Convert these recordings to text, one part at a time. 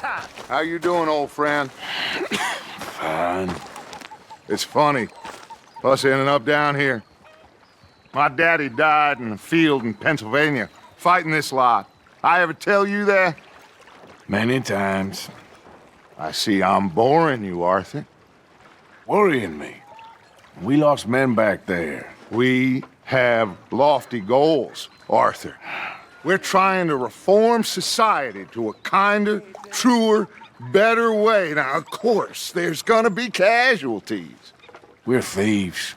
How you doing, old friend? Fine. It's funny, us ending up down here. My daddy died in a field in Pennsylvania, fighting this lot. I ever tell you that? Many times. I see I'm boring you, Arthur. Worrying me. We lost men back there. We have lofty goals, Arthur. We're trying to reform society to a kinder, truer, better way. Now, of course, there's gonna be casualties. We're thieves.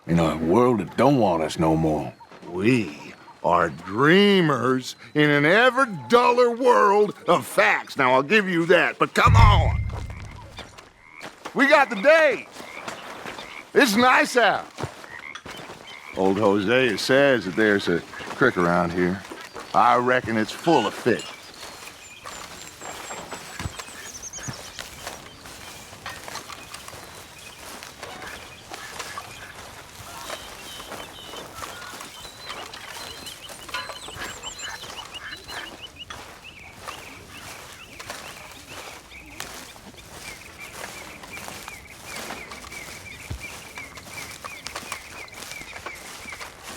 In a world that don't want us no more. We are dreamers in an ever duller world of facts. Now, I'll give you that, but come on. We got the day. It's nice out. Old Hosea says that there's a creek around here. I reckon it's full of fish.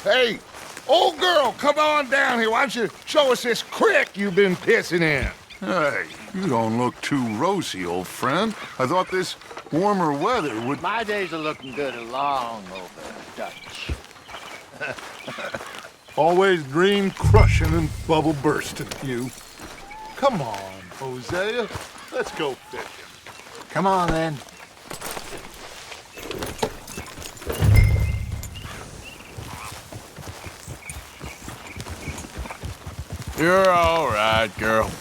Hey, old girl, come on down here. Why don't you show us this creek you've been pissing in? Hey, you don't look too rosy, old friend. I thought this warmer weather would... My days are looking good along over Dutch. Always dream crushing and bubble bursting, you. Come on, Hosea. Let's go fishing. Come on, then. You're all right, girl.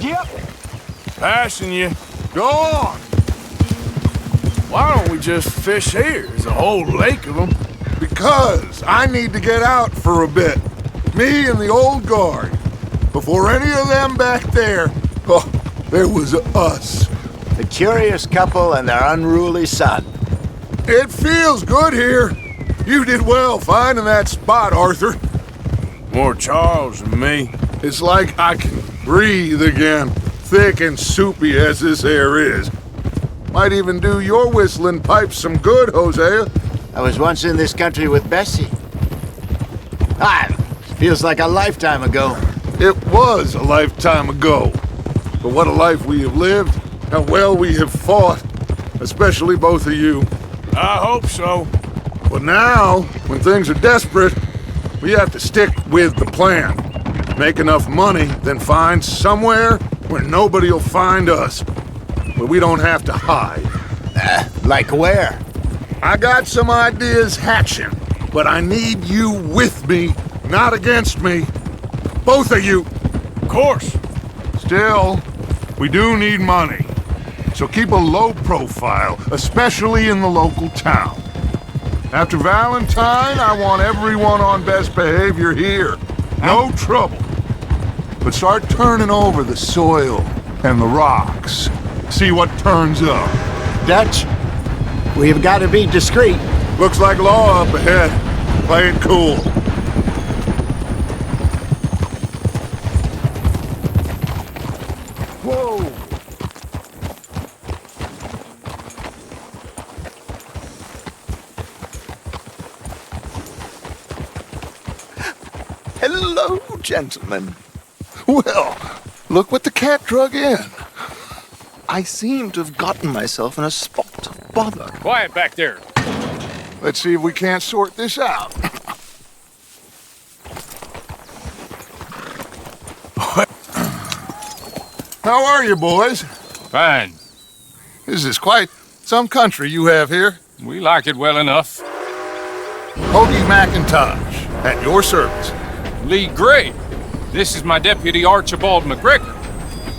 Yep. Passing you. Go on! Why don't we just fish here? There's a whole lake of them. Because I need to get out for a bit. Me and the old guard. Before any of them back there, oh, there was us. The curious couple and their unruly son. It feels good here. You did well finding that spot, Arthur. More Charles than me. It's like I can breathe again, thick and soupy as this air is. Might even do your whistling pipes some good, Hosea. I was once in this country with Bessie. Feels like a lifetime ago. It was a lifetime ago. But what a life we have lived. How well we have fought. Especially both of you. I hope so. But now, when things are desperate, we have to stick with the plan. Make enough money, then find somewhere where nobody will find us. Where we don't have to hide. Like where? I got some ideas hatching, but I need you with me, not against me. Both of you. Of course. Still, we do need money. So keep a low profile, especially in the local town. After Valentine, I want everyone on best behavior here. No trouble. But start turning over the soil and the rocks. See what turns up. Dutch, we've got to be discreet. Looks like law up ahead. Play it cool. Whoa! Hello, gentlemen. Well, look what the cat drug in. I seem to have gotten myself in a spot of bother. Quiet back there. Let's see if we can't sort this out. How are you, boys? Fine. This is quite some country you have here. We like it well enough. Hoagie McIntosh, at your service. Lee Gray. This is my deputy Archibald McGregor.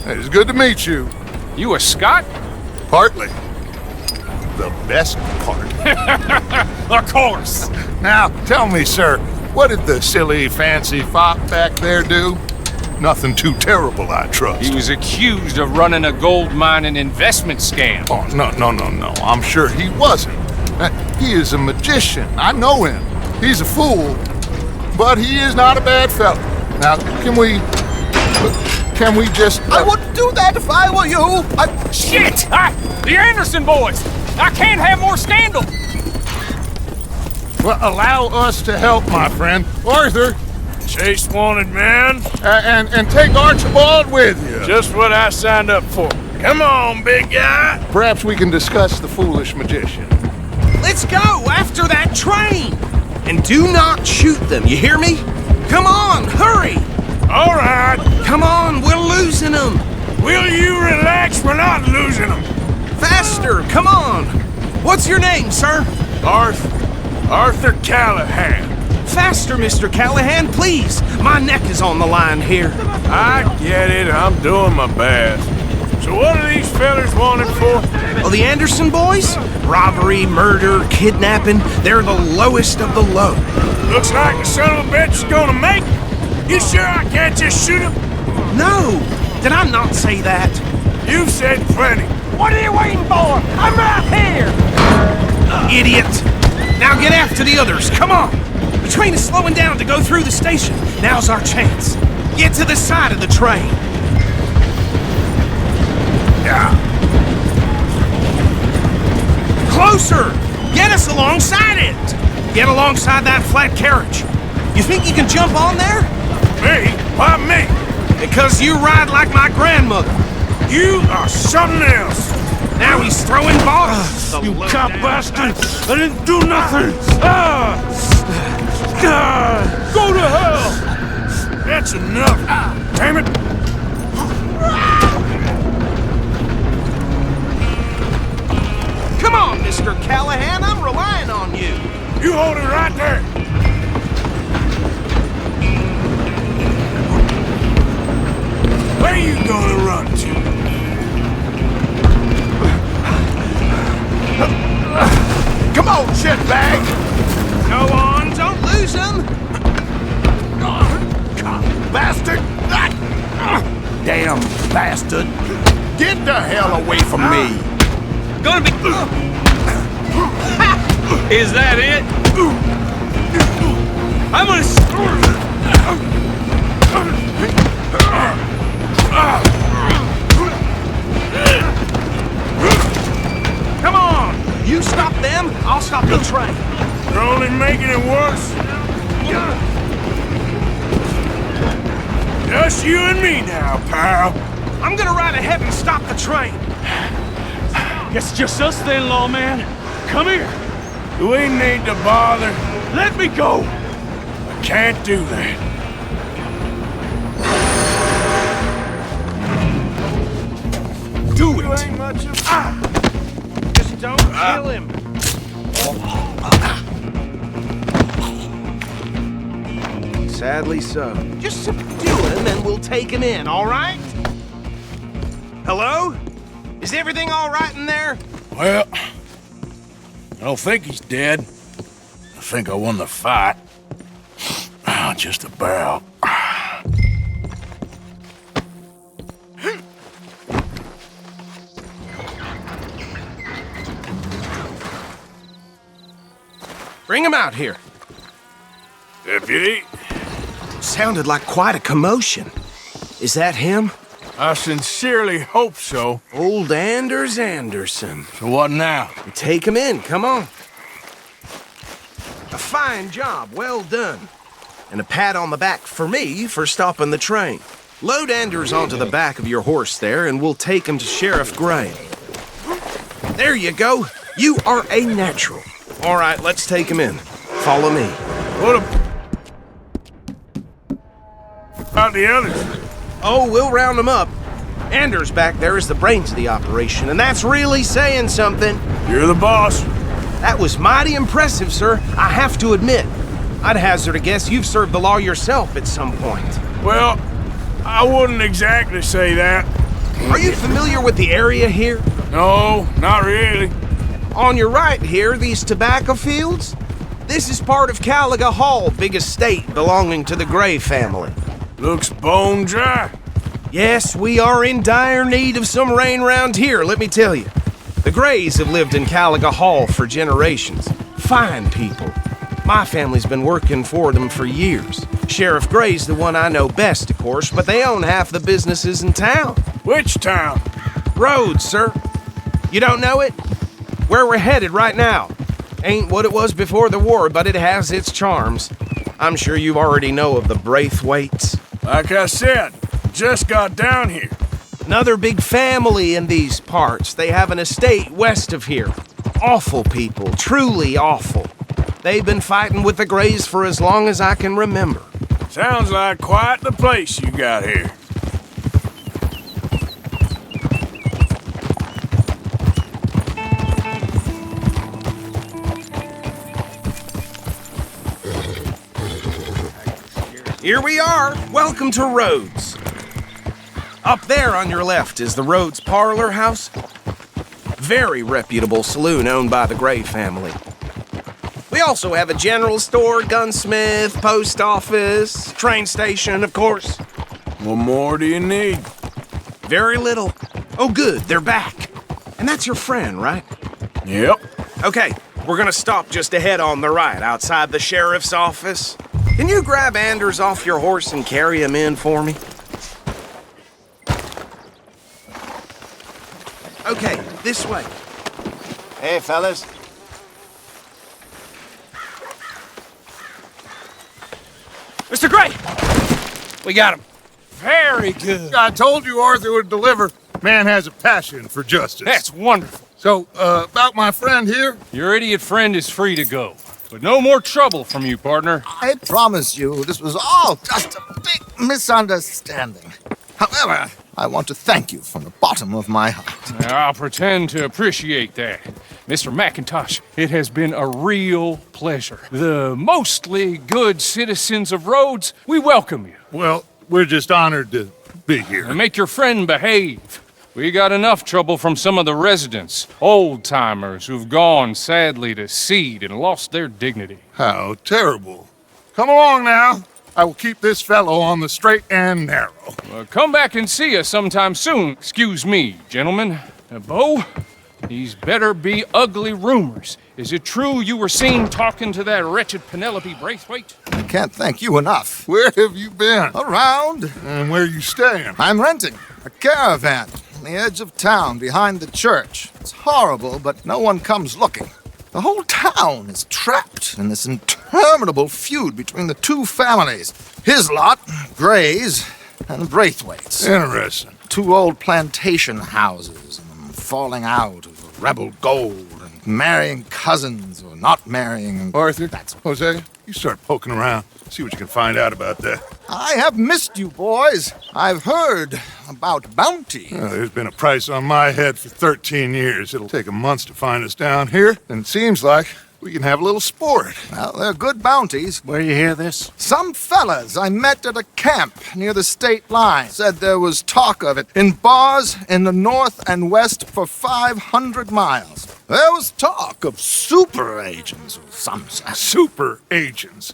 It is good to meet you. You a Scot? Partly. The best part. Of course. Now, tell me, sir, what did the silly, fancy fop back there do? Nothing too terrible, I trust. He was accused of running a gold mine and investment scam. Oh, no. I'm sure he wasn't. He is a magician. I know him. He's a fool. but he is not a bad fellow. Now, can we just... I wouldn't do that if I were you. Shit! The Anderson boys! I can't have more scandal! Well, allow us to help, my friend. Arthur, Chase wanted man. and take Archibald with you. Just what I signed up for. Come on, big guy. Perhaps we can discuss the foolish magician. Let's go after that train. And do not shoot them, you hear me? Come on, hurry. All right. Come on, we're losing them. Will you relax? We're not losing them. Faster, come on. What's your name, sir? Arthur Callahan. Faster, Mr. Callahan, please. My neck is on the line here. I get it. I'm doing my best. So what are these fellas wanted for? Oh, the Anderson boys? Robbery, murder, kidnapping. They're the lowest of the low. Looks like the son of a bitch is gonna make it. You sure I can't just shoot him? No! Did I not say that? You've said plenty. What are you waiting for? I'm right here! Idiot! Now get after the others, come on! The train is slowing down to go through the station. Now's our chance. Get to the side of the train. Yeah. Closer! Get us alongside it! Get alongside that flat carriage. You think you can jump on there? Me? Why me? Because you ride like my grandmother. You are something else. Now he's throwing bottles. You cop bastard! I didn't do nothing! Go to hell! That's enough! Damn it! Come on, Mr. Callahan, I'm relying on you. You hold it right there! Where you gonna run to? Come on, shitbag! Go on, don't lose him. Bastard! Damn bastard. Get the hell away from me. Gonna be... Is that it? I'm gonna... Come on! You stop them, I'll stop the train. You're only making it worse. Just you and me now, pal. I'm gonna ride ahead and stop the train. Guess it's just us then, lawman. Come here. Do we need to bother? Let me go. I can't do that. Do You it. ain't much of... Just don't kill him. Sadly so. Just subdue him and we'll take him in, all right? Hello? Is everything all right in there? Well, I don't think he's dead. I think I won the fight. Just about. Bring him out here. Deputy, Sounded like quite a commotion. Is that him? I sincerely hope so. Old Anders Anderson. So what now? Take him in, come on. A fine job, well done. And a pat on the back for me for stopping the train. Load Anders onto the back of your horse there, and we'll take him to Sheriff Gray. There you go. You are a natural. All right, let's take him in. Follow me. What about the others? Oh, we'll round them up. Anders back there is the brains of the operation, and that's really saying something. You're the boss. That was mighty impressive, sir. I have to admit. I'd hazard a guess you've served the law yourself at some point. Well, I wouldn't exactly say that. Are you familiar with the area here? No, not really. On your right here, these tobacco fields? This is part of Caliga Hall, big estate belonging to the Gray family. Looks bone dry. Yes, we are in dire need of some rain round here, let me tell you. The Grays have lived in Caliga Hall for generations. Fine people. My family's been working for them for years. Sheriff Gray's the one I know best, of course, but they own half the businesses in town. Which town? Rhodes, sir. You don't know it? Where we're headed right now. Ain't what it was before the war, but it has its charms. I'm sure you already know of the Braithwaites. Like I said, just got down here. Another big family in these parts. They have an estate west of here. Awful people, truly awful. They've been fighting with the Grays for as long as I can remember. Sounds like quite the place you got here. Here we are. Welcome to Rhodes. Up there on your left is the Rhodes Parlor House. Very reputable saloon owned by the Gray family. We also have a general store, gunsmith, post office, train station, of course. What more do you need? Very little. Oh, good, they're back. And that's your friend, right? Yep. Okay, we're gonna stop just ahead on the right, outside the sheriff's office. Can you grab Anders off your horse and carry him in for me? Okay, this way. Hey, fellas. Mr. Gray! We got him. Very good. I told you Arthur would deliver. Man has a passion for justice. That's wonderful. So, about my friend here? Your idiot friend is free to go. But no more trouble from you, partner. I promise you, this was all just a big misunderstanding. However, I want to thank you from the bottom of my heart. I'll pretend to appreciate that. Mr. McIntosh, it has been a real pleasure. The mostly good citizens of Rhodes, we welcome you. Well, we're just honored to be here. And make your friend behave. We got enough trouble from some of the residents, old-timers who've gone, sadly, to seed and lost their dignity. How terrible. Come along now. I will keep this fellow on the straight and narrow. Come back and see us sometime soon. Excuse me, gentlemen. Bo, these better be ugly rumors. Is it true you were seen talking to that wretched Penelope Braithwaite? I can't thank you enough. Where have you been? Around. And where you staying? I'm renting a caravan on the edge of town behind the church. It's horrible, but no one comes looking. The whole town is trapped in this interminable feud between the two families. His lot, Gray's, and Braithwaite's. Interesting. Two old plantation houses, and falling out of rebel gold, and marrying cousins or not marrying. Arthur, Jose, you start poking around. See what you can find out about that. I have missed you, boys. I've heard about bounty. There's been a price on my head for 13 years. It'll take a month to find us down here, and it seems like we can have a little sport. Well, they're good bounties. Where you hear this? Some fellas I met at a camp near the state line said there was talk of it in bars in the north and west for 500 miles. There was talk of super agents or some such. Super agents.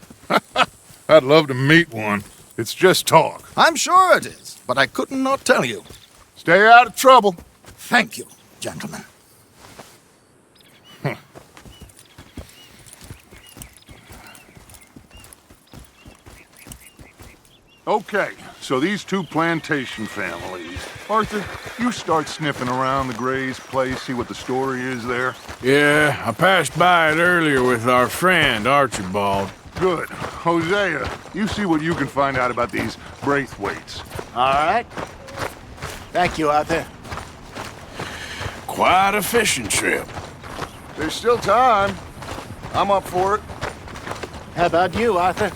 I'd love to meet one. It's just talk. I'm sure it is, but I couldn't not tell you. Stay out of trouble. Thank you, gentlemen. Okay, so these two plantation families. Arthur, you start sniffing around the Gray's place, see what the story is there. Yeah, I passed by it earlier with our friend, Archibald. Good. Hosea, you see what you can find out about these Braithwaites. All right. Thank you, Arthur. Quite a fishing trip. There's still time. I'm up for it. How about you, Arthur?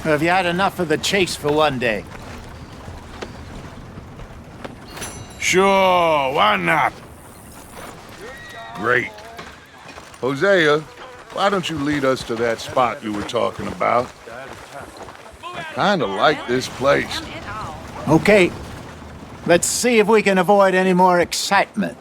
Or have you had enough of the chase for one day? Sure, why not? Great. Hosea, why don't you lead us to that spot you were talking about? I kinda like this place. Okay. Let's see if we can avoid any more excitement.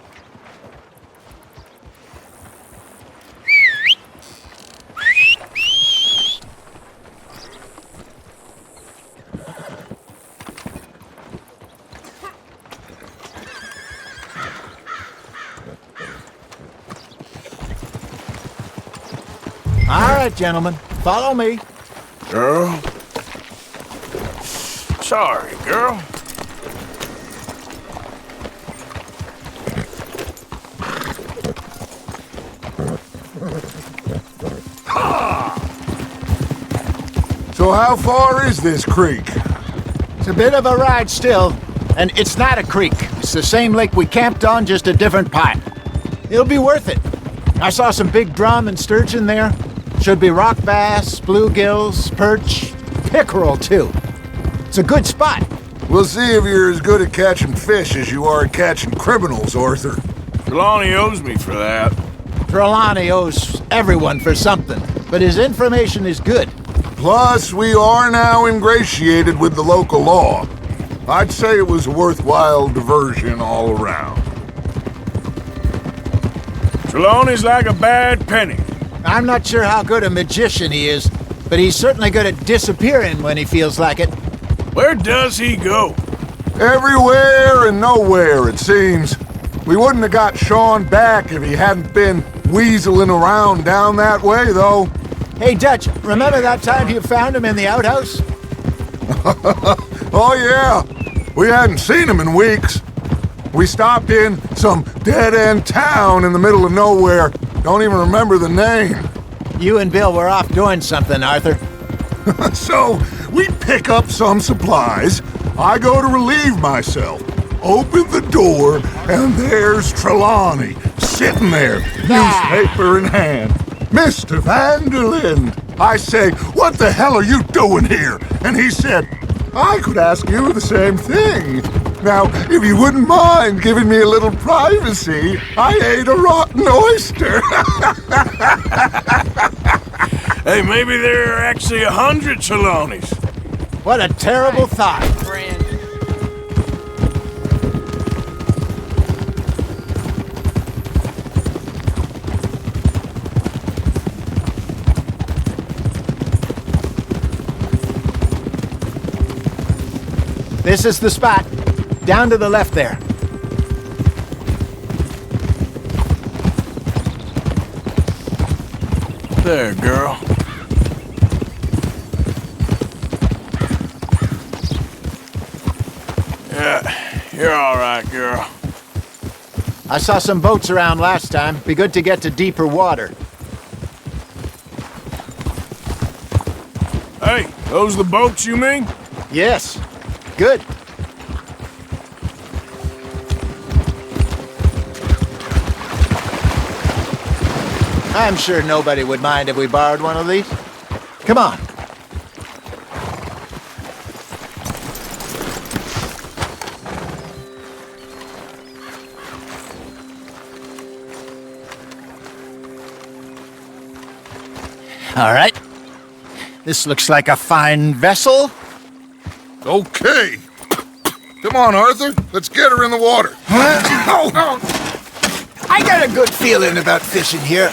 All right, gentlemen. Follow me. Girl? Sorry, girl. So how far is this creek? It's a bit of a ride still, and it's not a creek. It's the same lake we camped on, just a different part. It'll be worth it. I saw some big drum and sturgeon there. Should be rock bass, bluegills, perch, pickerel too. It's a good spot. We'll see if you're as good at catching fish as you are at catching criminals, Arthur. Trelawney owes me for that. Trelawney owes everyone for something, but his information is good. Plus, we are now ingratiated with the local law. I'd say it was a worthwhile diversion all around. Trelawney's like a bad penny. I'm not sure how good a magician he is, but he's certainly good at disappearing when he feels like it. Where does he go? Everywhere and nowhere, it seems. We wouldn't have got Sean back if he hadn't been weaseling around down that way, though. Hey, Dutch, remember that time you found him in the outhouse? Oh, yeah. We hadn't seen him in weeks. We stopped in some dead-end town in the middle of nowhere. Don't even remember the name. You and Bill were off doing something, Arthur. So, we pick up some supplies. I go to relieve myself. Open the door, and there's Trelawney, sitting there, newspaper in hand. Mr. Van der Linde. I say, what the hell are you doing here? And he said, I could ask you the same thing. Now, if you wouldn't mind giving me a little privacy, I ate a rotten oyster. Hey, maybe there are actually 100 Trelawneys. What a terrible thought. This is the spot. Down to the left there. There, girl. Yeah, you're all right, girl. I saw some boats around last time. Be good to get to deeper water. Hey, those the boats you mean? Yes. Good. I'm sure nobody would mind if we borrowed one of these. Come on. All right. This looks like a fine vessel. Okay. Come on, Arthur. Let's get her in the water. I got a good feeling about fishing here.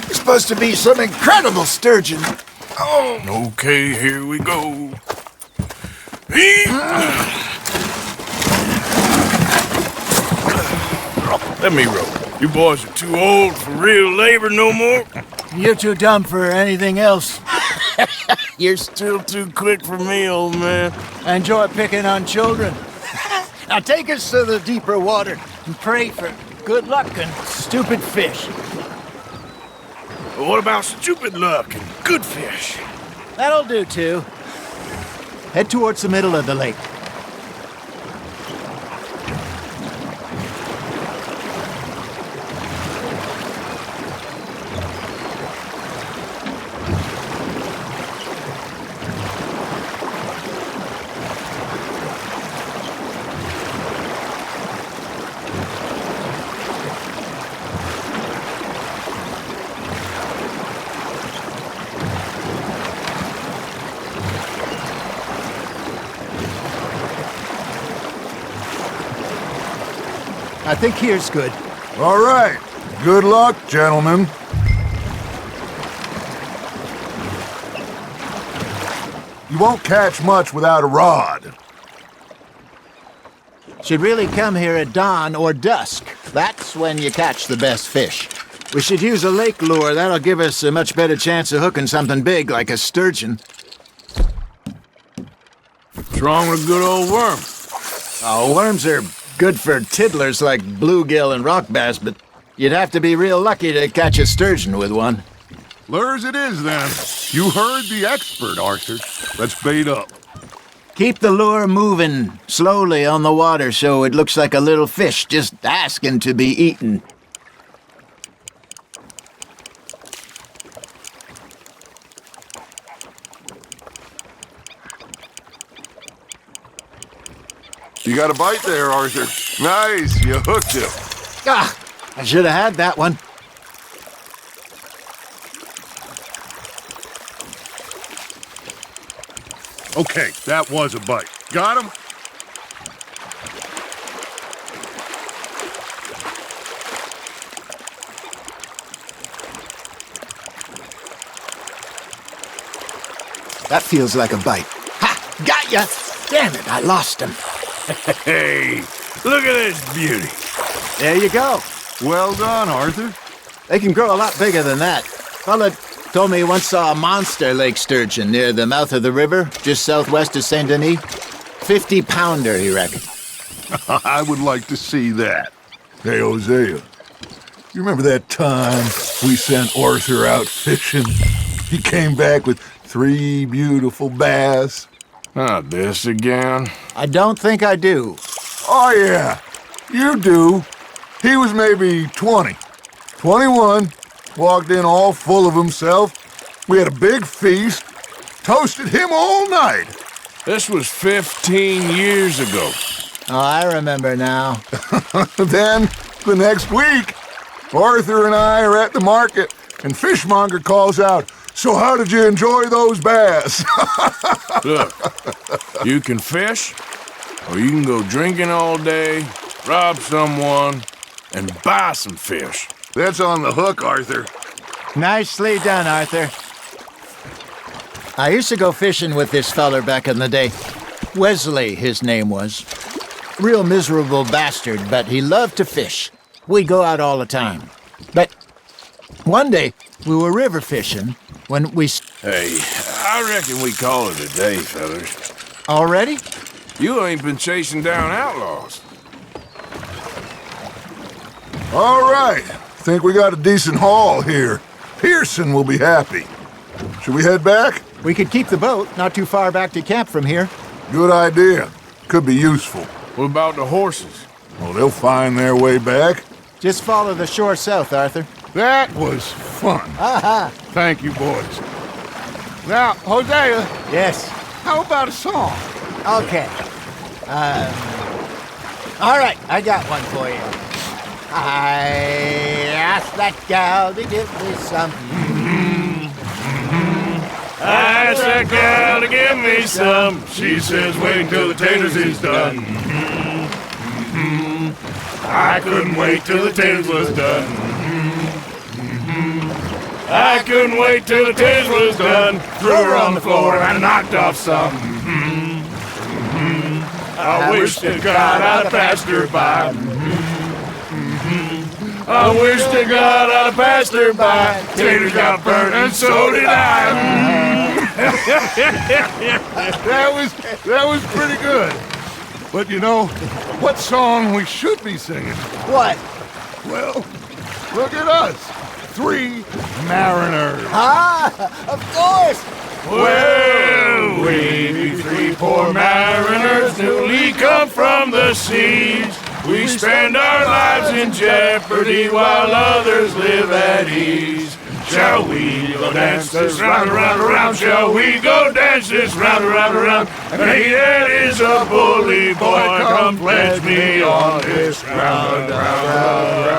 There's supposed to be some incredible sturgeon. Oh. Okay, here we go. Let me row. You boys are too old for real labor no more. You're too dumb for anything else. You're still too quick for me, old man. I enjoy picking on children. Now take us to the deeper water and pray for good luck and stupid fish. But what about stupid luck and good fish? That'll do too. Head towards the middle of the lake. I think here's good. All right. Good luck, gentlemen. You won't catch much without a rod. Should really come here at dawn or dusk. That's when you catch the best fish. We should use a lake lure. That'll give us a much better chance of hooking something big like a sturgeon. What's wrong with a good old worm? Oh, worms are good for tiddlers like bluegill and rock bass, but you'd have to be real lucky to catch a sturgeon with one. Lures it is, then. You heard the expert, Arthur. Let's bait up. Keep the lure moving slowly on the water so it looks like a little fish just asking to be eaten. You got a bite there, Arthur. Nice, you hooked him. Ah, I should have had that one. Okay, that was a bite. Got him? That feels like a bite. Ha! Got ya! Damn it, I lost him. Hey, look at this beauty. There you go. Well done, Arthur. They can grow a lot bigger than that. Fella told me he once saw a monster lake sturgeon near the mouth of the river, just southwest of Saint Denis. 50-pounder, he reckoned. I would like to see that. Hey, Hosea, you remember that time we sent Arthur out fishing? He came back with 3 beautiful bass. Not this again. I don't think I do. Oh, yeah, you do. He was maybe 20, 21, walked in all full of himself. We had a big feast, toasted him all night. This was 15 years ago. Oh, I remember now. Then, the next week, Arthur and I are at the market, and Fishmonger calls out, "So how did you enjoy those bass?" Look, you can fish, or you can go drinking all day, rob someone, and buy some fish. That's on the hook, Arthur. Nicely done, Arthur. I used to go fishing with this feller back in the day. Wesley, his name was. Real miserable bastard, but he loved to fish. We'd go out all the time. But one day, we were river fishing when we... Hey, I reckon we call it a day, fellas. Already? You ain't been chasing down outlaws. All right. Think we got a decent haul here. Pearson will be happy. Should we head back? We could keep the boat not too far back to camp from here. Good idea. Could be useful. What about the horses? Well, they'll find their way back. Just follow the shore south, Arthur. That was fun. Aha! Thank you, boys. Now, Hosea, Yes. how about a song? Okay. All right, I got one for you. I asked that gal to give me some. I asked that gal to give me some. She says, wait till the taters is done. I couldn't wait till the taters was done. I couldn't wait till the taters was done. Threw her on the floor and I knocked off some. I wish to God I'd passed her by. I wish to God I'd passed her by. Taters got burnt and so did I. That was pretty good. But you know, what song we should be singing? What? Well, look at us. 3 mariners. Ah, of course. Well, we be 3 poor mariners newly come from the seas. We spend our lives in jeopardy while others live at ease. Shall we go dance this round, around, around? Shall we go dance this round, around, around? And he that is a bully boy, come pledge me on this ground, ground.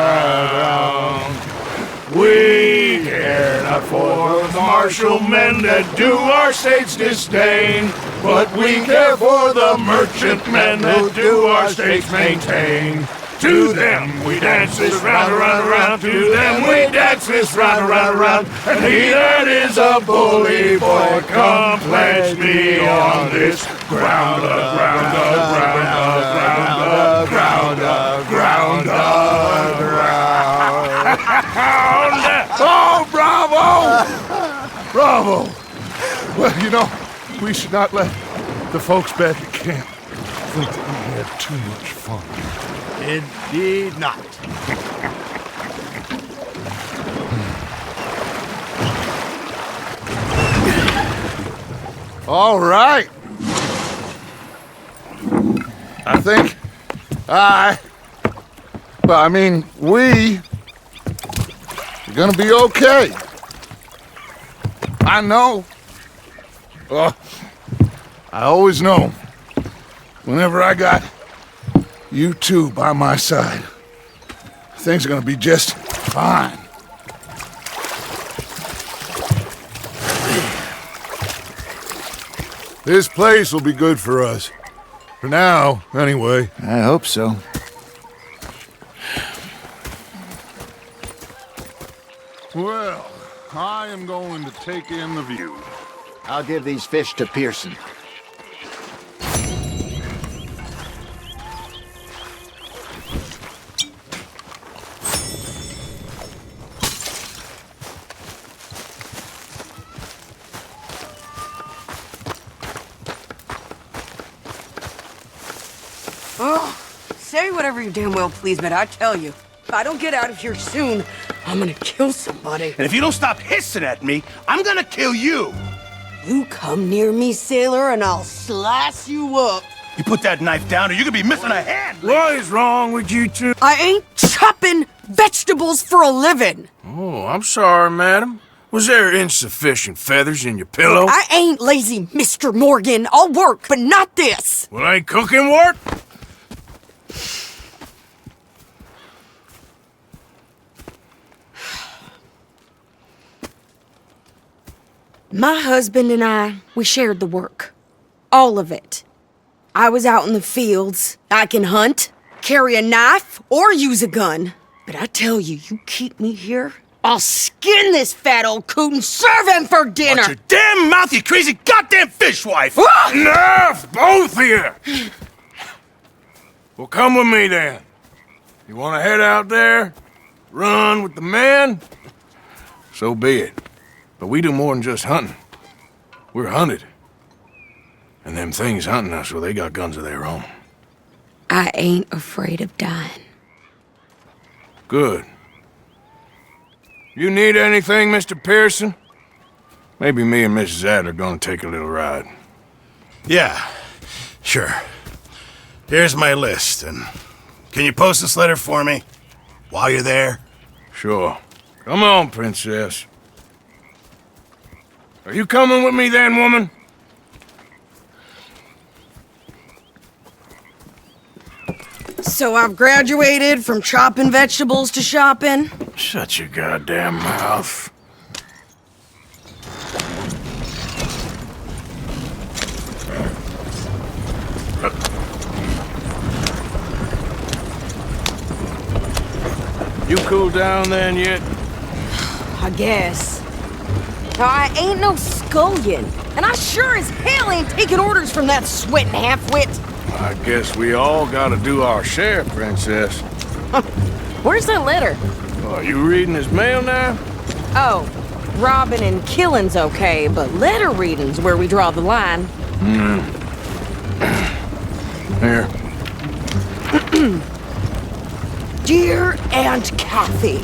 We care not for the martial men that do our state's disdain, but we care for the merchant men that do our state's maintain. To them we dance this round, around, around. To them we dance this round, around, around. And he that is a bully boy, come pledge me on this ground, ground, ground, ground, ground, ground, ground. Bravo! Well, you know, we should not let the folks back at camp think that we had too much fun. Indeed not. All right. I think we are gonna be okay. I know. I always know. Whenever I got you two by my side, things are gonna be just fine. This place will be good for us. For now, anyway. I hope so. Well, I am going to take in the view. I'll give these fish to Pearson. Oh, say whatever you damn well please, but I tell you, if I don't get out of here soon, I'm gonna kill somebody. And if you don't stop hissing at me, I'm gonna kill you. You come near me, sailor, and I'll slice you up. You put that knife down or you could be missing a hand. What is wrong with you two? I ain't chopping vegetables for a living. Oh, I'm sorry, madam. Was there insufficient feathers in your pillow? I ain't lazy, Mr. Morgan. I'll work, but not this. Well, ain't cooking work? My husband and I, we shared the work. All of it. I was out in the fields. I can hunt, carry a knife, or use a gun. But I tell you, you keep me here, I'll skin this fat old coot and serve him for dinner! Watch your damn mouth, you crazy goddamn fishwife! Ah! Enough, both of you! Well, come with me then. You want to head out there? Run with the men? So be it. But we do more than just hunting. We're hunted. And them things hunting us, well, they got guns of their own. I ain't afraid of dying. Good. You need anything, Mr. Pearson? Maybe me and Mrs. Adler are gonna take a little ride. Yeah, sure. Here's my list, and can you post this letter for me while you're there? Sure. Come on, princess. Are you coming with me then, woman? So I've graduated from chopping vegetables to shopping? Shut your goddamn mouth. You cool down then yet? I guess. Now, I ain't no scullion, and I sure as hell ain't taking orders from that sweating half-wit. I guess we all gotta do our share, princess. Where's that letter? Are you reading his mail now? Oh, robbing and killing's okay, but letter reading's where we draw the line. Here. Dear Aunt Kathy,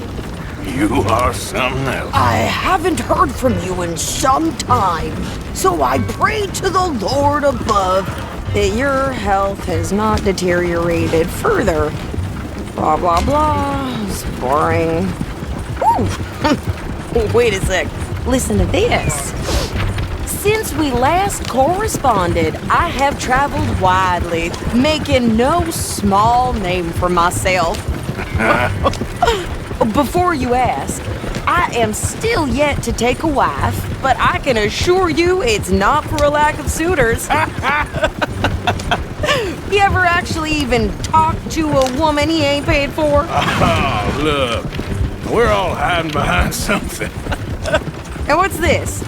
You are something else. I haven't heard from you in some time, so I pray to the Lord above that your health has not deteriorated further. Blah, blah, blah. It's boring. Ooh. Wait a sec. Listen to this. Since we last corresponded, I have traveled widely, making no small name for myself. Before you ask, I am still yet to take a wife, but I can assure you it's not for a lack of suitors. You ever actually even talked to a woman he ain't paid for? Oh, look. We're all hiding behind something. And what's this?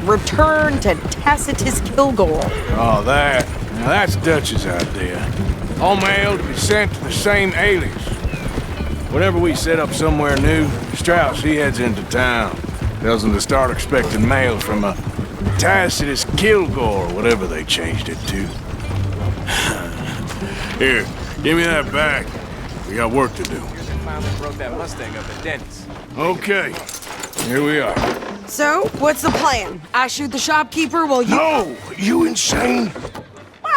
Return to Tacitus Kilgore. Oh, that. Now, that's Dutch's idea. All mail to be sent to the same alias. Whenever we set up somewhere new, Strauss, he heads into town. Tells them to start expecting mail from a Tacitus Kilgore, whatever they changed it to. Here, give me that back. We got work to do. Finally broke that Mustang up at Denny's. Okay, here we are. So, what's the plan? I shoot the shopkeeper while you... No! You insane?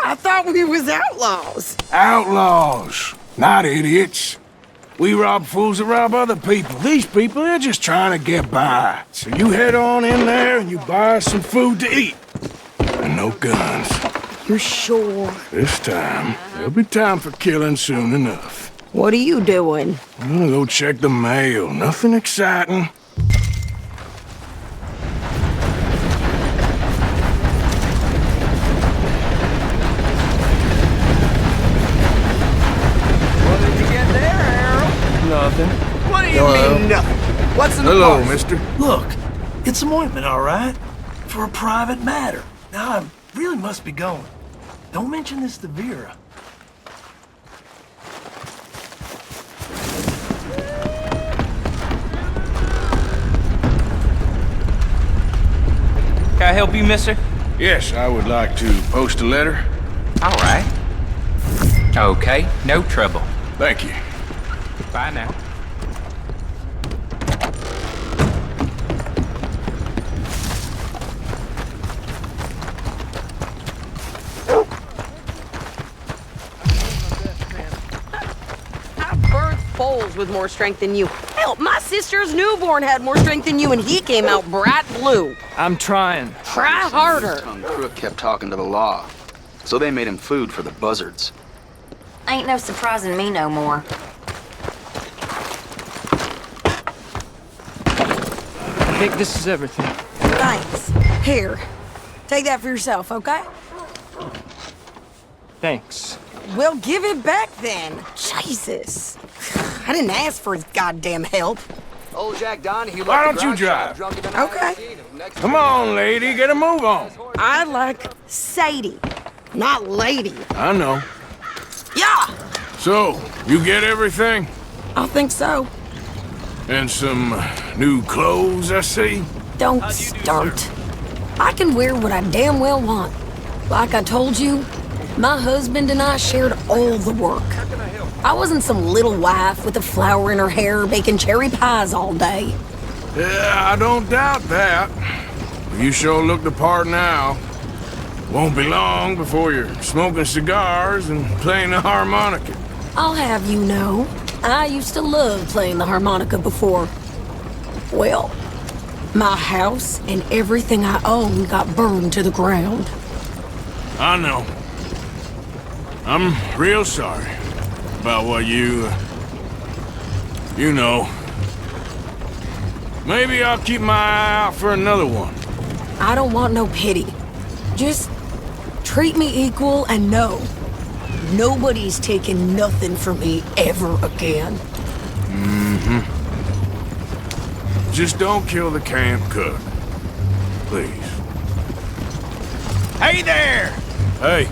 I thought we was outlaws. Outlaws, not idiots. We rob fools that rob other people. These people, they're just trying to get by. So you head on in there and you buy us some food to eat. And no guns. You're sure? This time, there'll be time for killing soon enough. What are you doing? I'm gonna go check the mail. Nothing exciting. What did you get there, Harold? Nothing. What do you mean, nothing? What's in the Hello, parcel? mister. Look, it's some ointment, all right? For a private matter. Now, I really must be going. Don't mention this to Vera. Can I help you, mister? Yes, I would like to post a letter. All right. Okay, no trouble. Thank you. Bye now. I birthed foals with more strength than you. Hell, my sister's newborn had more strength than you, and he came out bright blue. I'm trying. Try harder. Tongue crook kept talking to the law, so they made him food for the buzzards. Ain't no surprising me no more. I think this is everything. Thanks. Here, take that for yourself, okay? Thanks. Well, give it back then. Jesus. I didn't ask for his goddamn help. Old Jack Donahue. Why don't you drive? Okay. Come on, lady, get a move on. I like Sadie, not lady. I know. Yeah, So, you get everything? I think so. And some new clothes, I see? Don't start. I can wear what I damn well want. Like I told you, my husband and I shared all the work. I wasn't some little wife with a flower in her hair baking cherry pies all day. Yeah, I don't doubt that. You sure look the part now. Won't be long before you're smoking cigars and playing the harmonica. I'll have you know, I used to love playing the harmonica before. Well, my house and everything I own got burned to the ground. I know. I'm real sorry about what you know. Maybe I'll keep my eye out for another one. I don't want no pity. Just treat me equal and know nobody's taking nothing from me ever again. Mm-hmm. Just don't kill the camp cook. Please. Hey there! Hey,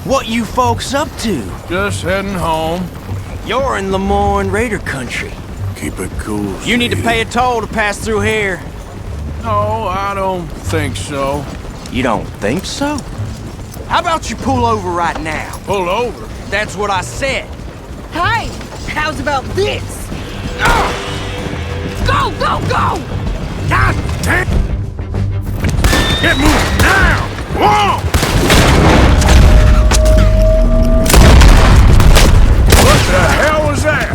What you folks up to? just heading home. You're in Lemoyne Raider country. Keep it cool. You need to Shady. pay a toll to pass through here. No, I don't think so. You don't think so? How about you pull over right now? Pull over. That's what I said. Hey, how's about this? Go, go, go! God damn! Get moving now! Whoa! What the hell was that?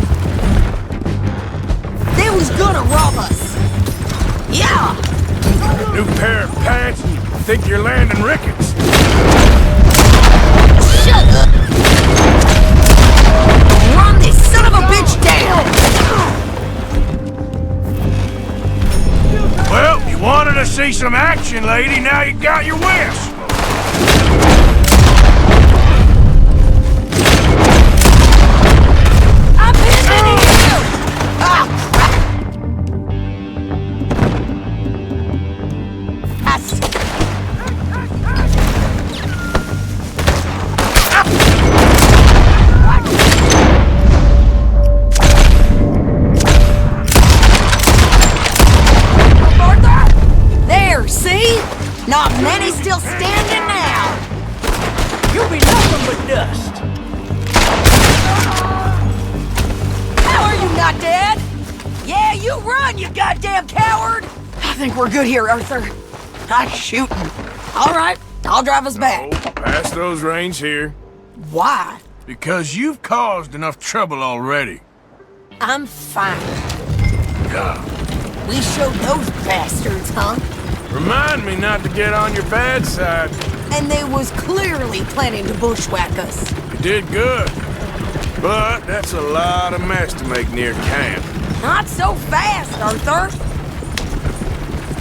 They was gonna rob us. Yeah! New pair of pants and you think you're landing Ricketts. Shut up! Run this son of a bitch down! Well, you wanted to see some action, lady. Now you got your wish. I'm hitting you! Ah, crap! I see. See? Not many still standing now. You'll be nothing but dust. How are you not dead? Yeah, you run, you goddamn coward! I think we're good here, Arthur. I'm shooting. All right, I'll drive us back. Pass those reins here. Why? Because you've caused enough trouble already. I'm fine. Yeah. We showed those bastards, huh? Remind me not to get on your bad side. And they was clearly planning to bushwhack us. You did good. But that's a lot of mess to make near camp. Not so fast, Arthur.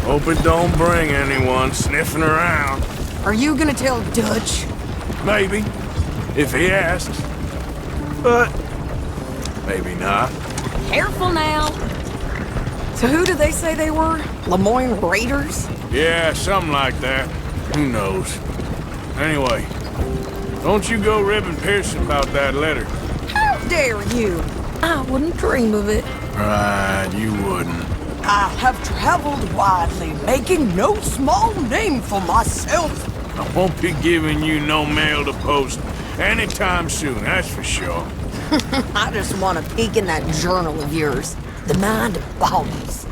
Hope it don't bring anyone sniffing around. Are you gonna tell Dutch? Maybe, if he asks. But maybe not. Careful now. So who do they say they were? Lemoyne Raiders? Yeah, something like that. Who knows? Anyway, don't you go ribbing Pearson about that letter. How dare you? I wouldn't dream of it. Right, you wouldn't. I have traveled widely, making no small name for myself. I won't be giving you no mail to post anytime soon, that's for sure. I just want to peek in that journal of yours. The mind of Balls.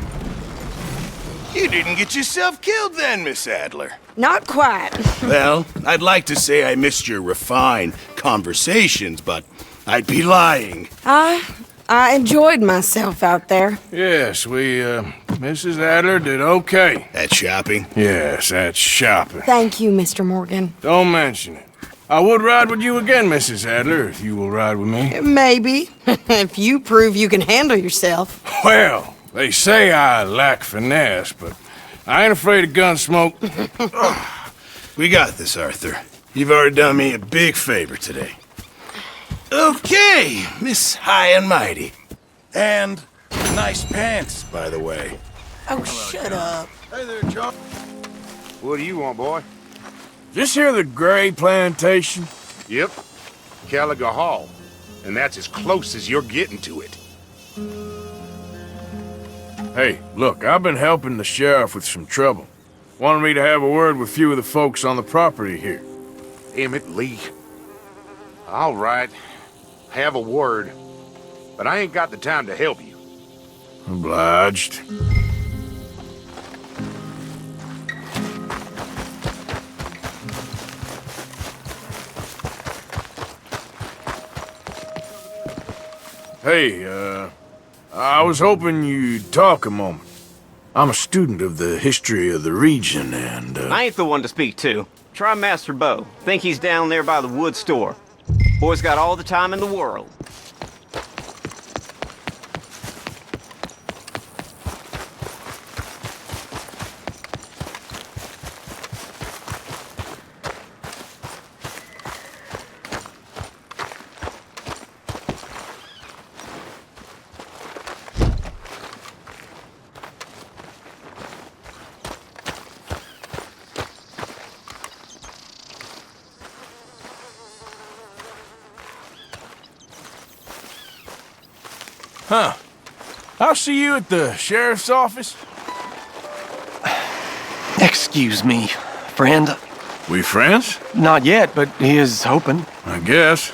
You didn't get yourself killed then, Miss Adler. Not quite. Well, I'd like to say I missed your refined conversations, but I'd be lying. I enjoyed myself out there. Yes, Mrs. Adler did okay. At shopping? Yes, that's shopping. Thank you, Mr. Morgan. Don't mention it. I would ride with you again, Mrs. Adler, if you will ride with me. Maybe. If you prove you can handle yourself. Well, they say I lack finesse, but I ain't afraid of gun smoke. We got this, Arthur. You've already done me a big favor today. Okay, Miss High and Mighty. And nice pants, by the way. Oh, shut up. Hey there, John. What do you want, boy? This here the Gray Plantation? Yep. Caliga Hall. And that's as close as you're getting to it. Hey, look, I've been helping the sheriff with some trouble. Wanted me to have a word with a few of the folks on the property here. Emmett Lee. All right. Have a word. But I ain't got the time to help you. Obliged. Hey, I was hoping you'd talk a moment. I'm a student of the history of the region, and, I ain't the one to speak to. Try Master Beau. Think he's down there by the wood store. Boy's got all the time in the world. Huh. I'll see you at the sheriff's office. Excuse me, friend. We friends? Not yet, but he is hoping. I guess.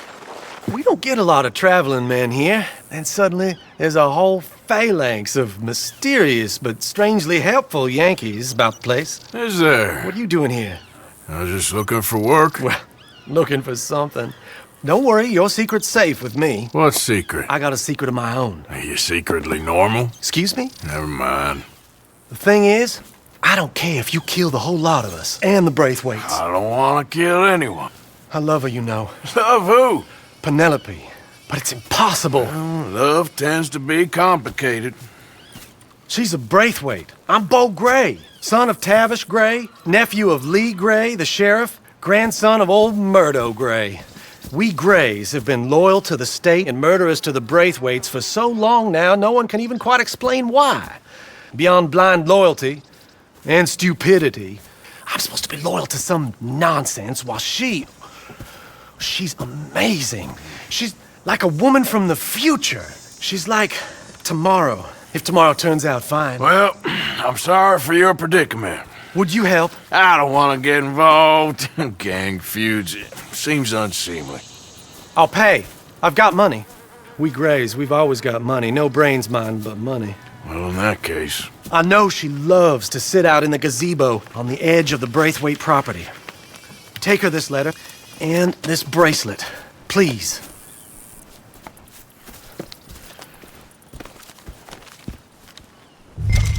We don't get a lot of traveling men here, and suddenly there's a whole phalanx of mysterious but strangely helpful Yankees about the place. Is there? What are you doing here? I was just looking for work. Well, looking for something. Don't worry, your secret's safe with me. What secret? I got a secret of my own. Are you secretly normal? Excuse me? Never mind. The thing is, I don't care if you kill the whole lot of us, and the Braithwaites. I don't want to kill anyone. I love her, you know. Love who? Penelope. But it's impossible. Well, love tends to be complicated. She's a Braithwaite. I'm Beau Gray, son of Tavish Gray, nephew of Lee Gray, the sheriff, grandson of old Murdo Gray. We Grays have been loyal to the state and murderous to the Braithwaites for so long now, no one can even quite explain why. Beyond blind loyalty and stupidity, I'm supposed to be loyal to some nonsense while she's amazing. She's like a woman from the future. She's like tomorrow, if tomorrow turns out fine. Well, I'm sorry for your predicament. Would you help? I don't want to get involved. Gang feuds. Seems unseemly. I'll pay. I've got money. We Grays, we've always got money. No brains, mind, but money. Well, in that case... I know she loves to sit out in the gazebo on the edge of the Braithwaite property. Take her this letter and this bracelet, please.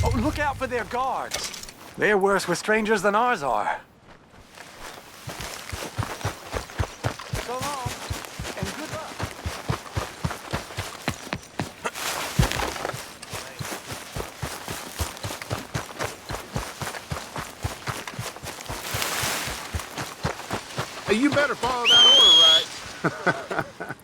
Oh, look out for their guards. They're worse with strangers than ours are. So long, and good luck. You better follow that order, right?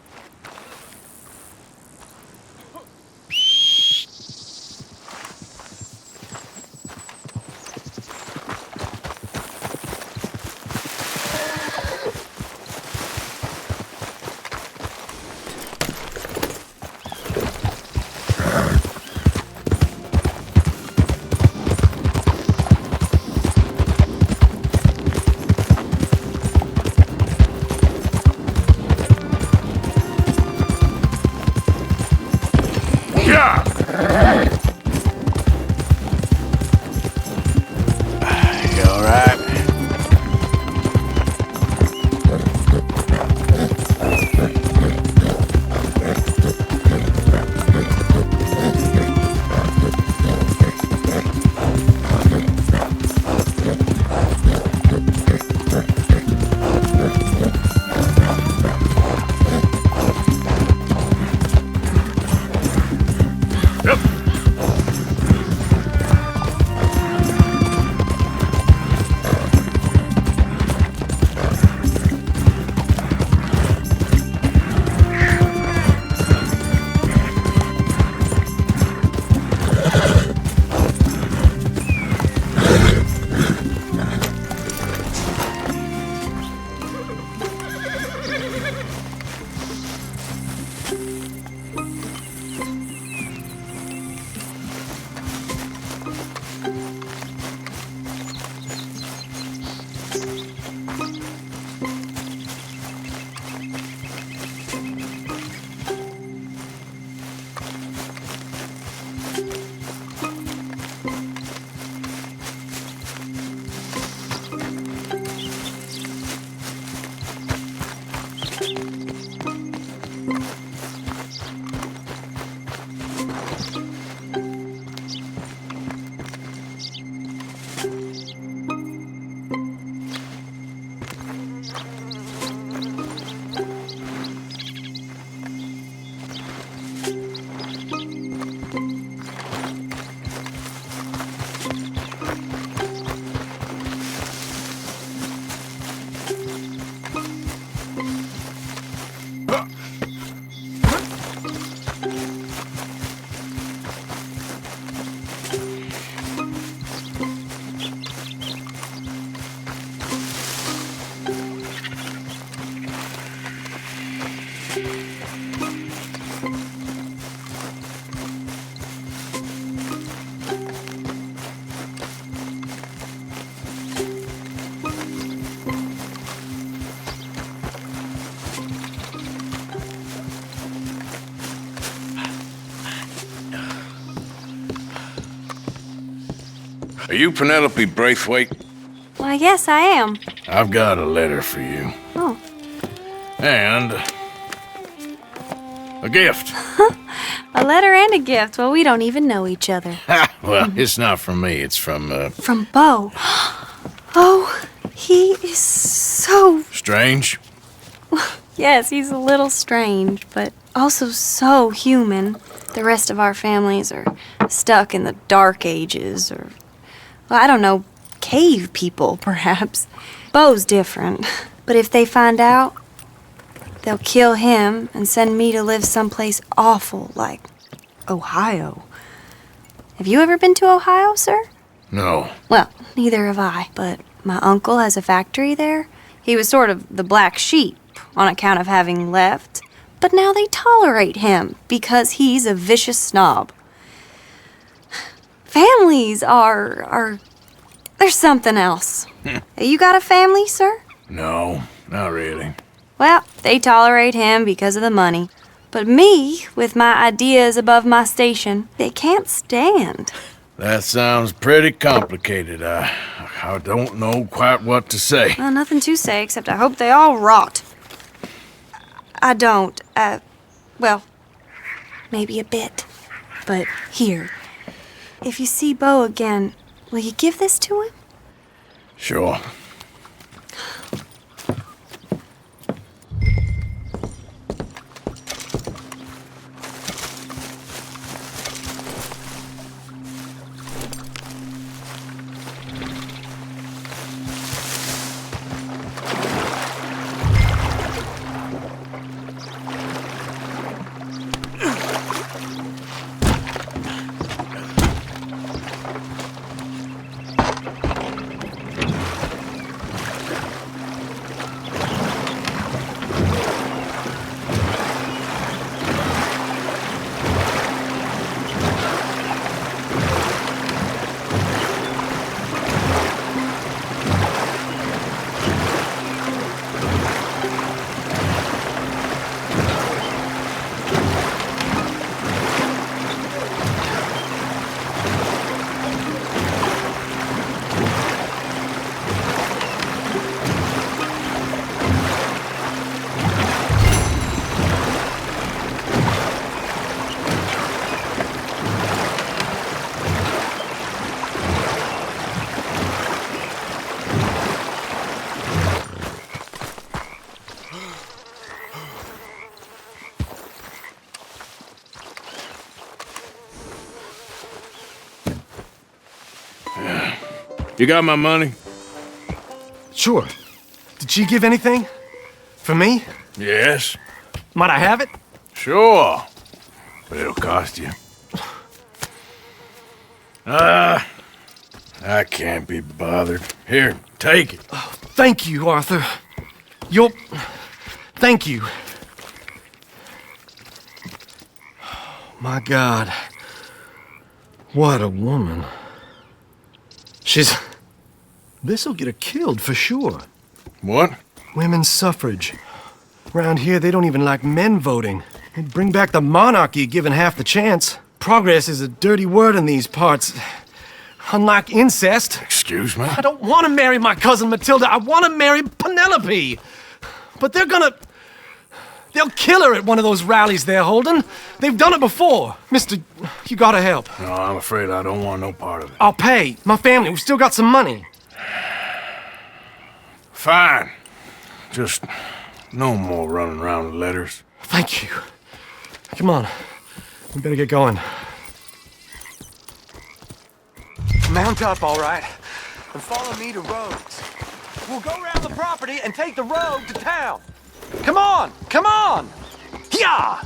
Are you Penelope Braithwaite? Well, yes, I am. I've got a letter for you. Oh. And a gift. A letter and a gift. Well, we don't even know each other. Well, it's not from me. It's from, From Beau. Oh, he is so... Strange? Yes, he's a little strange, but also so human. The rest of our families are stuck in the Dark Ages, or, well, I don't know, cave people, perhaps. Beau's different. But if they find out, they'll kill him and send me to live someplace awful like Ohio. Have you ever been to Ohio, sir? No. Well, neither have I, but my uncle has a factory there. He was sort of the black sheep on account of having left, but now they tolerate him because he's a vicious snob. Families are there's something else. You got a family, sir? No, not really. Well, they tolerate him because of the money. But me, with my ideas above my station, they can't stand. That sounds pretty complicated. I don't know quite what to say. Well, nothing to say, except I hope they all rot. I don't. Well, maybe a bit. But here, if you see Beau again, will you give this to him? Sure. You got my money? Sure. Did she give anything? For me? Yes. Might I have it? Sure. But it'll cost you. I can't be bothered. Here, take it. Oh, thank you, Arthur. Thank you. My God. What a woman. This'll get her killed for sure. What? Women's suffrage. Around here, they don't even like men voting. They'd bring back the monarchy given half the chance. Progress is a dirty word in these parts. Unlike incest. Excuse me? I don't want to marry my cousin Matilda. I want to marry Penelope. But they'll kill her at one of those rallies they're holding. They've done it before. Mister, you gotta help. No, I'm afraid I don't want no part of it. I'll pay. My family, we've still got some money. Fine. Just no more running around with letters. Thank you. Come on. We better get going. Mount up, all right, and follow me to Rhodes. We'll go around the property and take the road to town. Come on! Come on! Yeah!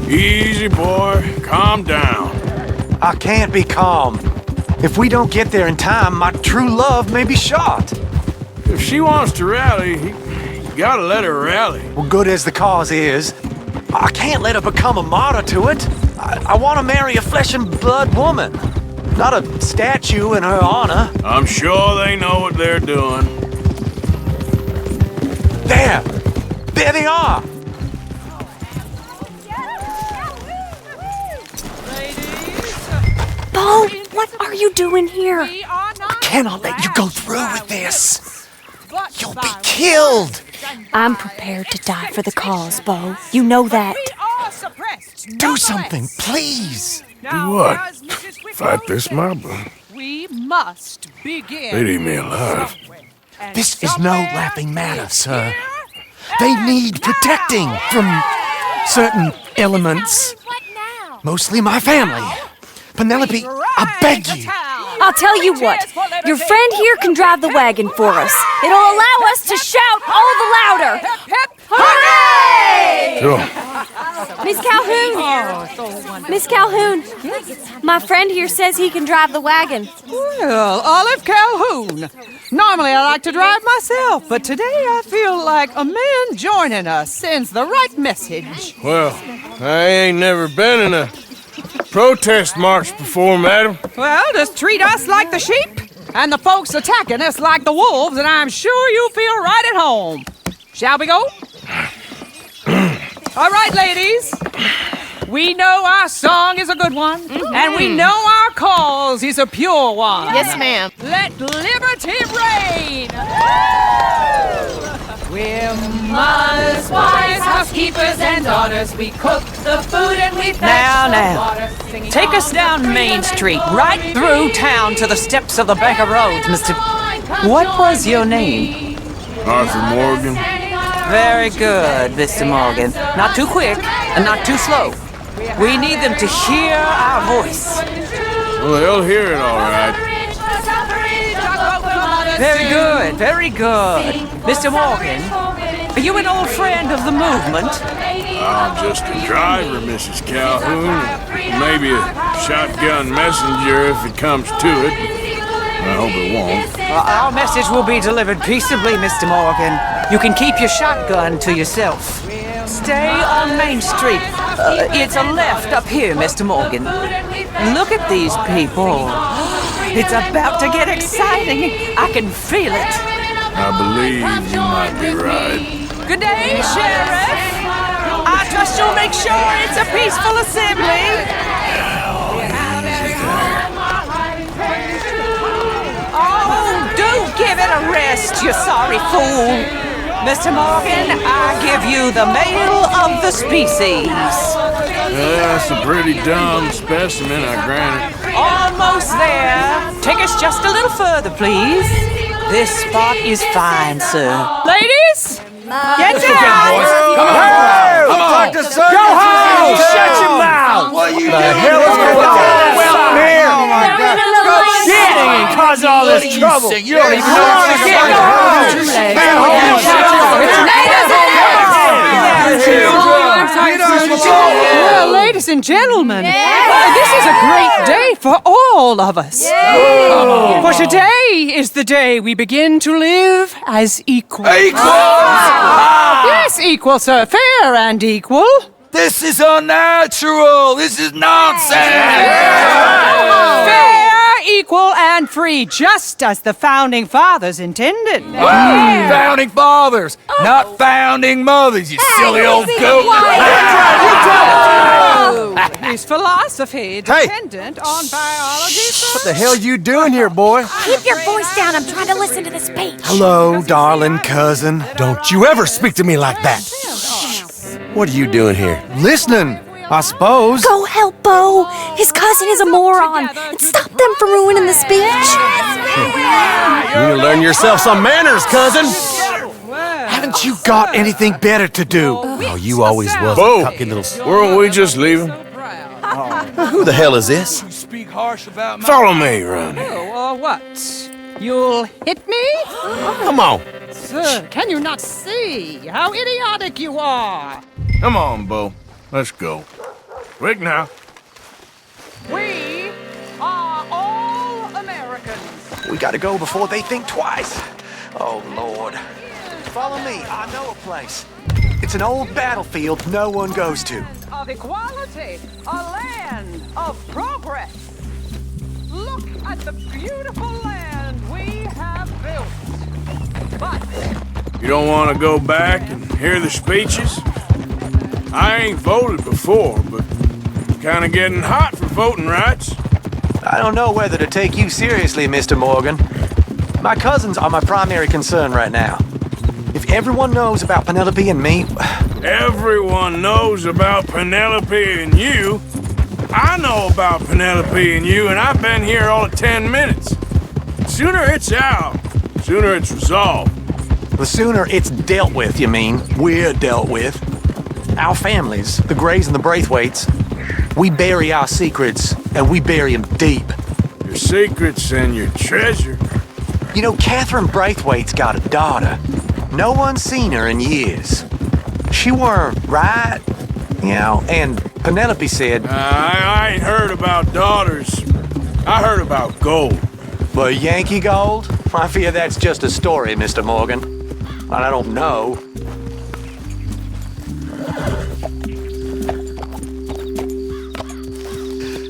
Easy, boy. Calm down. I can't be calm. If we don't get there in time, my true love may be shot. If she wants to rally, you gotta let her rally. Well, good as the cause is, I can't let her become a martyr to it. I want to marry a flesh and blood woman, not a statue in her honor. I'm sure they know what they're doing. There! There they are! Beau, what are you doing here? I cannot let you go through with this. You'll be killed. I'm prepared to die for the cause, Beau. You know that. Do something, please. Do what? Fight this mob? We must begin. They'd eat me alive. This is no laughing matter, sir. They need protecting from certain elements. Mostly my family. Penelope, I beg you. I'll tell you what. Your friend here can drive the wagon for us. It'll allow us to shout all the louder. Hooray! Sure. Miss Calhoun! Oh, so wonderful. Miss Calhoun! My friend here says he can drive the wagon. Well, Olive Calhoun. Normally I like to drive myself, but today I feel like a man joining us sends the right message. Well, I ain't never been in a protest march before, madam. Well, just treat us like the sheep, and the folks attacking us like the wolves, and I'm sure you'll feel right at home. Shall we go? All right, ladies. We know our song is a good one, and we know our cause is a pure one. Yes, ma'am. Let liberty reign! We're mothers, wives, housekeepers, and daughters. We cook the food and we fetch the water. Take us down Main Street, right through town to the steps of the Bank of Roads, Mr. What was your name? Arthur Morgan. Very good, Mr. Morgan. Not too quick and not too slow. We need them to hear our voice. Well, they'll hear it all right. Very good, very good. Mr. Morgan, are you an old friend of the movement? I'm just a driver, Mrs. Calhoun. Maybe a shotgun messenger if it comes to it. I hope it won't. Our message will be delivered peaceably, Mr. Morgan. You can keep your shotgun to yourself. Stay on Main Street. It's a left up here, Mr. Morgan. Look at these people. It's about to get exciting. I can feel it. I believe you might be right. Good day, Sheriff. I trust you'll make sure it's a peaceful assembly. Oh, do give it a rest, you sorry fool. Mr. Morgan, I give you the male of the species. That's a pretty dumb specimen, I grant it. Almost there. Take us just a little further, please. This spot is fine, sir. Ladies, get down! Come on! Come on! Go home! Shut your mouth! What are you The hell is going on? Well, here! Oh my God! Shit! And cause all this trouble! You don't even know what you're Get Well, ladies and gentlemen, this is a great day for all of us. For today is the day we begin to live as equals. Yes, equal, sir. Fair and equal. This is unnatural. This is nonsense. Fair, equal, and free, just as the Founding Fathers intended. Founding fathers, not founding mothers, you silly old goat. His philosophy dependent on biology. What the hell you doing here, boy? Keep your voice down. I'm trying to listen to the speech. Hello, darling cousin. Don't you ever speak to me like that. What are you doing here? Listening, I suppose. Go help Bo. His cousin is a moron. And stop them from ruining the speech. You need to learn yourself some manners, cousin. Haven't you got anything better to do? Oh, you always was Bo, a cocky little... weren't we just leaving? Who the hell is this? Speak harsh about my... Follow me, Ronnie. What? You'll hit me? Come on. Sir, can you not see how idiotic you are? Come on, Bo. Let's go. Quick now. We are all Americans. We gotta go before they think twice. Oh, Lord. Follow me. I know a place. It's an old battlefield no one goes to. Of equality, a land of progress. Look at the beautiful land we have built. But You don't want to go back and hear the speeches? I ain't voted before, but kind of getting hot for voting rights. I don't know whether to take you seriously, Mr. Morgan. My cousins are my primary concern right now. If everyone knows about Penelope and me... Everyone knows about Penelope and you. I know about Penelope and you, and I've been here all of 10 minutes. Sooner it's out, sooner it's resolved. The sooner it's dealt with, you mean, we're dealt with. Our families, the Grays and the Braithwaites, we bury our secrets, and we bury them deep. Your secrets and your treasure. You know, Catherine Braithwaite's got a daughter. No one's seen her in years. She weren't right, You know, and Penelope said... I ain't heard about daughters. I heard about gold. But Yankee gold? I fear that's just a story, Mr. Morgan. I don't know.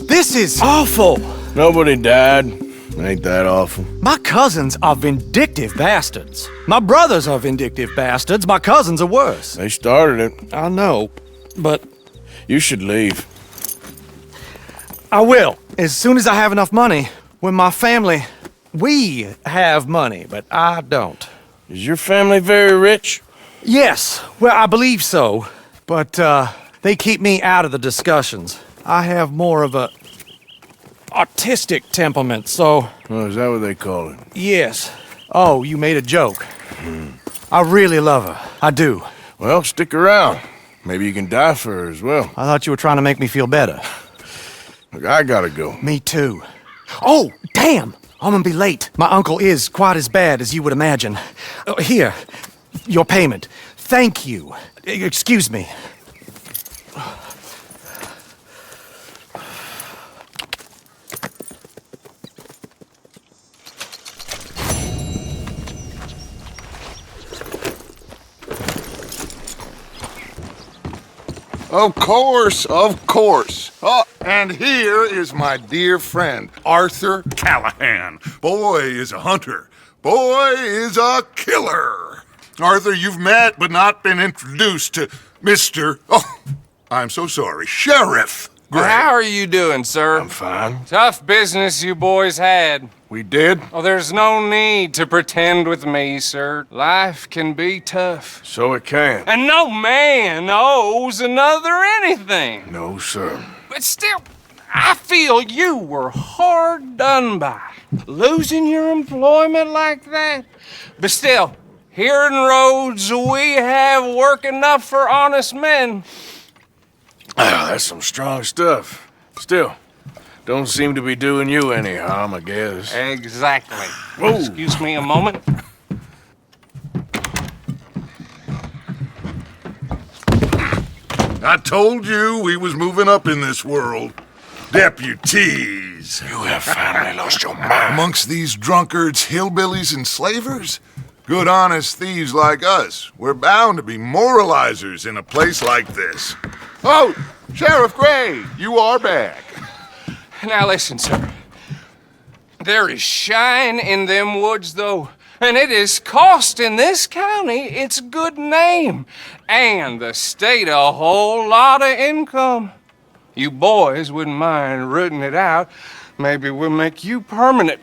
This is awful. Nobody died. Ain't that awful? My cousins are vindictive bastards. My brothers are vindictive bastards. My cousins are worse. They started it. I know, but... You should leave. I will, as soon as I have enough money. When my family... We have money, but I don't. Is your family very rich? Yes, well, I believe so. But, they keep me out of the discussions. I have more of a... artistic temperament, so... Oh, is that what they call it? Yes. Oh, you made a joke. I really love her. I do. Well, stick around. Maybe you can die for her as well. I thought you were trying to make me feel better. Look, I gotta go. Me too. Oh, damn! I'm gonna be late. My uncle is quite as bad as you would imagine. Here, your payment. Thank you. Excuse me. Of course, of course. Oh, and here is my dear friend, Arthur Callahan. Boy is a hunter. Boy is a killer. Arthur, you've met but not been introduced to Mr. Oh, I'm so sorry, Sheriff Gray. How are you doing, sir? I'm fine. Tough business you boys had. We did? Oh, there's no need to pretend with me, sir. Life can be tough. So it can. And no man owes another anything. No, sir. But still, I feel you were hard done by. Losing your employment like that. But still, here in Rhodes, we have work enough for honest men. Ah, that's some strong stuff. Still, don't seem to be doing you any harm, I guess. Exactly. Whoa. Excuse me a moment. I told you we was moving up in this world. Deputies. You have finally lost your mind. Amongst these drunkards, hillbillies, and slavers? Good honest thieves like us. We're bound to be moralizers in a place like this. Oh, Sheriff Gray, you are back. Now listen, sir. There is shine in them woods, though, and it is costing this county its good name, and the state a whole lot of income. You boys wouldn't mind rooting it out. Maybe we'll make you permanent.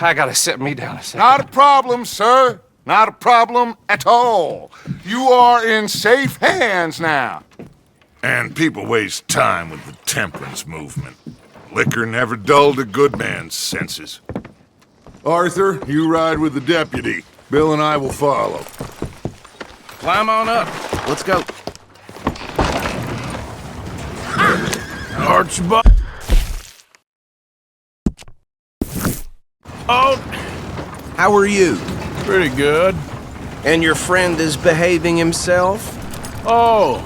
I gotta set me down a second. Not a problem, sir. Not a problem at all. You are in safe hands now. And people waste time with the temperance movement. Liquor never dulled a good man's senses. Arthur, you ride with the deputy. Bill and I will follow. Climb on up. Let's go. Archibald. Oh. How are you? Pretty good. And your friend is behaving himself? Oh.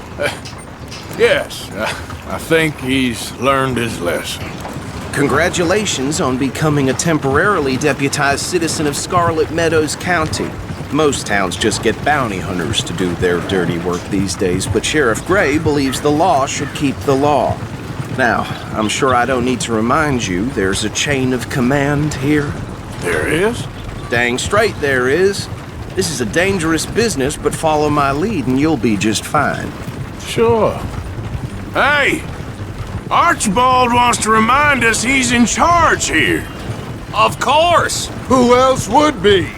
Yes. I think he's learned his lesson. Congratulations on becoming a temporarily deputized citizen of Scarlet Meadows County. Most towns just get bounty hunters to do their dirty work these days, but Sheriff Gray believes the law should keep the law. Now, I'm sure I don't need to remind you there's a chain of command here. There is? Dang straight there is. This is a dangerous business, but follow my lead and you'll be just fine. Sure. Hey! Archibald wants to remind us he's in charge here. Of course! Who else would be?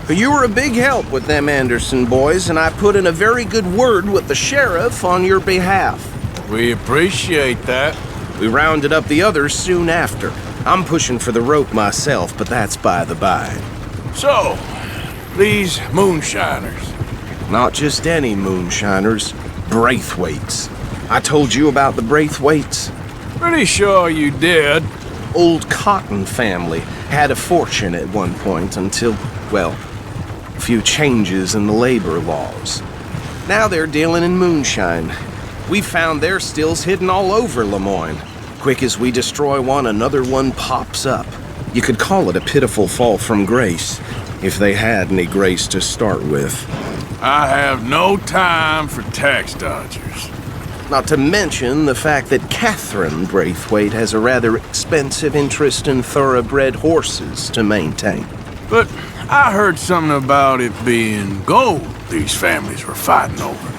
You were a big help with them Anderson boys, and I put in a very good word with the sheriff on your behalf. We appreciate that. We rounded up the others soon after. I'm pushing for the rope myself, but that's by the by. So, these moonshiners. Not just any moonshiners, Braithwaites. I told you about the Braithwaites? Pretty sure you did. Old Cotton family had a fortune at one point until, well, a few changes in the labor laws. Now they're dealing in moonshine. We found their stills hidden all over Lemoyne. Quick as we destroy one, another one pops up. You could call it a pitiful fall from grace, if they had any grace to start with. I have no time for tax dodgers. Not to mention the fact that Catherine Braithwaite has a rather expensive interest in thoroughbred horses to maintain. But I heard something about it being gold these families were fighting over.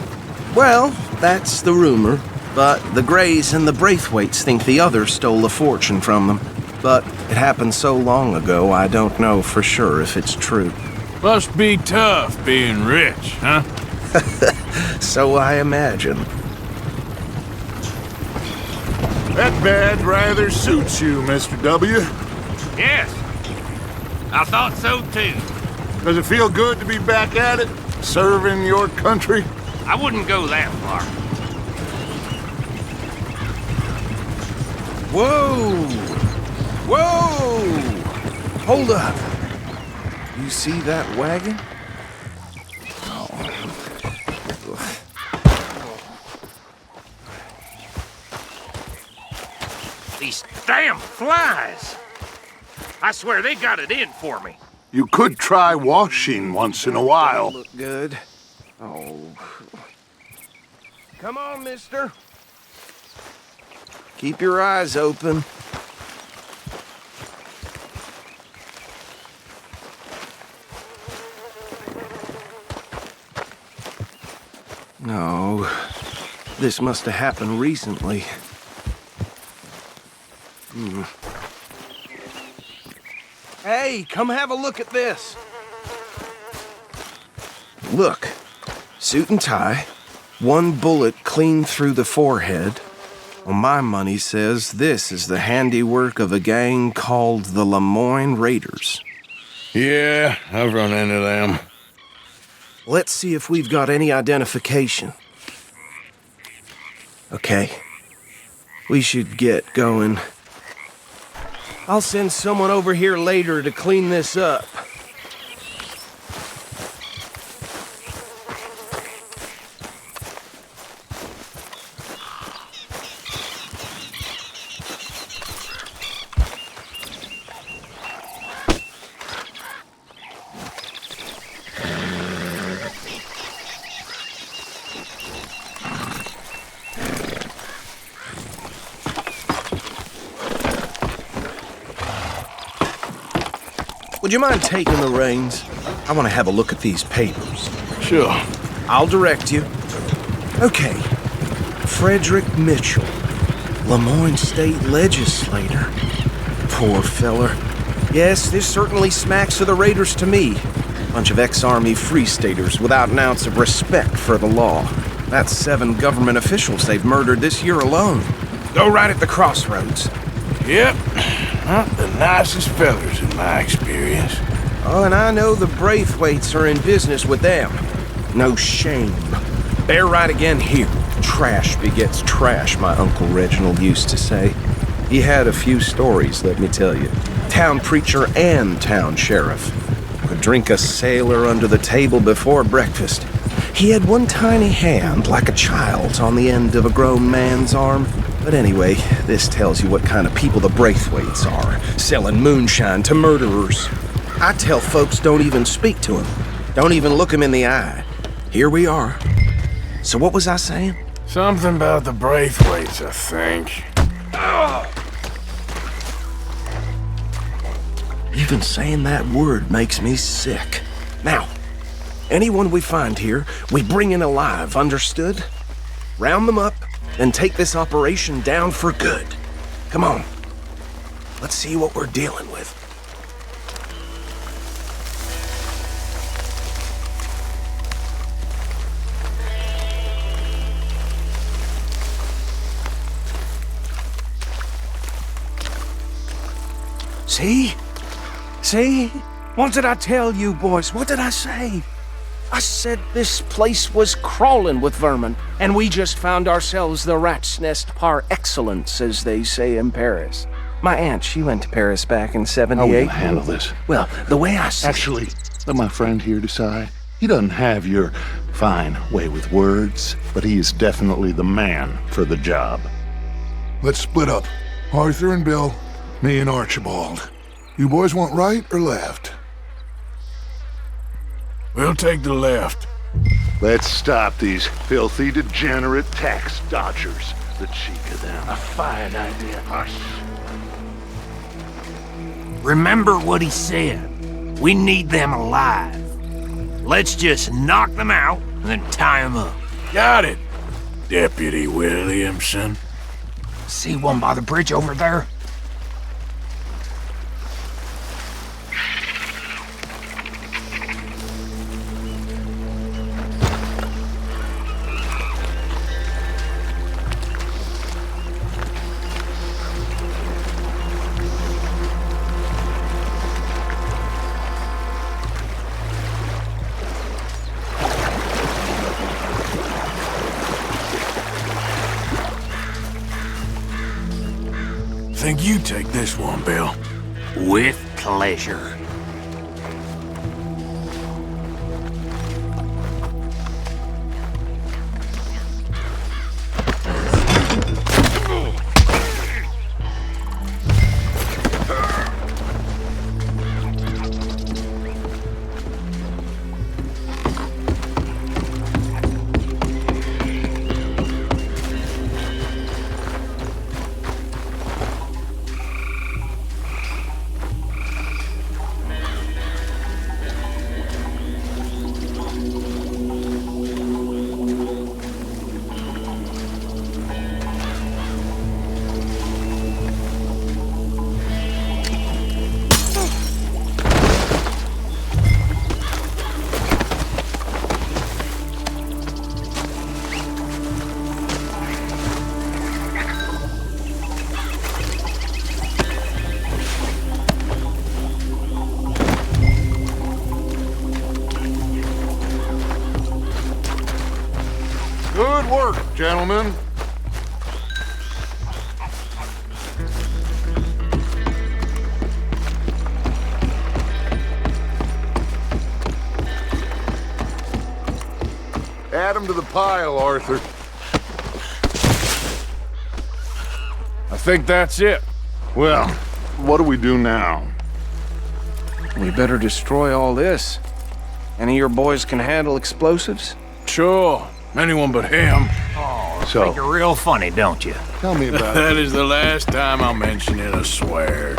Well, that's the rumor. But the Greys and the Braithwaites think the others stole a fortune from them. But it happened so long ago, I don't know for sure if it's true. Must be tough being rich, huh? So I imagine. That badge rather suits you, Mr. W. Yes. I thought so too. Does it feel good to be back at it? Serving your country? I wouldn't go that far. Whoa! Whoa! Hold up. You see that wagon? These damn flies! I swear they got it in for me. You could try washing once in a while. Look good. Oh. Come on, mister. Keep your eyes open. No. This must have happened recently. Hey, come have a look at this. Look. Suit and tie. One bullet clean through the forehead. Well, my money says this is the handiwork of a gang called the Lemoyne Raiders. Yeah, I've run into them. Let's see if we've got any identification. Okay. We should get going. I'll send someone over here later to clean this up. Would you mind taking the reins? I want to have a look at these papers. Sure. I'll direct you. Okay. Frederick Mitchell, Lemoyne State Legislator. Poor feller. Yes, this certainly smacks of the Raiders to me. Bunch of ex-Army Free Staters without an ounce of respect for the law. That's 7 government officials they've murdered this year alone. Go right at the crossroads. Yep. Not the nicest fellers in my experience. Oh, and I know the Braithwaites are in business with them. No shame. Bear right again here. Trash begets trash, my Uncle Reginald used to say. He had a few stories, let me tell you. Town preacher and town sheriff. Could drink a sailor under the table before breakfast. He had one tiny hand, like a child's, on the end of a grown man's arm. But anyway, this tells you what kind of people the Braithwaites are, selling moonshine to murderers. I tell folks don't even speak to him. Don't even look him in the eye. Here we are. So what was I saying? Something about the Braithwaites, I think. Even saying that word makes me sick. Now, anyone we find here, we bring in alive, understood? Round them up, and take this operation down for good. Come on. Let's see what we're dealing with. See? See? What did I tell you, boys? What did I say? I said this place was crawling with vermin, and we just found ourselves the rat's nest par excellence, as they say in Paris. My aunt, she went to Paris back in '78. How will you handle this? Well, the way I see Actually, let my friend here decide. He doesn't have your fine way with words, but he is definitely the man for the job. Let's split up. Arthur and Bill, me and Archibald. You boys want right or left? We'll take the left. Let's stop these filthy, degenerate tax dodgers. The cheek of them. A fine idea. Hush. Remember what he said. We need them alive. Let's just knock them out and then tie them up. Got it, Deputy Williamson. See one by the bridge over there? Think you take this one, Bill. With pleasure. Good work, gentlemen. Add them to the pile, Arthur. I think that's it. Well, what do we do now? We better destroy all this. Any of your boys can handle explosives? Sure. Anyone but him. So, think you're real funny, don't you? Tell me about That is the last time I'll mention it, I swear.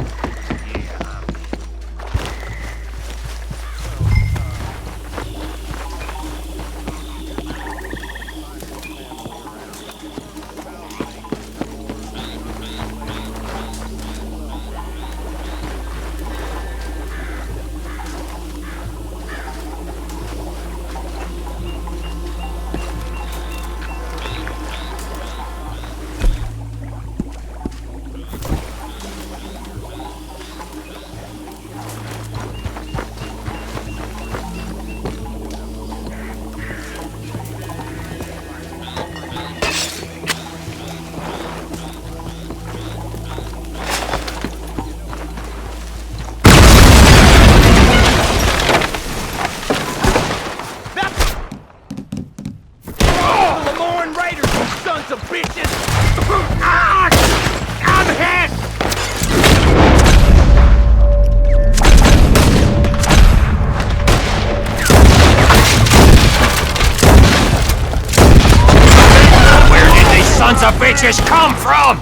Sons of bitches come from?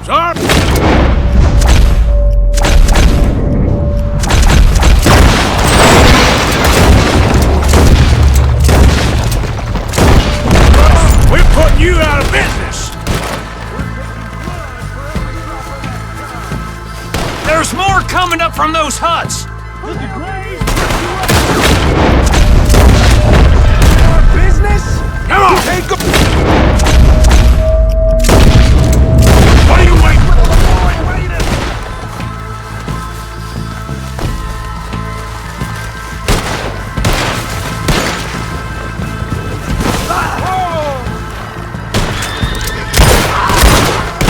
Son! We're putting you out of business! There's more coming up from those huts! Business? Come on! Take a... What are you waiting for?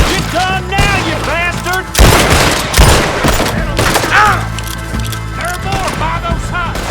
Get done now, you bastard! There are more by those huts!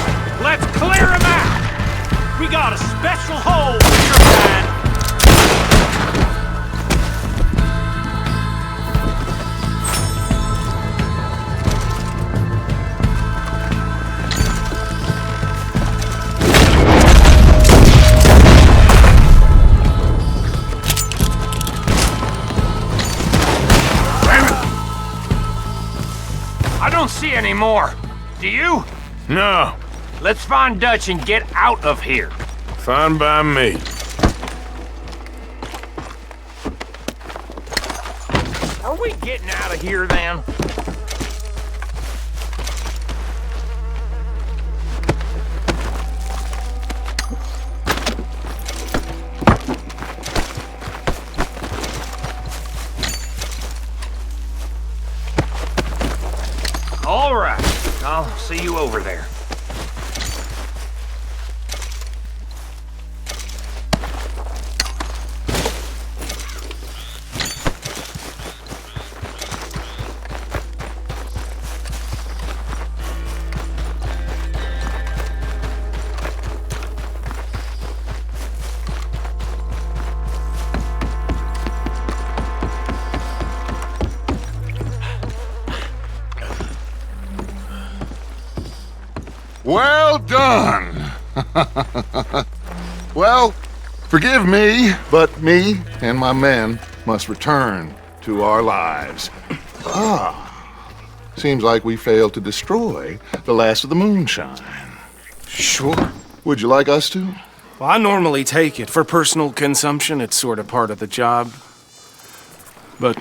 see any more. Do you? No. Let's find Dutch and get out of here. Fine by me. Are we getting out of here then? All right. I'll see you over there. Well done. Well, forgive me, but me and my men must return to our lives. Seems like we failed to destroy the last of the moonshine. Sure. Would you like us to? Well, I normally take it. For personal consumption, it's sort of part of the job. But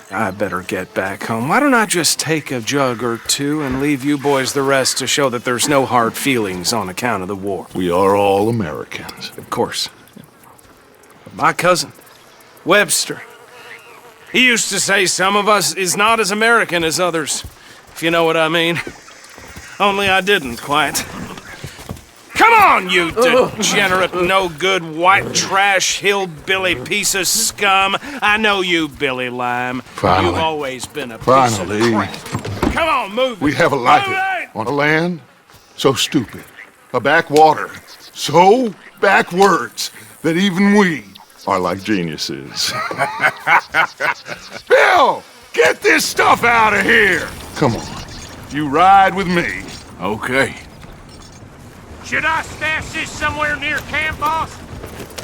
I better get back home. Why don't I just take a jug or two and leave you boys the rest to show that there's no hard feelings on account of the war? We are all Americans. Of course. But my cousin, Webster, he used to say some of us is not as American as others, if you know what I mean. Only I didn't quite. Come on, you degenerate, no-good, white trash, hillbilly piece of scum. I know you, Billy Lime. Finally. You've always been a piece Finally. of crap. Come on, move it. We have a life on a land so stupid, a backwater so backwards that even we are like geniuses. Bill, get this stuff out of here. Come on, you ride with me. Okay. Should I stash this somewhere near camp, boss?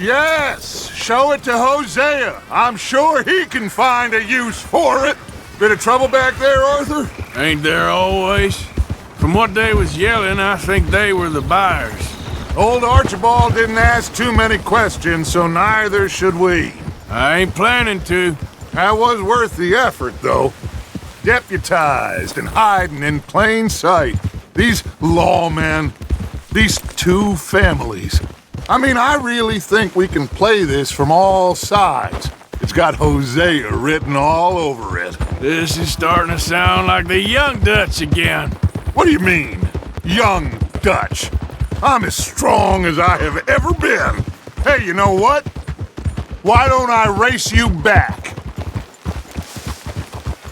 Yes, show it to Hosea. I'm sure he can find a use for it. Bit of trouble back there, Arthur? Ain't there always? From what they was yelling, I think they were the buyers. Old Archibald didn't ask too many questions, so neither should we. I ain't planning to. That was worth the effort, though. Deputized and hiding in plain sight. These lawmen, these two families. I mean, I really think we can play this from all sides. It's got Hosea written all over it. This is starting to sound like the Young Dutch again. What do you mean, Young Dutch? I'm as strong as I have ever been. Hey, you know what? Why don't I race you back?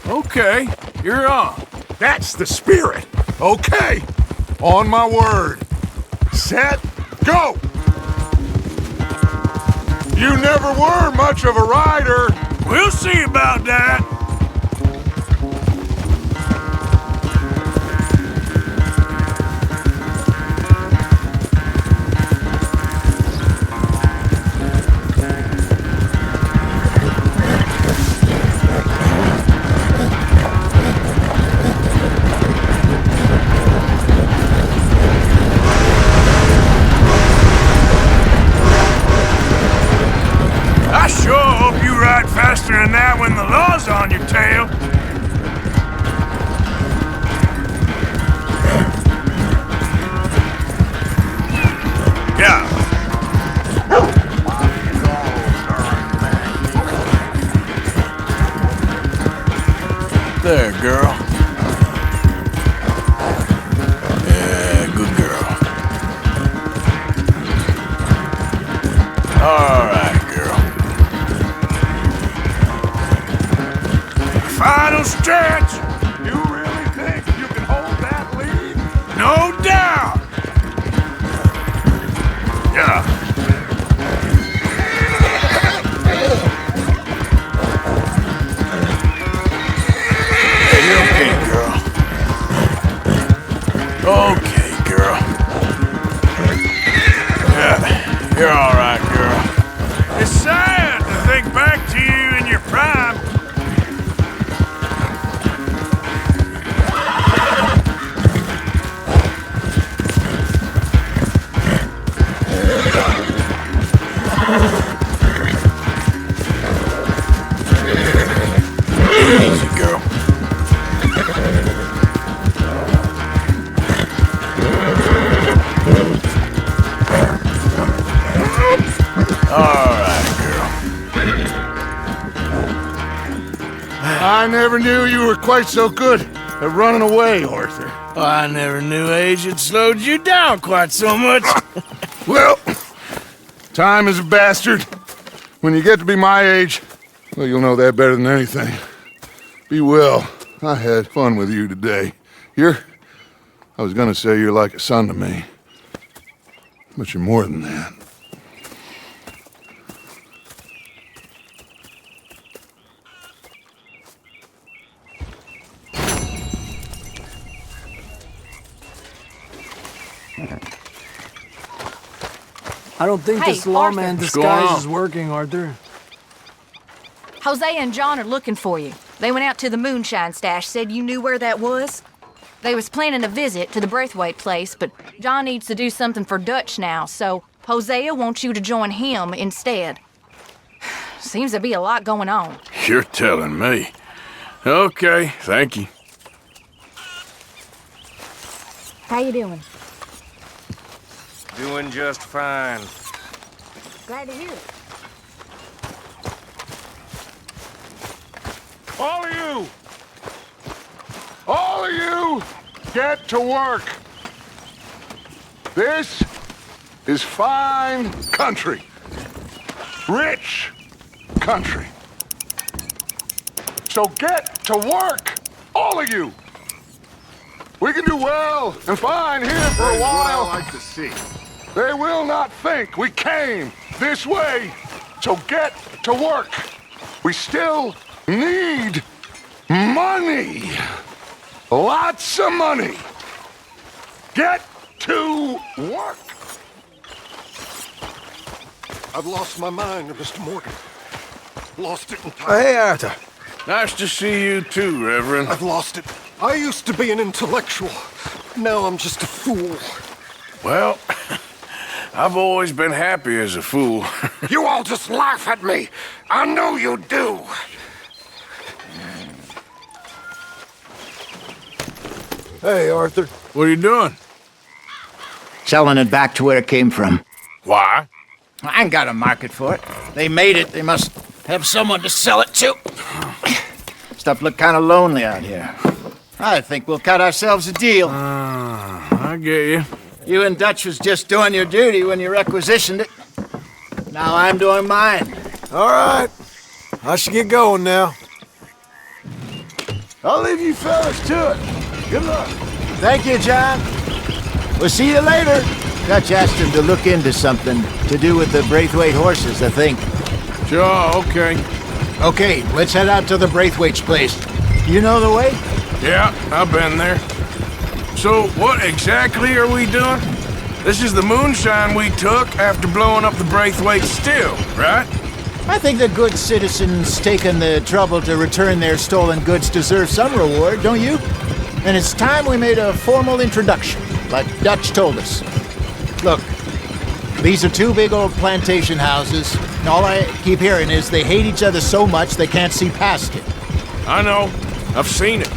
Okay, you're on. That's the spirit. Okay, on my word. Set, go! You never were much of a rider. We'll see about that. I sure hope you ride faster than that when the law's on your tail. Yeah. There, girl. Yeah, good girl. All right, girl. Final stretch! You really think you can hold that lead? No doubt! Yeah. Hey, you're okay, girl. Okay, girl. Yeah, you're all right, girl. It's sad to think back to you in your prime. Easy, girl. All right, girl. I never knew you were quite so good at running away, Arthur. I never knew age had slowed you down quite so much. Well, time is a bastard. When you get to be my age, well, you'll know that better than anything. Be well. I had fun with you today. I was gonna say you're like a son to me. But you're more than that. I don't think Hey, this lawman Arthur. disguise is working, Arthur. Hosea and John are looking for you. They went out to the moonshine stash, said you knew where that was. They was planning a visit to the Braithwaite place, but John needs to do something for Dutch now, so Hosea wants you to join him instead. Seems to be a lot going on. You're telling me. Okay, thank you. How you doing? Doing just fine. Glad to hear it. All of you! All of you! Get to work! This is fine country. Rich country. So get to work! All of you! We can do well and fine here for a while. What I like to see. They will not think we came this way. So get to work. We still need money. Lots of money. Get to work. I've lost my mind, Mr. Morgan. Lost it entirely. Hey, Arthur. Nice to see you too, Reverend. I've lost it. I used to be an intellectual. Now I'm just a fool. Well, I've always been happy as a fool. You all just laugh at me. I know you do. Hey, Arthur. What are you doing? Selling it back to where it came from. Why? I ain't got a market for it. They made it. They must have someone to sell it to. Stuff look kind of lonely out here. I think we'll cut ourselves a deal. I get you. You and Dutch was just doing your duty when you requisitioned it. Now I'm doing mine. All right. I should get going now. I'll leave you fellas to it. Good luck. Thank you, John. We'll see you later. Dutch asked him to look into something to do with the Braithwaite horses, I think. Sure, okay. Okay, let's head out to the Braithwaite's place. You know the way? Yeah, I've been there. So, what exactly are we doing? This is the moonshine we took after blowing up the Braithwaite still, right? I think the good citizens taking the trouble to return their stolen goods deserve some reward, don't you? And it's time we made a formal introduction, like Dutch told us. Look, these are two big old plantation houses, and all I keep hearing is they hate each other so much they can't see past it. I know. I've seen it.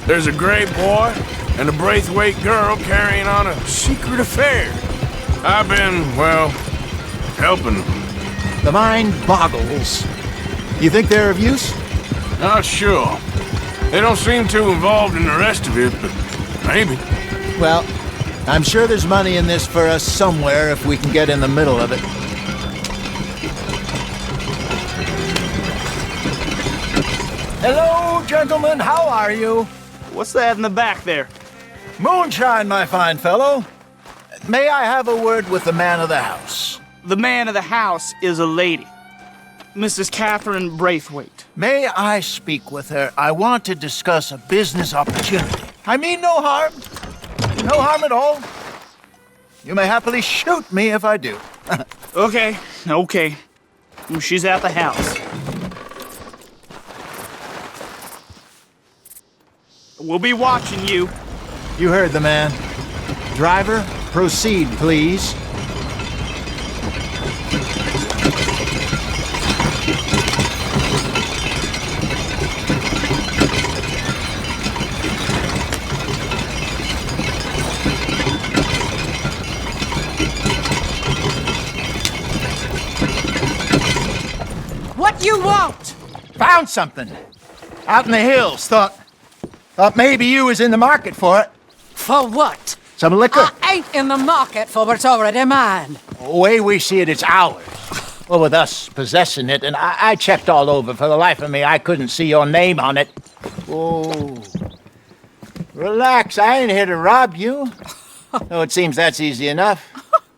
There's a gray boy and a Braithwaite girl carrying on a secret affair. I've been, well, helping them. The mind boggles. You think they're of use? Not sure. They don't seem too involved in the rest of it, but maybe. Well, I'm sure there's money in this for us somewhere if we can get in the middle of it. Hello, gentlemen. How are you? What's that in the back there? Moonshine, my fine fellow. May I have a word with the man of the house? The man of the house is a lady. Mrs. Catherine Braithwaite. May I speak with her? I want to discuss a business opportunity. I mean no harm. No harm at all. You may happily shoot me if I do. Okay. She's at the house. We'll be watching you. You heard the man. Driver, proceed, please. What you want? Found something. Out in the hills. Thought maybe you was in the market for it. For what? Some liquor. I ain't in the market for what's already mine. The way we see it, it's ours. Well, with us possessing it, and I checked all over. For the life of me, I couldn't see your name on it. Oh. Relax, I ain't here to rob you. Though it seems that's easy enough.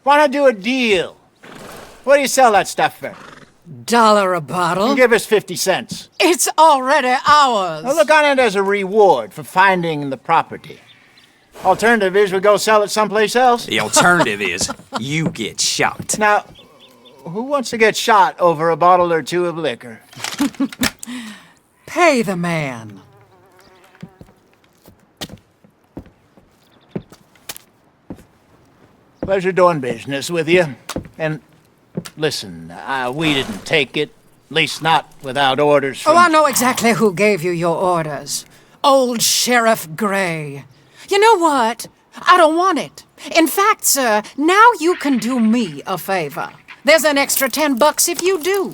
Wanna do a deal? What do you sell that stuff for? $1 a bottle? Give us 50 cents. It's already ours. Now look on it as a reward for finding the property. Alternative is we go sell it someplace else. The alternative is you get shot. Now, who wants to get shot over a bottle or two of liquor? Pay the man. Pleasure doing business with you. And listen, we didn't take it. At least not without orders from... Oh, I know exactly who gave you your orders. Old Sheriff Gray. You know what? I don't want it. In fact, sir, now you can do me a favor. There's an extra $10 if you do.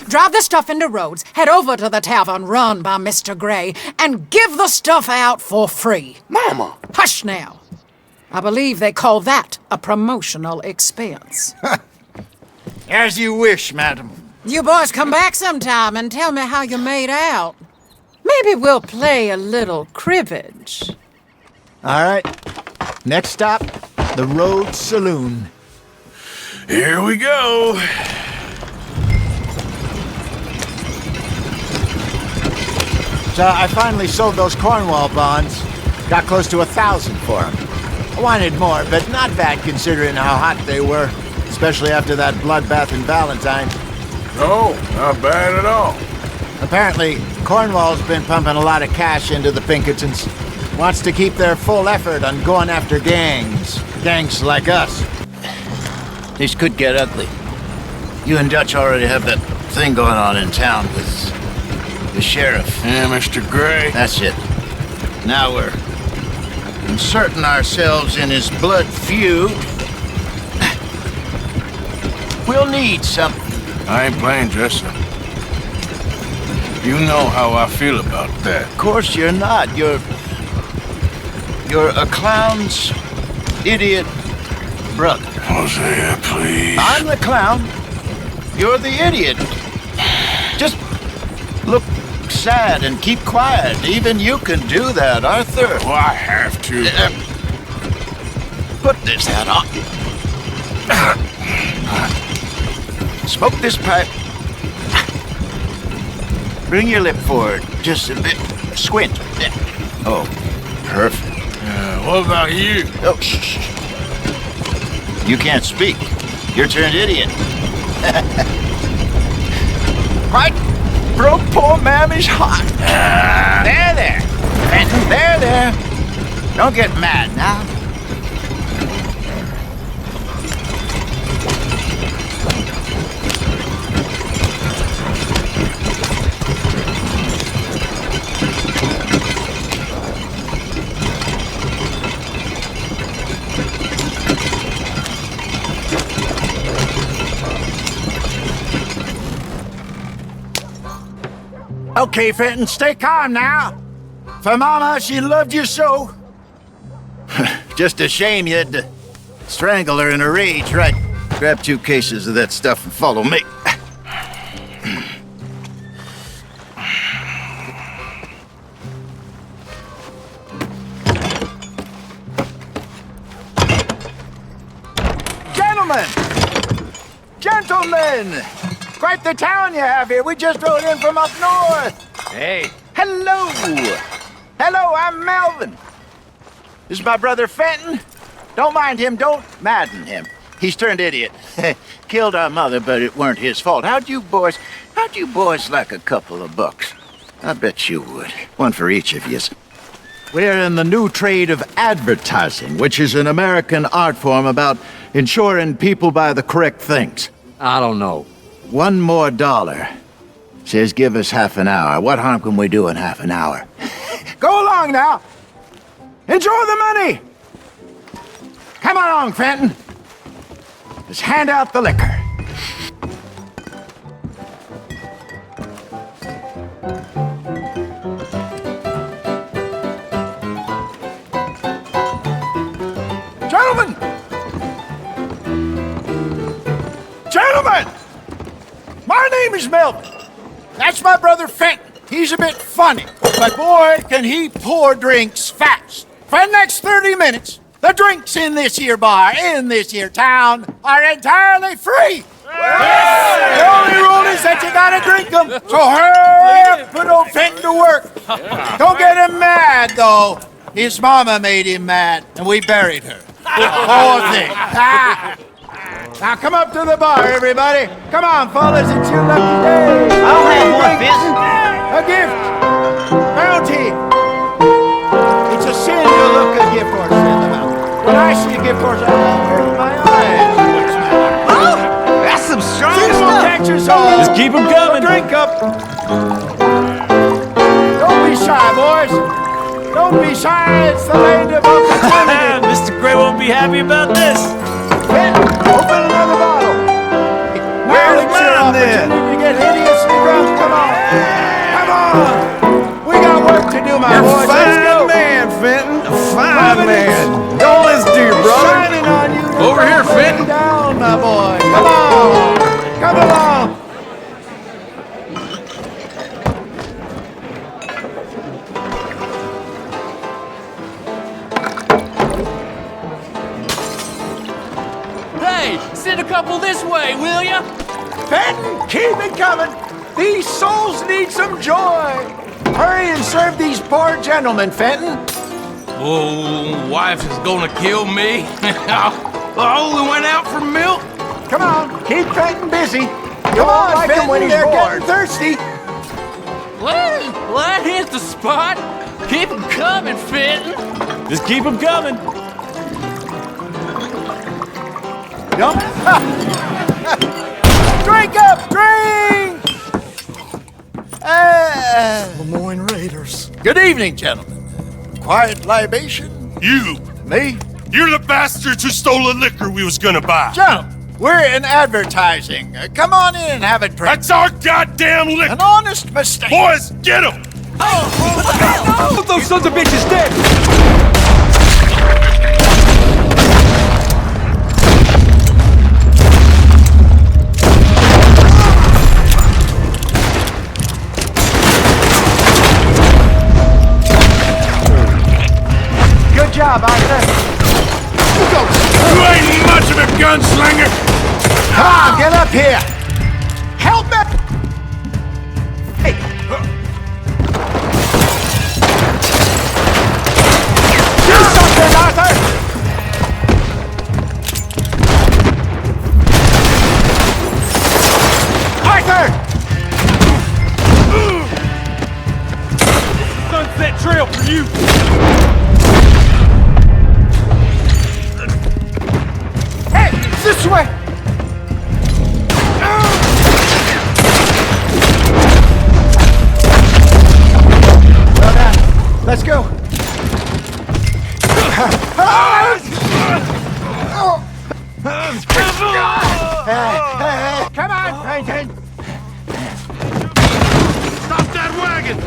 Drive the stuff into Rhodes, head over to the tavern run by Mr. Gray, and give the stuff out for free. Mama! Hush now. I believe they call that a promotional expense. As you wish, madam. You boys come back sometime and tell me how you made out. Maybe we'll play a little cribbage. All right. Next stop, the Rhodes Saloon. Here we go. So I finally sold those Cornwall bonds. Got close to 1,000 for them. I wanted more, but not bad considering how hot they were, especially after that bloodbath in Valentine. No, not bad at all. Apparently, Cornwall's been pumping a lot of cash into the Pinkertons. Wants to keep their full effort on going after gangs. Gangs like us. This could get ugly. You and Dutch already have that thing going on in town with the sheriff. Yeah, Mr. Gray. That's it. Now we're inserting ourselves in his blood feud. We'll need something. I ain't playing dress-up. You know how I feel about that. Of course you're not. You're a clown's idiot brother. Hosea, please. I'm the clown. You're the idiot. Just look sad and keep quiet. Even you can do that, Arthur. Oh, I have to. Put this hat on. Smoke this pipe. Bring your lip forward just a bit. Squint. Oh, perfect. What about you? Oh, shh. You can't speak. You're turned idiot. Right? Broke poor Mammy's heart. There. There. Don't get mad now. Okay, Fenton, stay calm now. For Mama, she loved you so. Just a shame you had to strangle her in a rage, right? Grab 2 cases of that stuff and follow me. Gentlemen! Quite the town you have here. We just rode in from up north. Hey. Hello. Hello, I'm Melvin. This is my brother Fenton. Don't mind him. Don't madden him. He's turned idiot. Killed our mother, but it weren't his fault. How'd you boys like a couple of bucks? I bet you would. One for each of yous. We're in the new trade of advertising, which is an American art form about ensuring people buy the correct things. I don't know. $1 more. Says give us half an hour. What harm can we do in half an hour? Go along now. Enjoy the money. Come along, Fenton. Just hand out the liquor. Well, that's my brother Fenton. He's a bit funny, but boy, can he pour drinks fast. For the next 30 minutes, the drinks in this here bar, in this here town, are entirely free. The only rule is that you gotta drink them. So hurry up, put old Fenton to work. Don't get him mad, though. His mama made him mad, and we buried her. Poor thing. Now come up to the bar, everybody. Come on, fellas, it's your lucky day. I'll have one, Fenton. A gift. Bounty. It's a sin to look a gift horse in the mouth. When I see a gift horse, I turn my eyes. Oh, that's some strong stuff. Catches all. Just keep 'em coming. Drink up. Don't be shy, boys. Don't be shy. It's the land of opportunity. Mr. Gray won't be happy about this. Open another bottle. Now it's your opportunity to get hideously drunk. Come on. Come on. We got work to do, my boys. Let's go. Man, Fenton. A fine man. Don't listen to your brother. Shining on you. Over here, Fenton. Down, my boy. Come on. Come along. Hey, send a couple this way, will ya? Fenton, keep it coming. These souls need some joy. Hurry and serve these poor gentlemen, Fenton. Oh, wife is gonna kill me. I only went out for milk. Come on, keep Fenton busy. Come on, like Fenton, when they're getting thirsty. Well, that hit the spot. Keep 'em coming, Fenton. Just keep 'em coming. Drink up, drink! Lemoyne Raiders. Good evening, gentlemen. Quiet libation? You! Me? You're the bastards who stole the liquor we was gonna buy! Gentlemen, we're in advertising. Come on in and have a drink. That's our goddamn liquor! An honest mistake. Boys, get him! Put those sons of bitches dead! Good job, Arthur. You ain't much of a gunslinger! Come on, get up here. Help me! Hey. Do something, Arthur! Arthur! Sunset trail for you! Hey, this way! Well done. Let's go. Come on, Peyton. Stop that wagon!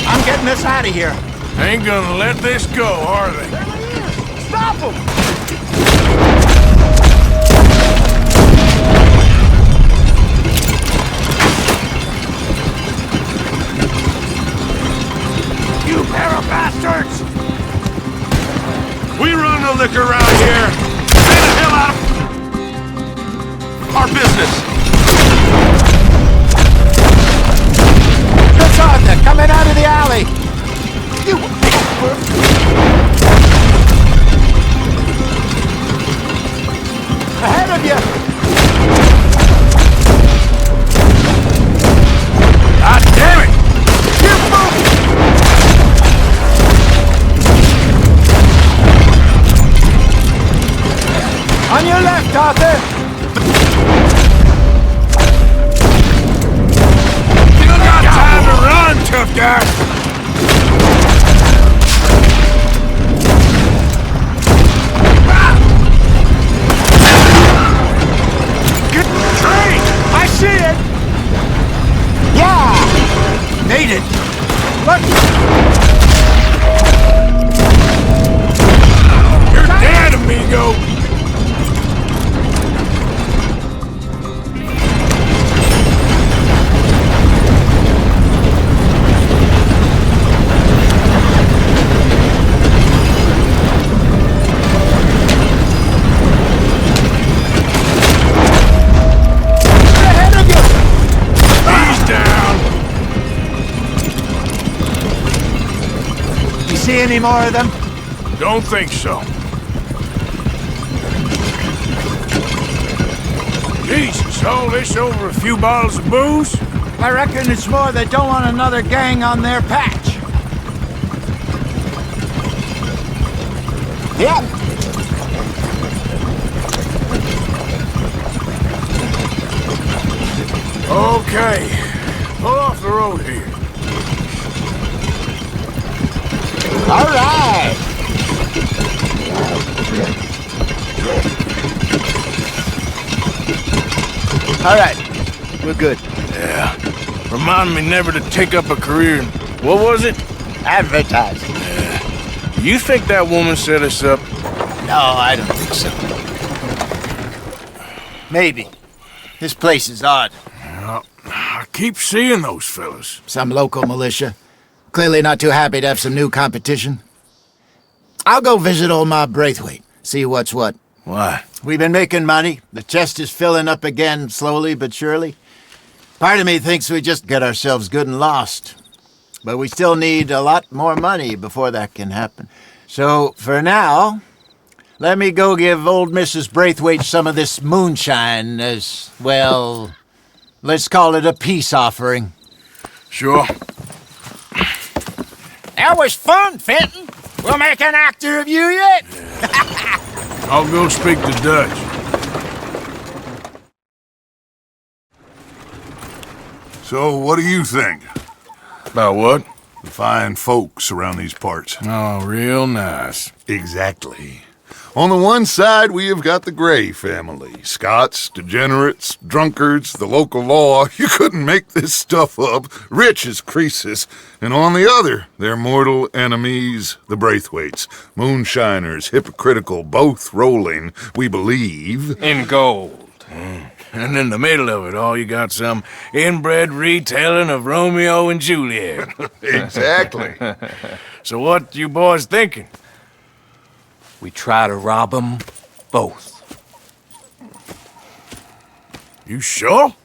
I'm getting us out of here. Ain't gonna let this go, are they? Stop him! You pair of bastards! We run the liquor around here. Stay the hell out of our business. Good Arthur, coming out of the alley. You... Ahead of you! God damn it! You move! On your left, Arthur! You got time to run, tough guy! I see it! Yeah! Made it! Look! You're dead, amigo! Any more of them? Don't think so. Jesus, all this over a few bottles of booze? I reckon it's more they don't want another gang on their patch. Yep. Okay, pull off the road here. All right. All right, we're good. Yeah. Remind me never to take up a career in, what was it? Advertising. Yeah. You think that woman set us up? No, I don't think so. Maybe. This place is odd. Well, I keep seeing those fellas. Some local militia. Clearly not too happy to have some new competition. I'll go visit old Ma Braithwaite, see what's what. Why? We've been making money. The chest is filling up again, slowly but surely. Part of me thinks we just get ourselves good and lost. But we still need a lot more money before that can happen. So, for now, let me go give old Mrs. Braithwaite some of this moonshine as, well, let's call it a peace offering. Sure. That was fun, Fenton. We'll make an actor of you yet. I'll go speak to Dutch. So, what do you think? About what? The fine folks around these parts. Oh, real nice. Exactly. On the one side, we have got the Gray family. Scots, degenerates, drunkards, the local law. You couldn't make this stuff up. Rich as Croesus. And on the other, their mortal enemies, the Braithwaites. Moonshiners, hypocritical, both rolling, we believe, in gold. And in the middle of it all, you got some inbred retelling of Romeo and Juliet. Exactly. So what you boys thinking? We try to rob them both. You sure?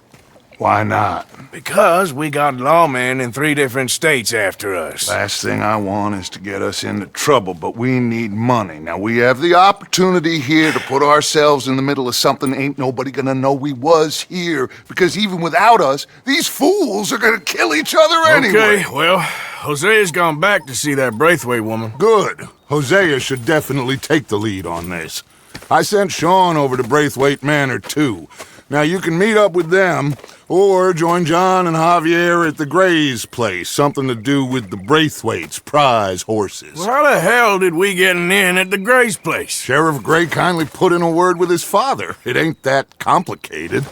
Why not? Because we got lawmen in 3 different states after us. Last thing I want is to get us into trouble, but we need money. Now, we have the opportunity here to put ourselves in the middle of something ain't nobody gonna know we was here, because even without us, these fools are gonna kill each other anyway. Okay, well, Hosea's gone back to see that Braithwaite woman. Good. Hosea should definitely take the lead on this. I sent Sean over to Braithwaite Manor, too. Now, you can meet up with them, or join John and Javier at the Gray's place. Something to do with the Braithwaite's prize horses. Well, how the hell did we get in at the Gray's place? Sheriff Gray kindly put in a word with his father. It ain't that complicated.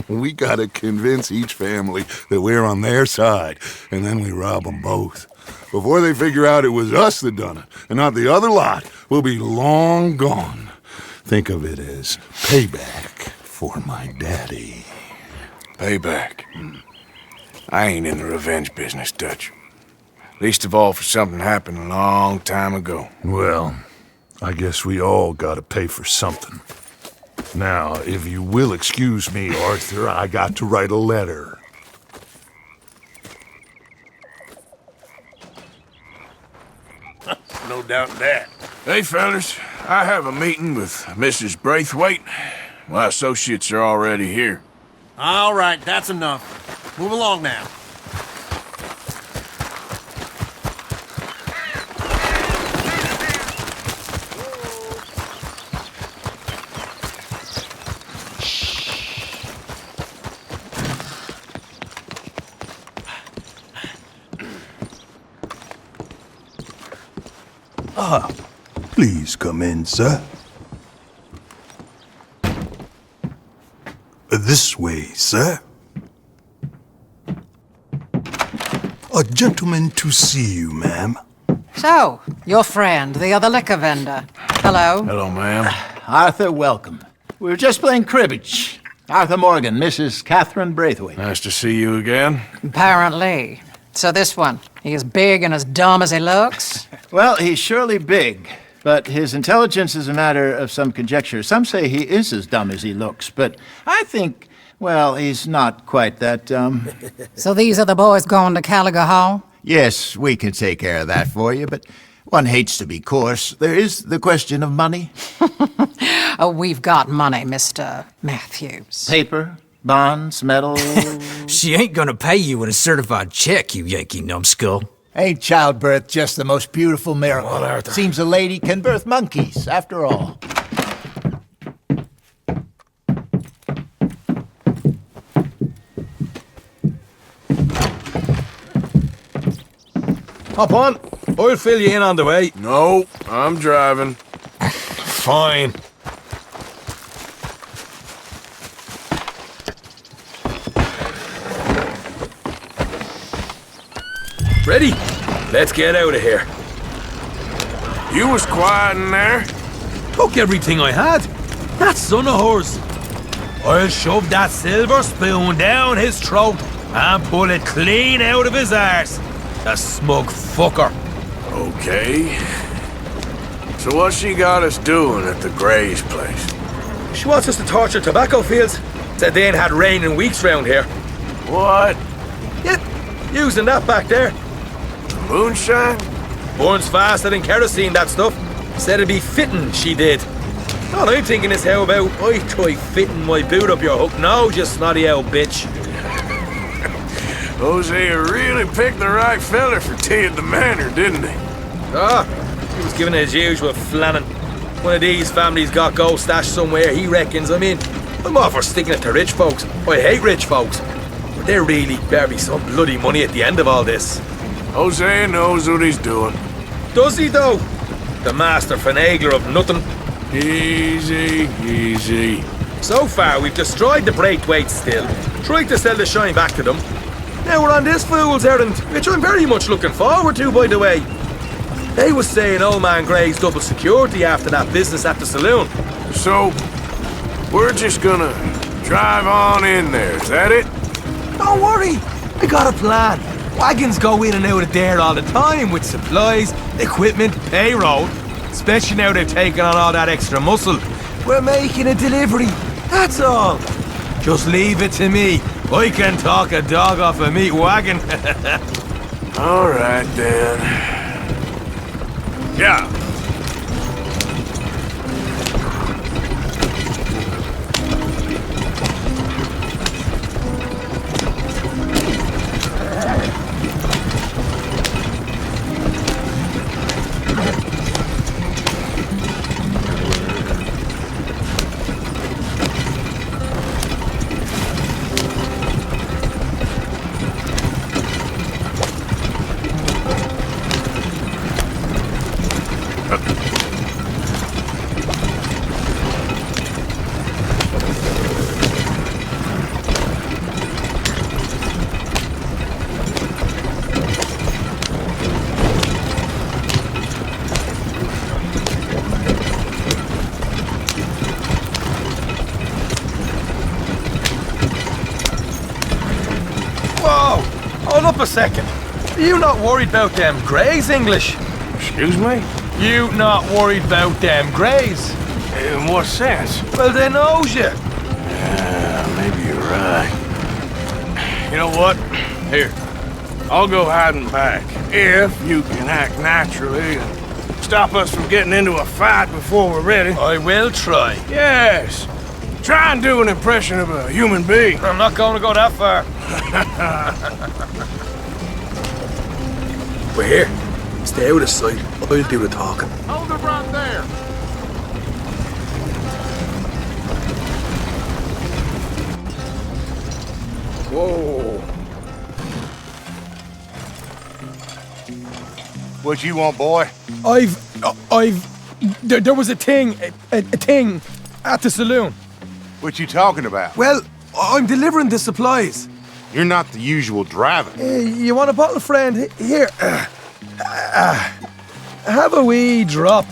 We gotta convince each family that we're on their side, and then we rob them both. Before they figure out it was us that done it, and not the other lot, we'll be long gone. Think of it as payback for my daddy. Payback? I ain't in the revenge business, Dutch. Least of all for something happened a long time ago. Well, I guess we all gotta pay for something. Now, if you will excuse me, Arthur, I got to write a letter. No doubt that. Hey, fellas, I have a meeting with Mrs. Braithwaite. My associates are already here. All right, that's enough. Move along now. Please come in, sir. This way, sir. A gentleman to see you, ma'am. So, your friend, the other liquor vendor. Hello. Hello, ma'am. Arthur, welcome. We were just playing cribbage. Arthur Morgan, Mrs. Catherine Braithwaite. Nice to see you again. Apparently. So this one, he is big and as dumb as he looks? Well, he's surely big, but his intelligence is a matter of some conjecture. Some say he is as dumb as he looks, but I think, well, he's not quite that dumb. So these are the boys going to Caliga Hall? Yes, we can take care of that for you, but One hates to be coarse. There is the question of money. Oh, we've got money, Mr. Matthews. Paper, bonds, metal. She ain't gonna pay you with a certified check, you Yankee numbskull. Ain't childbirth just the most beautiful miracle? Seems a lady can birth monkeys, after all. Hop on. I'll fill you in on the way. No, I'm driving. Fine. Ready? Let's get out of here. You was quiet in there. Took everything I had. That son of hers. I'll shove that silver spoon down his throat and pull it clean out of his arse. The smug fucker. Okay. So what's she got us doing at the Gray's place? She wants us to torture tobacco fields. Said they ain't had rain in weeks round here. What? Yep, using that back there. Moonshine? Burns faster than kerosene, that stuff. Said it'd be fitting, she did. All I'm thinking is how about I try fitting my boot up your hook now, you snotty old bitch. Hosea really picked the right feller for tea at the Manor, didn't he? Ah, he was giving it his usual flannin'. One of these families got gold stashed somewhere, he reckons. I mean, I'm all for sticking it to rich folks. I hate rich folks. But there really better be some bloody money at the end of all this. Hosea knows what he's doing. Does he, though? The master finagler of nothing. Easy, easy. So far, we've destroyed the Braithwaite still, tried to sell the shine back to them. Now we're on this fool's errand, which I'm very much looking forward to, by the way. They was saying old man Gray's double security after that business at the saloon. So, we're just gonna drive on in there, is that it? Don't worry, I got a plan. Wagons go in and out of there all the time with supplies, equipment, payroll. Especially now they've taken on all that extra muscle. We're making a delivery, that's all. Just leave it to me. I can talk a dog off a meat wagon. All right, then. Yeah. Hold up a second. Are you not worried about them Greys, English? Excuse me? You not worried about them Greys? In what sense? Well, they knows you. Yeah, maybe you're right. You know what? Here, I'll go hiding back. If you can act naturally and stop us from getting into a fight before we're ready. I will try. Yes. Try and do an impression of a human being. I'm not going to go that far. We're here. Stay out of sight. I'll do the talking. Hold it right there. Whoa. What you want, boy? There was a thing at the saloon. What you talking about? Well, I'm delivering the supplies. You're not the usual driver. You want a bottle, friend? Here. Have a wee drop.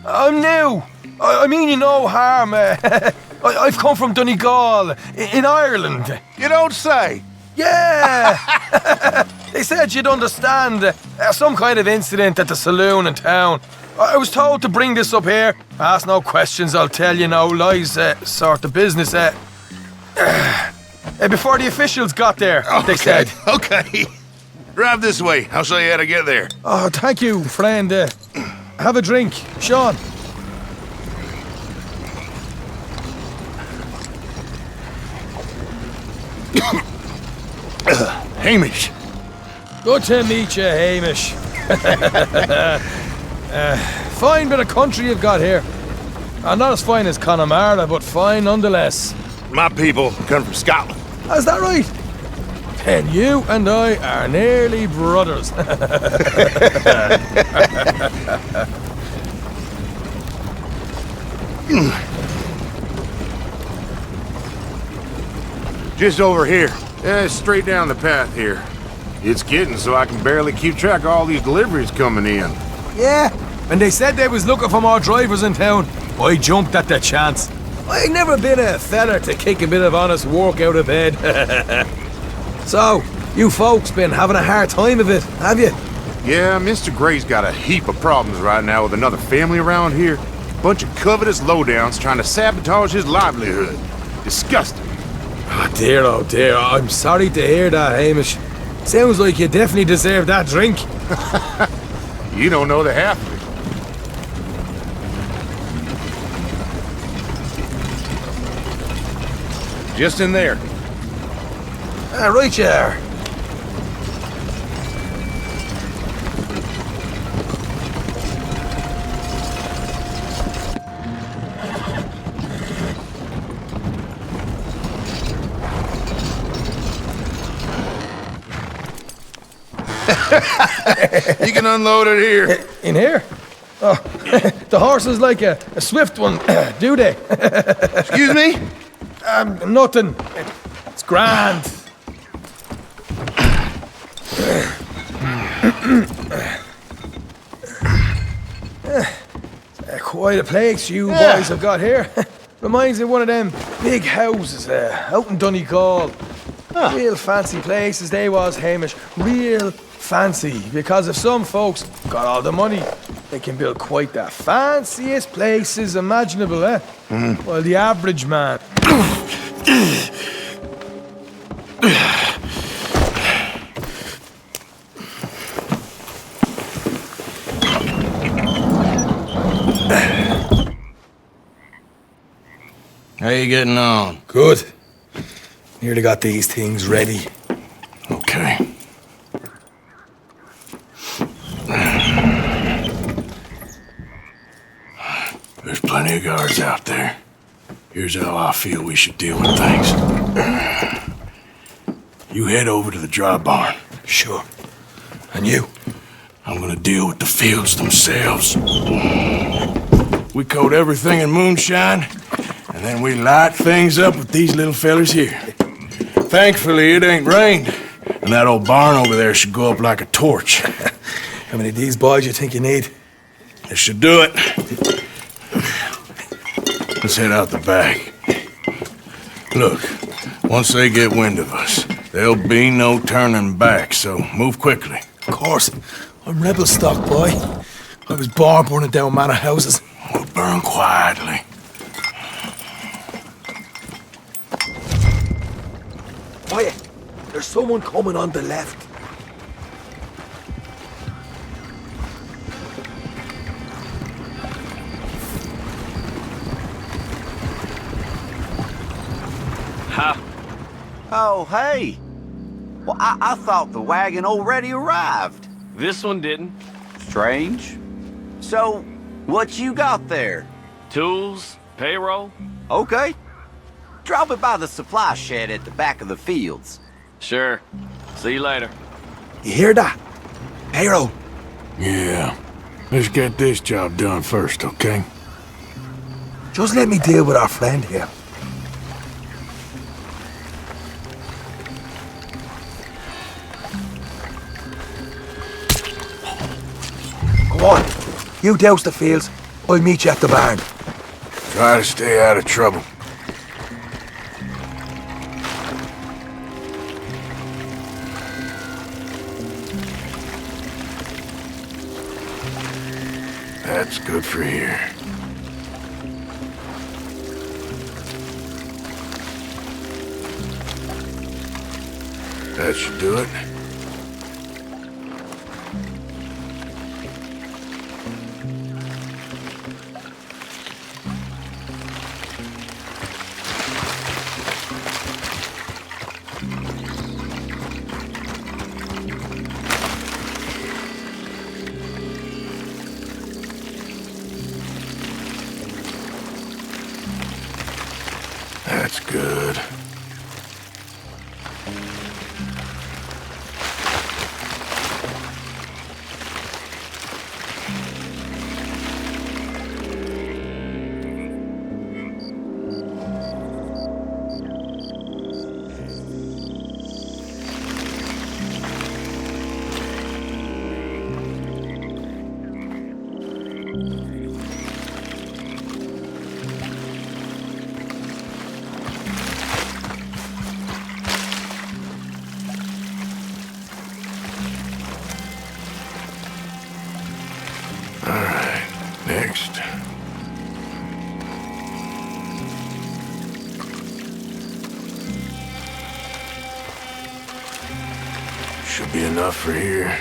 I'm new. I mean you no harm. I've come from Donegal, in Ireland. You don't say. Yeah. They said you'd understand. Some kind of incident at the saloon in town. I was told to bring this up here. Ask no questions, I'll tell you no lies, sort of business. Before the officials got there, they said. Okay. drive this way. I'll show you how to get there. Oh, thank you, friend. Have a drink. Sean. Hamish. Good to meet you, Hamish. Fine bit of country you've got here. Not as fine as Connemara, but fine nonetheless. My people come from Scotland. Is that right? Then you and I are nearly brothers. Just over here. Straight down the path here. It's getting so I can barely keep track of all these deliveries coming in. Yeah, and they said they was looking for more drivers in town. I jumped at the chance. I ain't never been a feller to kick a bit of honest work out of bed. So, you folks been having a hard time of it, have you? Yeah, Mr. Gray's got a heap of problems right now with another family around here. Bunch of covetous lowdowns trying to sabotage his livelihood. Disgusting. Oh dear, I'm sorry to hear that, Hamish. Sounds like you definitely deserve that drink. You don't know the half of it. Just in there. Right you are. You can unload it here. In here? Oh, the horse is like a swift one, do they? Excuse me? Nothing. It's grand. Quite a place you boys have got here. Reminds me of one of them big houses out in Donegal. Real fancy places they was, Hamish. Real fancy. Because if some folks got all the money, they can build quite the fanciest places imaginable, eh? While the average man... How you getting on? Good. Nearly got these things ready. Okay. There's plenty of guards out there. Here's how I feel we should deal with things. You head over to the dry barn. Sure. And you? I'm gonna deal with the fields themselves. We coat everything in moonshine, and then we light things up with these little fellers here. Thankfully, it ain't rained, and that old barn over there should go up like a torch. How many of these boys you think you need? This should do it. Let's head out the back. Look, once they get wind of us, there'll be no turning back, so move quickly. Of course. I'm rebel stock, boy. I was born burning down manor houses. We'll burn quietly. Quiet. There's someone coming on the left. Oh, hey. Well, I thought the wagon already arrived. This one didn't. Strange. So, what you got there? Tools, payroll. Okay. Drop it by the supply shed at the back of the fields. Sure. See you later. You hear that? Payroll. Yeah. Let's get this job done first, okay? Just let me deal with our friend here. Come on. You douse the fields. I'll meet you at the barn. Try to stay out of trouble. That's good for here. That should do it. Should be enough for here.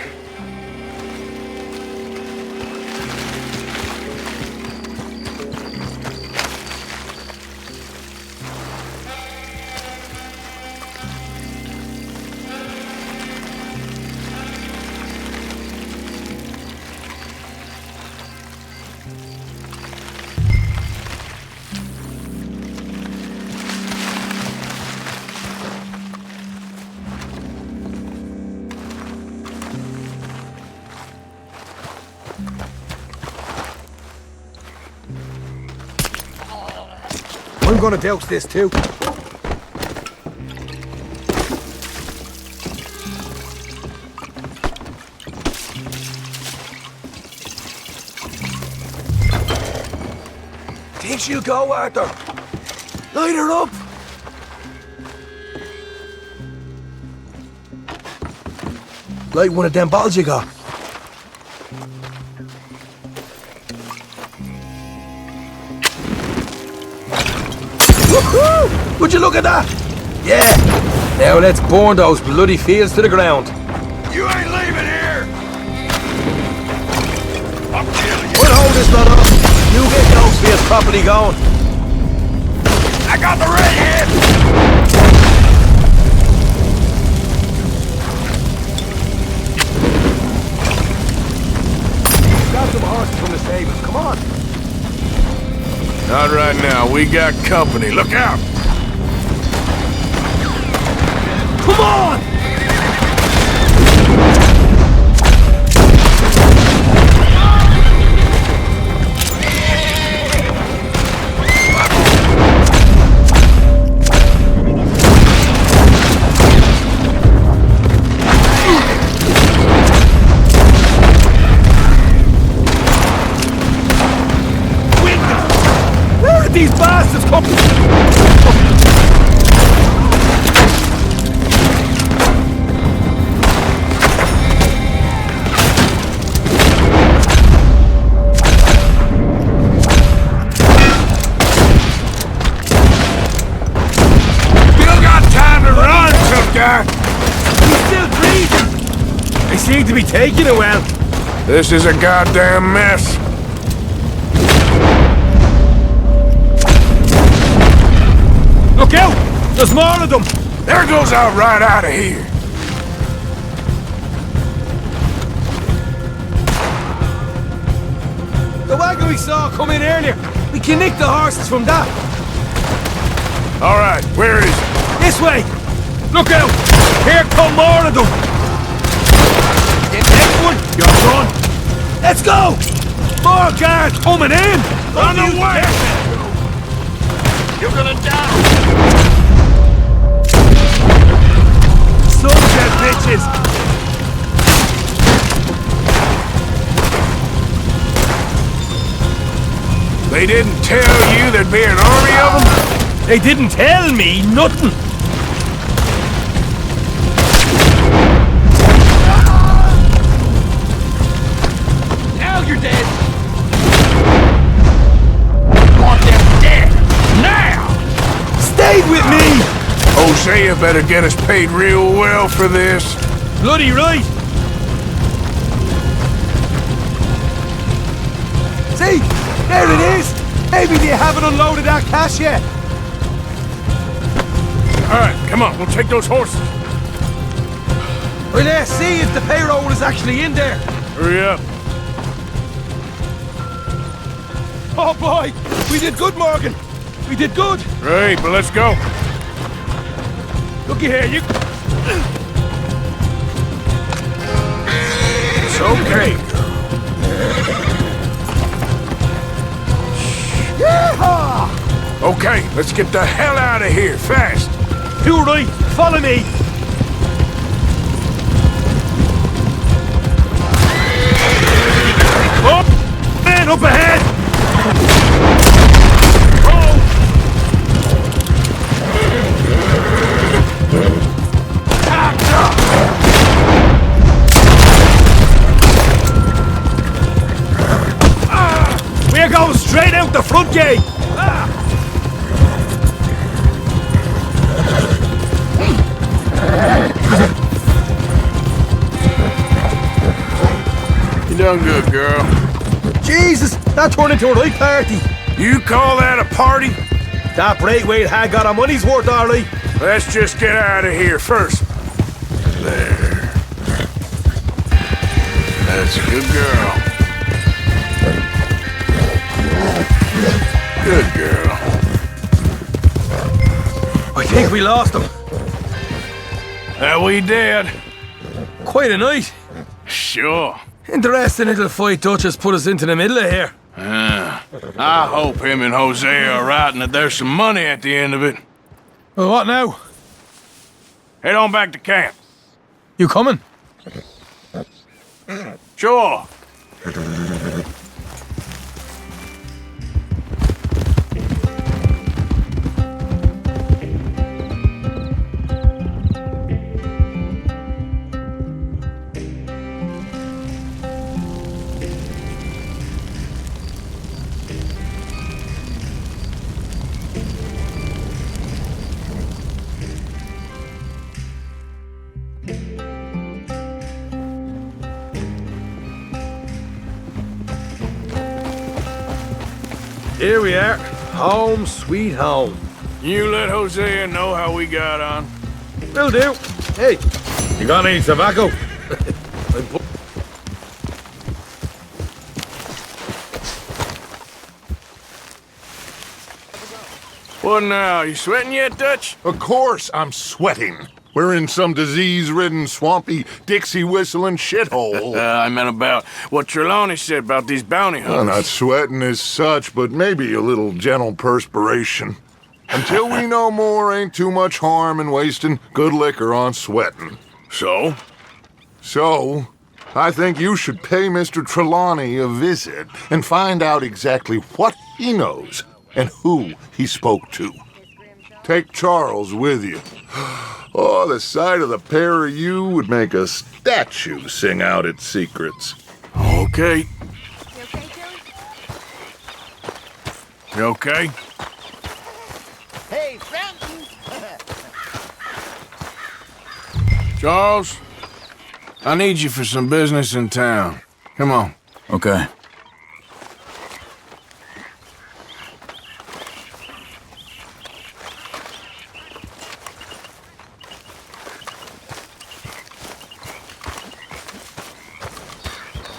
I'm gonna douse this too. Think she'll go, Arthur? Light her up! Light one of them bottles you got. Woohoo! Would you look at that? Yeah! Now let's burn those bloody fields to the ground. You ain't leaving here! I'll kill you! We'll hold this lot up. You get those fields properly going. I got the redhead! Got some horses from the stables. Come on. Not right now. We got company. Look out! Come on! Where did these bastards come from? He's still breathing! They seem to be taking it well. This is a goddamn mess. Look out! There's more of them! There goes out right out of here. The wagon we saw come in earlier. We can nick the horses from that. All right, where is it? This way! Look out! Here come more of them! The next one, you're done! Let's go! More guards coming in! On the way! You're gonna die! Sons of bitches! They didn't tell you there'd be an army of them? They didn't tell me nothing! Now you're dead! Want them dead! Now! Stay with me! Hosea better get us paid real well for this. Bloody right! See? There it is! Maybe they haven't unloaded that cash yet! All right, come on, we'll take those horses. Well, let's see if the payroll is actually in there. Hurry up. Oh boy! We did good, Morgan! We did good! Right, but let's go. Looky here, you... It's okay. Yeehaw! Okay, let's get the hell out of here, fast. You right, follow me! Oh! Man up ahead! We're going straight out the front gate! done good, girl. Jesus, that turned into a right party. You call that a party? That Braithwaite had got our money's worth, all right. Let's just get out of here first. There. That's a good girl. Good girl. I think we lost him. That we did. Quite a night. Sure. Interesting little fight Dutch has put us into the middle of here. I hope him and Hosea are right and that there's some money at the end of it. Well, what now? Head on back to camp. You coming? Sure. Here we are. Home sweet home. You let Hosea know how we got on. Will do. Hey, you got any tobacco? What now? You sweating yet, Dutch? Of course I'm sweating. We're in some disease-ridden, swampy, Dixie-whistling shithole. I meant about what Trelawney said about these bounty hunters. Well, not sweating as such, but maybe a little gentle perspiration. Until we know more, ain't too much harm in wasting good liquor on sweating. So? So, I think you should pay Mr. Trelawney a visit and find out exactly what he knows and who he spoke to. Take Charles with you. Oh, the sight of the pair of you would make a statue sing out its secrets. Okay. You okay? Hey, friends! Charles, I need you for some business in town. Come on. Okay.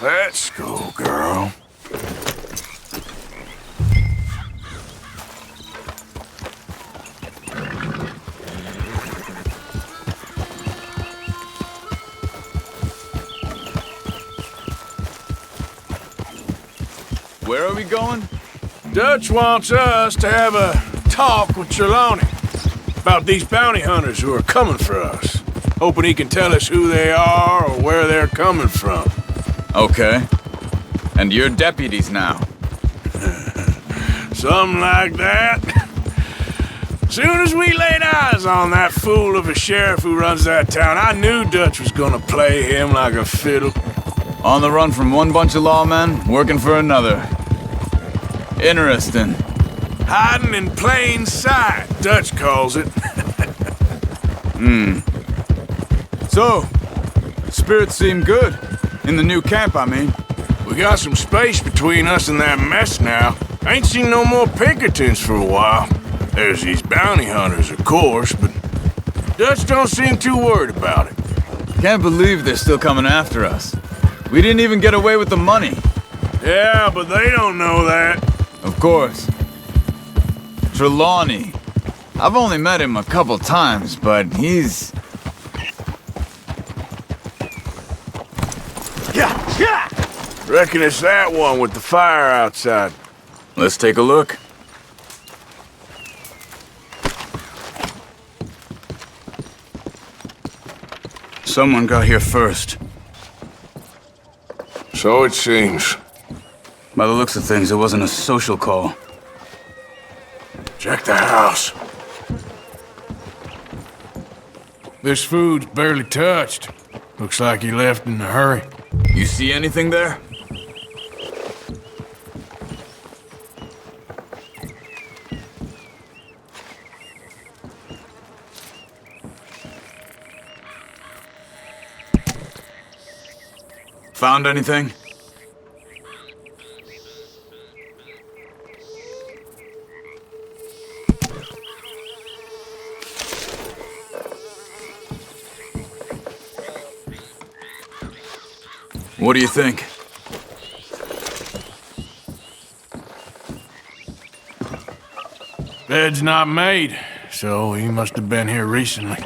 Let's go, girl. Where are we going? Dutch wants us to have a talk with Trelawney about these bounty hunters who are coming for us. Hoping he can tell us who they are or where they're coming from. Okay. And you're deputies now. Something like that. Soon as we laid eyes on that fool of a sheriff who runs that town, I knew Dutch was gonna play him like a fiddle. On the run from one bunch of lawmen, working for another. Interesting. Hiding in plain sight, Dutch calls it. So, spirits seem good. In the new camp, I mean. We got some space between us and that mess now. Ain't seen no more Pinkertons for a while. There's these bounty hunters, of course, but Dutch don't seem too worried about it. Can't believe they're still coming after us. We didn't even get away with the money. Yeah, but they don't know that. Of course. Trelawney. I've only met him a couple times, but he's... Yeah! Reckon it's that one with the fire outside. Let's take a look. Someone got here first. So it seems. By the looks of things, it wasn't a social call. Check the house. This food's barely touched. Looks like he left in a hurry. You see anything there? Found anything? What do you think? Bed's not made, so he must have been here recently.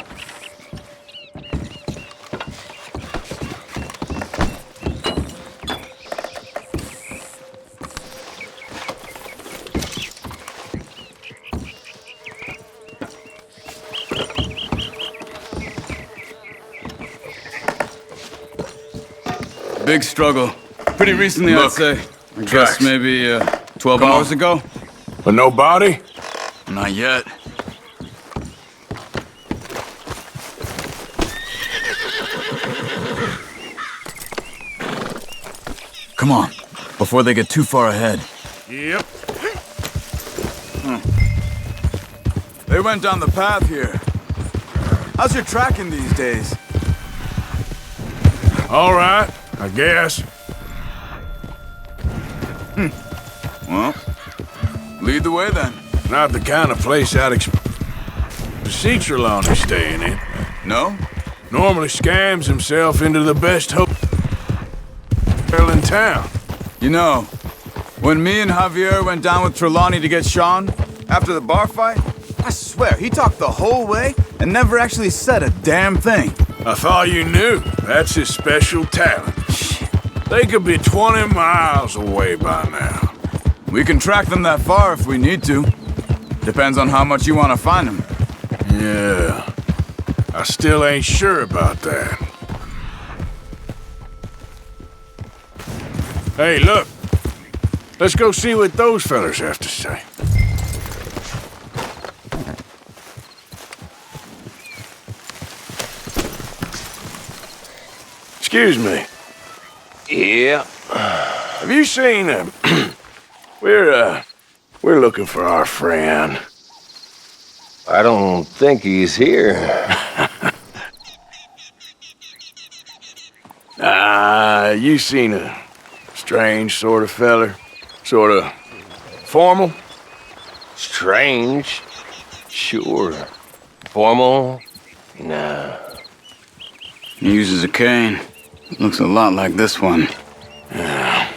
Big struggle. Pretty recently, I'd say. I guess maybe 12 hours ago. But no body? Not yet. Come on, before they get too far ahead. Yep. They went down the path here. How's your tracking these days? All right, I guess. Well, lead the way then. Not the kind of place I'd expect to see Trelawney staying in. No? Normally scams himself into the best hotel in town. You know, when me and Javier went down with Trelawney to get Sean, after the bar fight, I swear, he talked the whole way and never actually said a damn thing. I thought you knew. That's his special talent. They could be 20 miles away by now. We can track them that far if we need to. Depends on how much you want to find them. Yeah. I still ain't sure about that. Hey, look. Let's go see what those fellas have to say. Excuse me. Yeah. Have you seen him? We're looking for our friend. I don't think he's here. You seen a strange sort of feller? Sort of formal? Strange? Sure. Formal? Nah. He uses a cane. Looks a lot like this one. Yeah.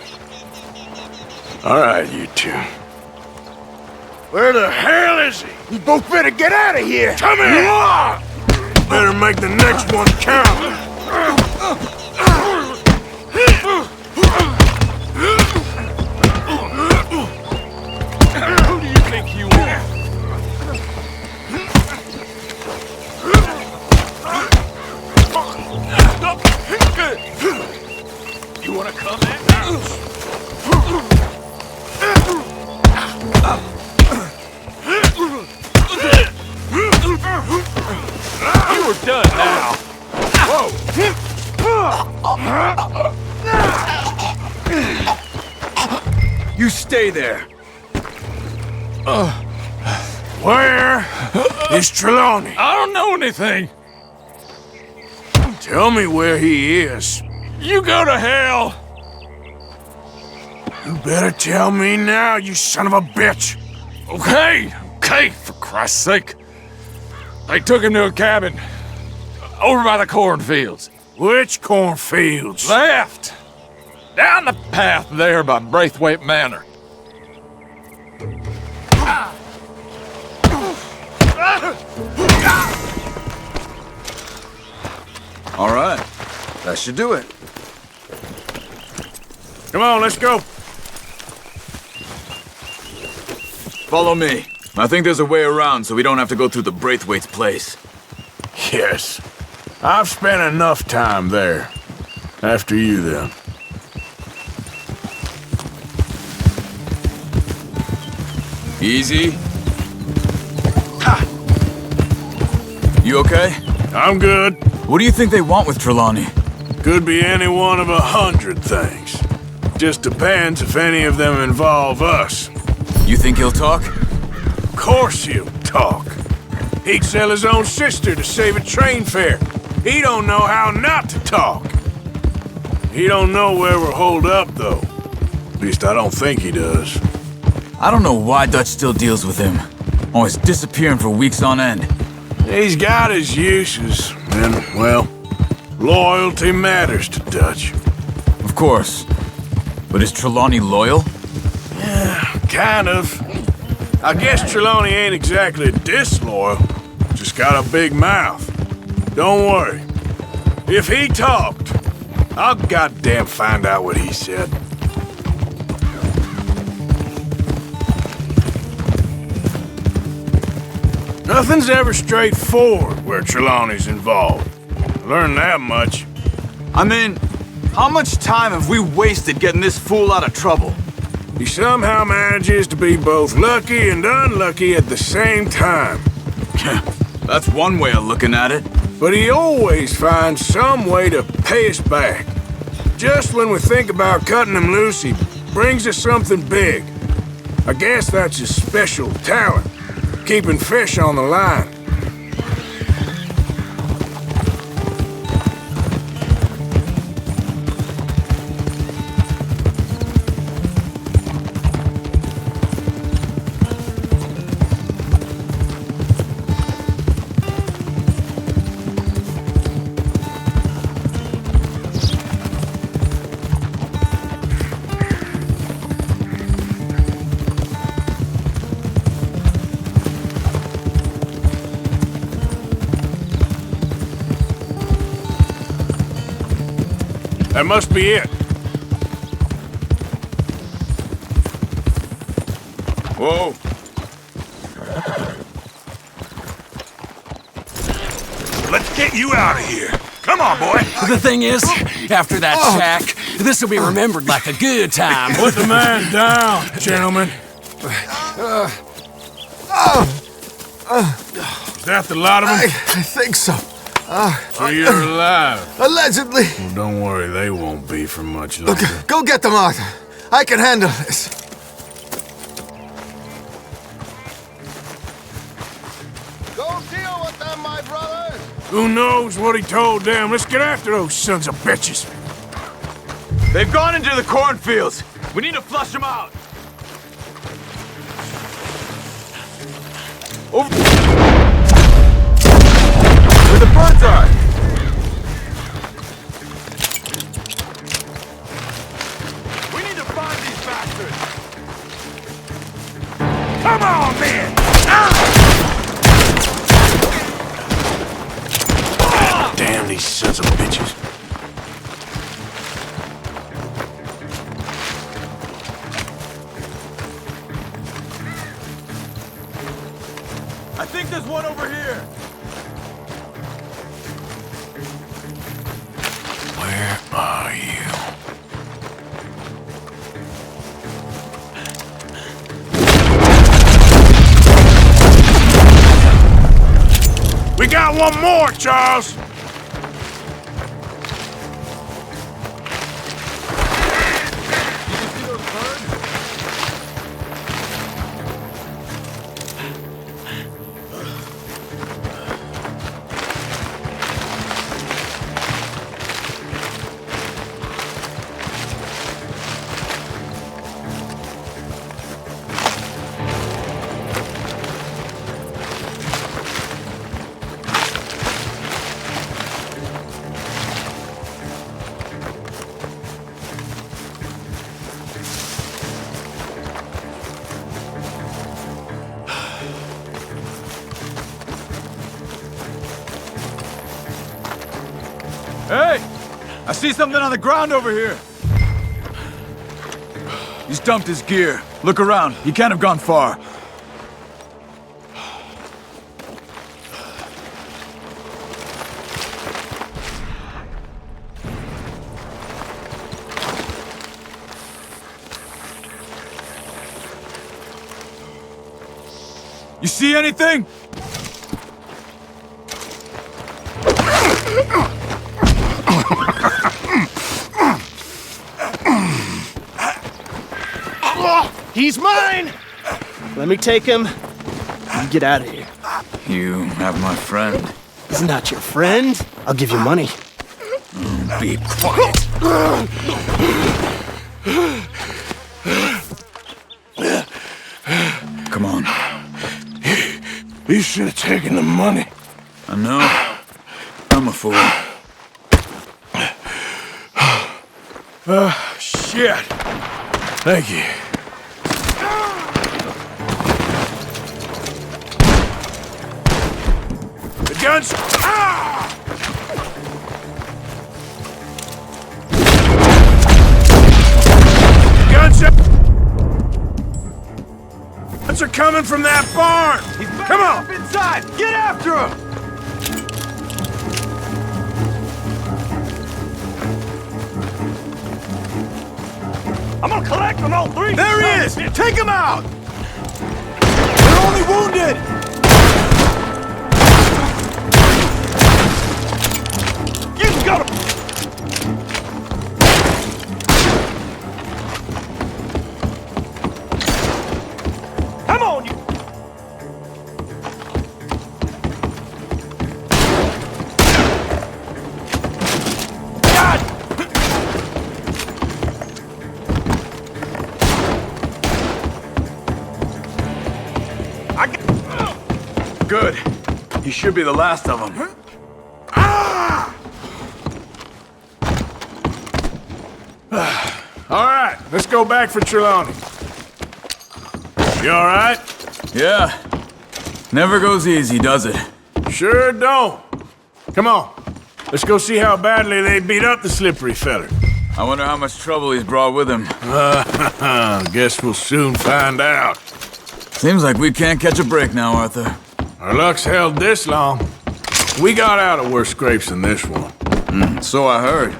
All right, you two. Where the hell is he? You both better get out of here! Come here! Better make the next one count. Who do you think you are? You wanna come in? You were done now. Whoa! You stay there. Where is Trelawney? I don't know anything. Tell me where he is. You go to hell. You better tell me now, you son of a bitch. Okay, for Christ's sake. They took him to a cabin over by the cornfields. Which cornfields? Left. Down the path there by Braithwaite Manor. All right. That should do it. Come on, let's go. Follow me. I think there's a way around so we don't have to go through the Braithwaite's place. Yes. I've spent enough time there. After you, then. Easy. Ha! You okay? I'm good. What do you think they want with Trelawney? Could be any one of 100 things. Just depends if any of them involve us. You think he'll talk? Of course he'll talk. He'd sell his own sister to save a train fare. He don't know how not to talk. He don't know where we're holed up, though. At least I don't think he does. I don't know why Dutch still deals with him. Always disappearing for weeks on end. He's got his uses, and, well, loyalty matters to Dutch. Of course. But is Trelawney loyal? Yeah, kind of. I guess Trelawney ain't exactly disloyal. Just got a big mouth. Don't worry. If he talked, I'll goddamn find out what he said. Nothing's ever straightforward where Trelawney's involved. Learned that much. I mean, how much time have we wasted getting this fool out of trouble? He somehow manages to be both lucky and unlucky at the same time. That's one way of looking at it. But he always finds some way to pay us back. Just when we think about cutting him loose, he brings us something big. I guess that's his special talent, keeping fish on the line. That must be it. Whoa. Let's get you out of here. Come on, boy. The thing is, after that shack, this will be remembered like a good time. Put the man down, gentlemen. Is that the lot of them? I think so. So you're alive? Allegedly. Well, don't worry, they won't be for much longer. Look, go get them, Arthur. I can handle this. Go deal with them, my brothers! Who knows what he told them? Let's get after those sons of bitches. They've gone into the cornfields. We need to flush them out. Over. Where the birds are! We need to find these bastards! Come on, man! Damn these sons of bitches. I think there's one over here. Where are you? We got one more, Charles! Hey! I see something on the ground over here. He's dumped his gear. Look around. He can't have gone far. You see anything? He's mine! Let me take him. You get out of here. You have my friend. He's not your friend. I'll give you money. Be quiet. Come on. You should have taken the money. I know. I'm a fool. Shit. Thank you. The guns. Ah! Guns are coming from that barn. Come on. Inside! Get after him! I'm gonna collect on all three! There he is! Take him out! They're only wounded! You got him! Come on, you! Good. He should be the last of them. All right, let's go back for Trelawney. You all right? Yeah. Never goes easy, does it? Sure don't. Come on. Let's go see how badly they beat up the slippery feller. I wonder how much trouble he's brought with him. Guess we'll soon find out. Seems like we can't catch a break now, Arthur. Our luck's held this long. We got out of worse scrapes than this one. So I heard.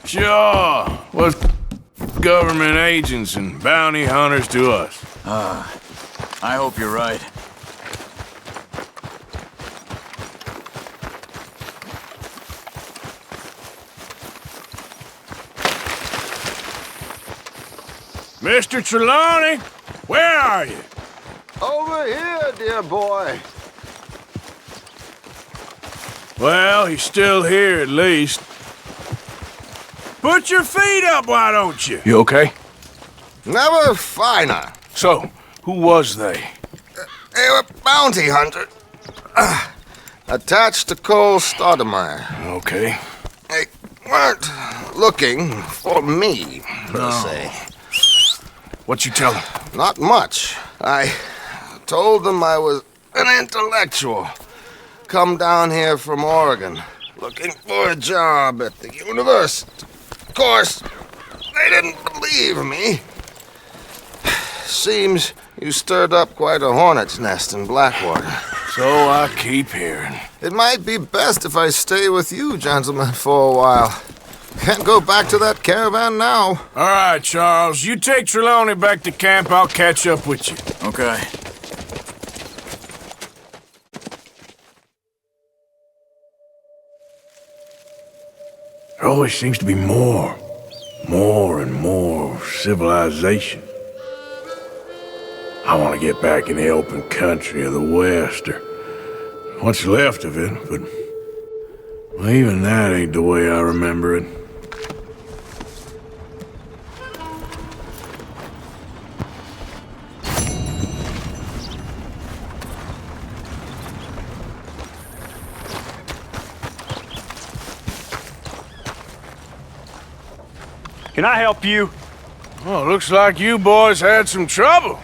Sure. Was government agents and bounty hunters to us. I hope you're right. Mr. Trelawney, where are you? Over here, dear boy. Well, he's still here at least. Put your feet up, why don't you? You okay? Never finer. So, who was they? They were bounty hunters. Attached to Cole Stoudemire. Okay. They weren't looking for me, per se. What you tell them? Not much. I told them I was an intellectual. Come down here from Oregon, looking for a job at the university. Of course, they didn't believe me. Seems you stirred up quite a hornet's nest in Blackwater. So I keep hearing. It might be best if I stay with you, gentlemen, for a while. Can't go back to that caravan now. All right, Charles. You take Trelawney back to camp. I'll catch up with you. Okay. There always seems to be more and more civilization. I want to get back in the open country of the West, or what's left of it, but well, even that ain't the way I remember it. Can I help you? Well, looks like you boys had some trouble.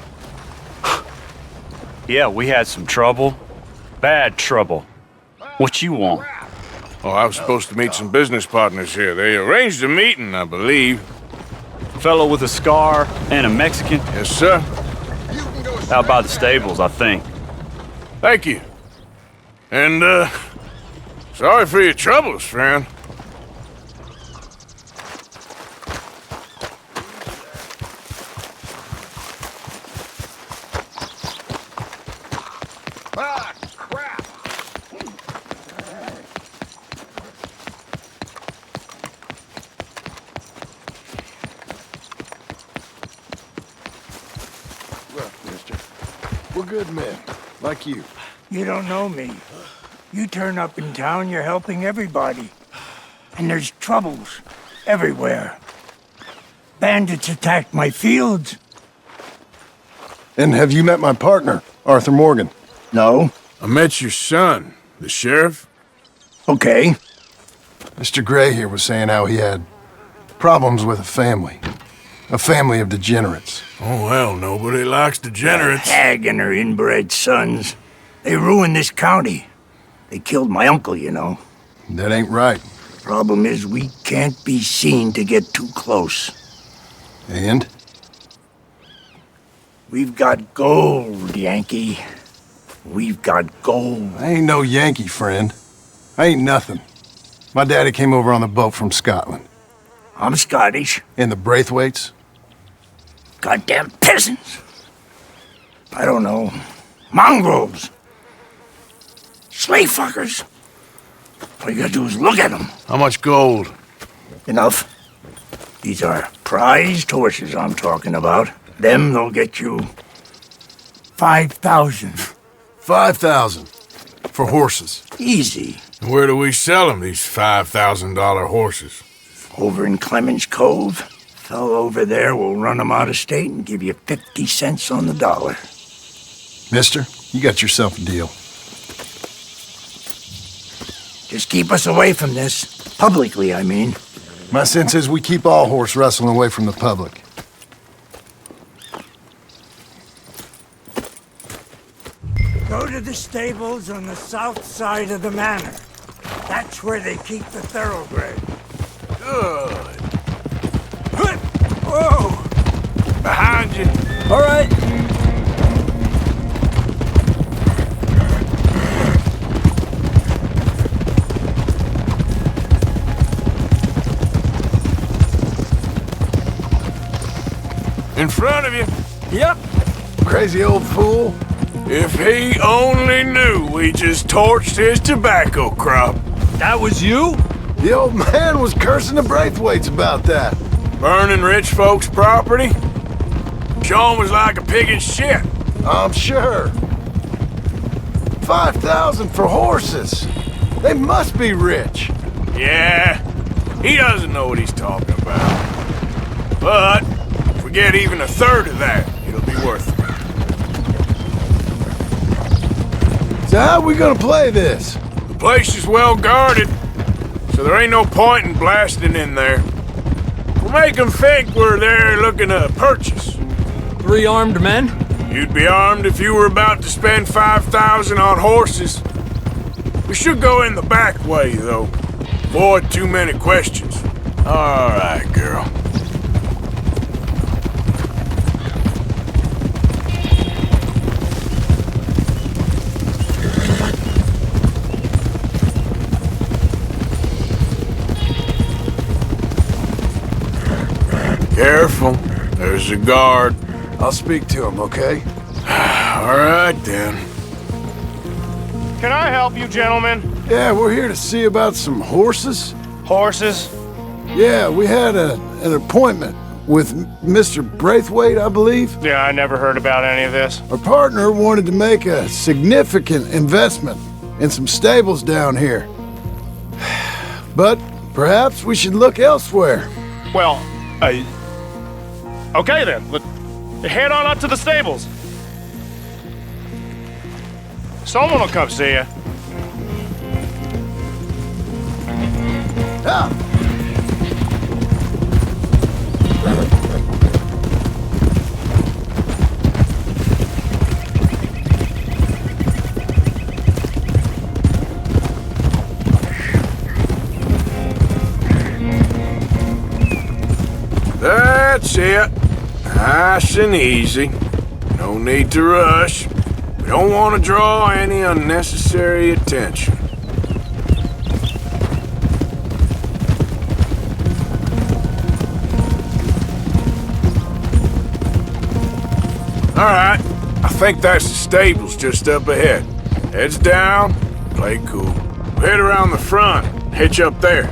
Yeah, we had some trouble. Bad trouble. What you want? Oh, I was supposed to meet some business partners here. They arranged a meeting, I believe. Fellow with a scar and a Mexican? Yes, sir. Out by the stables, I think. Thank you. And, sorry for your troubles, friend. We're good men, like you. You don't know me. You turn up in town, you're helping everybody. And there's troubles everywhere. Bandits attacked my fields. And have you met my partner, Arthur Morgan? No. I met your son, the sheriff. Okay. Mr. Gray here was saying how he had Problems with a family. A family of degenerates. Oh, well, nobody likes degenerates. That hag and her inbred sons. They ruined this county. They killed my uncle, you know. That ain't right. Problem is, we can't be seen to get too close. And? We've got gold, Yankee. We've got gold. I ain't no Yankee, friend. I ain't nothing. My daddy came over on the boat from Scotland. I'm Scottish. And the Braithwaites? Goddamn peasants. I don't know. Mongrels. Slave fuckers. All you gotta do is look at them. How much gold? Enough. These are prized horses I'm talking about. Them, they'll get you 5,000. 5,000 for horses. Easy. And where do we sell them, these $5,000 horses? Over in Clemens Cove. Fellow over there will run them out of state and give you 50 cents on the dollar. Mister, you got yourself a deal. Just keep us away from this. Publicly, I mean. My sense is we keep all horse wrestling away from the public. Go to the stables on the south side of the manor. That's where they keep the thoroughbred. Good. Whoa! Behind you. All right. In front of you. Yep. Crazy old fool. If he only knew we just torched his tobacco crop. That was you? The old man was cursing the Braithwaites about that. Burning rich folks' property? Sean was like a pig in shit. I'm sure. 5,000 for horses. They must be rich. Yeah, he doesn't know what he's talking about. But if we get even a third of that, it'll be worth it. So how are we gonna play this? The place is well guarded, so there ain't no point in blasting in there. We'll make them think we're there looking to purchase. 3 armed men? You'd be armed if you were about to spend 5,000 on horses. We should go in the back way, though. Avoid too many questions. All right, girl. Careful. There's a guard. I'll speak to him, okay? All right, then. Can I help you, gentlemen? Yeah, we're here to see about some horses. Horses? Yeah, we had an appointment with Mr. Braithwaite, I believe. Yeah, I never heard about any of this. Our partner wanted to make a significant investment in some stables down here. But perhaps we should look elsewhere. Well, okay then. Head on up to the stables. Someone will come see you. Ah. That's it. Nice and easy. No need to rush. We don't want to draw any unnecessary attention. All right. I think that's the stables just up ahead. Heads down, play cool. We'll head around the front, hitch up there.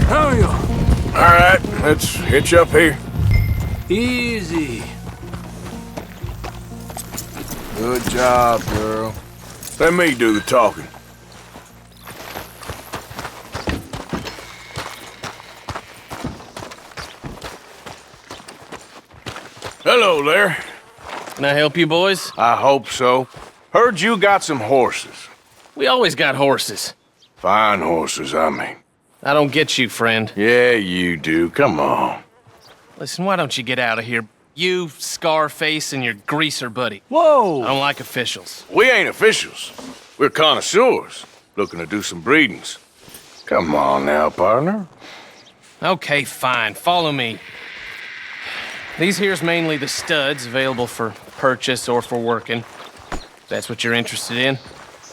Hurry up. All right, let's hitch up here. Easy. Good job, girl. Let me do the talking. Hello there. Can I help you, boys? I hope so. Heard you got some horses. We always got horses. Fine horses, I mean. I don't get you, friend. Yeah, you do. Come on. Listen, why don't you get out of here? You, Scarface, and your greaser buddy. Whoa! I don't like officials. We ain't officials. We're connoisseurs, looking to do some breedings. Come on now, partner. Okay, fine. Follow me. These here's mainly the studs available for purchase or for working. If that's what you're interested in.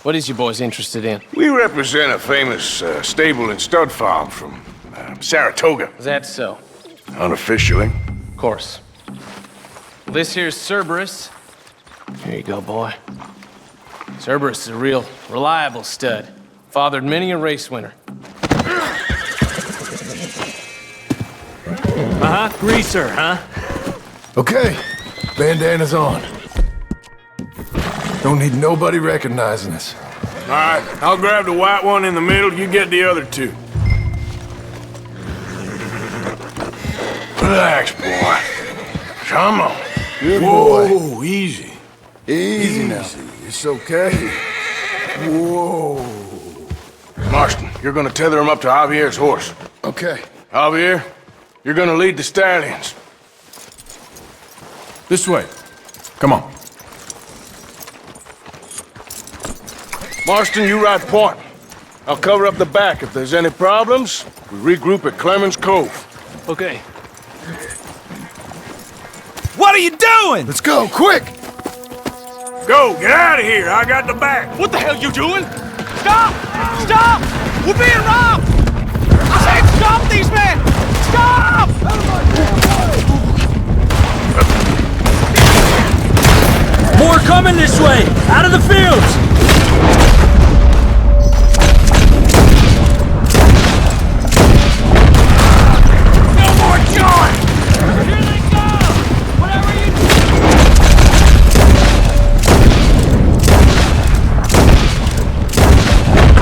What is you boys interested in? We represent a famous stable and stud farm from Saratoga. Is that so? Unofficially. Of course. This here's Cerberus. Here you go, boy. Cerberus is a real reliable stud. Fathered many a race winner. Greaser, huh? Okay, bandana's on. Don't need nobody recognizing us. All right, I'll grab the white one in the middle. You get the other two. Relax, boy. Come on. Good Whoa, boy. easy. Easy now. It's okay. Whoa. Marston, you're gonna tether him up to Javier's horse. Okay. Javier, you're gonna lead the stallions. This way. Come on. Marston, you ride point. I'll cover up the back. If there's any problems, we regroup at Clemens Cove. Okay. What are you doing? Let's go, quick! Go, get out of here. I got the back. What the hell you doing? Stop! Stop! We're being robbed! I said stop these men! Stop! More coming this way! Out of the fields! No more joy! Here they come! Whatever you do!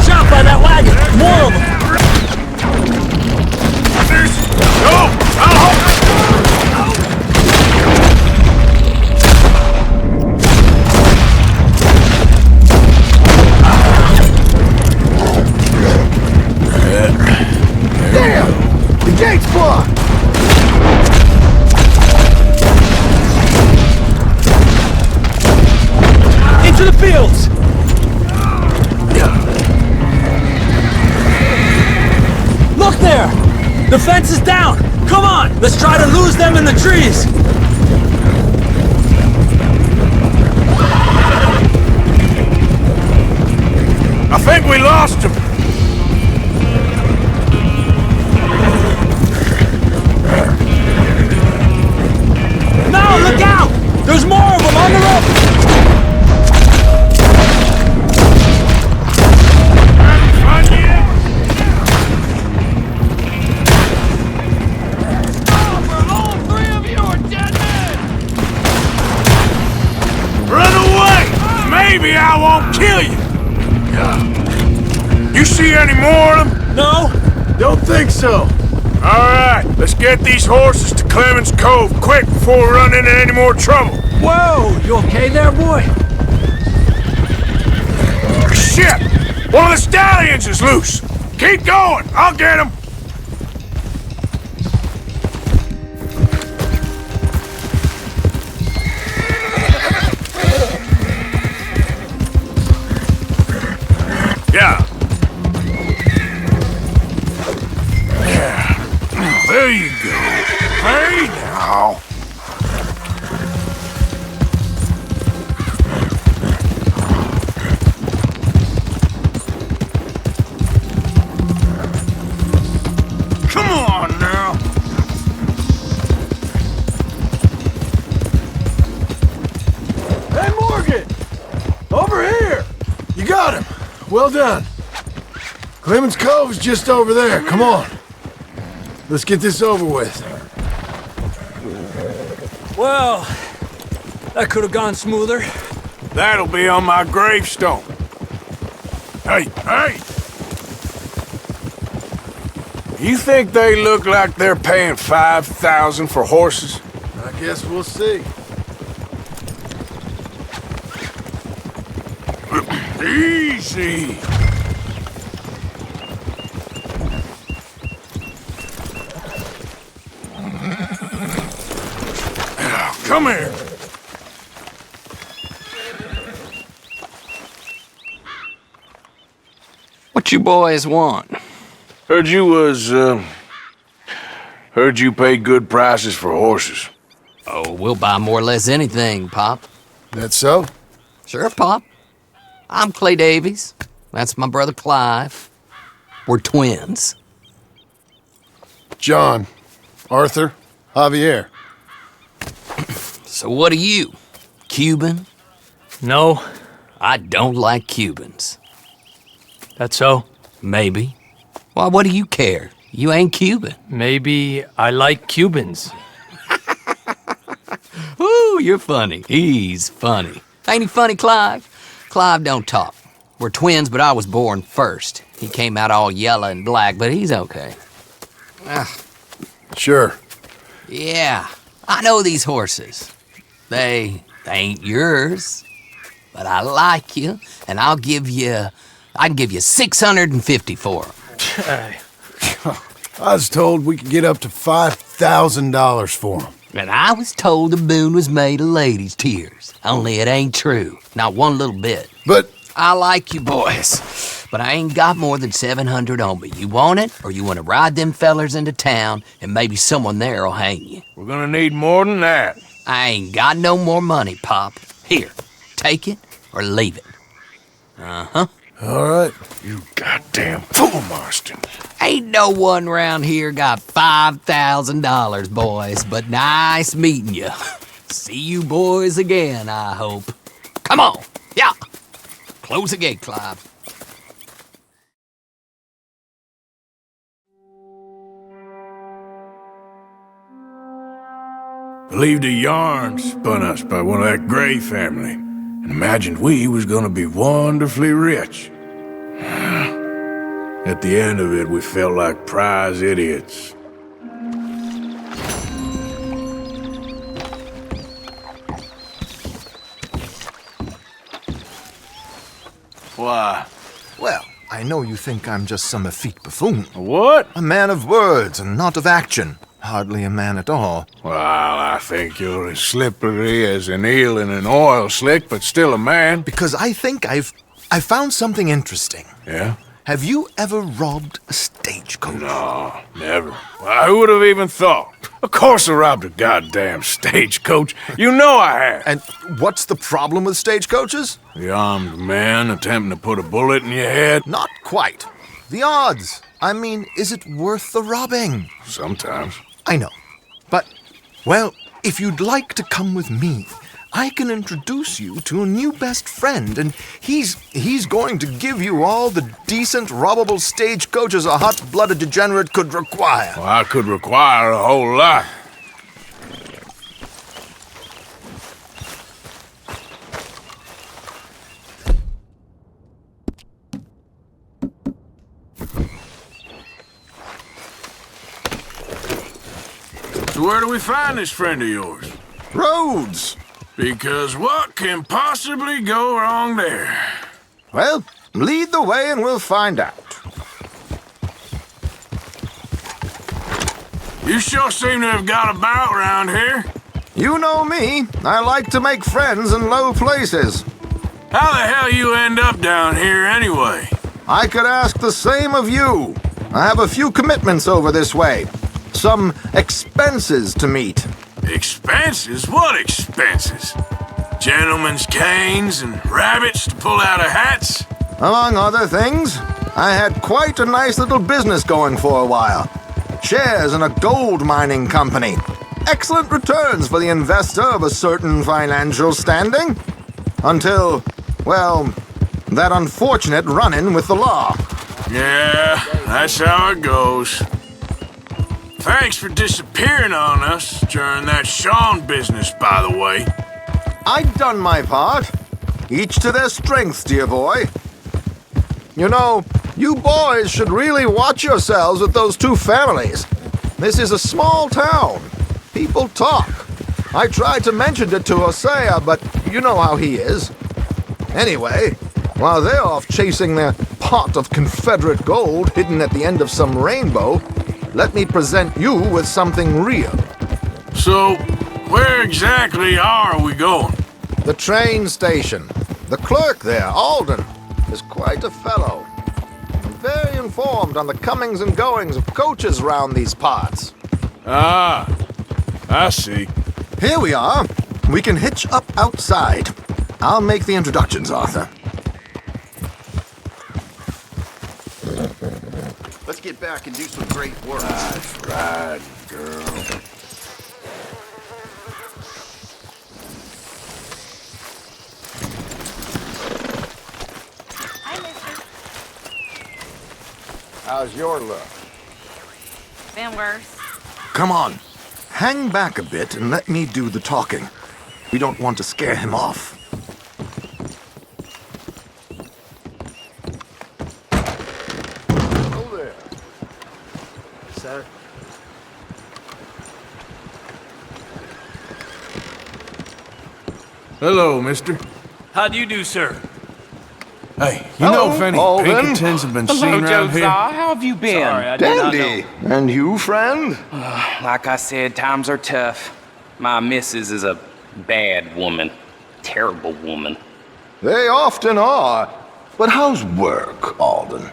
Shot by that wagon! More of them! Go! I'll hold it! Damn! The gate's blocked! Into the fields! Look there! The fence is down! Come on! Let's try to lose them in the trees! I think we lost him. No, look out! There's more of them on the road! Run away! Maybe I won't kill you. You see any more of them? No. Don't think so. All right, let's get these horses to Clemens Cove quick before we run into any more trouble. Whoa! You okay there, boy? Shit! One of the stallions is loose. Keep going. I'll get him. Yeah. There you go. Hey now. Come on now. Hey, Morgan! Over here! You got him. Well done. Clemens Cove's just over there. Come on. Let's get this over with. Well, that could have gone smoother. That'll be on my gravestone. Hey, hey! You think they look like they're paying 5,000 for horses? I guess we'll see. Easy. Come here. What you boys want? Heard you pay good prices for horses. Oh, we'll buy more or less anything, Pop. That so? Sure, Pop. I'm Clay Davies. That's my brother Clive. We're twins. John, Arthur, Javier. So what are you? Cuban? No. I don't like Cubans. That so? Maybe. Why, what do you care? You ain't Cuban. Maybe I like Cubans. Ooh, you're funny. He's funny. Ain't he funny, Clive? Clive don't talk. We're twins, but I was born first. He came out all yellow and black, but he's okay. Sure. Yeah, I know these horses. They ain't yours, but I like you, and I can give you 650 for them. I was told we could get up to $5,000 for them. And I was told the boon was made of ladies' tears. Only it ain't true. Not one little bit. But I like you boys, but I ain't got more than 700 on me. You want it, or you want to ride them fellers into town, and maybe someone there'll hang you? We're gonna need more than that. I ain't got no more money, Pop. Here, take it or leave it. Uh-huh. All right. You goddamn fool, Marston. Ain't no one round here got $5,000, boys, but nice meeting you. See you boys again, I hope. Come on, yeah. Close the gate, Clive. Believed a yarn spun us by one of that Gray family, and imagined we was gonna be wonderfully rich. At the end of it, we felt like prize idiots. Why? Well, I know you think I'm just some effete buffoon. What? A man of words and not of action. Hardly a man at all. Well, I think you're as slippery as an eel in an oil slick, but still a man. Because I think I found something interesting. Yeah? Have you ever robbed a stagecoach? No, never. Well, who would have even thought? Of course I robbed a goddamn stagecoach. You know I have. And what's the problem with stagecoaches? The armed man attempting to put a bullet in your head? Not quite. The odds. I mean, is it worth the robbing? Sometimes. I know. But, well, if you'd like to come with me, I can introduce you to a new best friend, and he's going to give you all the decent, robbable stagecoaches a hot-blooded degenerate could require. Well, I could require a whole lot. So where do we find this friend of yours? Roads. Because what can possibly go wrong there? Well, lead the way and we'll find out. You sure seem to have got about around here. You know me. I like to make friends in low places. How the hell you end up down here anyway? I could ask the same of you. I have a few commitments over this way. Some expenses to meet. Expenses? What expenses? Gentlemen's canes and rabbits to pull out of hats? Among other things, I had quite a nice little business going for a while. Shares in a gold mining company. Excellent returns for the investor of a certain financial standing. Until, well, that unfortunate run-in with the law. Yeah, that's how it goes. Thanks for disappearing on us during that Sean business, by the way. I'd done my part. Each to their strengths, dear boy. You know, you boys should really watch yourselves with those two families. This is a small town. People talk. I tried to mention it to Hosea, but you know how he is. Anyway, while they're off chasing their pot of Confederate gold hidden at the end of some rainbow, let me present you with something real. So, Where exactly are we going? The train station. The clerk there, Alden, is quite a fellow. And very informed on the comings and goings of coaches round these parts. Ah, I see. Here we are. We can hitch up outside. I'll make the introductions, Arthur. Let's get back and do some great work. That's right, girl. How's your luck? Been worse. Come on. Hang back a bit and let me do the talking. We don't want to scare him off. Hello there. Sir? Hello, mister. How do you do, sir? Hey, you know if any Alden. Pinkertons have been seen around here? How have you been? Sorry, I did not know. Dandy. And you, friend? Like I said, times are tough. My missus is a bad woman. Terrible woman. They often are. But how's work, Alden?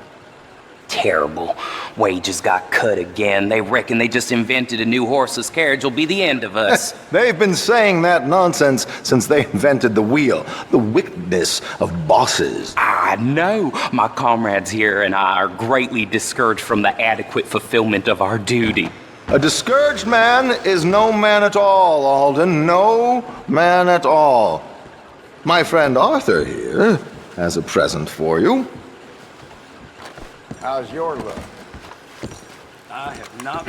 Terrible. Wages got cut again. They reckon they just invented a new horseless carriage will be the end of us. They've been saying that nonsense since they invented the wheel. The wickedness of bosses. I know. My comrades here and I are greatly discouraged from the adequate fulfillment of our duty. A discouraged man is no man at all, Alden. No man at all. My friend Arthur here has a present for you. How's your luck? I have not.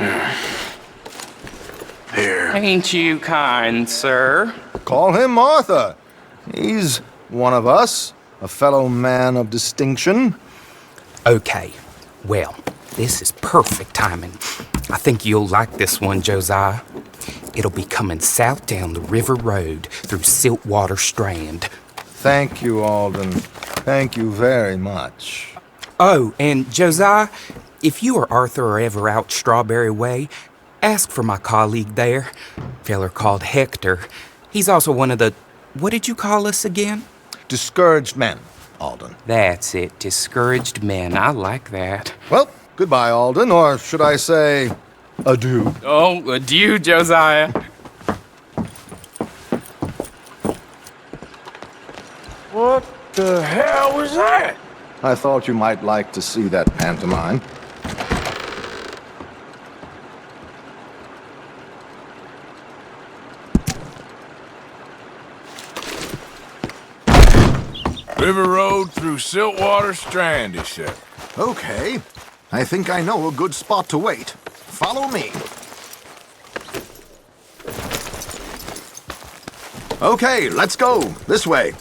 Here. Ain't you kind, sir? Call him Arthur. He's one of us, a fellow man of distinction. Okay. Well, this is perfect timing. I think you'll like this one, Josiah. It'll be coming south down the river road through Siltwater Strand. Thank you, Alden. Thank you very much. Oh, and Josiah, if you or Arthur are ever out Strawberry Way, ask for my colleague there, feller called Hector. He's also one of the, what did you call us again? Discouraged men, Alden. That's it, discouraged men. I like that. Well, goodbye, Alden, or should I say, adieu. Oh, adieu, Josiah. What the hell was that? I thought you might like to see that pantomime. River Road through Siltwater Strand, he said. Okay. I think I know a good spot to wait. Follow me. Okay, let's go. This way.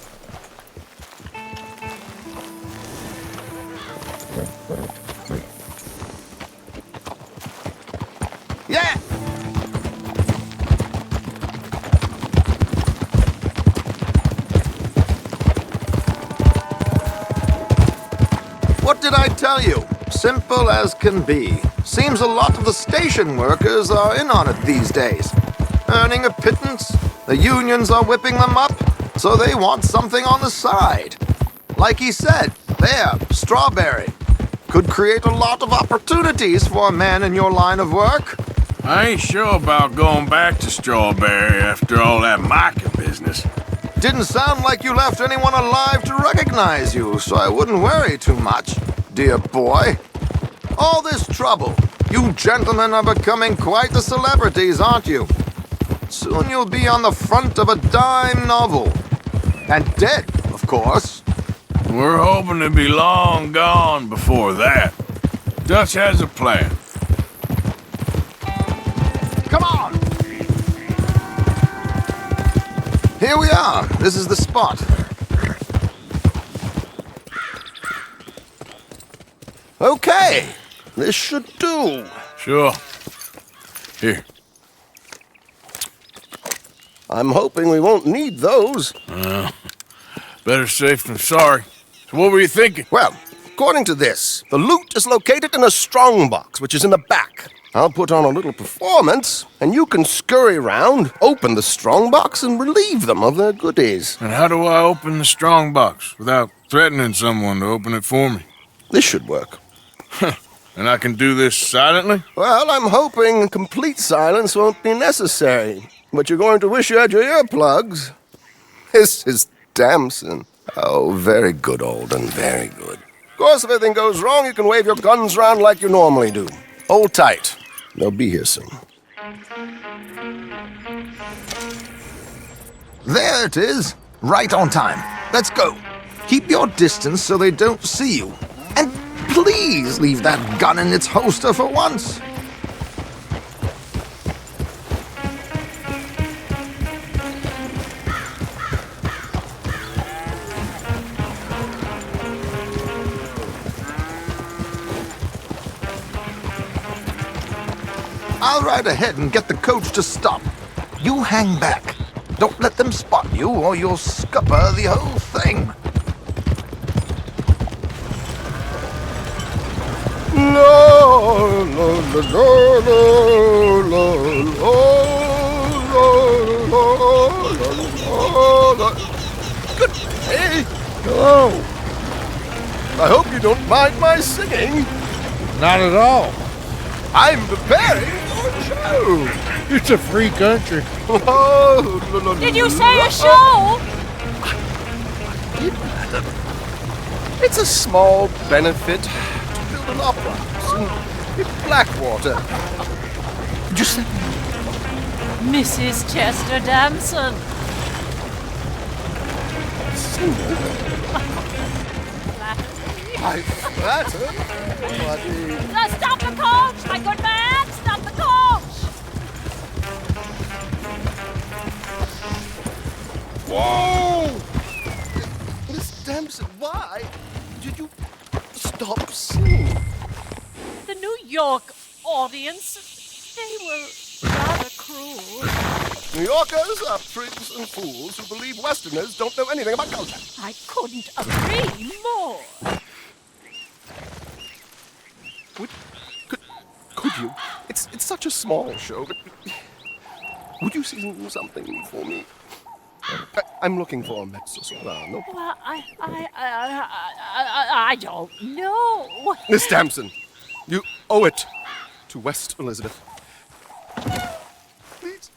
Yeah! What did I tell you? Simple as can be. Seems a lot of the station workers are in on it these days. Earning a pittance, the unions are whipping them up, so they want something on the side. Like he said, there, Strawberry. Could create a lot of opportunities for a man in your line of work. I ain't sure about going back to Strawberry after all that Micah business. Didn't sound like you left anyone alive to recognize you, so I wouldn't worry too much, dear boy. All this trouble. You gentlemen are becoming quite the celebrities, aren't you? Soon you'll be on the front of a dime novel. And dead, of course. We're hoping to be long gone before that. Dutch has a plan. Come on! Here we are. This is the spot. Okay. This should do. Sure. Here. I'm hoping we won't need those. Better safe than sorry. So what were you thinking? Well, according to this, the loot is located in a strongbox, which is in the back. I'll put on a little performance, and you can scurry round, open the strongbox, and relieve them of their goodies. And how do I open the strongbox without threatening someone to open it for me? This should work. And I can do this silently? Well, I'm hoping complete silence won't be necessary. But you're going to wish you had your earplugs. This is Damson. Oh, very good, Alden, very good. Of course, if anything goes wrong, you can wave your guns around like you normally do. Hold tight. They'll be here soon. There it is. Right on time. Let's go. Keep your distance so they don't see you. And please leave that gun in its holster for once. I'll ride ahead and get the coach to stop. You hang back. Don't let them spot you or you'll scupper the whole thing. No, no, no, no, no, no. Good day. Hello. I hope you don't mind my singing. Not at all. I'm preparing for a show. It's a free country. Oh, no, no, Did you say a show? It's a small benefit to build an opera house in Blackwater. Just Mrs. Chester Damson. I flatter. Stop the coach, my good man! Stop the coach! Whoa! Miss Damson, why did you stop singing? The New York audience, they were rather cruel. New Yorkers are prigs and fools who believe Westerners don't know anything about culture. I couldn't agree more. Could you? It's such a small show, but would you sing something for me? I'm looking for a mezzo-soprano. Well, I don't know. Miss Damson, you owe it to West Elizabeth. Please.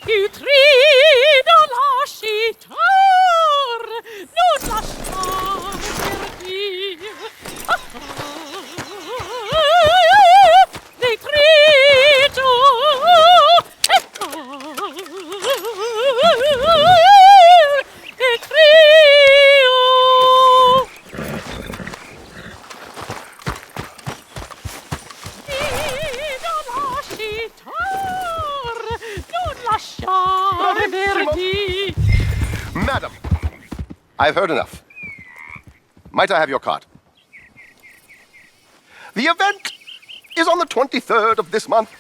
I trido lascitar, non lasciar perdir. Di trido, e trio. Trido lascitar, non lasciar perdir. Madam, I've heard enough. Might I have your card? The event is on the 23rd of this month.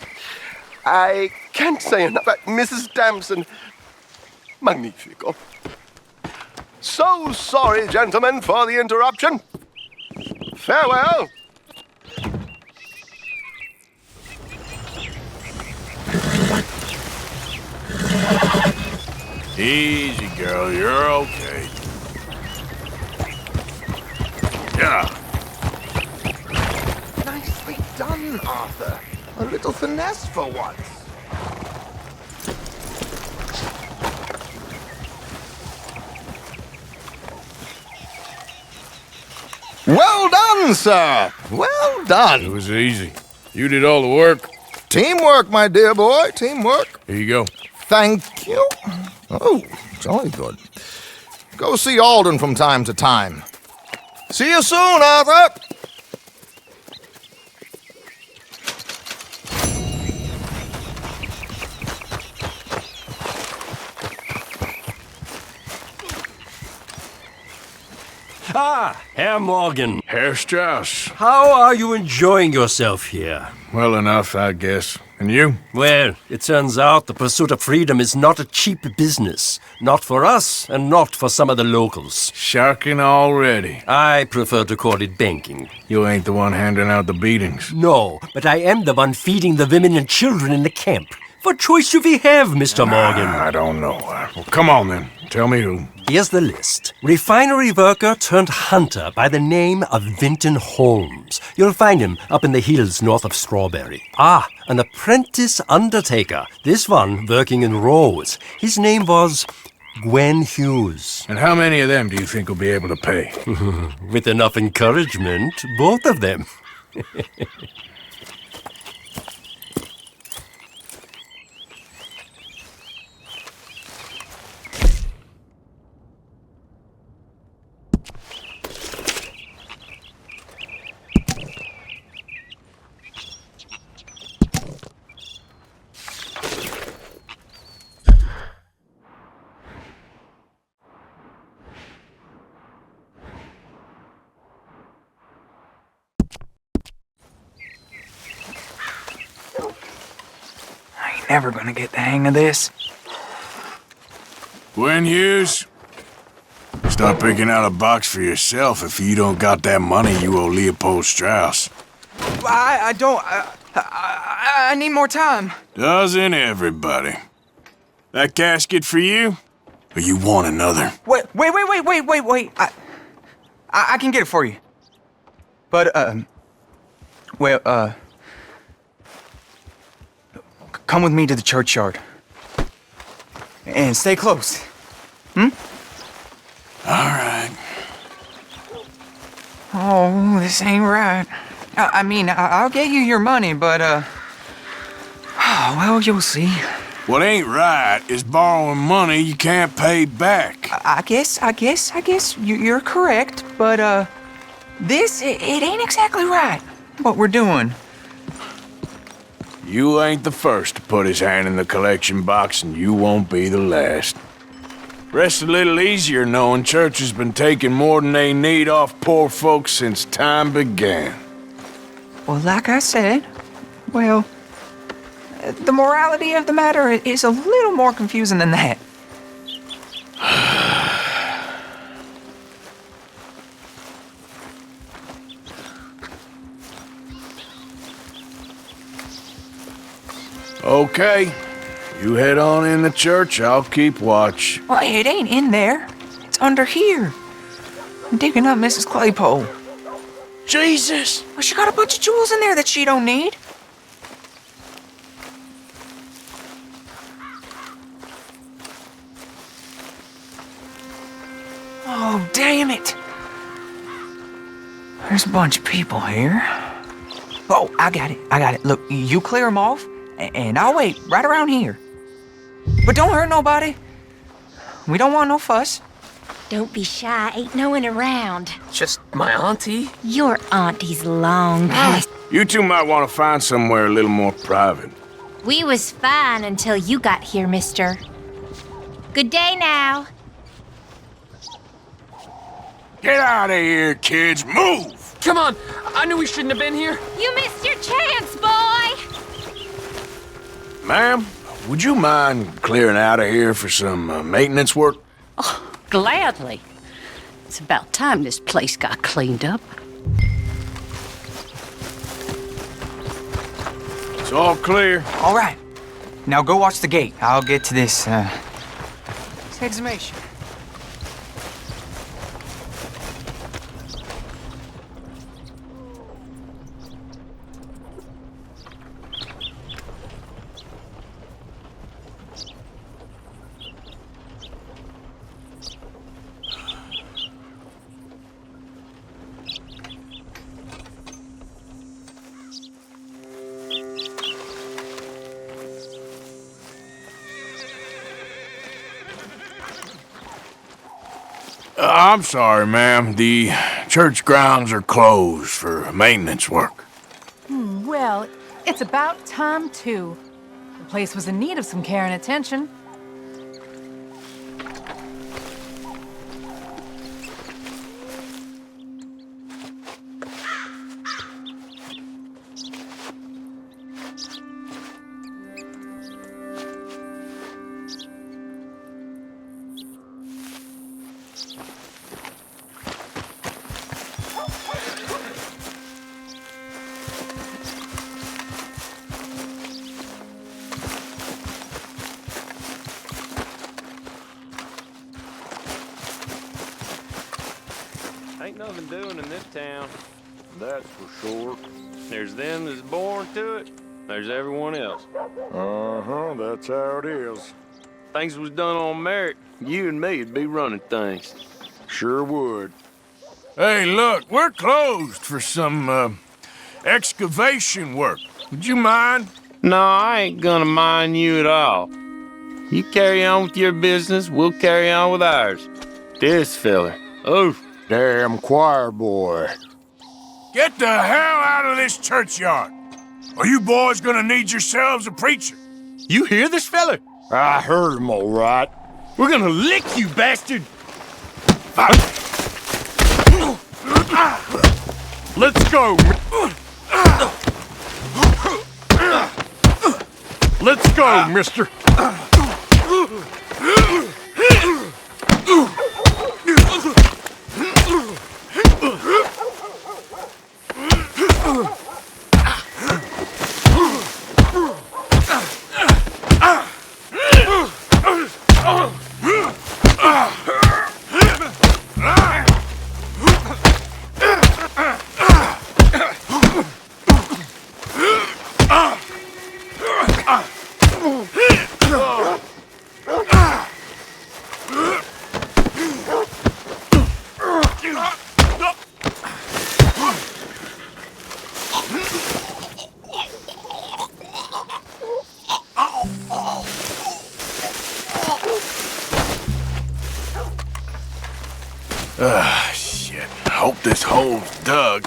I can't say enough. Mrs. Damson, magnifico. So sorry, gentlemen, for the interruption. Farewell. Easy, girl. You're okay. Yeah. Nicely done, Arthur. A little finesse for once. Well done, sir. Well done. It was easy. You did all the work. Teamwork, my dear boy. Teamwork. Here you go. Thank you. Oh, jolly good. Go see Alden from time to time. See you soon, Arthur. Ah, Herr Morgan. Herr Strauss. How are you enjoying yourself here? Well enough, I guess. And you? Well, it turns out the pursuit of freedom is not a cheap business. Not for us, and not for some of the locals. Sharking already. I prefer to call it banking. You ain't the one handing out the beatings. No, but I am the one feeding the women and children in the camp. What choice do we have, Mr. Morgan? I don't know. Well, come on then. Tell me who. Here's the list. Refinery worker turned hunter by the name of Vinton Holmes. You'll find him up in the hills north of Strawberry. Ah, an apprentice undertaker. This one working in Rose. His name was Gwen Hughes. And how many of them do you think will be able to pay? With enough encouragement, both of them. Never gonna get the hang of this. Gwen Hughes, start picking out a box for yourself if you don't got that money you owe Leopold Strauss. I don't. I need more time. Doesn't everybody? That casket for you? Or you want another? Wait. I can get it for you. But, come with me to the churchyard. And stay close. Hmm? All right. Oh, this ain't right. I mean, I'll get you your money, but, well, you'll see. What ain't right is borrowing money you can't pay back. I guess you're correct, but, this, it ain't exactly right, what we're doing. You ain't the first to put his hand in the collection box, and you won't be the last. Rests a little easier knowing church has been taking more than they need off poor folks since time began. Well, like I said, well, the morality of the matter is a little more confusing than that. Okay, you head on in the church, I'll keep watch. Well, it ain't in there. It's under here. I'm digging up Mrs. Claypole. Jesus! Well, she got a bunch of jewels in there that she don't need. Oh, damn it. There's a bunch of people here. Oh, I got it. Look, you clear them off, and I'll wait right around here. But don't hurt nobody. We don't want no fuss. Don't be shy, ain't no one around. Just my auntie? Your auntie's long past. You two might want to find somewhere a little more private. We was fine until you got here, mister. Good day now. Get out of here, kids. Move! Come on! I knew we shouldn't have been here. You missed your chance, boy! Ma'am, would you mind clearing out of here for some maintenance work? Oh, gladly. It's about time this place got cleaned up. It's all clear. All right. Now go watch the gate. I'll get to this, exhumation. I'm sorry, ma'am. The church grounds are closed for maintenance work. Well, it's about time, too. The place was in need of some care and attention. Nothing doing in this town. That's for sure. There's them that's born to it. There's everyone else. Uh-huh, that's how it is. Things was done on merit. You and me'd be running things. Sure would. Hey, look, we're closed for some, excavation work. Would you mind? No, I ain't gonna mind you at all. You carry on with your business, we'll carry on with ours. This fella, oh, damn choir boy. Get the hell out of this churchyard. Are you boys gonna need yourselves a preacher? You hear this fella? I heard him all right. We're gonna lick you, bastard! Let's go. Let's go, mister. Shit. Hope this hole's dug.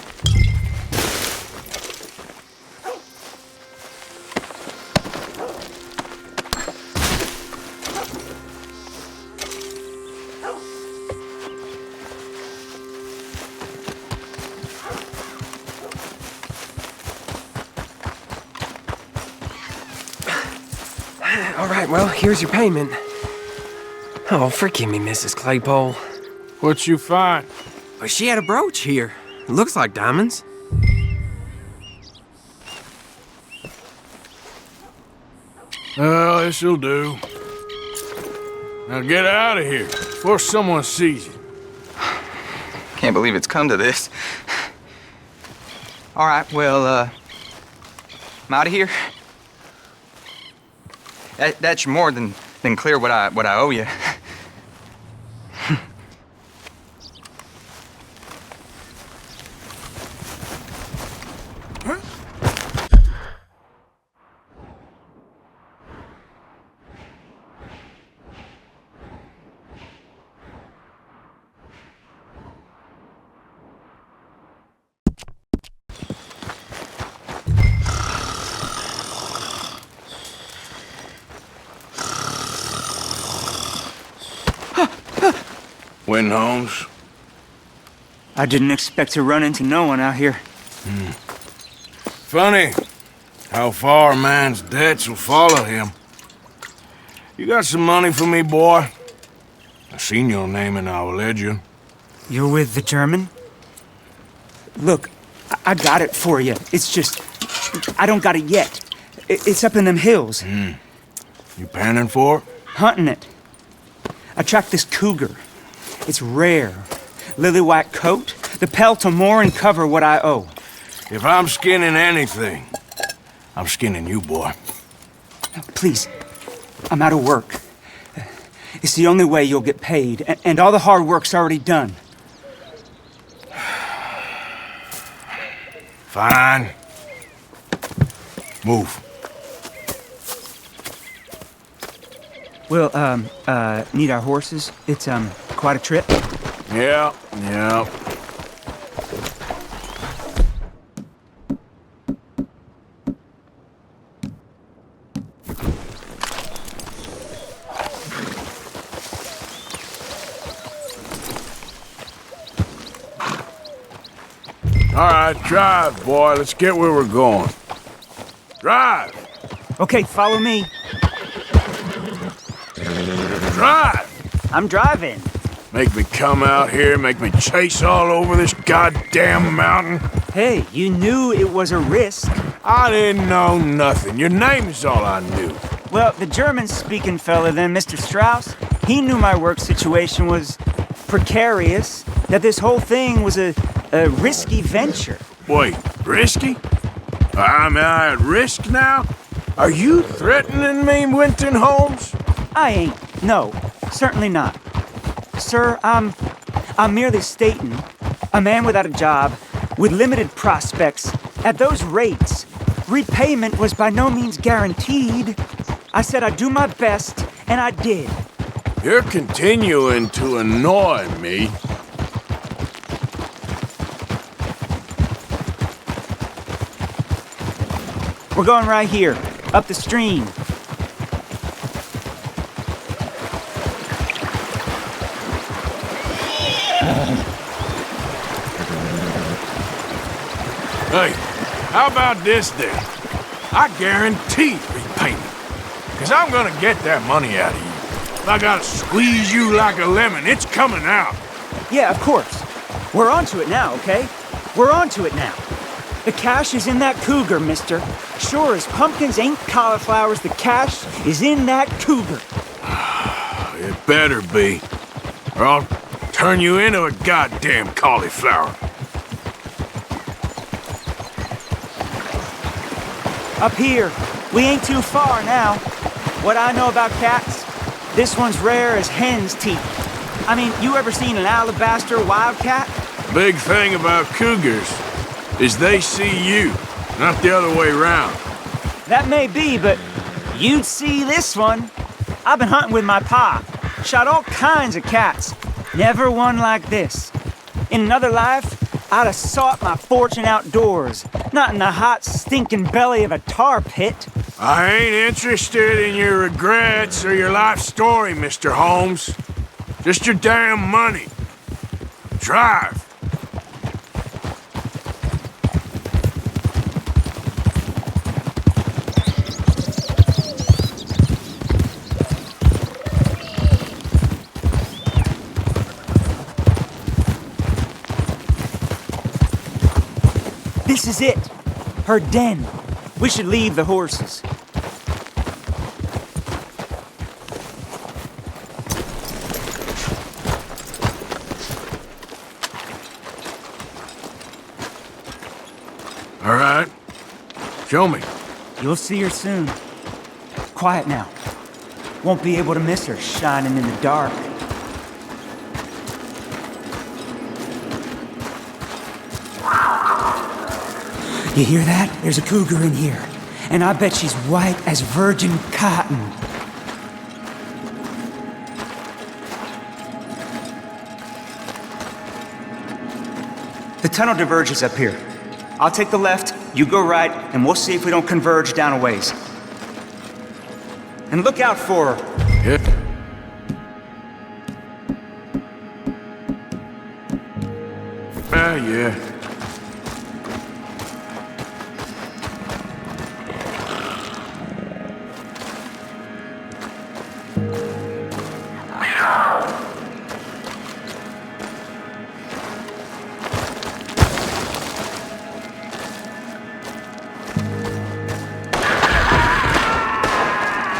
All right, well, here's your payment. Oh, forgive me, Mrs. Claypole. What you find? Well, she had a brooch here. It looks like diamonds. Well, this'll do. Now get out of here before someone sees you. Can't believe it's come to this. All right, well, I'm out of here. That's more than clear what I owe you. When, Holmes? I didn't expect to run into no one out here. Funny how far a man's debts will follow him. You got some money for me, boy? I seen your name in our ledger. You're with the German? Look, I got it for you. It's just, I don't got it yet. It's up in them hills. You panning for it? Hunting it. I tracked this cougar. It's rare. Lily white coat, the pelt to more and cover what I owe. If I'm skinning anything, I'm skinning you, boy. Please, I'm out of work. It's the only way you'll get paid, and all the hard work's already done. Fine. Move. We'll, need our horses. It's, quite a trip. Yeah. All right, drive, boy. Let's get where we're going. Drive! Okay, follow me. Drive! I'm driving. Make me come out here, make me chase all over this goddamn mountain. Hey, you knew it was a risk. I didn't know nothing. Your name is all I knew. Well, the German-speaking fella then, Mr. Strauss, he knew my work situation was precarious, that this whole thing was a risky venture. Wait, risky? Am I at risk now? Are you threatening me, Winton Holmes? I ain't. No, certainly not. Sir, I'm merely stating, a man without a job, with limited prospects, at those rates, repayment was by no means guaranteed. I said I'd do my best, and I did. You're continuing to annoy me. We're going right here, up the stream. Hey, how about this then? I guarantee repayment. Because I'm gonna get that money out of you. If I gotta squeeze you like a lemon, it's coming out. Yeah, of course. We're onto it now, okay? We're onto it now. The cash is in that cougar, mister. Sure as pumpkins ain't cauliflowers, the cash is in that cougar. It better be, or I'll turn you into a goddamn cauliflower. Up here. We ain't too far now. What I know about cats, this one's rare as hen's teeth. I mean, you ever seen an alabaster wildcat? Big thing about cougars is they see you, not the other way around. That may be, but you'd see this one. I've been hunting with my pa. Shot all kinds of cats. Never one like this. In another life, I'd have sought my fortune outdoors, not in the hot, stinking belly of a tar pit. I ain't interested in your regrets or your life story, Mr. Holmes. Just your damn money. Drive. This is it. Her den. We should leave the horses. All right. Show me. You'll see her soon. Quiet now. Won't be able to miss her shining in the dark. You hear that? There's a cougar in here. And I bet she's white as virgin cotton. The tunnel diverges up here. I'll take the left, you go right, and we'll see if we don't converge down a ways. And look out for her. Yeah. Yeah.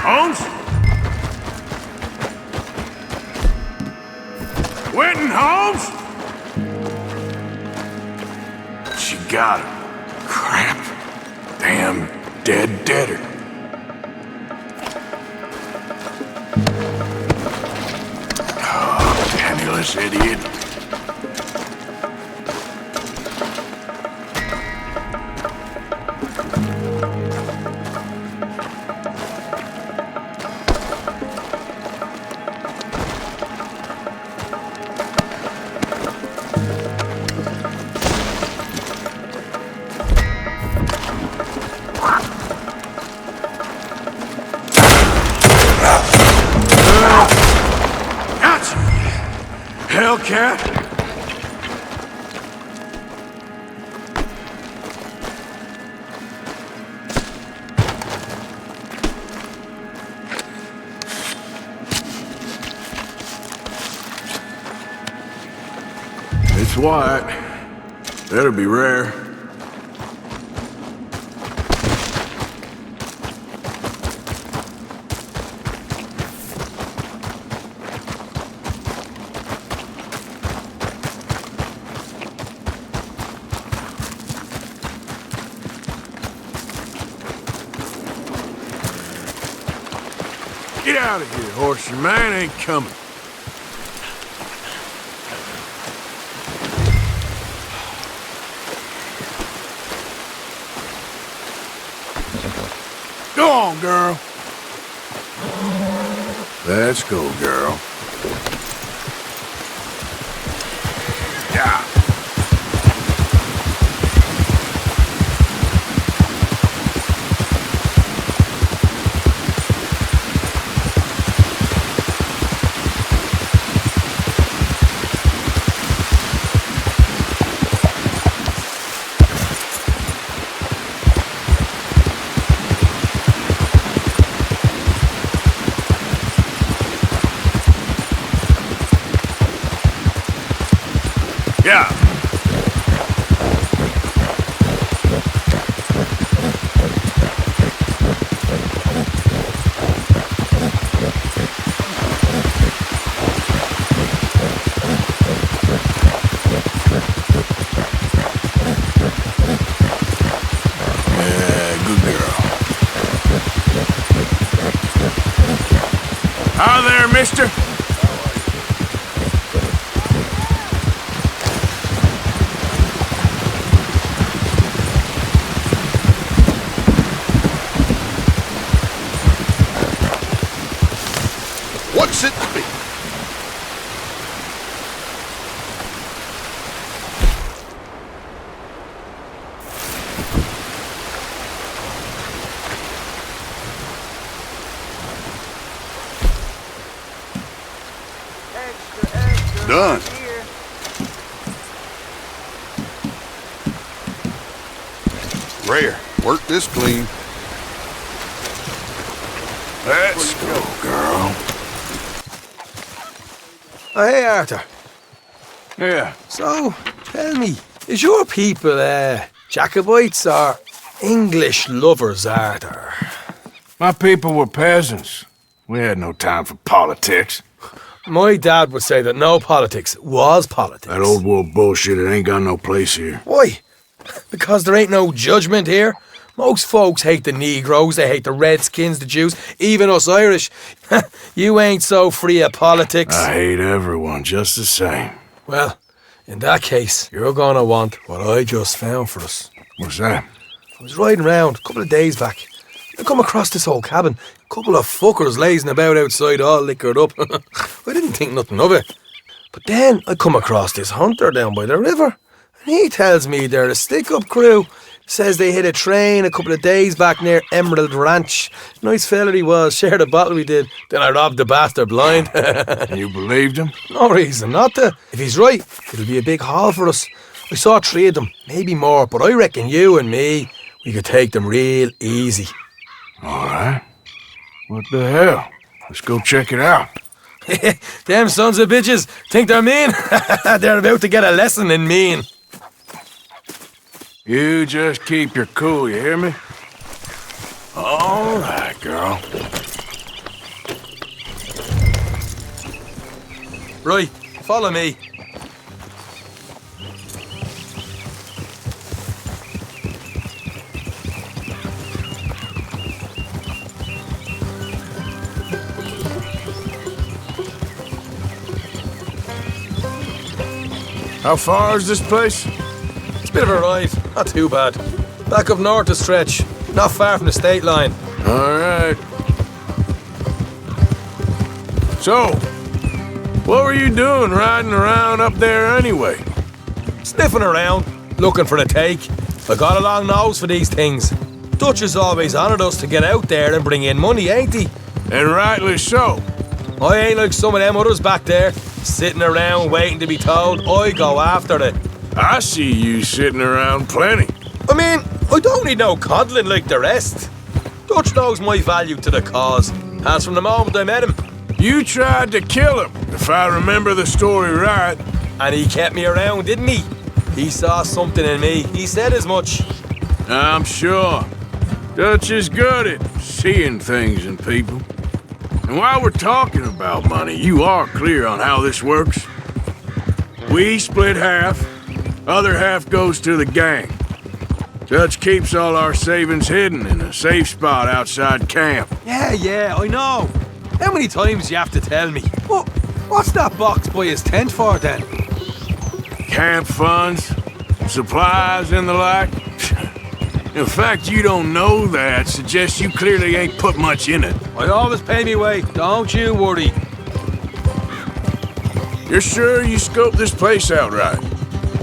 Holmes? Winton Holmes? She got him. Crap. Damn deader. Oh, penniless idiot. Hellcat? It's white. Better be rare. Get out of here, horse. Your man ain't coming. Go on, girl. Let's go, girl. Yeah. Yeah. Good girl. Hi there, mister. What's it be? Done. Rare. Work this clean. Let's go, girl. Oh, hey, Arthur. Yeah. So, tell me, is your people, Jacobites or English lovers, Arthur? My people were peasants. We had no time for politics. My dad would say that no politics was politics. That old world bullshit, it ain't got no place here. Why? Because there ain't no judgment here? Most folks hate the Negroes, they hate the Redskins, the Jews, even us Irish. You ain't so free of politics. I hate everyone just the same. Well, in that case, you're gonna want what I just found for us. What's that? I was riding around a couple of days back. I come across this old cabin. A couple of fuckers lazing about outside all liquored up. I didn't think nothing of it. But then I come across this hunter down by the river. And he tells me they're a stick-up crew. Says they hit a train a couple of days back near Emerald Ranch. Nice fella he was, shared a bottle we did. Then I robbed the bastard blind. You believed him? No reason not to. If he's right, it'll be a big haul for us. I saw 3 of them, maybe more, but I reckon you and me, we could take them real easy. All right. What the hell? Let's go check it out. Them sons of bitches think they're mean. They're about to get a lesson in mean. You just keep your cool, you hear me? All right, girl. Right, follow me. How far is this place? It's a bit of a ride, not too bad. Back up north a stretch, not far from the state line. All right. So, what were you doing riding around up there anyway? Sniffing around, looking for a take. I got a long nose for these things. Dutch has always honoured us to get out there and bring in money, ain't he? And rightly so. I ain't like some of them others back there, sitting around waiting to be told. I go after it. I see you sitting around plenty. I mean, I don't need no coddling like the rest. Dutch knows my value to the cause, as from the moment I met him. You tried to kill him, if I remember the story right. And he kept me around, didn't he? He saw something in me. He said as much. I'm sure. Dutch is good at seeing things in people. And while we're talking about money, you are clear on how this works? We split half, other half goes to the gang. Dutch keeps all our savings hidden in a safe spot outside camp. Yeah, I know. How many times do you have to tell me? What's that box by his tent for, then? Camp funds, supplies, and the like. The fact you don't know that suggests you clearly ain't put much in it. I always pay me way, don't you worry. You're sure you scoped this place out right?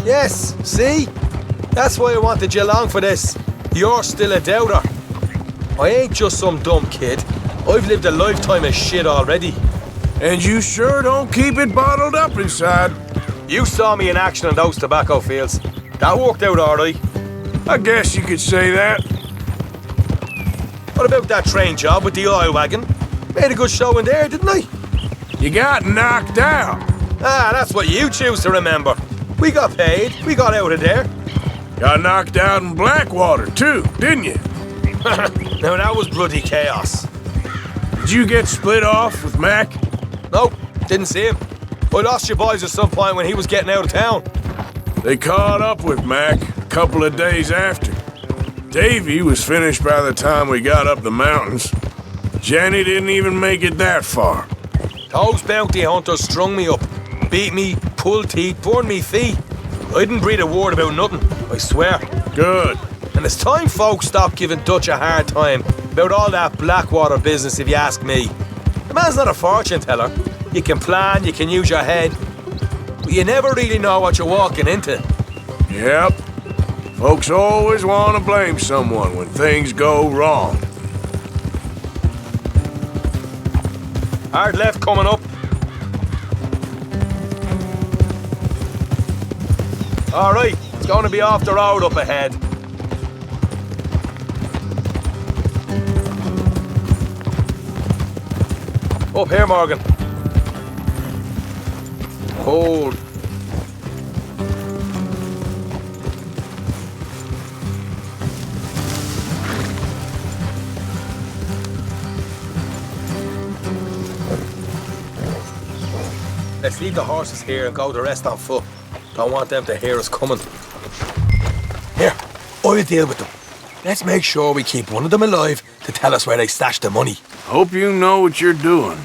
Yes, see? That's why I wanted you along for this. You're still a doubter. I ain't just some dumb kid. I've lived a lifetime of shit already. And you sure don't keep it bottled up inside. You saw me in action on those tobacco fields. That worked out all right. I guess you could say that. What about that train job with the oil wagon? Made a good show in there, didn't I? You got knocked out. Ah, that's what you choose to remember. We got paid. We got out of there. Got knocked out in Blackwater, too, didn't you? Now, that was bloody chaos. Did you get split off with Mac? Nope, didn't see him. I lost your boys at some point when he was getting out of town. They caught up with Mac a couple of days after. Davy was finished by the time we got up the mountains. Jenny didn't even make it that far. Those bounty hunters strung me up, beat me, pulled teeth, burned me feet. I didn't breathe a word about nothing, I swear. Good. And it's time folks stopped giving Dutch a hard time about all that Blackwater business, if you ask me. The man's not a fortune teller. You can plan, you can use your head, but you never really know what you're walking into. Yep. Folks always want to blame someone when things go wrong. Hard left coming up. All right, it's going to be off the road up ahead. Up here, Morgan. Hold. Let's leave the horses here and go the rest on foot. Don't want them to hear us coming. Here, I'll deal with them. Let's make sure we keep one of them alive to tell us where they stashed the money. Hope you know what you're doing.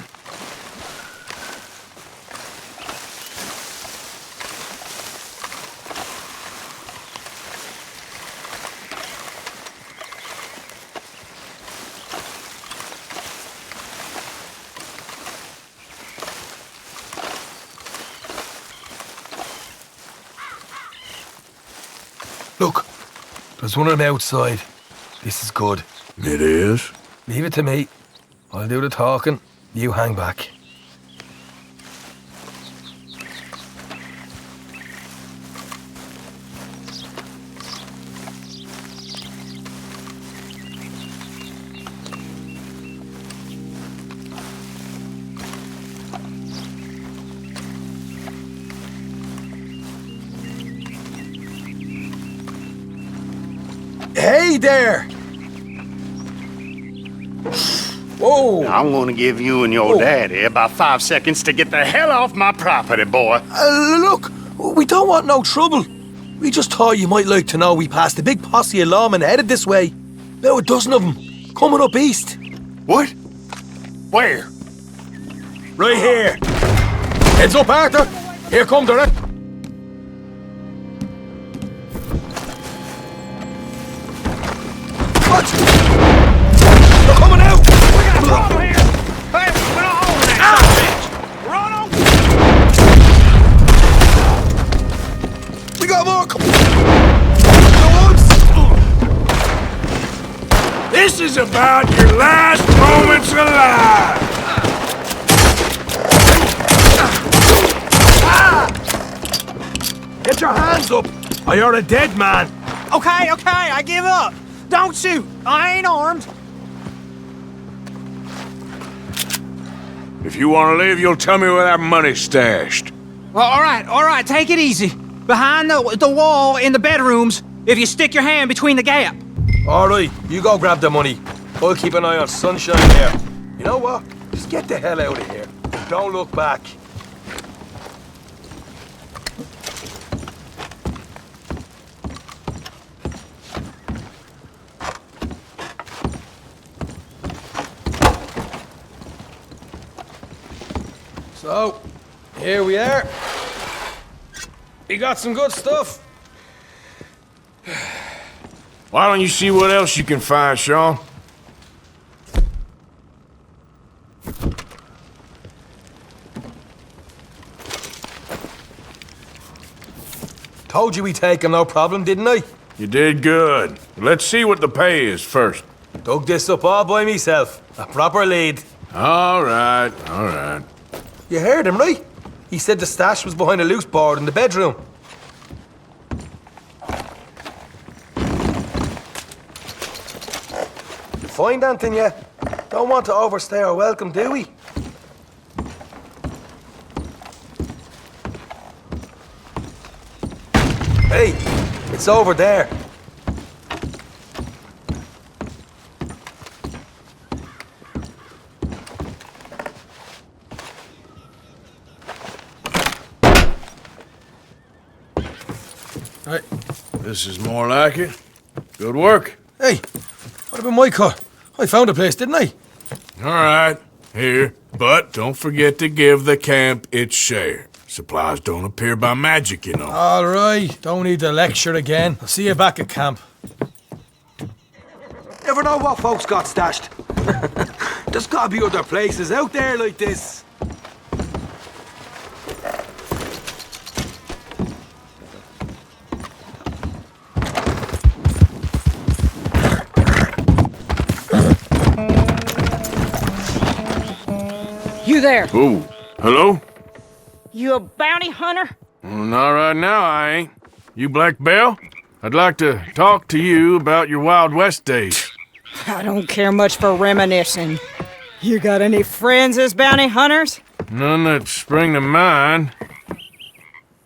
Look, there's one of them outside. This is good. It is? Leave it to me. I'll do the talking. You hang back. Hey there! Whoa! I'm gonna give you and your daddy about 5 seconds to get the hell off my property, boy. Look, we don't want no trouble. We just thought you might like to know we passed a big posse of lawmen headed this way. About a dozen of them, coming up east. What? Where? Right here. Heads up, Arthur. Here come the rest. What? They're coming out! We got a problem here! Hey, put a hole in that bitch! Run on! We got more coming! This is about your last moments alive! Get your hands up, or you're a dead man! Okay, I give up. Don't shoot. I ain't armed. If you want to leave, you'll tell me where that money's stashed. Well, all right. Take it easy. Behind the wall in the bedrooms, if you stick your hand between the gap. All right, you go grab the money. I'll keep an eye on Sunshine there. You know what? Just get the hell out of here. Don't look back. So, here we are. You got some good stuff. Why don't you see what else you can find, Sean? Told you we'd take him, no problem, didn't I? You did good. Let's see what the pay is first. Dug this up all by myself. A proper lead. All right, all right. You heard him, right? He said the stash was behind a loose board in the bedroom. You find anything yet? Don't want to overstay our welcome, do we? Hey, it's over there. Right. This is more like it. Good work. Hey, what about my cut? I found a place, didn't I? All right, here. But don't forget to give the camp its share. Supplies don't appear by magic, you know. All right, don't need to lecture again. I'll see you back at camp. Never know what folks got stashed. There's gotta be other places out there like this. You there? Ooh, hello? You a bounty hunter? Not right now, I ain't. You Black Belle? I'd like to talk to you about your Wild West days. I don't care much for reminiscing. You got any friends as bounty hunters? None that spring to mind.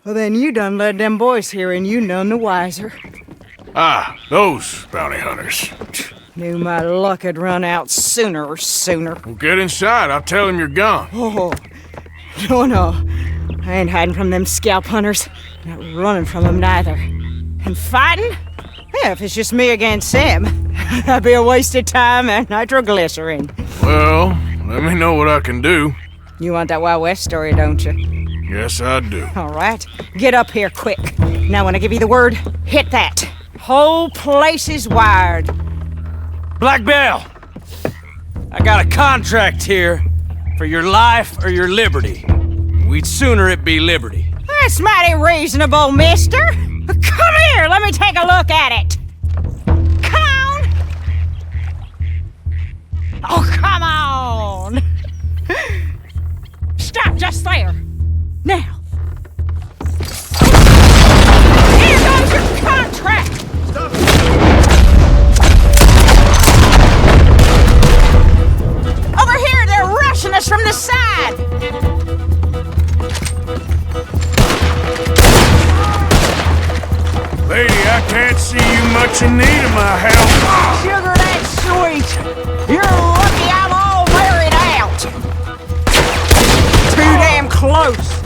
Well, then you done led them boys here and you none the wiser. Ah, those bounty hunters. Knew my luck had run out sooner. Well, get inside. I'll tell him you're gone. Oh, no. I ain't hiding from them scalp hunters. Not running from them neither. And fighting? Yeah, if it's just me against them, that'd be a waste of time and nitroglycerin. Well, let me know what I can do. You want that Wild West story, don't you? Yes, I do. All right. Get up here quick. Now when I give you the word, hit that. Whole place is wired. Black Belle, I got a contract here for your life or your liberty. We'd sooner it be liberty. That's mighty reasonable, mister. Come here, let me take a look at it. Come on. Oh, come on. Stop just there. Now. Here goes your contract. Stop. Over here, they're rushing us from the side. Lady, I can't see you much in need of my help. Sugar, that's sweet. You're lucky I'm all wearied out. Too damn close.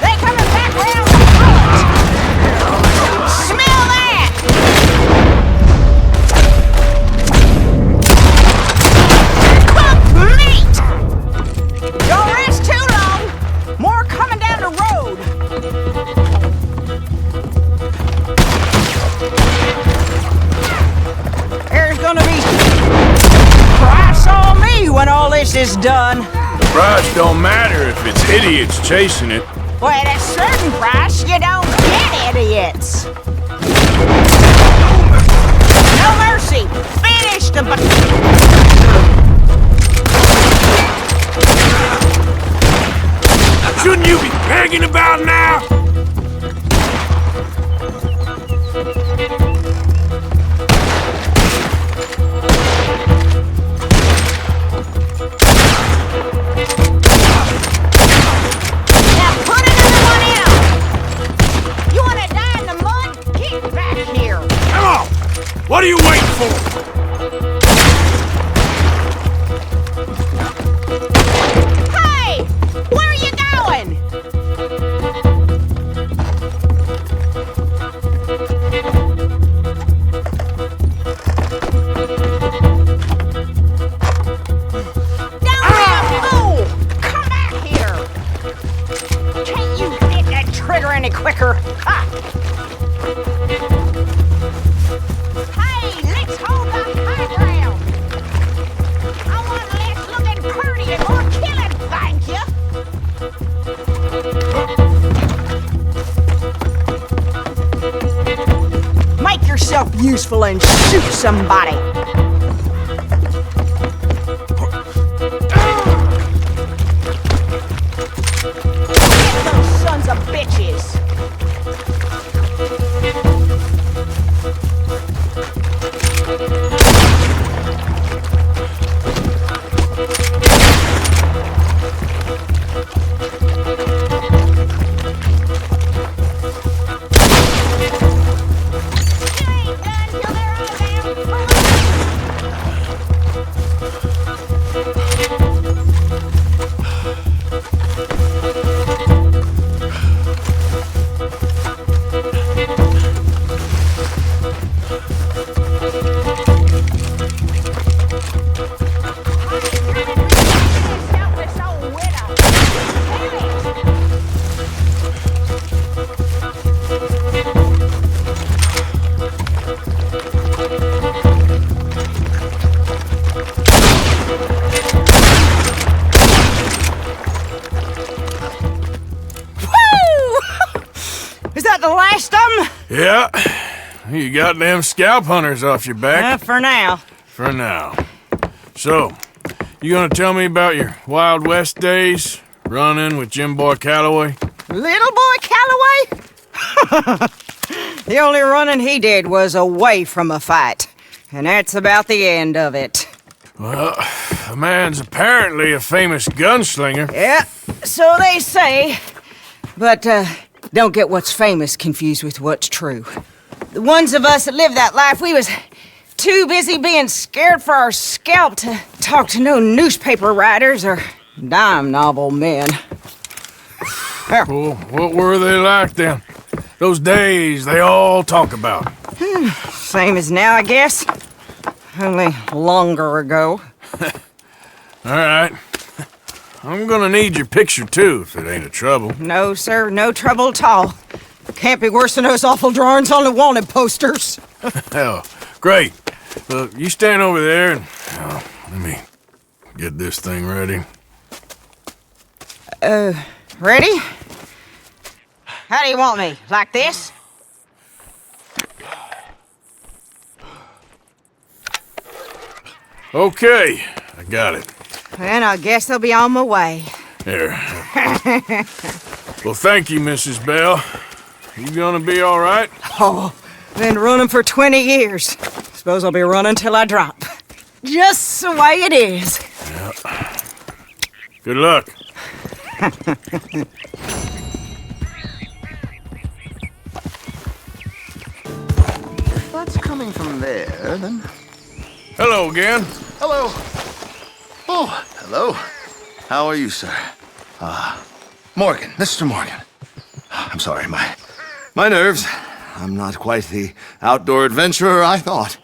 They coming back round the front. Smell that. Complete. Don't rest too long. More coming down the road. There's gonna be price on me when all this is done. Price don't matter if it's idiots chasing it. Well, at a certain price, you don't get idiots. No mercy. Finish the... Shouldn't you be begging about now? What are you waiting for? Hey! Where are you going? Don't be a fool! Come back here! useful and shoot somebody. Those sons of bitches. Yeah, you got them scalp hunters off your back. For now. For now. So, you gonna tell me about your Wild West days? Running with Jim Boy Calloway? Little boy Calloway? The only running he did was away from a fight. And that's about the end of it. Well, the man's apparently a famous gunslinger. Yeah, so they say. But, don't get what's famous confused with what's true. The ones of us that lived that life, we was too busy being scared for our scalp to talk to no newspaper writers or dime novel men. Well, what were they like then? Those days they all talk about. Same as now, I guess. Only longer ago. All right. I'm gonna need your picture, too, if it ain't a trouble. No, sir, no trouble at all. Can't be worse than those awful drawings on the wanted posters. Hell, great. You stand over there and let me get this thing ready. Ready? How do you want me? Like this? Okay, I got it. And I guess I'll be on my way. Here. Well, thank you, Mrs. Belle. You gonna be all right? Oh, been running for 20 years. Suppose I'll be running till I drop. Just the way it is. Yeah. Good luck. If that's coming from there, then... Hello again. Hello. Oh, hello. How are you, sir? Morgan, Mr. Morgan. I'm sorry, my nerves. I'm not quite the outdoor adventurer I thought.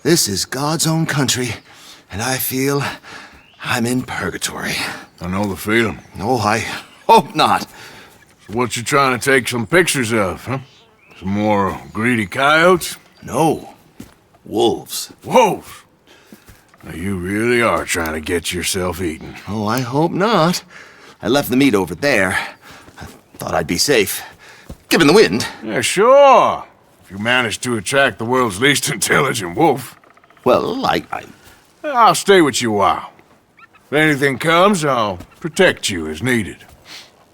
This is God's own country, and I feel I'm in purgatory. I know the feeling. No, I hope not. So what you trying to take some pictures of, huh? Some more greedy coyotes? No. Wolves. Wolves? Now, you really are trying to get yourself eaten. Oh, I hope not. I left the meat over there. I thought I'd be safe. Given the wind. Yeah, sure. If you manage to attract the world's least intelligent wolf. Well, I'll stay with you a while. If anything comes, I'll protect you as needed.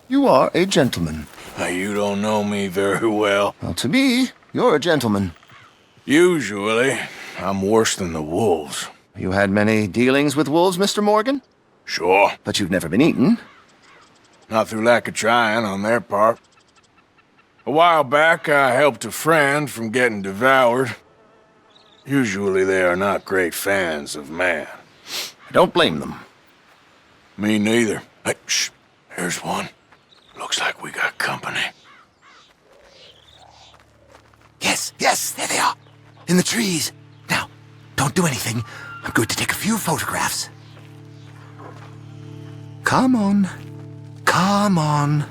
You are a gentleman. Now, you don't know me very well. Well, to me, you're a gentleman. Usually, I'm worse than the wolves. You had many dealings with wolves, Mr. Morgan? Sure. But you've never been eaten. Not through lack of trying on their part. A while back, I helped a friend from getting devoured. Usually they are not great fans of man. I don't blame them. Me neither. Hey, shh. Here's one. Looks like we got company. Yes, there they are. In the trees. Now, don't do anything. I'm going to take a few photographs. Come on. Come on.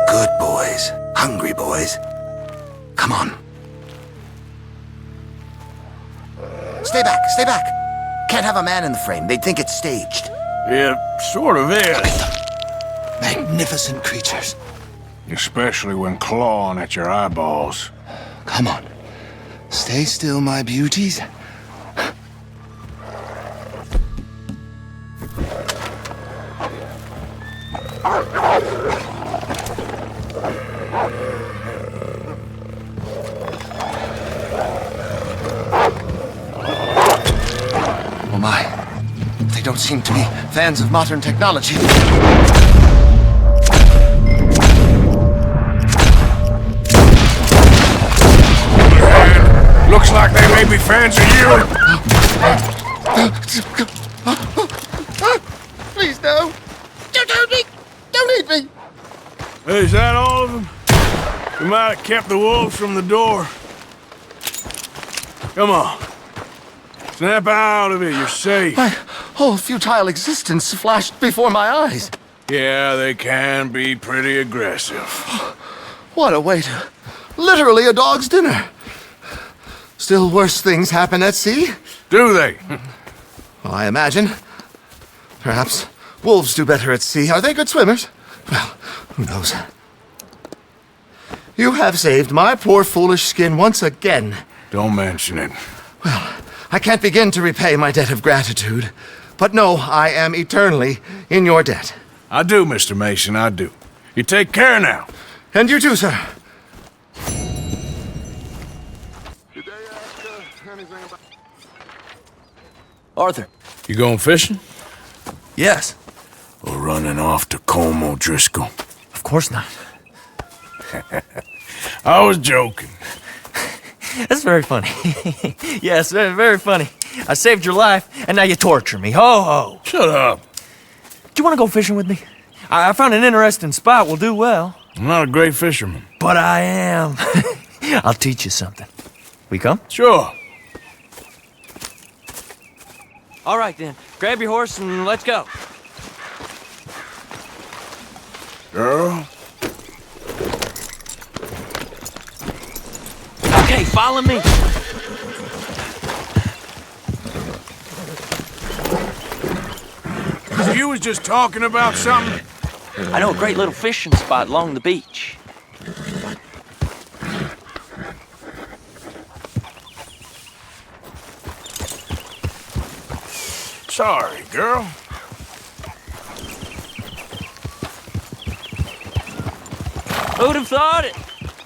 Good boys. Hungry boys. Come on. Stay back, stay back. Can't have a man in the frame. They'd think it's staged. It sort of is. Magnificent creatures. Especially when clawing at your eyeballs. Come on. Stay still, my beauties. Oh my. They don't seem to be fans of modern technology. Looks like they may be fans of you. Please, no. Don't hurt me. Don't eat me. Hey, is that all of them? We might have kept the wolves from the door. Come on. Snap out of it. You're safe. My whole futile existence flashed before my eyes. Yeah, they can be pretty aggressive. What a way to... Literally a dog's dinner. Still worse things happen at sea? Do they? Well, I imagine. Perhaps wolves do better at sea. Are they good swimmers? Well, who knows? You have saved my poor foolish skin once again. Don't mention it. Well, I can't begin to repay my debt of gratitude. But no, I am eternally in your debt. I do, Mr. Mason, I do. You take care now. And you too, sir. Arthur. You going fishing? Yes. Or running off to Combe O'Driscoll? Of course not. I was joking. That's very funny. Yes, very, very funny. I saved your life, and now you torture me. Ho, ho. Shut up. Do you want to go fishing with me? I found an interesting spot. We'll do well. I'm not a great fisherman. But I am. I'll teach you something. We come? Sure. All right, then. Grab your horse and let's go. Girl? Okay, follow me. So you was just talking about something? I know a great little fishing spot along the beach. Sorry, girl. Who'd have thought it?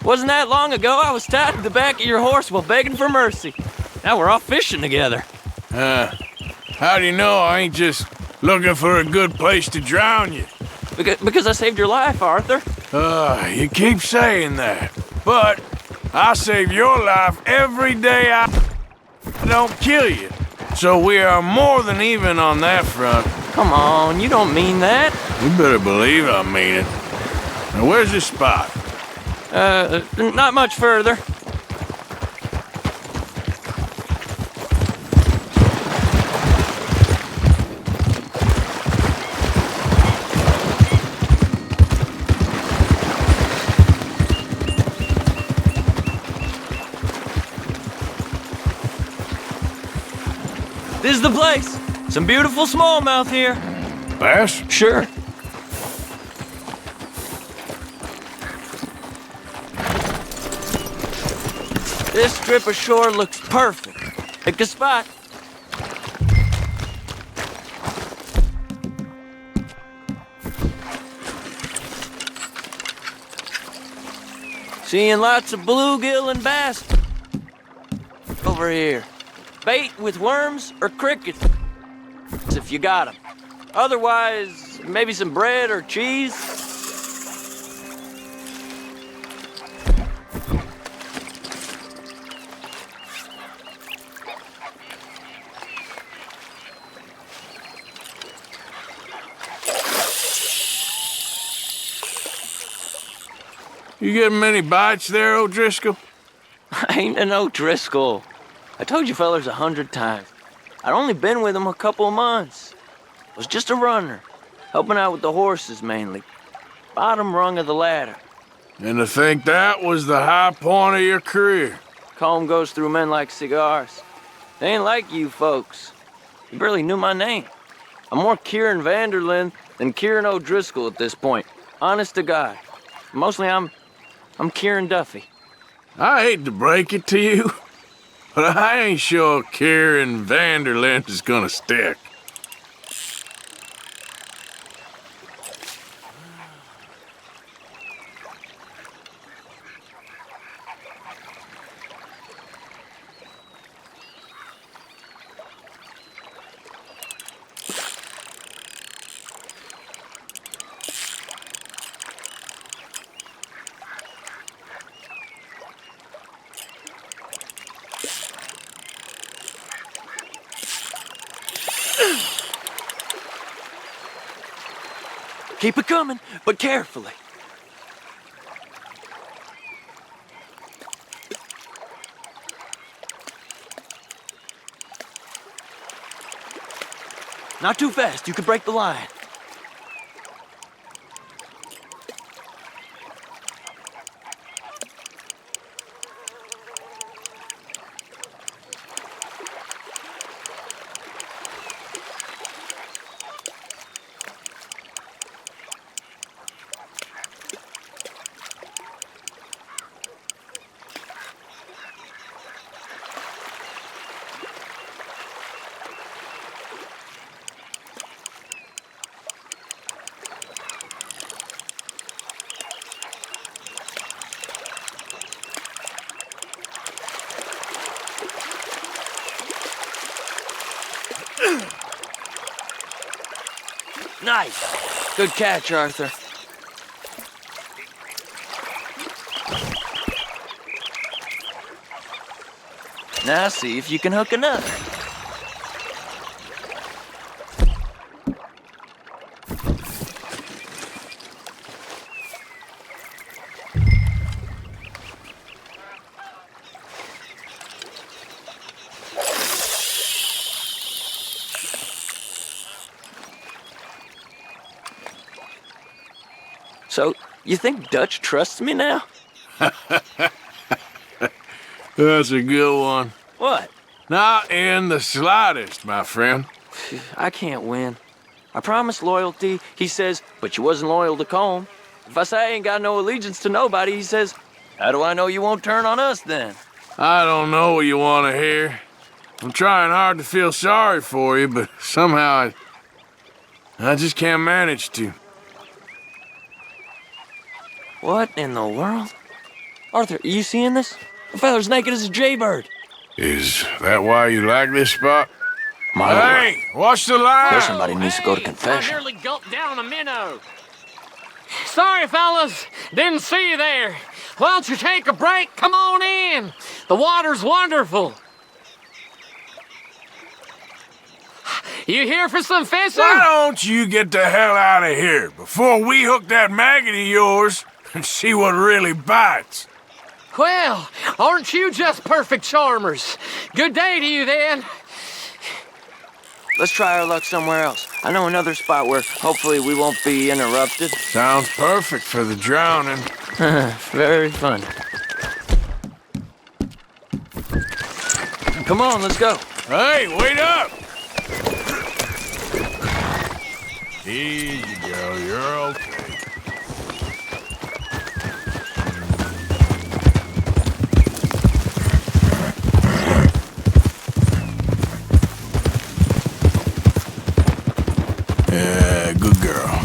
Wasn't that long ago I was tied to the back of your horse while begging for mercy. Now we're off fishing together. How do you know I ain't just looking for a good place to drown you? Because I saved your life, Arthur. You keep saying that. But I save your life every day I don't kill you. So we are more than even on that front. Come on, you don't mean that. You better believe I mean it. Now where's this spot? Not much further. This is the place. Some beautiful smallmouth here. Bass? Sure. This strip of shore looks perfect. Pick a spot. Seeing lots of bluegill and bass over here. Bait with worms or crickets, if you got them. Otherwise, maybe some bread or cheese. You getting many bites there, O'Driscoll? I ain't an O'Driscoll. I told you fellers 100 times. I'd only been with him a couple of months. Was just a runner, helping out with the horses mainly. Bottom rung of the ladder. And to think that was the high point of your career. Comb goes through men like cigars. They ain't like you folks. You barely knew my name. I'm more Kieran Vanderlyn than Kieran O'Driscoll at this point. Honest to God. Mostly I'm Kieran Duffy. I hate to break it to you, but I ain't sure Kieran Vanderlyn is gonna stick. Keep it coming, but carefully. Not too fast, you could break the line. Nice. Good catch, Arthur. Now see if you can hook another. So, you think Dutch trusts me now? That's a good one. What? Not in the slightest, my friend. I can't win. I promised loyalty, he says, but you wasn't loyal to Colm. If I say I ain't got no allegiance to nobody, he says, how do I know you won't turn on us then? I don't know what you want to hear. I'm trying hard to feel sorry for you, but somehow I just can't manage to. What in the world? Arthur, are you seeing this? The fella's naked as a jaybird. Is that why you like this spot? My hey, watch the line! There's somebody needs to go to confession. I nearly gulped down a minnow. Sorry, fellas. Didn't see you there. Why don't you take a break? Come on in. The water's wonderful. You here for some fishing? Why don't you get the hell out of here before we hook that maggot of yours and see what really bites? Well, aren't you just perfect charmers? Good day to you, then. Let's try our luck somewhere else. I know another spot where hopefully we won't be interrupted. Sounds perfect for the drowning. Very fun. Come on, let's go. Hey, wait up! Here you go, you're okay. Yeah, good girl.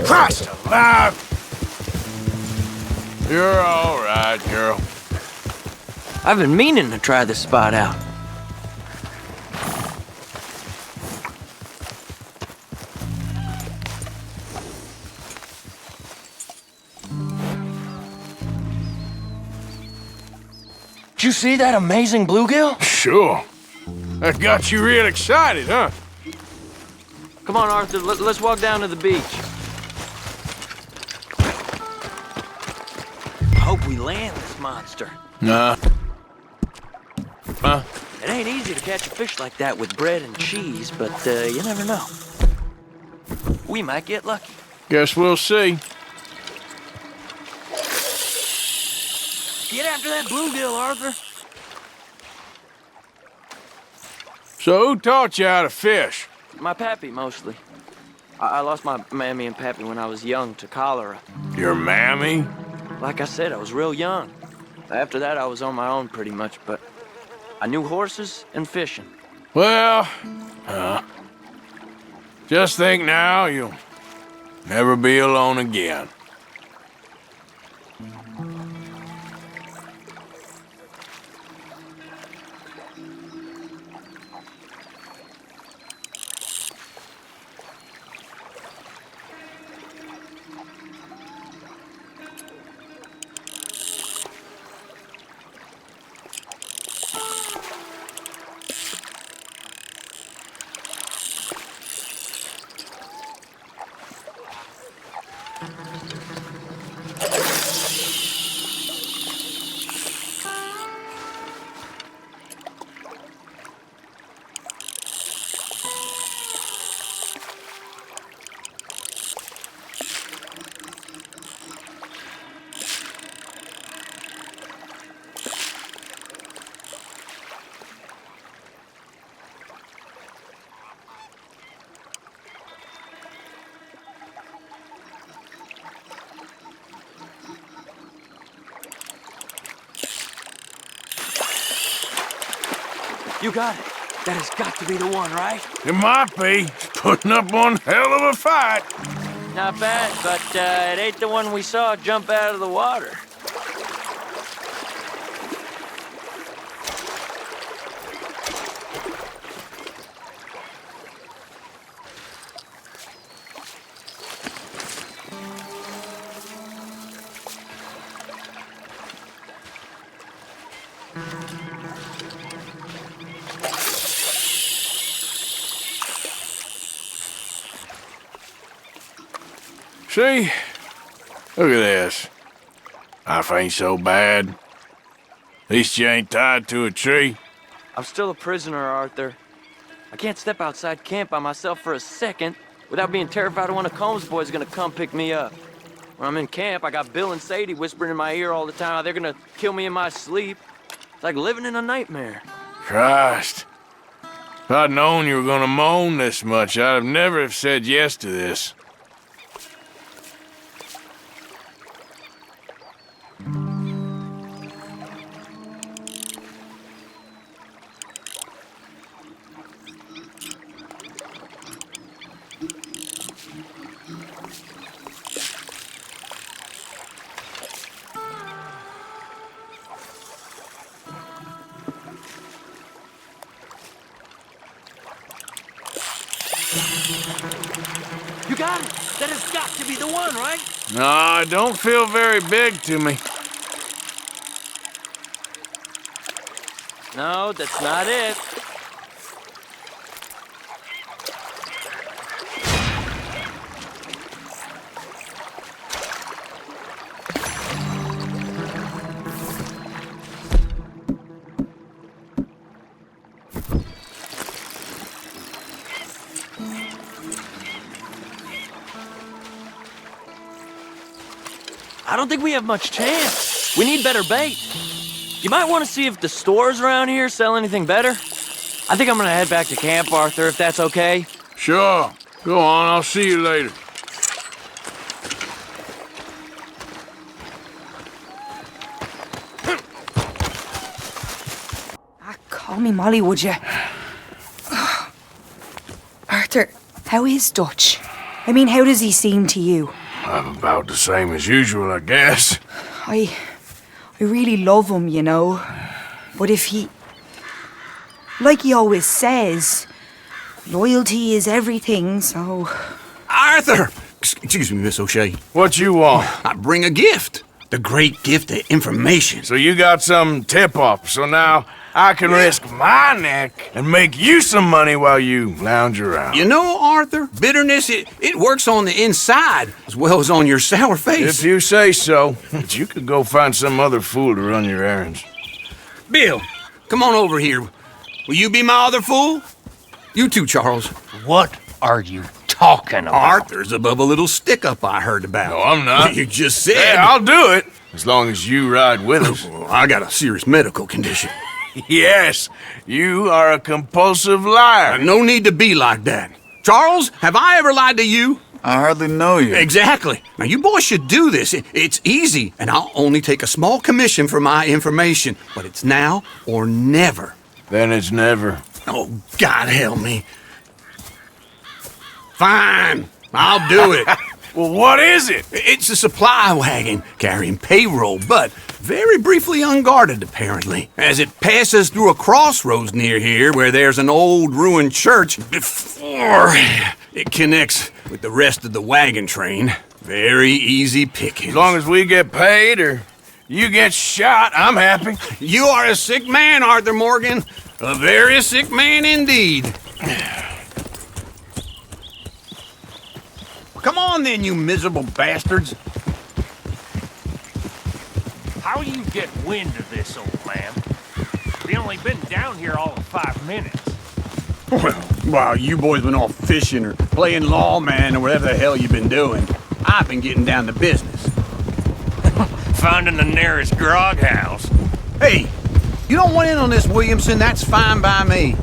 Christ alive! You're all right, girl. I've been meaning to try this spot out. Did you see that amazing bluegill? Sure. That got you real excited, huh? Come on, Arthur, let's walk down to the beach. Hope we land this monster. Nah. Huh? It ain't easy to catch a fish like that with bread and cheese, but you never know. We might get lucky. Guess we'll see. Get after that bluegill, Arthur. So who taught you how to fish? My pappy, mostly. I lost my mammy and pappy when I was young to cholera. Your mammy? Like I said, I was real young. After that, I was on my own pretty much, but I knew horses and fishing. Well, just think now, you'll never be alone again. You got it. That has got to be the one, right? It might be. Putting up one hell of a fight. Not bad, but it ain't the one we saw jump out of the water. See? Look at this. Life ain't so bad. At least you ain't tied to a tree. I'm still a prisoner, Arthur. I can't step outside camp by myself for a second without being terrified one of Combs' boys is gonna come pick me up. When I'm in camp, I got Bill and Sadie whispering in my ear all the time how they're gonna kill me in my sleep. It's like living in a nightmare. Christ. If I'd known you were gonna moan this much, I'd have never have said yes to this. You got it! That has got to be the one, right? No, it don't feel very big to me. No, that's not it. I don't think we have much chance. We need better bait. You might want to see if the stores around here sell anything better. I think I'm gonna head back to camp, Arthur, if that's okay. Sure. Go on, I'll see you later. Call me Molly, would you? Arthur, how is Dutch? I mean, how does he seem to you? I'm about the same as usual, I guess. I really love him, you know. But if he... Like he always says, loyalty is everything, so... Arthur! Excuse me, Miss O'Shea. What you want? I bring a gift. The great gift of information. So you got some tip-off, so now I can risk my neck and make you some money while you lounge around. You know, Arthur, bitterness, it works on the inside as well as on your sour face. If you say so. But you could go find some other fool to run your errands. Bill, come on over here. Will you be my other fool? You too, Charles. What are you talking about? Arthur's above a little stick-up I heard about. No, I'm not. You just said. Yeah, I'll do it. As long as you ride with us. I got a serious medical condition. Yes, you are a compulsive liar. No need to be like that. Charles, have I ever lied to you? I hardly know you. Exactly. Now, you boys should do this. It's easy, and I'll only take a small commission for my information. But it's now or never. Then it's never. Oh, God help me. Fine, I'll do it. Well, what is it? It's a supply wagon carrying payroll, but very briefly unguarded, apparently, as it passes through a crossroads near here where there's an old ruined church before it connects with the rest of the wagon train. Very easy pickings. As long as we get paid or you get shot, I'm happy. You are a sick man, Arthur Morgan. A very sick man indeed. Come on then, you miserable bastards. How you get wind of this, old man? We only been down here all of 5 minutes. Well, while you boys been off fishing or playing lawman or whatever the hell you've been doing, I've been getting down to business. Finding the nearest grog house. Hey, you don't want in on this, Williamson, that's fine by me.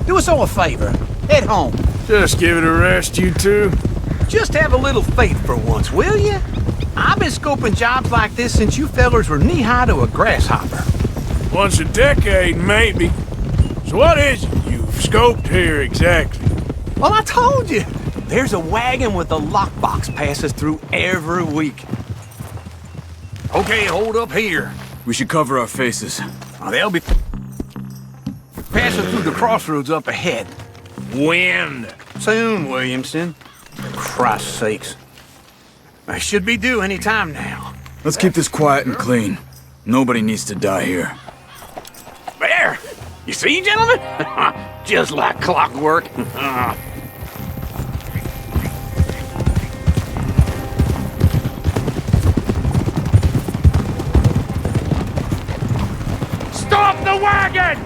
Do us all a favor. Head home. Just give it a rest, you two. Just have a little faith for once, will you? I've been scoping jobs like this since you fellers were knee-high to a grasshopper. Once a decade, maybe. So what is it you've scoped here exactly? Well, I told you. There's a wagon with a lockbox passes through every week. Okay, hold up here. We should cover our faces. Oh, they'll be passing through the crossroads up ahead. When? Soon, Williamson. Christ's sakes. I should be due any time now. Let's keep this quiet and clean. Nobody needs to die here. There! You see, gentlemen? Just like clockwork. Stop the wagon!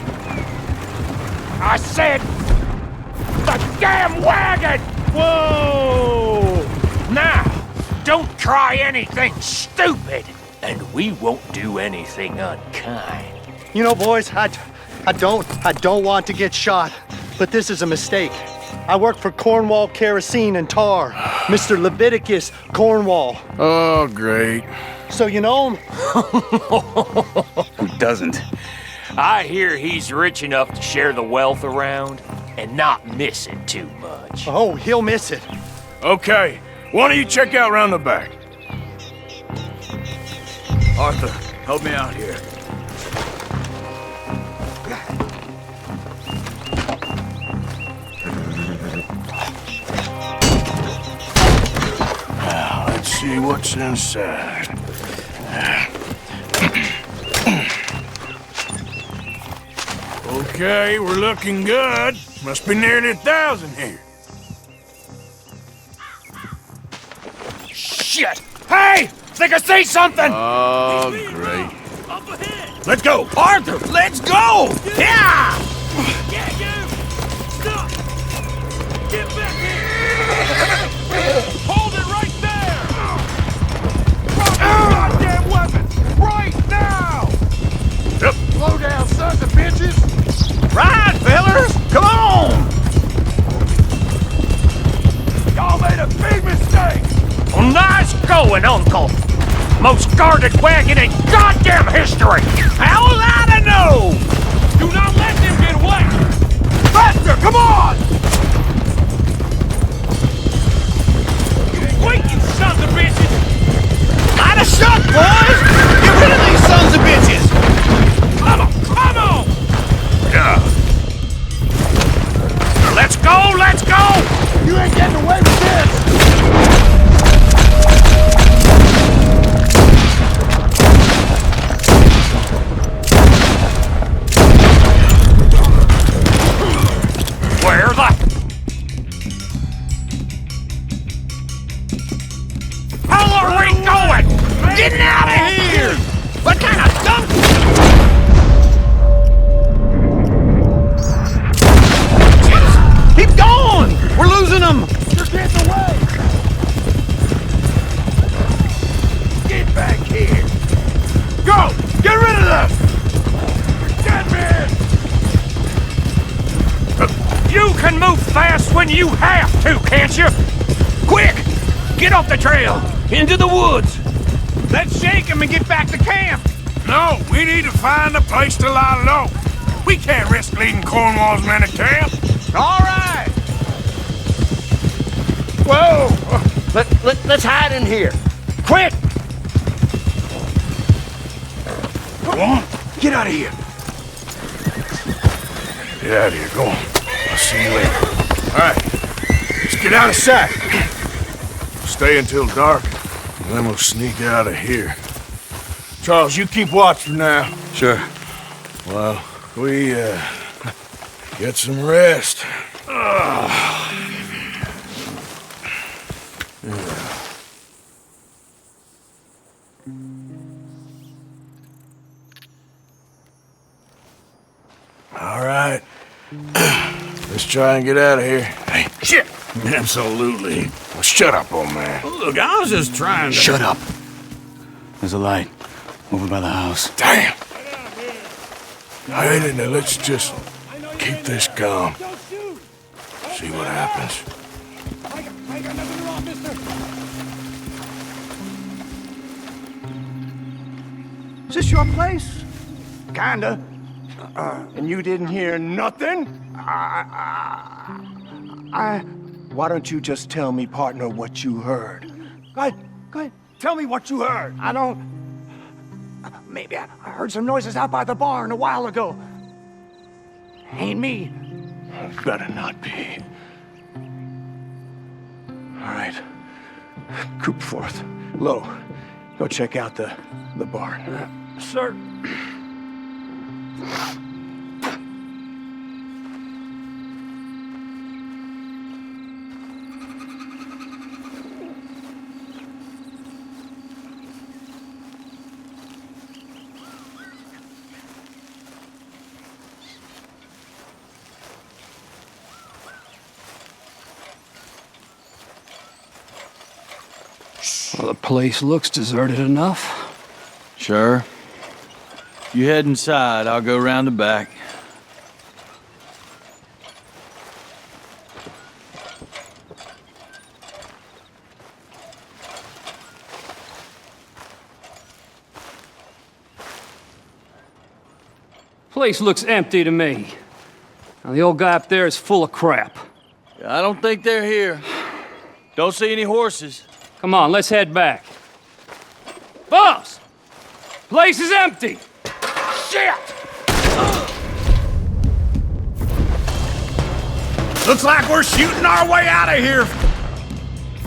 I said, the damn wagon! Whoa! Now, don't try anything stupid, and we won't do anything unkind. You know, boys, I don't want to get shot, but this is a mistake. I work for Cornwall Kerosene and Tar, Mr. Leviticus Cornwall. Oh, great. So you know him? Who doesn't? I hear he's rich enough to share the wealth around and not miss it too much. Oh, he'll miss it. Okay, why don't you check out round the back? Arthur, help me out here. Now, let's see what's inside. Okay, we're looking good. Must be nearly 1,000 here. Shit! Hey! Think I see something! Oh, great. Let's go! Arthur, let's go! Yeah! Get you! Stop! Get back here! Hold it right there! Drop your goddamn weapon! Right now! Yep. Slow down, sons of bitches! Ride, fellers! Come on! Y'all made a big mistake! Well, nice going, Uncle! Most guarded wagon in goddamn history! How was I to know? Do not let them get away! Faster, come on! Wait, you sons of bitches! Light a shot, boys! Get rid of these sons of bitches! Come on! Come on! Let's go! Let's go! You ain't getting away with this! Where the... How are we going? Getting out of here! What kind of dump? Keep going! We're losing them! You're getting away! Get back here! You have to, can't you? Quick! Get off the trail! Into the woods! Let's shake him and get back to camp! No, we need to find a place to lie low. We can't risk leading Cornwall's men to camp. All right! Whoa! Let's hide in here. Quick! Go on, get out of here. Get out of here, go on. I'll see you later. All right, let's get out of sight. Stay until dark, and then we'll sneak out of here. Charles, you keep watch for now. Sure. Well, we, get some rest. All right. Let's try and get out of here. Hey, shit! Absolutely. Well, shut up, old man. Look, I was just trying to... Shut up. There's a light over by the house. Damn! Hey, Linde, let's just keep this calm. See what happens. I got nothing wrong, mister. Is this your place? Kinda. And you didn't hear nothing? Why don't you just tell me, partner, what you heard? Go ahead. Tell me what you heard. I don't... Maybe I heard some noises out by the barn a while ago. Ain't me. Better not be. All right. Coop forth. Low. Go check out the barn. Sir. Well, the place looks deserted enough. Sure. You head inside, I'll go round the back. Place looks empty to me. Now, the old guy up there is full of crap. I don't think they're here. Don't see any horses. Come on, let's head back. Boss! Place is empty! Shit! Looks like we're shooting our way out of here,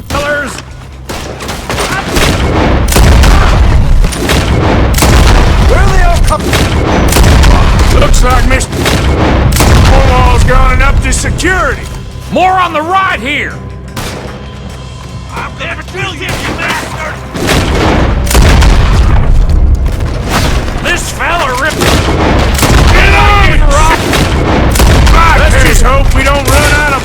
fellers. Where are they all coming? Looks like Mr. Cornwall's gone up to security. More on the right here! I'm gonna kill you, you bastard! This fella ripped... Get on! Let's just hope we don't run out of...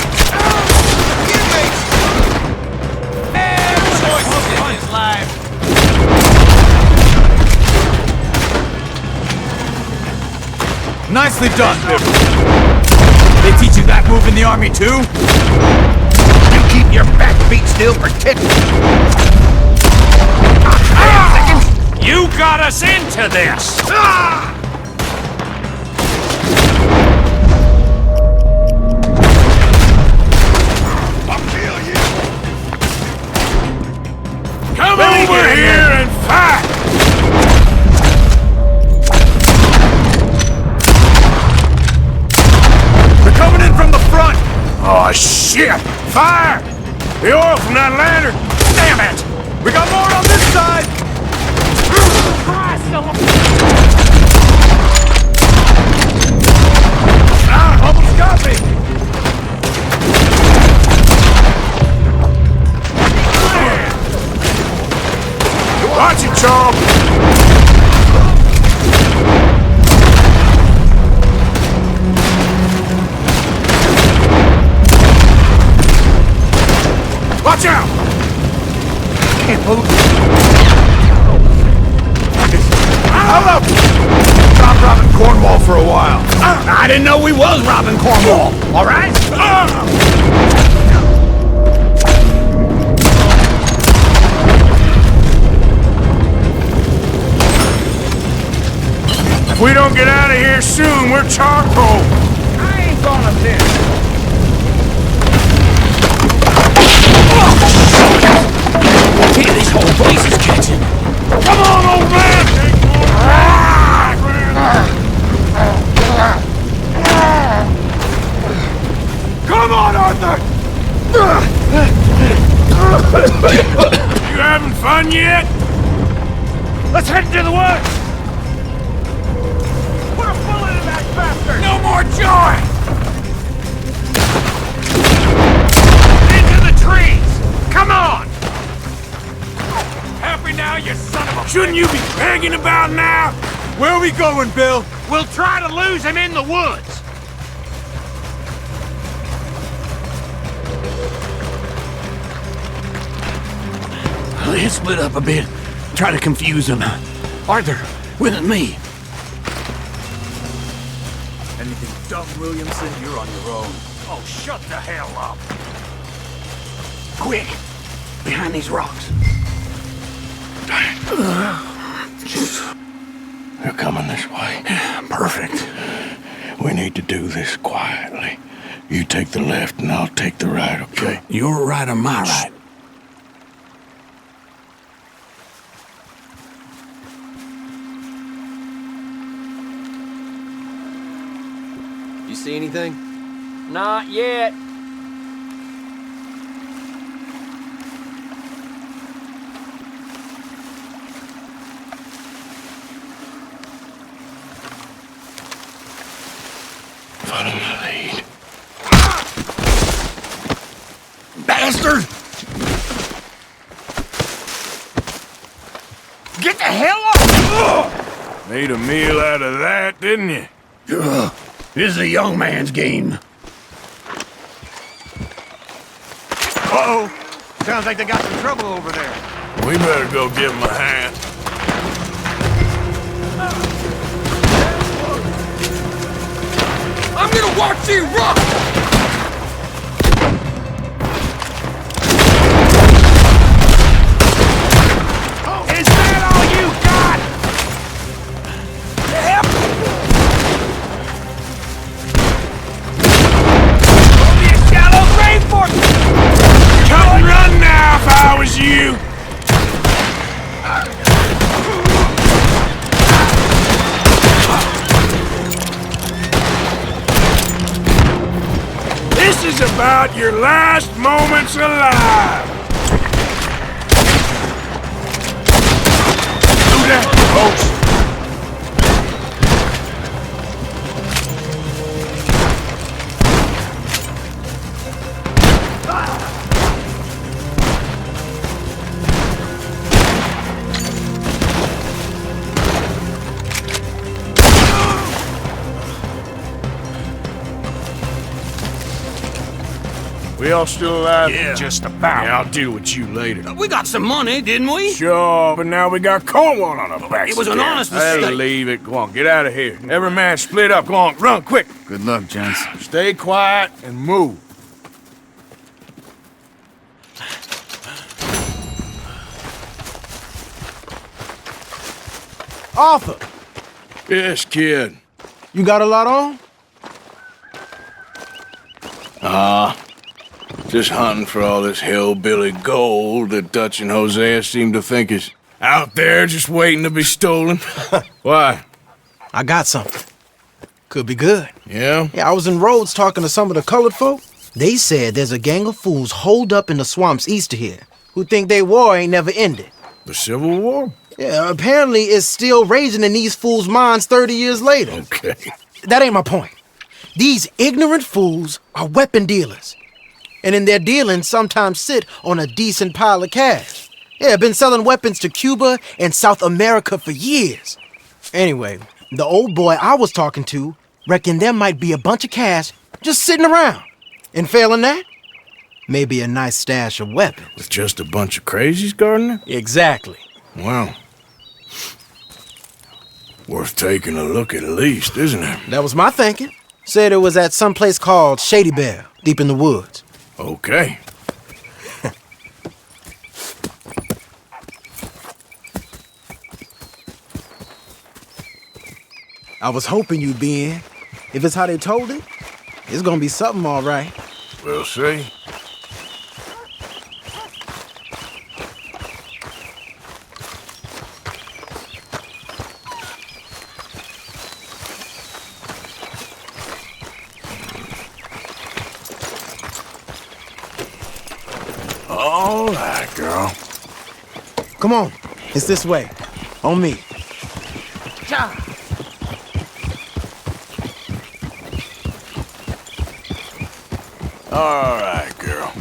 Nicely done, Biff. They teach you that move in the army, too? You keep your back feet still, protect. You got us into this! I'll kill you! Come over here and fight! They're coming in from the front! Oh, shit! Fire! The oil from that lantern! Damn it! We got more on this side! Ah, almost got me! Watch it, Charles! Watch out! Can't move. Hello! Stop robbing Cornwall for a while. I didn't know we was robbing Cornwall, all right? we don't get out of here soon, we're charcoal. I ain't gonna miss. Damn, this whole place is catching. Come on, old man! Come on, Arthur! You having fun yet? Let's head into the woods! Put a bullet in that bastard! No more joy! Into the trees! Come on! Happy now, you son of a... Shouldn't you be bragging about now? Where are we going, Bill? We'll try to lose him in the woods! Let's split up a bit. Try to confuse them. Arthur, with me. Anything dumb, Williamson, you're on your own. Oh, shut the hell up! Quick! Behind these rocks. They're coming this way. Perfect. We need to do this quietly. You take the left and I'll take the right, okay? Your right or my right? You see anything? Not yet. Follow my lead. Bastard! Get the hell off! Made a meal out of that, didn't you? This is a young man's game. Uh-oh. Sounds like they got some trouble over there. We better go give him a hand. I'm gonna watch you rock! Is that all you got? Help! There'll be a shallow grave for you! Cut and run now if I was you! This is about your last moments alive! Do that, folks! We all still alive? Yeah. Just about. Yeah, I'll deal with you later. We got some money, didn't we? Sure, but now we got Cornwall on our backs. It was an again. honest That'll mistake. leave it. Go on, get out of here. Every man split up. Go on, run, quick. Good luck, gents. Stay quiet and move. Arthur, Yes, kid. you got a lot on? Just hunting for all this hillbilly gold that Dutch and Hosea seem to think is out there just waiting to be stolen. Why? I got something. Could be good. Yeah? Yeah, I was in Rhodes talking to some of the colored folk. They said there's a gang of fools holed up in the swamps east of here who think their war ain't never ended. The Civil War? Yeah, apparently it's still raging in these fools' minds 30 years later. Okay. That ain't my point. These ignorant fools are weapon dealers. And in their dealing sometimes sit on a decent pile of cash. Yeah, been selling weapons to Cuba and South America for years. Anyway, the old boy I was talking to reckoned there might be a bunch of cash just sitting around. And failing that, maybe a nice stash of weapons. With just a bunch of crazies, Gardner? Exactly. Well, worth taking a look at least, isn't it? That was my thinking. Said it was at some place called Shady, Belle, deep in the woods. Okay. I was hoping you'd be in. If it's how they told it, it's gonna be something all right. We'll see. All right, girl. Come on, it's this way. On me. Ja. All right, girl.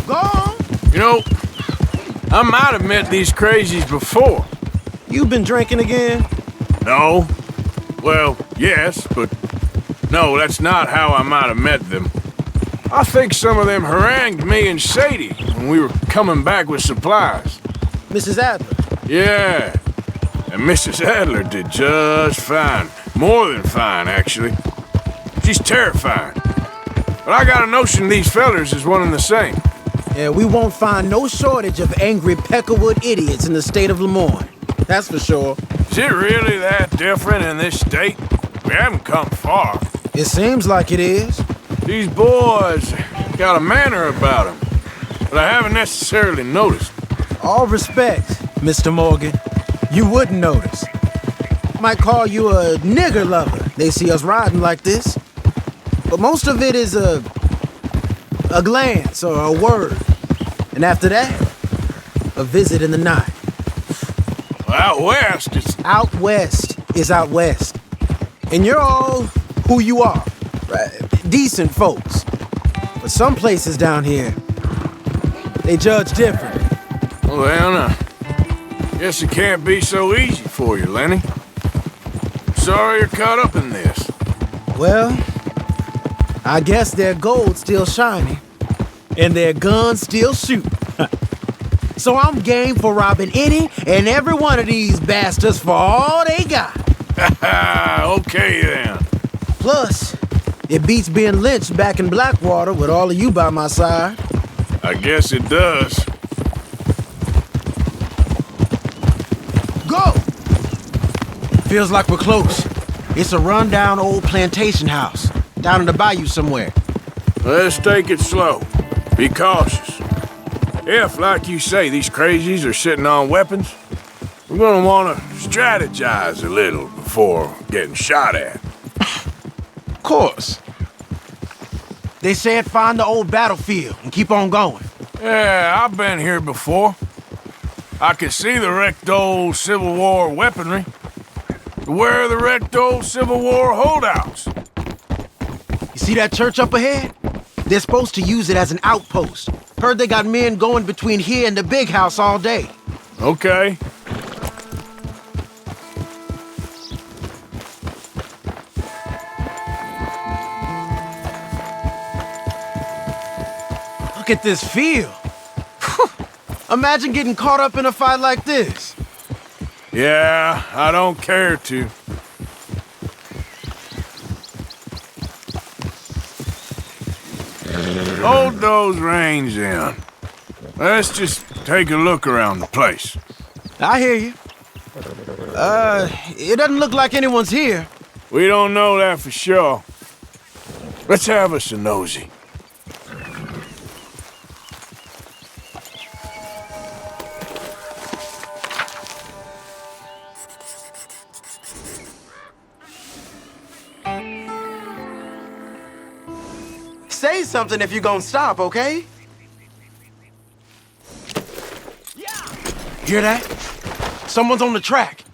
Go on. You know, I might have met these crazies before. You been drinking again? No. Well, yes, but no, that's not how I might have met them. I think some of them harangued me and Shady when we were coming back with supplies. Mrs. Adler? Yeah. And Mrs. Adler did just fine. More than fine, actually. She's terrifying. But I got a notion these fellers is one and the same. Yeah, we won't find no shortage of angry Peckerwood idiots in the state of Lemoyne. That's for sure. Is it really that different in this state? We haven't come far. It seems like it is. These boys got a manner about them, but I haven't necessarily noticed. All respect, Mr. Morgan. You wouldn't notice. Might call you a nigger lover. They see us riding like this. But most of it is a glance or a word. And after that, a visit in the night. Well, out west, it's... Out west is out west. And you're all who you are. Decent folks. But some places down here, they judge different. Well, guess it can't be so easy for you, Lenny. Sorry you're caught up in this. Well, I guess their gold's still shining, and their guns still shoot. So I'm game for robbing any and every one of these bastards for all they got. Okay, then. Plus, it beats being lynched back in Blackwater with all of you by my side. I guess it does. Go! Feels like we're close. It's a rundown old plantation house, down in the bayou somewhere. Let's take it slow. Be cautious. If, like you say, these crazies are sitting on weapons, we're gonna want to strategize a little before getting shot at. Of course. They said find the old battlefield and keep on going. Yeah, I've been here before. I can see the wrecked old Civil War weaponry. Where are the wrecked old Civil War holdouts? You see that church up ahead? They're supposed to use it as an outpost. Heard they got men going between here and the big house all day. Okay. Look at this field. Imagine getting caught up in a fight like this. Yeah, I don't care to. Hold those reins in. Let's just take a look around the place. I hear you. It doesn't look like anyone's here. We don't know that for sure. Let's have us a nosy. Say something if you're gonna stop, okay? Hear that? Someone's on the track.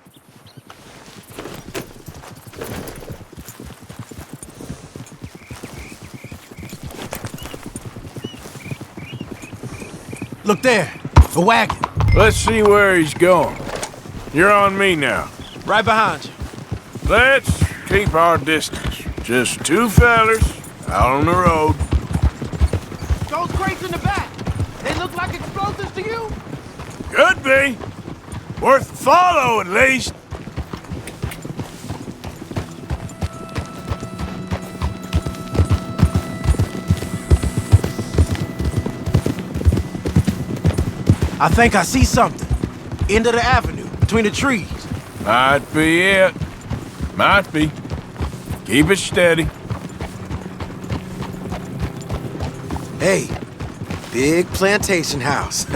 Look there, a wagon. Let's see where he's going. You're on me now. Right behind you. Let's keep our distance. Just two fellers out on the road. Those crates in the back, they look like explosives to you? Could be. Worth a follow, at least. I think I see something. end of the avenue, between the trees. Might be it. Might be. Keep it steady. Hey, big plantation house.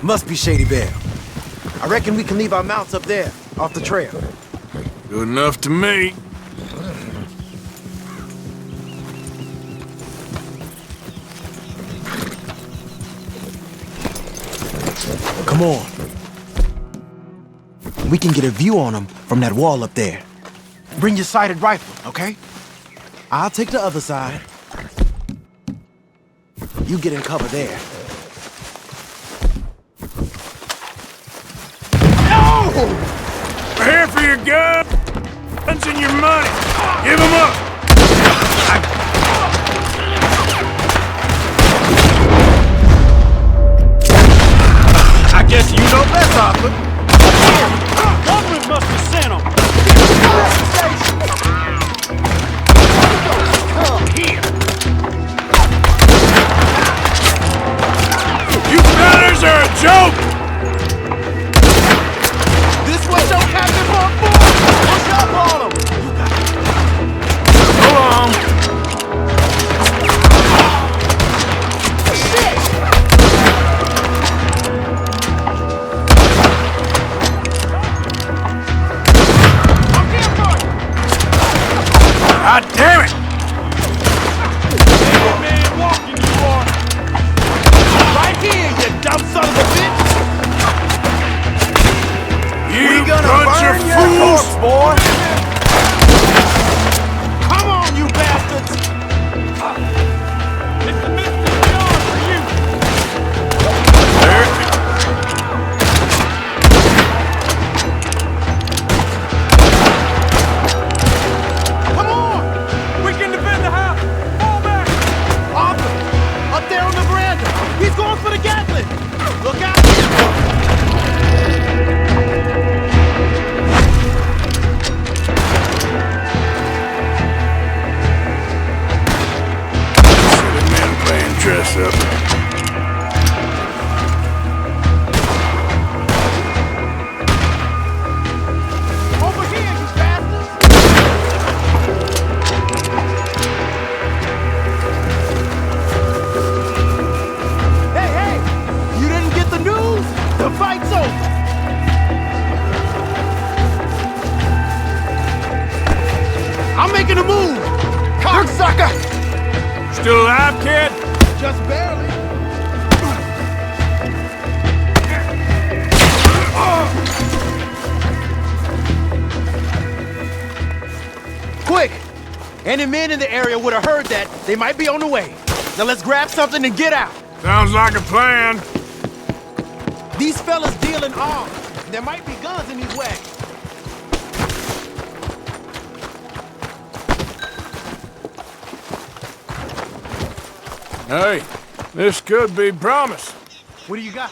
Must be Shady Belle. I reckon we can leave our mounts up there, off the trail. Good enough to me. Come on. We can get a view on them from that wall up there. Bring your sighted rifle, okay? I'll take the other side. You get in cover there. No! We're here for your guns and your money. Give them up. I guess you know best, Arthur. Government must have sent them. Here. You fellas are a joke! This way, don't Captain Mark 4! Push up on him! Go on. Shit! God damn it! Man walking you are. Right here, you dumb son of a bitch! You We gonna bunch burn of your fools! corpse, boy! Come on, you bastards! It's the Mr. John for you. There. Come on! We can defend the house. Fall back. Arthur! Up there on the veranda! He's going for the Gatling! Look out! Silly men playing dress up. Over here, you bastards! Hey, hey! You didn't get the news? The fight's over! I'm making a move! Cocksucker! Still alive, kid? Just barely. Quick! Any men in the area would have heard that. They might be on the way. Now let's grab something and get out. Sounds like a plan. These fellas deal in arms. There might be guns in these wagons. Hey, this could be promise. What do you got?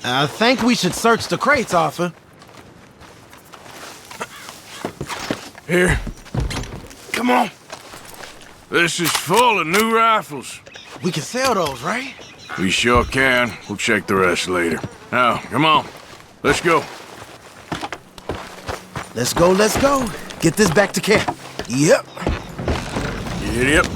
I think we should search the crates, Arthur. Here. Come on. This is full of new rifles. We can sell those, right? We sure can. We'll check the rest later. Now, come on. Let's go. Let's go, let's go. Get this back to camp. Yep. Yep.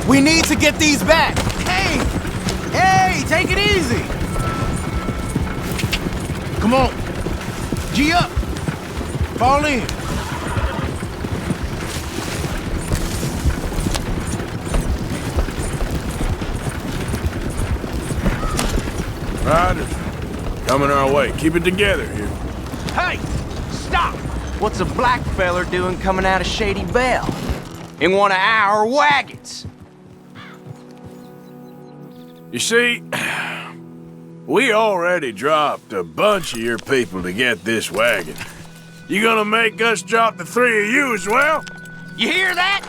We need to get these back. Hey! Hey, take it easy. Come on. G up. Fall in. Riders. Coming our way. Keep it together here. Hey! Stop! What's a black feller doing coming out of Shady Belle? In one of our wagons? You see, we already dropped a bunch of your people to get this wagon. You gonna make us drop the three of you as well? You hear that?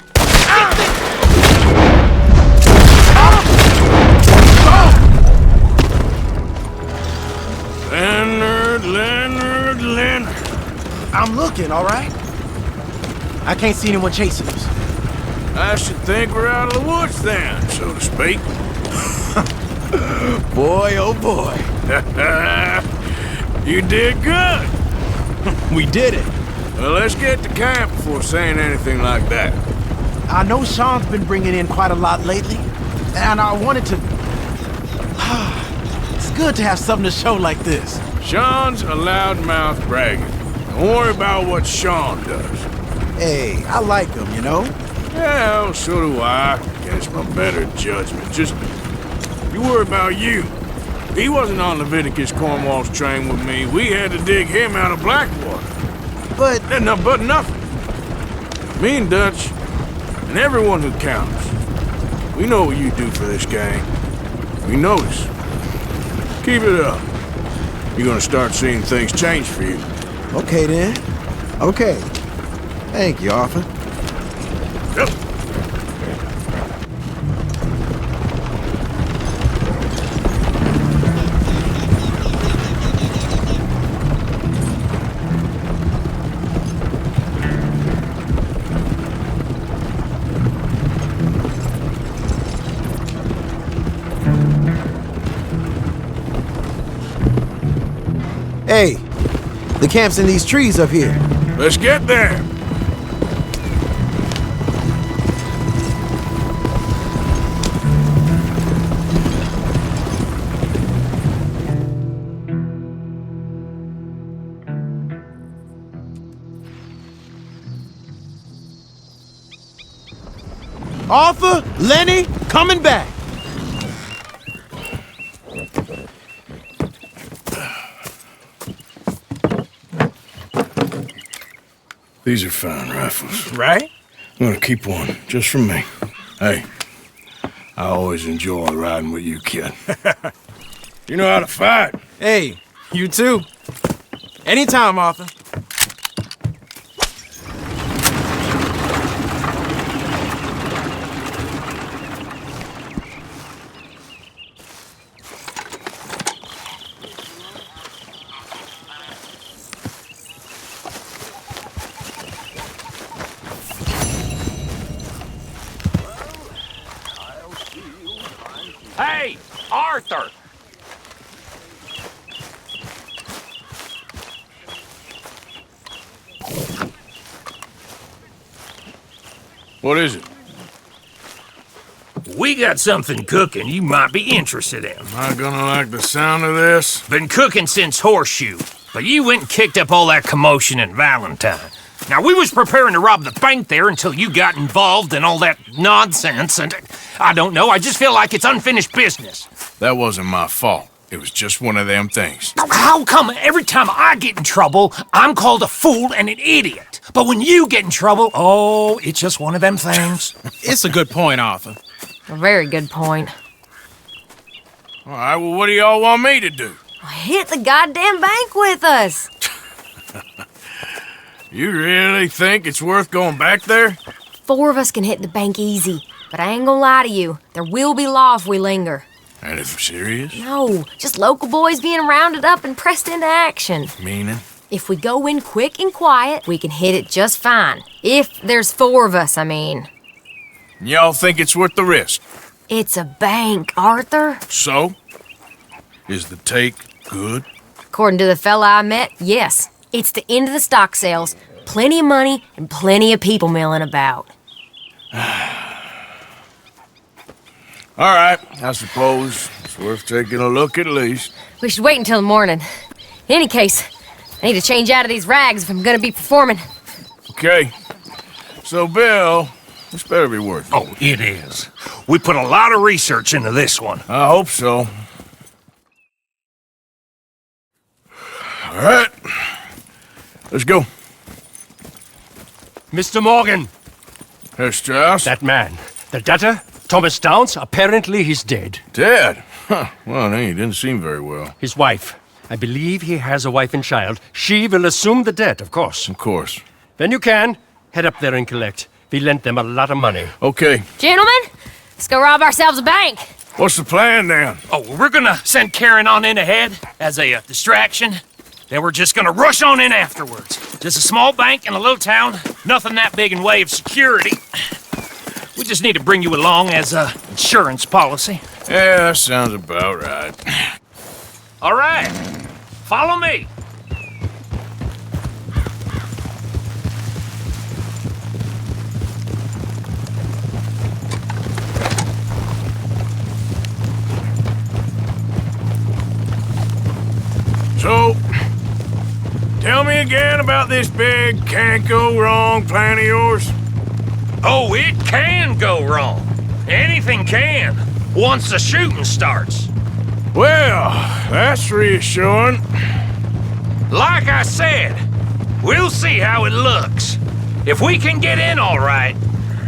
Leonard. I'm looking, all right? I can't see anyone chasing us. I should think we're out of the woods then, so to speak. Boy, oh boy. You did good. We did it. Well, let's get to camp before saying anything like that. I know Sean's been bringing in quite a lot lately, and I wanted to... It's good to have something to show like this. Sean's a loudmouth braggart. Don't worry about what Sean does. Hey, I like him, you know? Yeah, well, so do I. Against my better judgment. Just, you worry about you. He wasn't on Leviticus Cornwall's train with me. We had to dig him out of Blackwater. But nothing. Me and Dutch, and everyone who counts. We know what you do for this gang. We notice. Keep it up. You're gonna start seeing things change for you. Okay, then. Okay. Thank you, Arthur. Yep. Hey, the camp's in these trees up here. Let's get there. Arthur, Lenny, coming back. These are fine rifles. Right? I'm gonna keep one, just for me. Hey, I always enjoy riding with you, kid. You know how to fight. Hey, you too. Anytime, Arthur. Hey, Arthur! What is it? We got something cooking you might be interested in. Am I gonna like the sound of this? Been cooking since Horseshoe, but you went and kicked up all that commotion in Valentine. Now, we was preparing to rob the bank there until you got involved in all that nonsense, and I don't know, I just feel like it's unfinished business. That wasn't my fault. It was just one of them things. How come every time I get in trouble, I'm called a fool and an idiot? But when you get in trouble, oh, it's just one of them things. It's a good point, Arthur. A very good point. All right, well, what do y'all want me to do? Hit the goddamn bank with us. You really think it's worth going back there? 4 of us can hit the bank easy, but I ain't gonna lie to you. There will be law if we linger. And if serious? No, just local boys being rounded up and pressed into action. Meaning? If we go in quick and quiet, we can hit it just fine. If there's 4 of us, I mean. Y'all think it's worth the risk? It's a bank, Arthur. So? Is the take good? According to the fella I met, yes. It's the end of the stock sales. Plenty of money and plenty of people milling about. All right, I suppose it's worth taking a look at least. We should wait until the morning. In any case, I need to change out of these rags if I'm gonna be performing. Okay. So, Bill, this better be worth it. Oh, it is. We put a lot of research into this one. I hope so. All right. Let's go. Mr. Morgan. Herr Strauss? That man. The debtor, Thomas Downs, apparently he's dead. Dead? Huh. Well, he didn't seem very well. His wife. I believe he has a wife and child. She will assume the debt, of course. Of course. When you can, head up there and collect. We lent them a lot of money. Okay. Gentlemen, let's go rob ourselves a bank. What's the plan, then? Oh, we're gonna send Karen on in ahead as a distraction. Then we're just gonna rush on in afterwards. Just a small bank in a little town. Nothing that big in way of security. We just need to bring you along as a insurance policy. Yeah, that sounds about right. All right, follow me. So, tell me again about this big can't-go-wrong plan of yours. Oh, it can go wrong. Anything can, once the shooting starts. Well, that's reassuring. Like I said, we'll see how it looks. If we can get in all right,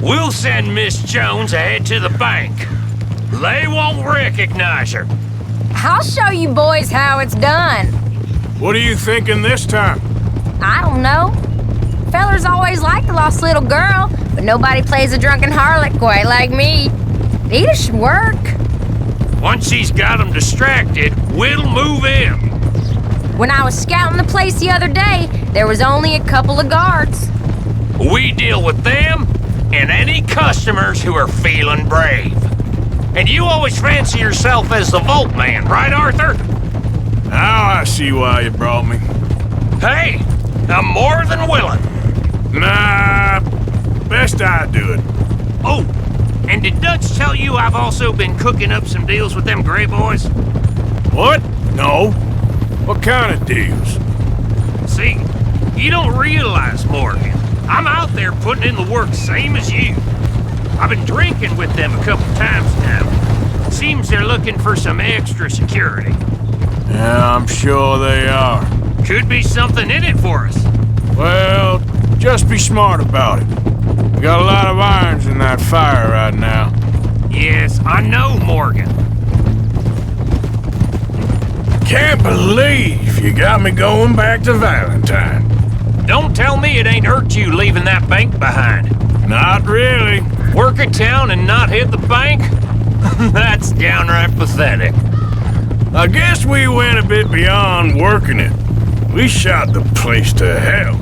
we'll send Miss Jones ahead to the bank. They won't recognize her. I'll show you boys how it's done. What are you thinking this time? I don't know. Fellers always liked the lost little girl, but nobody plays a drunken harlot quite like me. Either should work. Once she's got them distracted, we'll move in. When I was scouting the place the other day, there was only a couple of guards. We deal with them and any customers who are feeling brave. And you always fancy yourself as the Vault Man, right, Arthur? Now I see why you brought me. Hey, I'm more than willing. Nah, best I do it. Oh, and did Dutch tell you I've also been cooking up some deals with them Grey Boys? What? No. What kind of deals? See, you don't realize, Morgan. I'm out there putting in the work same as you. I've been drinking with them a couple times now. Seems they're looking for some extra security. Yeah, I'm sure they are. Could be something in it for us. Well, just be smart about it. We got a lot of irons in that fire right now. Yes, I know, Morgan. Can't believe you got me going back to Valentine. Don't tell me it ain't hurt you leaving that bank behind. Not really. Work a town and not hit the bank? That's downright pathetic. I guess we went a bit beyond working it. We shot the place to hell.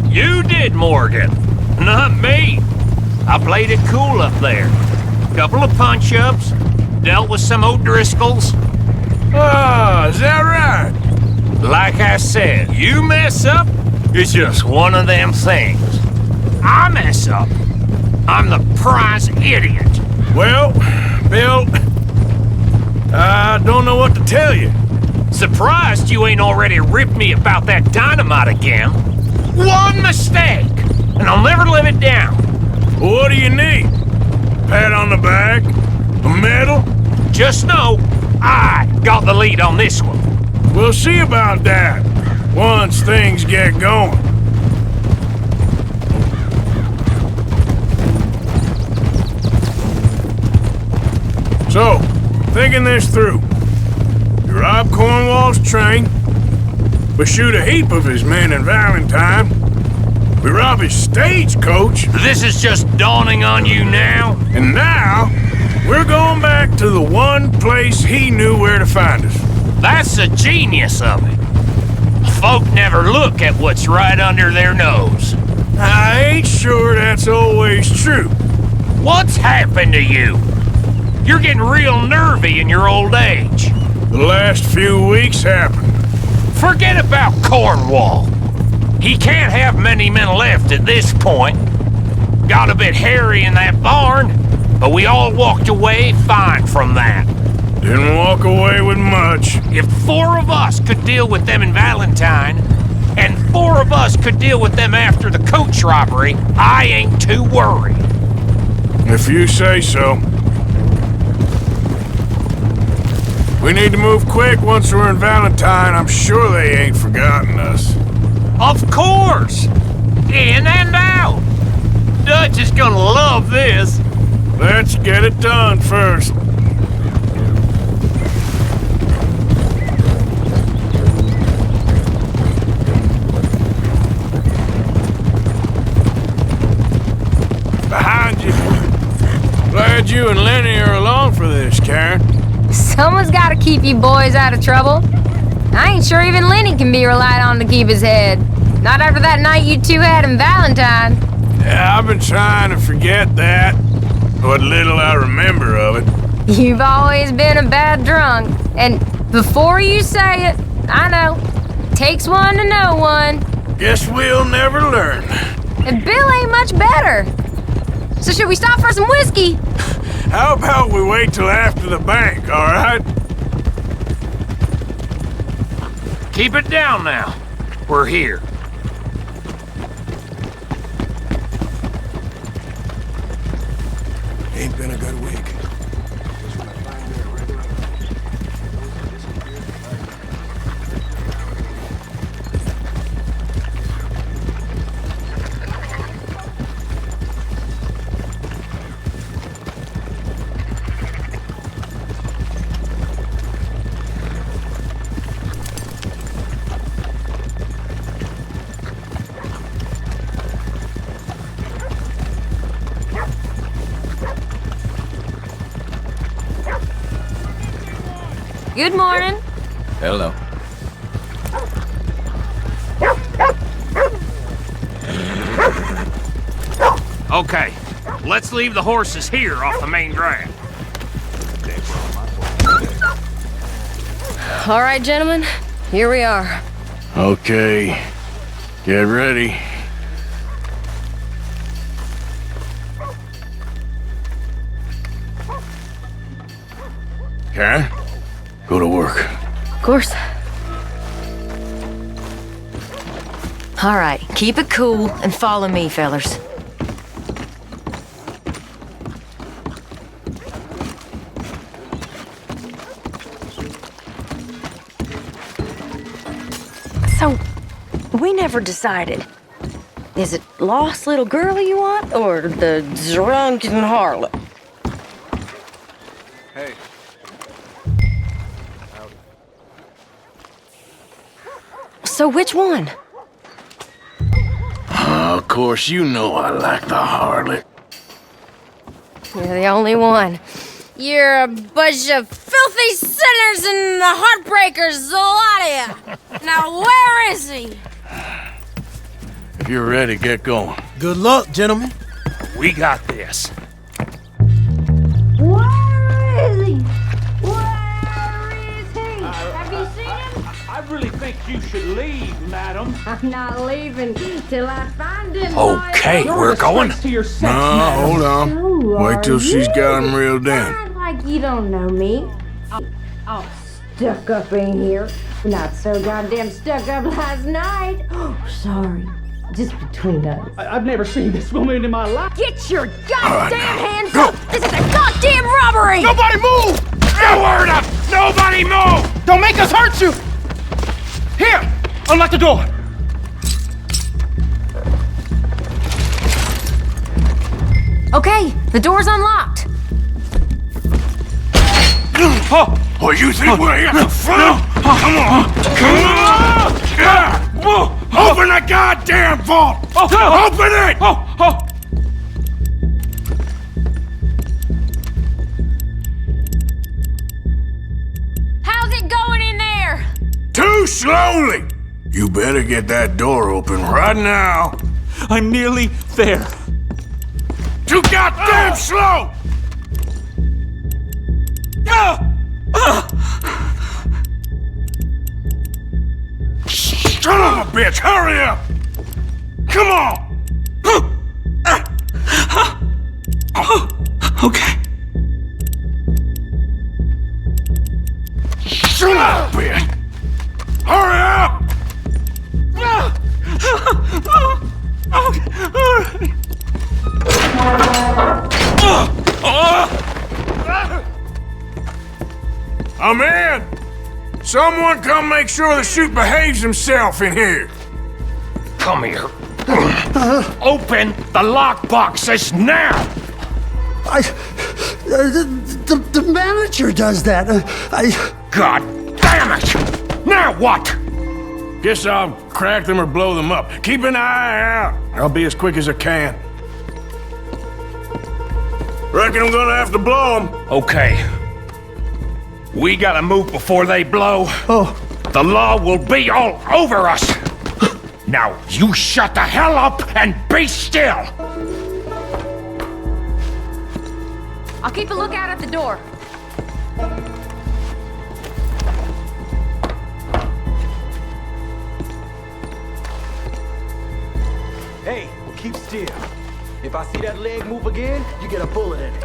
You did, Morgan. Not me. I played it cool up there. Couple of punch-ups, dealt with some O'Driscolls. Ah, is that right? Like I said, you mess up, it's just one of them things. I mess up, I'm the prize idiot. Well, Bill, I don't know what to tell you. Surprised you ain't already ripped me about that dynamite again. One mistake, and I'll never live it down. What do you need? Pat on the back? A medal? Just know, I got the lead on this one. We'll see about that, once things get going. So, thinking this through. We rob Cornwall's train. We shoot a heap of his men in Valentine. We rob his stagecoach. This is just dawning on you now? And now, we're going back to the one place he knew where to find us. That's the genius of it. Folk never look at what's right under their nose. I ain't sure that's always true. What's happened to you? You're getting real nervy in your old age. The last few weeks happened. Forget about Cornwall. He can't have many men left at this point. Got a bit hairy in that barn, but we all walked away fine from that. Didn't walk away with much. If 4 of us could deal with them in Valentine, and 4 of us could deal with them after the coach robbery, I ain't too worried. If you say so. We need to move quick once we're in Valentine. I'm sure they ain't forgotten us. Of course! In and out! Dutch is gonna love this. Let's get it done first. Behind you. Glad glad you and Lenny are along for this, Karen. Someone's got to keep you boys out of trouble. I ain't sure even Lenny can be relied on to keep his head. Not after that night you two had in Valentine. Yeah, I've been trying to forget that. What little I remember of it. You've always been a bad drunk. And before you say it, I know. Takes one to know one. Guess we'll never learn. And Bill ain't much better. So should we stop for some whiskey? How about we wait till after the bank, all right? Keep it down now. We're here. Ain't been a good week. Good morning. Hello. Okay, let's leave the horses here off the main drag. All right, gentlemen, here we are. Okay, get ready. Karen, go to work. Of course. All right, keep it cool and follow me, fellers. So, we never decided. Is it lost little girl you want, or the drunken harlot? Hey. So which one? Of course, you know I like the harlot. You're the only one. You're a bunch of filthy sinners and the heartbreakers, the lot of you. Now where is he? If you're ready, get going. Good luck, gentlemen. We got this. Where is he? Where is he? Have you seen him? I really think you should leave, madam. I'm not leaving till I find him. Okay, we're going. No, hold on. Who Wait till are she's you? got him reeled in. Act like you don't know me. All stuck up in here. Not so goddamn stuck up last night. Oh, sorry. Just between us. I've never seen this woman in my life. Get your goddamn hands up! This is a goddamn robbery! Nobody move! No word up! Nobody move! Don't make us hurt you! Here! Unlock the door! Okay, the door's unlocked. Oh, you think we're here for fun? Come on! Come on! Yeah. Open the goddamn vault! Open it! How's it going in there? Too slowly! You better get that door open right now. I'm nearly there. Too goddamn slow! Son of a bitch, hurry up! Come on! Okay. Son of a bitch! Hurry up! I'm in! Someone come make sure the chute behaves himself in here! Come here. Open the lockboxes now! The manager does that. God damn it! Now what? Guess I'll crack them or blow them up. Keep an eye out. I'll be as quick as I can. Reckon I'm gonna have to blow them. Okay. We gotta move before they blow. Oh. The law will be all over us. Now, you shut the hell up and be still. I'll keep a lookout at the door. Hey, keep still. If I see that leg move again, you get a bullet in it.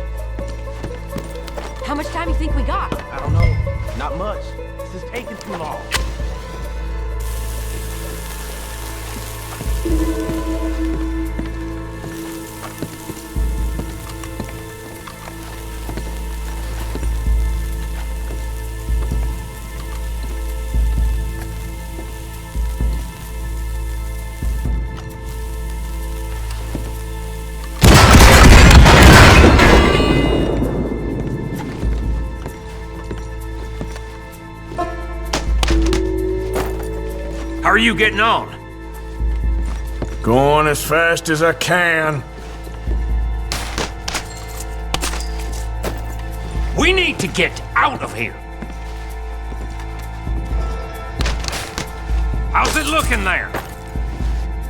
How much time you think we got? I don't know. Not much. This is taking too long. How are you getting on? Going as fast as I can. We need to get out of here. How's it looking there?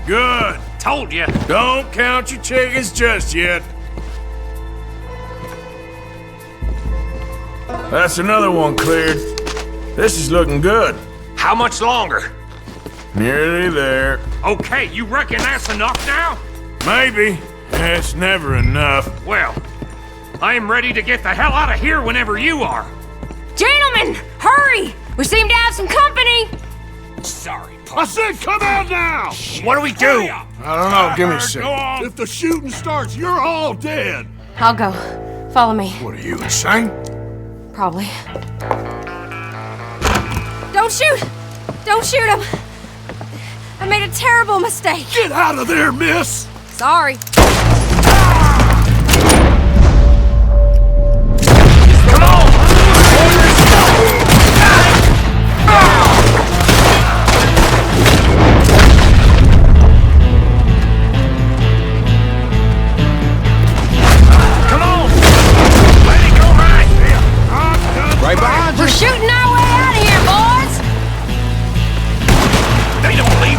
Good. Told you. Don't count your chickens just yet. That's another one cleared. This is looking good. How much longer? Nearly there. Okay, you reckon that's enough now? Maybe. It's never enough. Well, I am ready to get the hell out of here whenever you are. Gentlemen, hurry! We seem to have some company. Sorry, I said come out now! What do we do? I don't know. Give me a second. If the shooting starts, you're all dead. I'll go. Follow me. What are you, insane? Probably. Don't shoot! Don't shoot him! I made a terrible mistake. Get out of there, miss! Sorry. Come on! Come on! Let it go right here! Right behind you. We're shooting our way out of here, boys! They don't leave.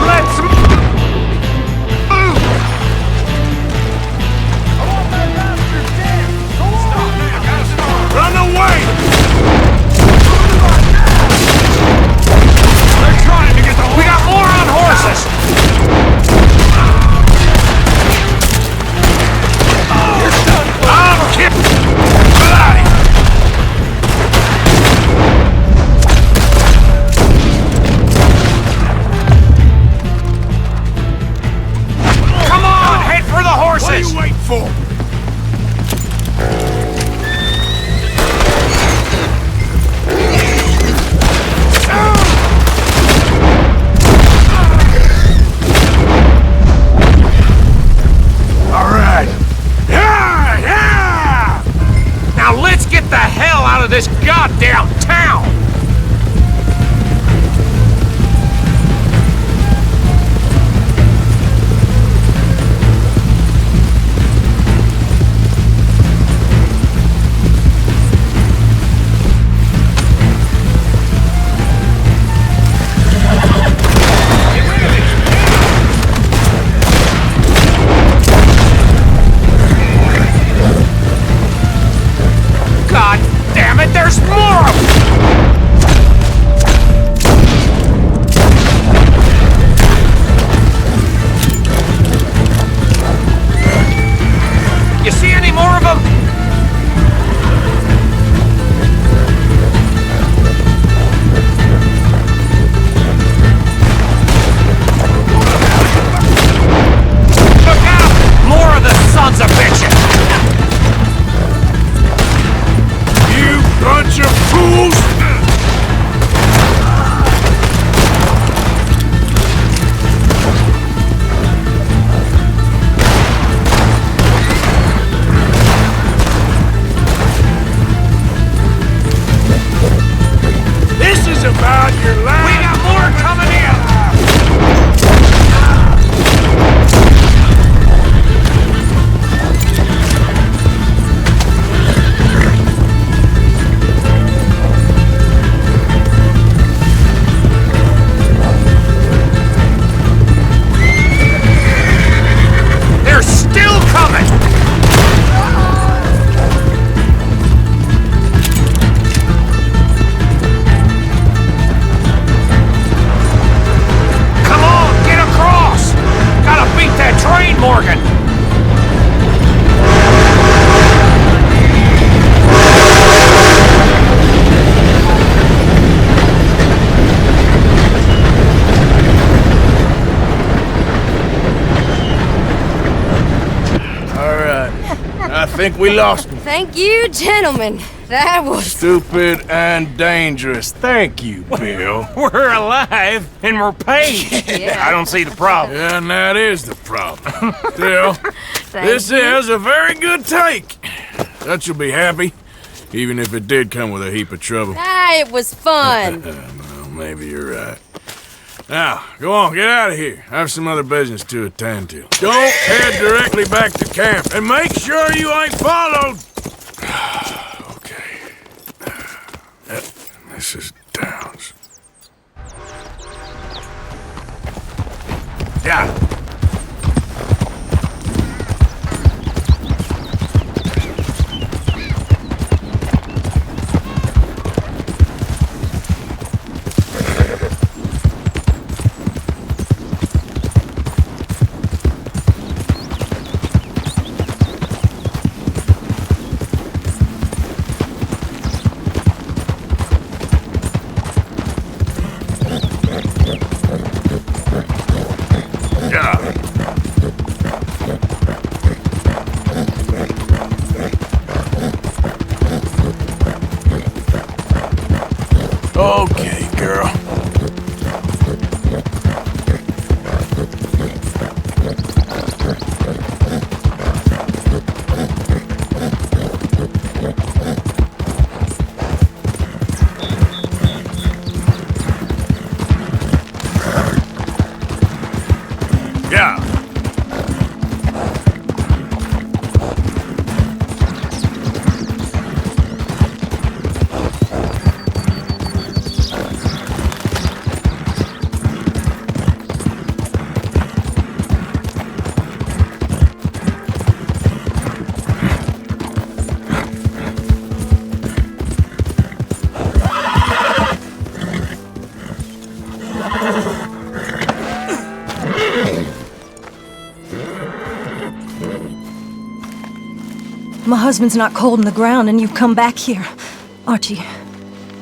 Let's move! Run away! They're trying to get the... We got more on horses! I'm kidding! Come on, head for the horses! What are you waiting for? All right. Yeah, yeah! Now let's get the hell out of this goddamn town! God damn it, there's more of them! You see any more of them? Look out! More of the sons of bitches! You bunch of fools! This is about your life. We got more think we lost him. Thank you, gentlemen. That was... Stupid and dangerous. Thank you, Bill. We're alive and we're paid. Yeah. I don't see the problem. Yeah, and that is the problem. Still, this you. is a very good take. Dutch will be happy, even if it did come with a heap of trouble. It was fun. Well, maybe you're right. Now, go on, get out of here. I have some other business to attend to. Don't head directly back to camp, and make sure you ain't followed. Okay. This is Downs. Yeah. Okay, girl. Yeah. My husband's not cold in the ground, and you've come back here. Archie,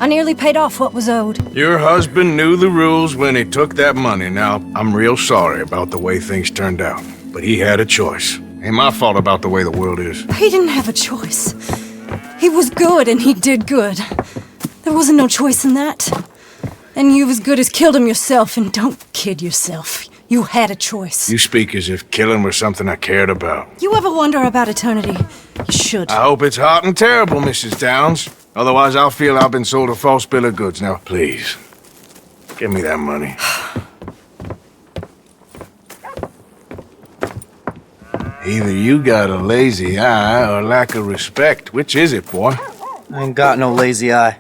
I nearly paid off what was owed. Your husband knew the rules when he took that money. Now, I'm real sorry about the way things turned out. But he had a choice. Ain't my fault about the way the world is. He didn't have a choice. He was good, and he did good. There wasn't no choice in that. And you as good as killed him yourself, and don't kid yourself. You had a choice. You speak as if killing was something I cared about. You ever wonder about eternity? You should. I hope it's hot and terrible, Mrs. Downs. Otherwise, I'll feel I've been sold a false bill of goods. Now, please, give me that money. Either you got a lazy eye or lack of respect. Which is it, boy? I ain't got no lazy eye.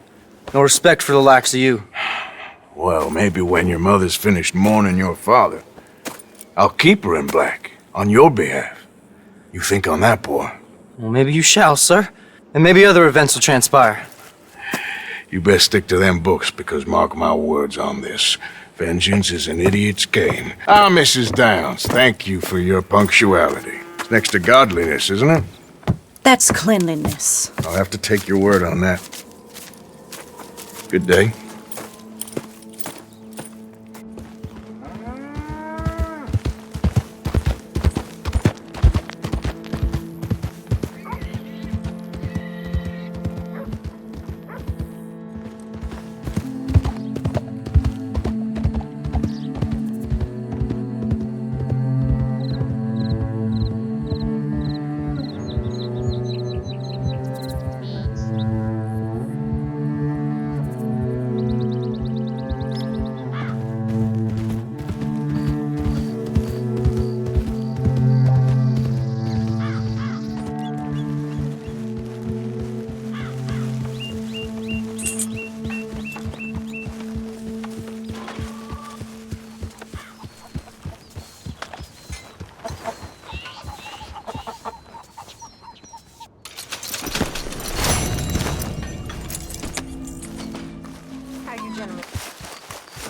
No respect for the likes of you. Well, maybe when your mother's finished mourning your father, I'll keep her in black, on your behalf. You think on that, boy? Well, maybe you shall, sir. And maybe other events will transpire. You best stick to them books, because mark my words on this. Vengeance is an idiot's game. Ah, Mrs. Downs, thank you for your punctuality. It's next to godliness, isn't it? That's cleanliness. I'll have to take your word on that. Good day.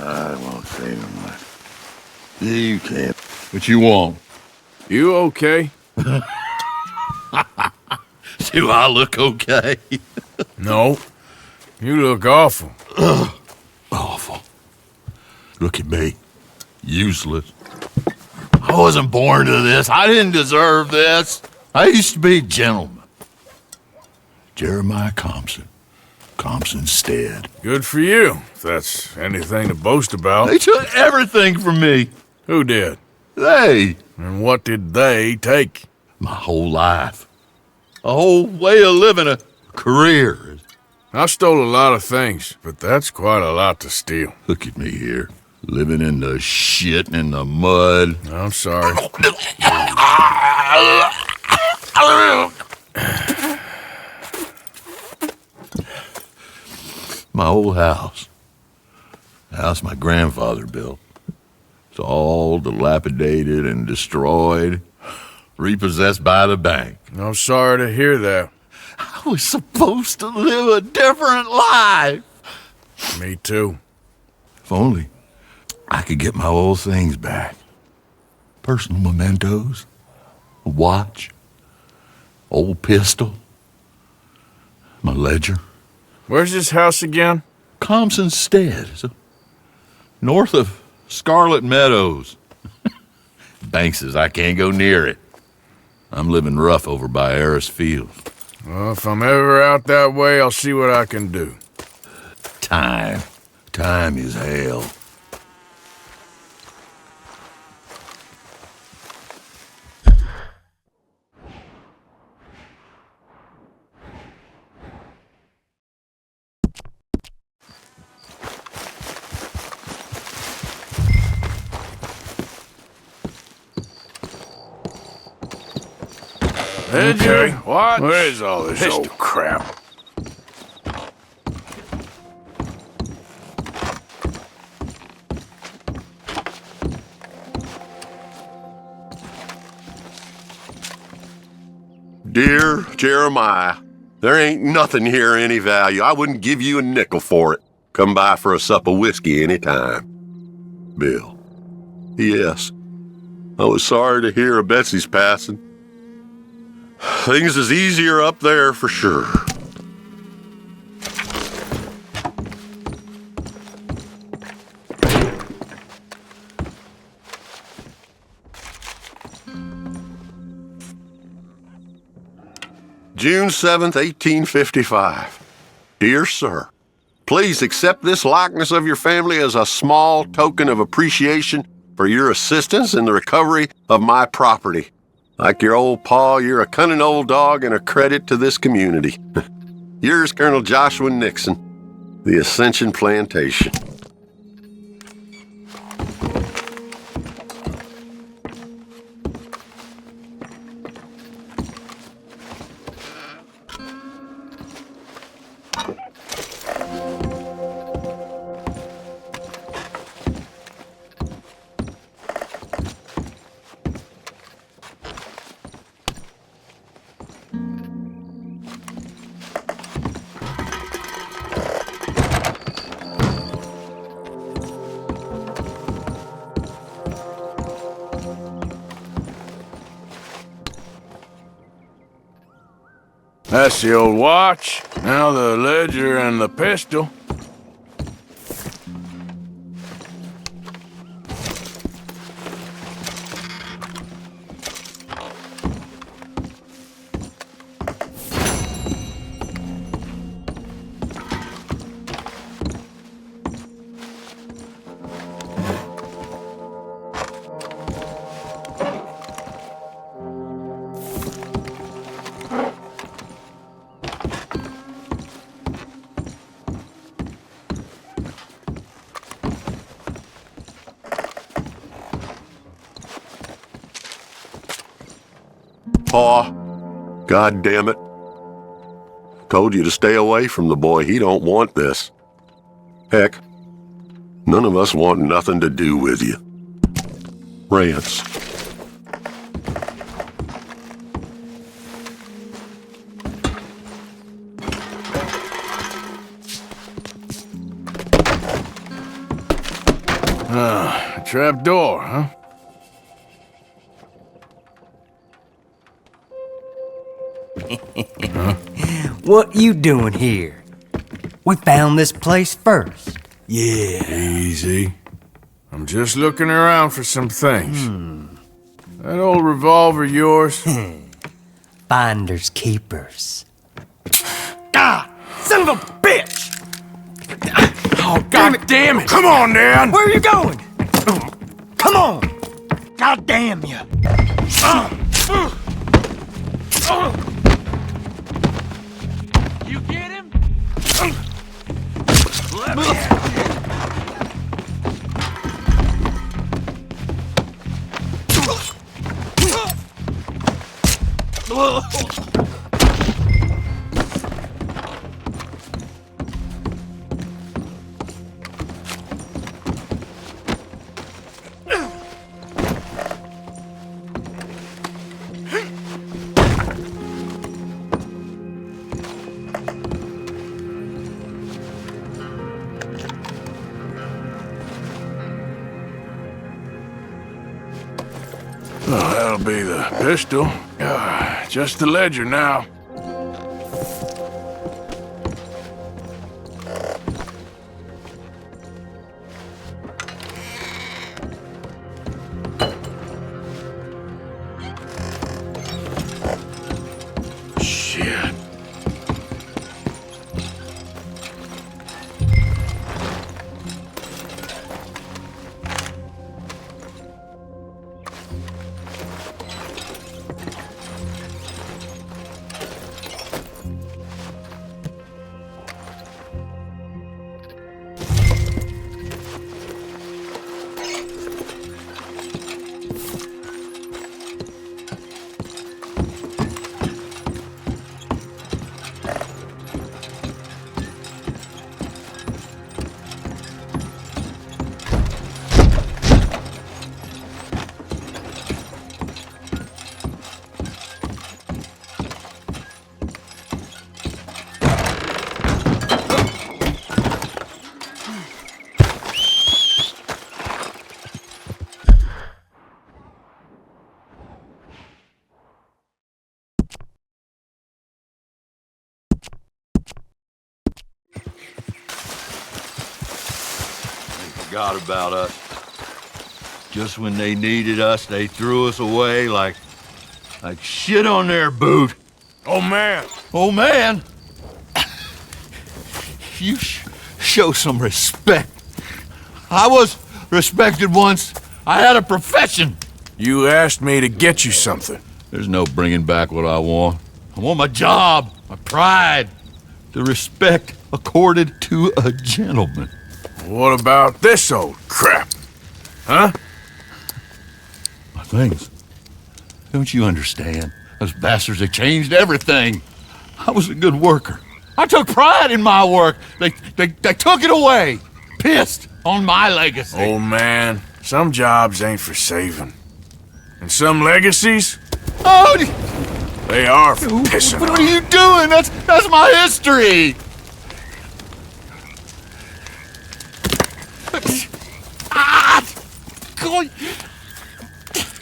I won't say no much. You can't. What you want? You okay? Do I look okay? No. You look awful. Awful. Look at me. Useless. I wasn't born to this. I didn't deserve this. I used to be a gentleman. Jeremiah Compson. Compson's Stead. Good for you, if that's anything to boast about. They took everything from me. Who did? They. And what did they take? My whole life. A whole way of living, a career. I stole a lot of things, but that's quite a lot to steal. Look at me here, living in the shit and in the mud. I'm sorry. My old house. The house my grandfather built. It's all dilapidated and destroyed. Repossessed by the bank. I'm sorry to hear that. I was supposed to live a different life. Me too. If only I could get my old things back. Personal mementos, a watch, old pistol, my ledger. Where's this house again? Compson's Stead. It's north of Scarlet Meadows. Bank says I can't go near it. I'm living rough over by Harris Field. Well, if I'm ever out that way, I'll see what I can do. Time. Time is hell. Okay, what? Where's all this old crap? Dear Jeremiah, there ain't nothing here of any value. I wouldn't give you a nickel for it. Come by for a sup of whiskey any time. Bill. Yes. I was sorry to hear of Betsy's passing. Things is easier up there for sure. June 7th, 1855. Dear Sir, please accept this likeness of your family as a small token of appreciation for your assistance in the recovery of my property. Like your old pa, you're a cunning old dog and a credit to this community. Yours, Colonel Joshua Nixon, the Ascension Plantation. That's the old watch. Now the ledger and the pistol. Pa, God damn it. Told you to stay away from the boy. He don't want this. Heck, none of us want nothing to do with you. Rance. Trap door, huh? What you doing here? We found this place first. Yeah. Easy. I'm just looking around for some things. That old revolver yours? Finders keepers. Son of a bitch! Oh, God damn it! Come on, Dan! Where are you going? Come on! God damn you! You get him? Let me Oh, that'll be the pistol. Just the ledger now. Shit. Forgot about us. Just when they needed us, they threw us away like shit on their boot. Oh, man. Oh, man. You show some respect. I was respected once. I had a profession. You asked me to get you something. There's no bringing back what I want. I want my job, my pride, the respect accorded to a gentleman. What about this old crap? Huh? My things. Don't you understand? Those bastards, they changed everything. I was a good worker. I took pride in my work. They took it away. Pissed on my legacy. Oh, man. Some jobs ain't for saving. And some legacies? Oh, they are for pissing what on. are you doing? That's my history. God.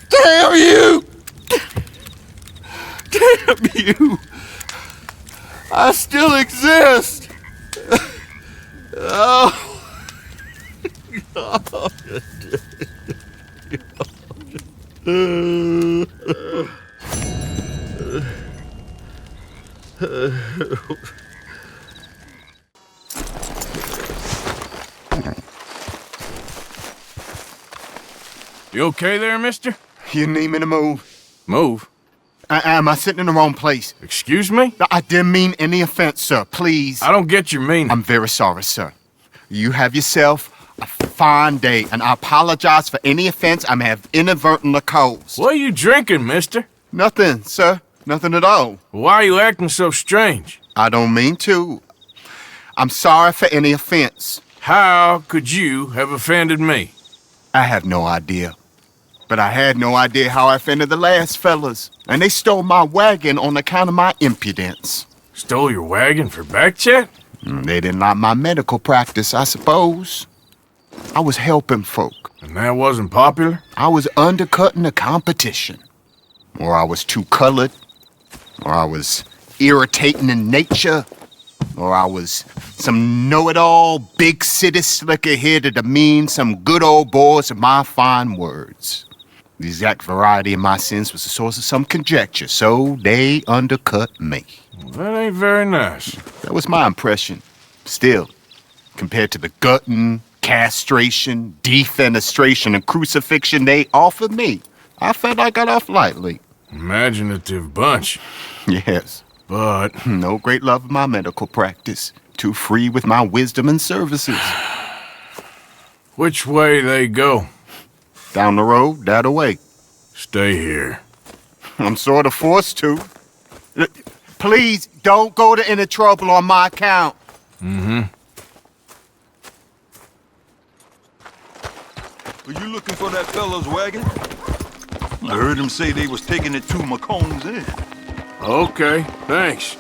Damn you! Damn you! I still exist! Oh. You okay there, mister? You need me to move? Move? Am I sitting in the wrong place? Excuse me? I didn't mean any offense, sir. Please. I don't get your meaning. I'm very sorry, sir. You have yourself a fine day, and I apologize for any offense I may have inadvertently caused. What are you drinking, mister? Nothing, sir. Nothing at all. Why are you acting so strange? I don't mean to. I'm sorry for any offense. How could you have offended me? I have no idea. But I had no idea how I offended the last fellas. And they stole my wagon on account of my impudence. Stole your wagon for back chat? They didn't like my medical practice, I suppose. I was helping folk. And that wasn't popular? I was undercutting the competition. Or I was too colored. Or I was irritating in nature. Or I was some know-it-all, big city slicker here to demean some good old boys of my fine words. The exact variety of my sins was the source of some conjecture, so they undercut me. That ain't very nice. That was my impression. Still, compared to the gutting, castration, defenestration, and crucifixion they offered me, I felt I got off lightly. Imaginative bunch. Yes. But no great love of my medical practice. Too free with my wisdom and services. Which way they go? Down the road, that away. Stay here. I'm sort of forced to. Please, don't go to any trouble on my account. Mm-hmm. Are you looking for that fella's wagon? I heard him say they was taking it to McComb's Inn. Okay, thanks.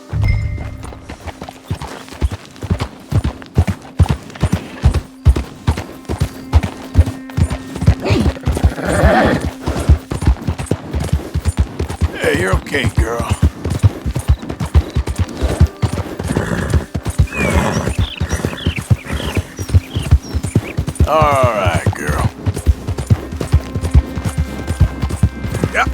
Hey, you're okay, girl. All right, girl. Yep.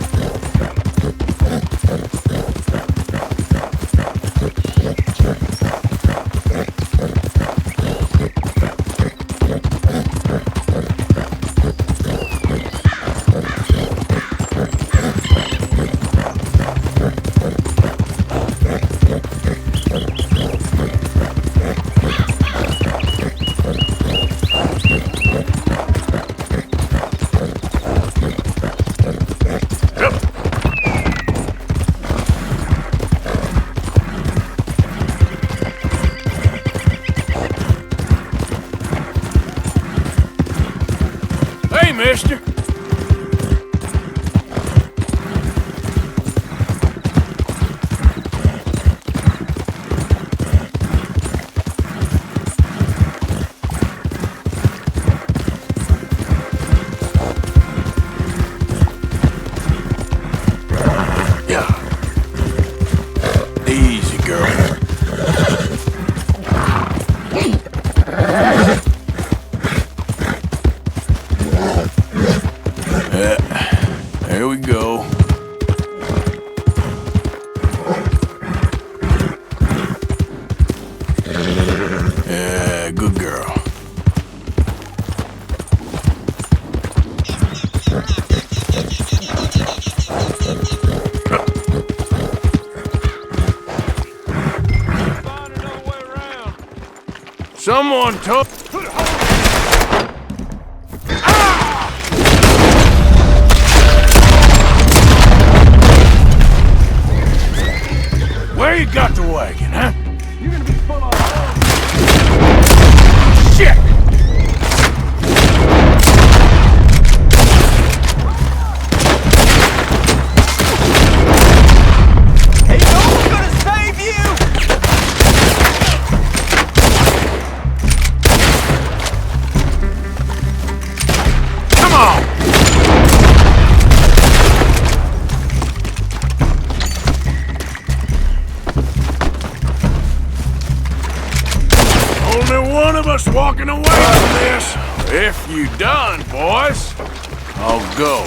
Mister. Easy, girl. There we go. Yeah, good girl. Someone told... Where you got the wagon, huh? You're gonna be full of... Shit! Hey, no one's gonna save you! Come on! Only one of us walking away from this. If you done, boys, I'll go.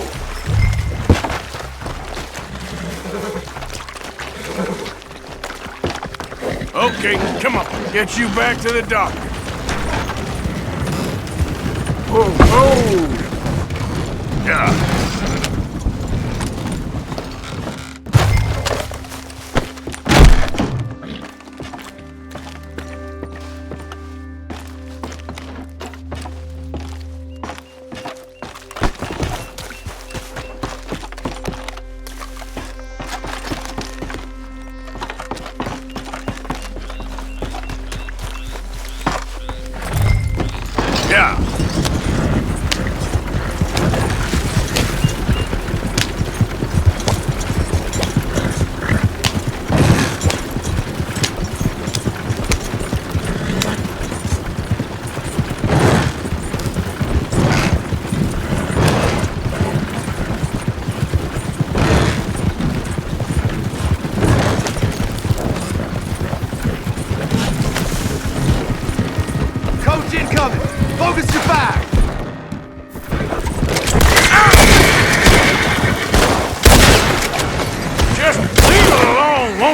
Okay, come on. Get you back to the doctor. Oh, oh! Yeah.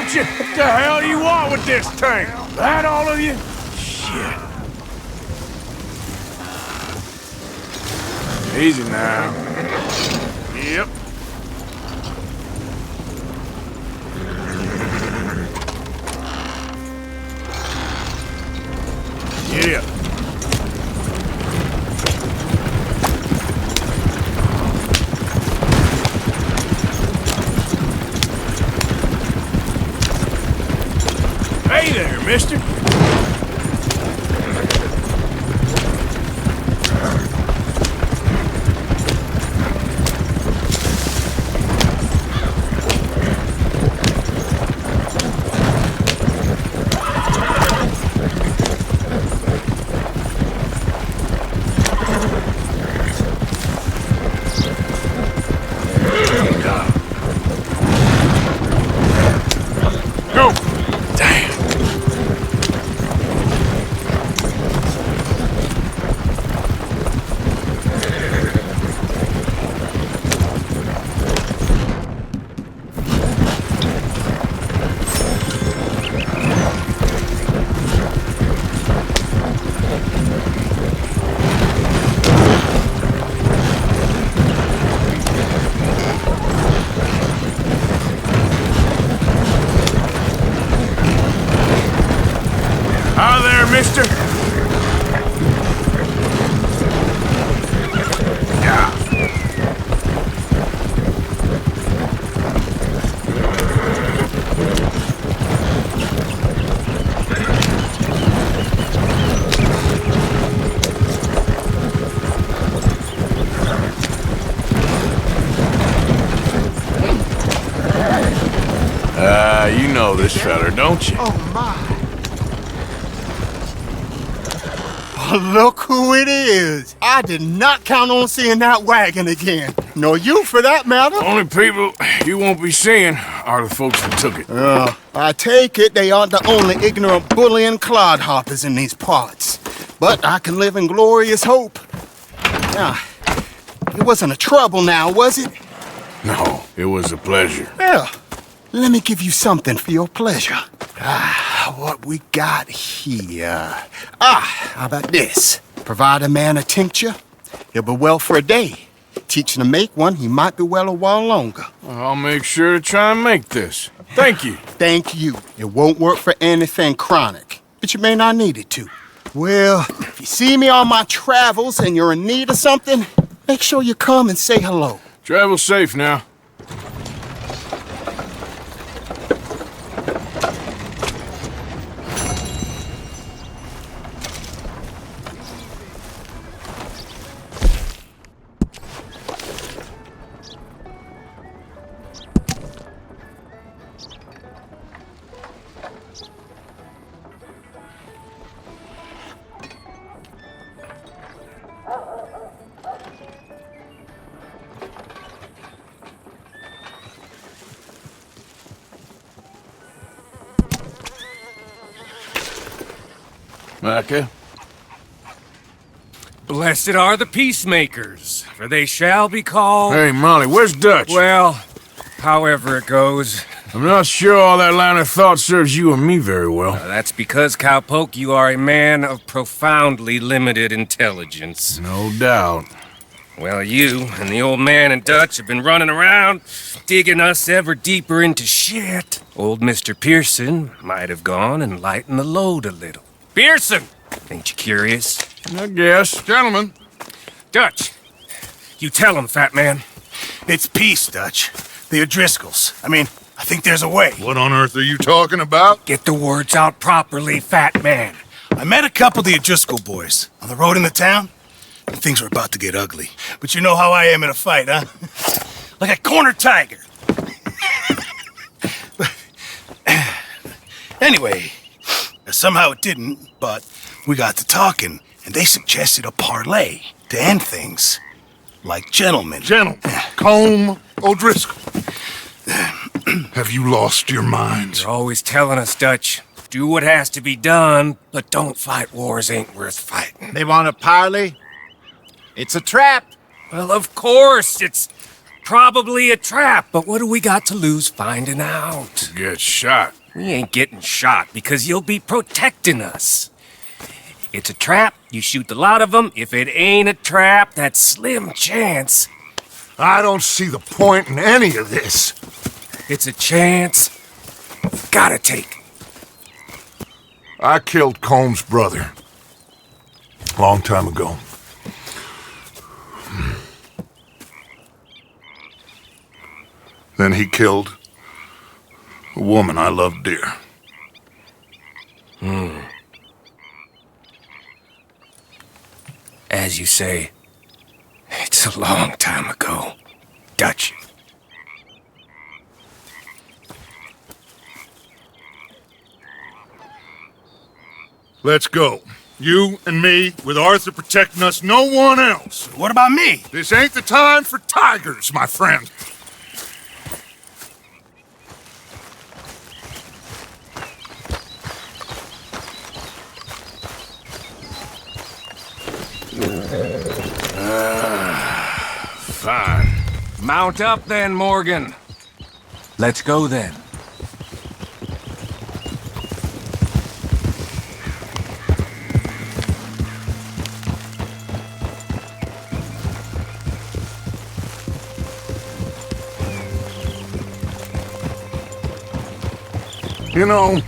don't you? What the hell do you want with this thing? That all of you? Shit. Easy now. Yep. Yeah. Hey there, mister. Mister? Yeah. You know this feller, don't you? Oh, my. Look who it is. I did not count on seeing that wagon again. Nor you, for that matter. Only people you won't be seeing are the folks that took it. I take it they aren't the only ignorant bullying clodhoppers in these parts. But I can live in glorious hope. Now, it wasn't a trouble now, was it? No, it was a pleasure. Yeah. Let me give you something for your pleasure. What we got here? How about this? Provide a man a tincture, he'll be well for a day. Teach him to make one, he might be well a while longer. I'll make sure to try and make this. Thank you. Thank you. It won't work for anything chronic, but you may not need it to. Well, if you see me on my travels and you're in need of something, make sure you come and say hello. Travel safe now. Micah? Blessed are the Peacemakers, for they shall be called... Hey, Molly, where's Dutch? Well, however it goes. I'm not sure all that line of thought serves you and me very well. That's because, Cowpoke, you are a man of profoundly limited intelligence. No doubt. Well, you and the old man and Dutch have been running around, digging us ever deeper into shit. Old Mr. Pearson might have gone and lightened the load a little. Pearson! Ain't you curious? I guess. Gentlemen. Dutch, you tell him, fat man. It's peace, Dutch. The O'Driscolls. I think there's a way. What on earth are you talking about? Get the words out properly, fat man. I met a couple of the O'Driscoll boys on the road into town, and things were about to get ugly. But you know how I am in a fight, huh? Like a corner tiger. Anyway, somehow it didn't, but we got to talking, and they suggested a parlay to end things. Like gentlemen. Gentlemen. Combe O'Driscoll. Have you lost your minds? You're always telling us, Dutch. Do what has to be done, but don't fight wars ain't worth fighting. They want a parley? It's a trap. Well, of course, it's probably a trap, but what do we got to lose finding out? Get shot. We ain't getting shot because you'll be protecting us. It's a trap, you shoot the lot of them. If it ain't a trap, that's slim chance. I don't see the point in any of this. It's a chance. Gotta take. I killed Combs' brother. Long time ago. Then he killed a woman I loved dear. As you say, it's a long time ago, Dutch. Let's go. You and me, with Arthur protecting us, no one else. What about me? This ain't the time for tigers, my friend. Fine. Mount up then, Morgan. Let's go then. You know,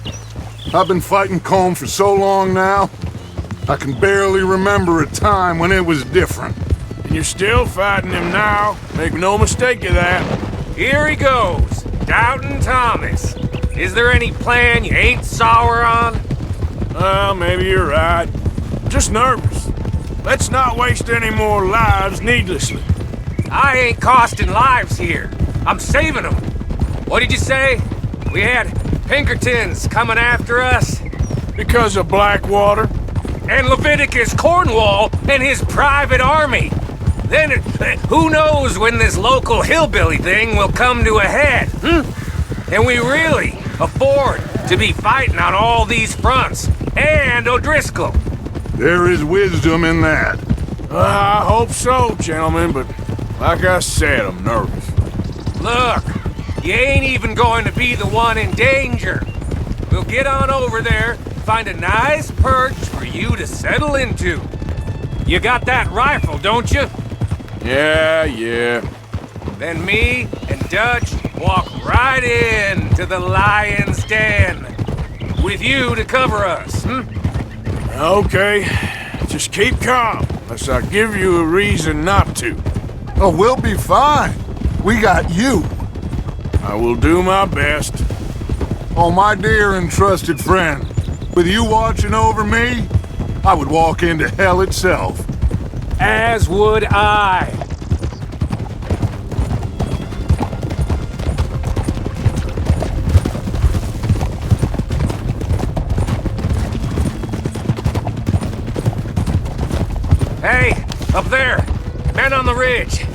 I've been fighting Combs for so long now, I can barely remember a time when it was different. And you're still fighting him now. Make no mistake of that. Here he goes, Doubting Thomas. Is there any plan you ain't sour on? Well, maybe you're right. Just nervous. Let's not waste any more lives needlessly. I ain't costing lives here. I'm saving them. What did you say? We had Pinkertons coming after us? Because of Blackwater? And Leviticus Cornwall and his private army. Then, who knows when this local hillbilly thing will come to a head, And we really afford to be fighting on all these fronts. And O'Driscoll. There is wisdom in that. I hope so, gentlemen, but like I said, I'm nervous. Look, you ain't even going to be the one in danger. We'll get on over there, find a nice perch for you to settle into. You got that rifle, don't you? Yeah. Then me and Dutch walk right in to the lion's den. With you to cover us, Okay. Just keep calm, unless I give you a reason not to. Oh, we'll be fine. We got you. I will do my best. Oh, my dear and trusted friend, with you watching over me, I would walk into hell itself. As would I. Hey, up there! Men on the ridge!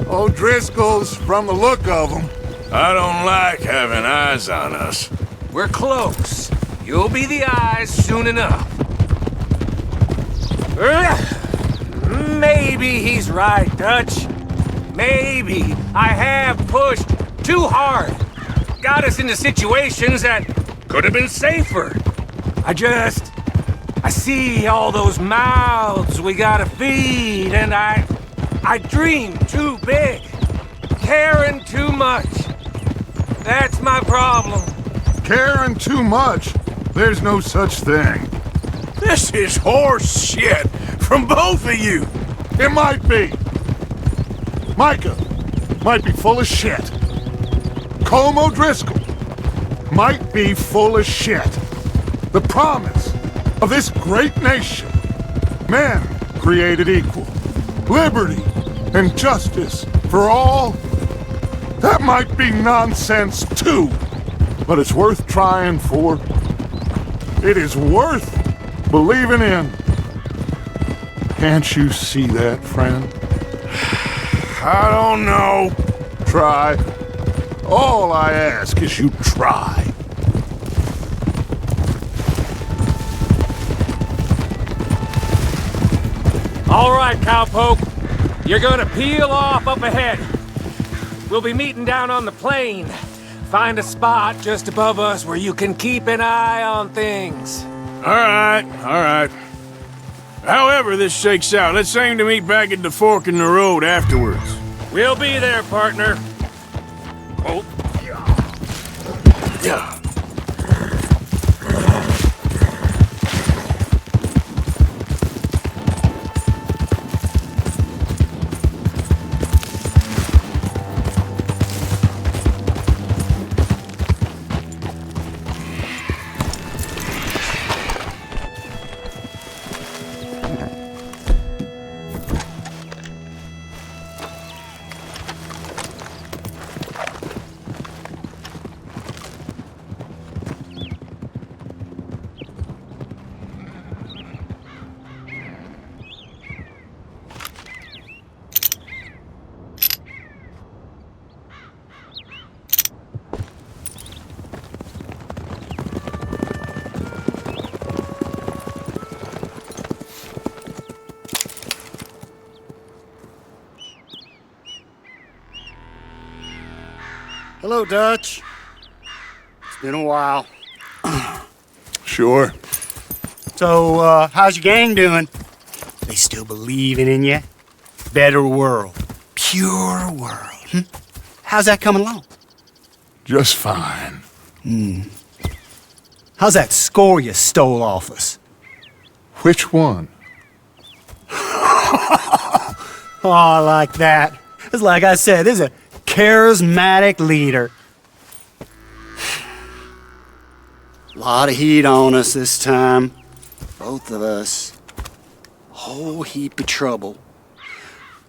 O'Driscoll's, from the look of them. I don't like having eyes on us. We're close. You'll be the eyes soon enough. Maybe he's right, Dutch. Maybe I have pushed too hard. Got us into situations that could have been safer. I see all those mouths we gotta feed, and I dream too big. Caring too much. That's my problem. Caring too much? There's no such thing. This is horse shit from both of you. It might be. Micah might be full of shit. Colm O'Driscoll might be full of shit. The promise of this great nation. Men created equal. Liberty and justice for all. That might be nonsense too, but it's worth trying for. It is worth believing in. Can't you see that, friend? I don't know. Try. All I ask is you try. All right, cowpoke. You're gonna peel off up ahead. We'll be meeting down on the plain. Find a spot just above us where you can keep an eye on things. All right. However this shakes out, let's aim to meet back at the fork in the road afterwards. We'll be there, partner. Oh. Yeah. Hello, Dutch. It's been a while. Sure. So, how's your gang doing? They still believing in you? Better world. Pure world. How's that coming along? Just fine. How's that score you stole off us? Which one? Oh, I like that. It's like I said, this is a charismatic leader. Lot of heat on us this time. Both of us. Whole heap of trouble.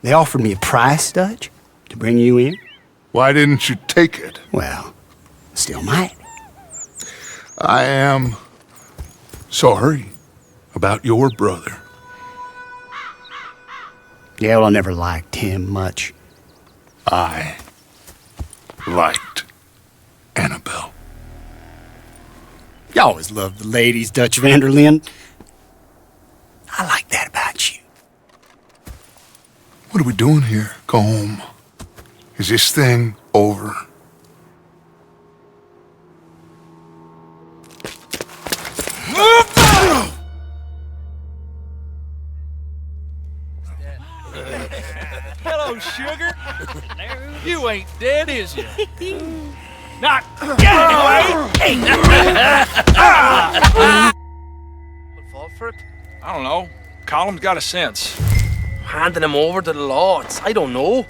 They offered me a price, Dutch, to bring you in. Why didn't you take it? Well, still might. I am sorry about your brother. Yeah, well, I never liked him much. I liked Annabelle. You always loved the ladies, Dutch Vanderlyn. I like that about you. What are we doing here? Go home. Is this thing over? Hello, sugar. You ain't dead, is you? Not anyway. Fall for it? I don't know. Column's got a sense. Handing him over to the lords. I don't know.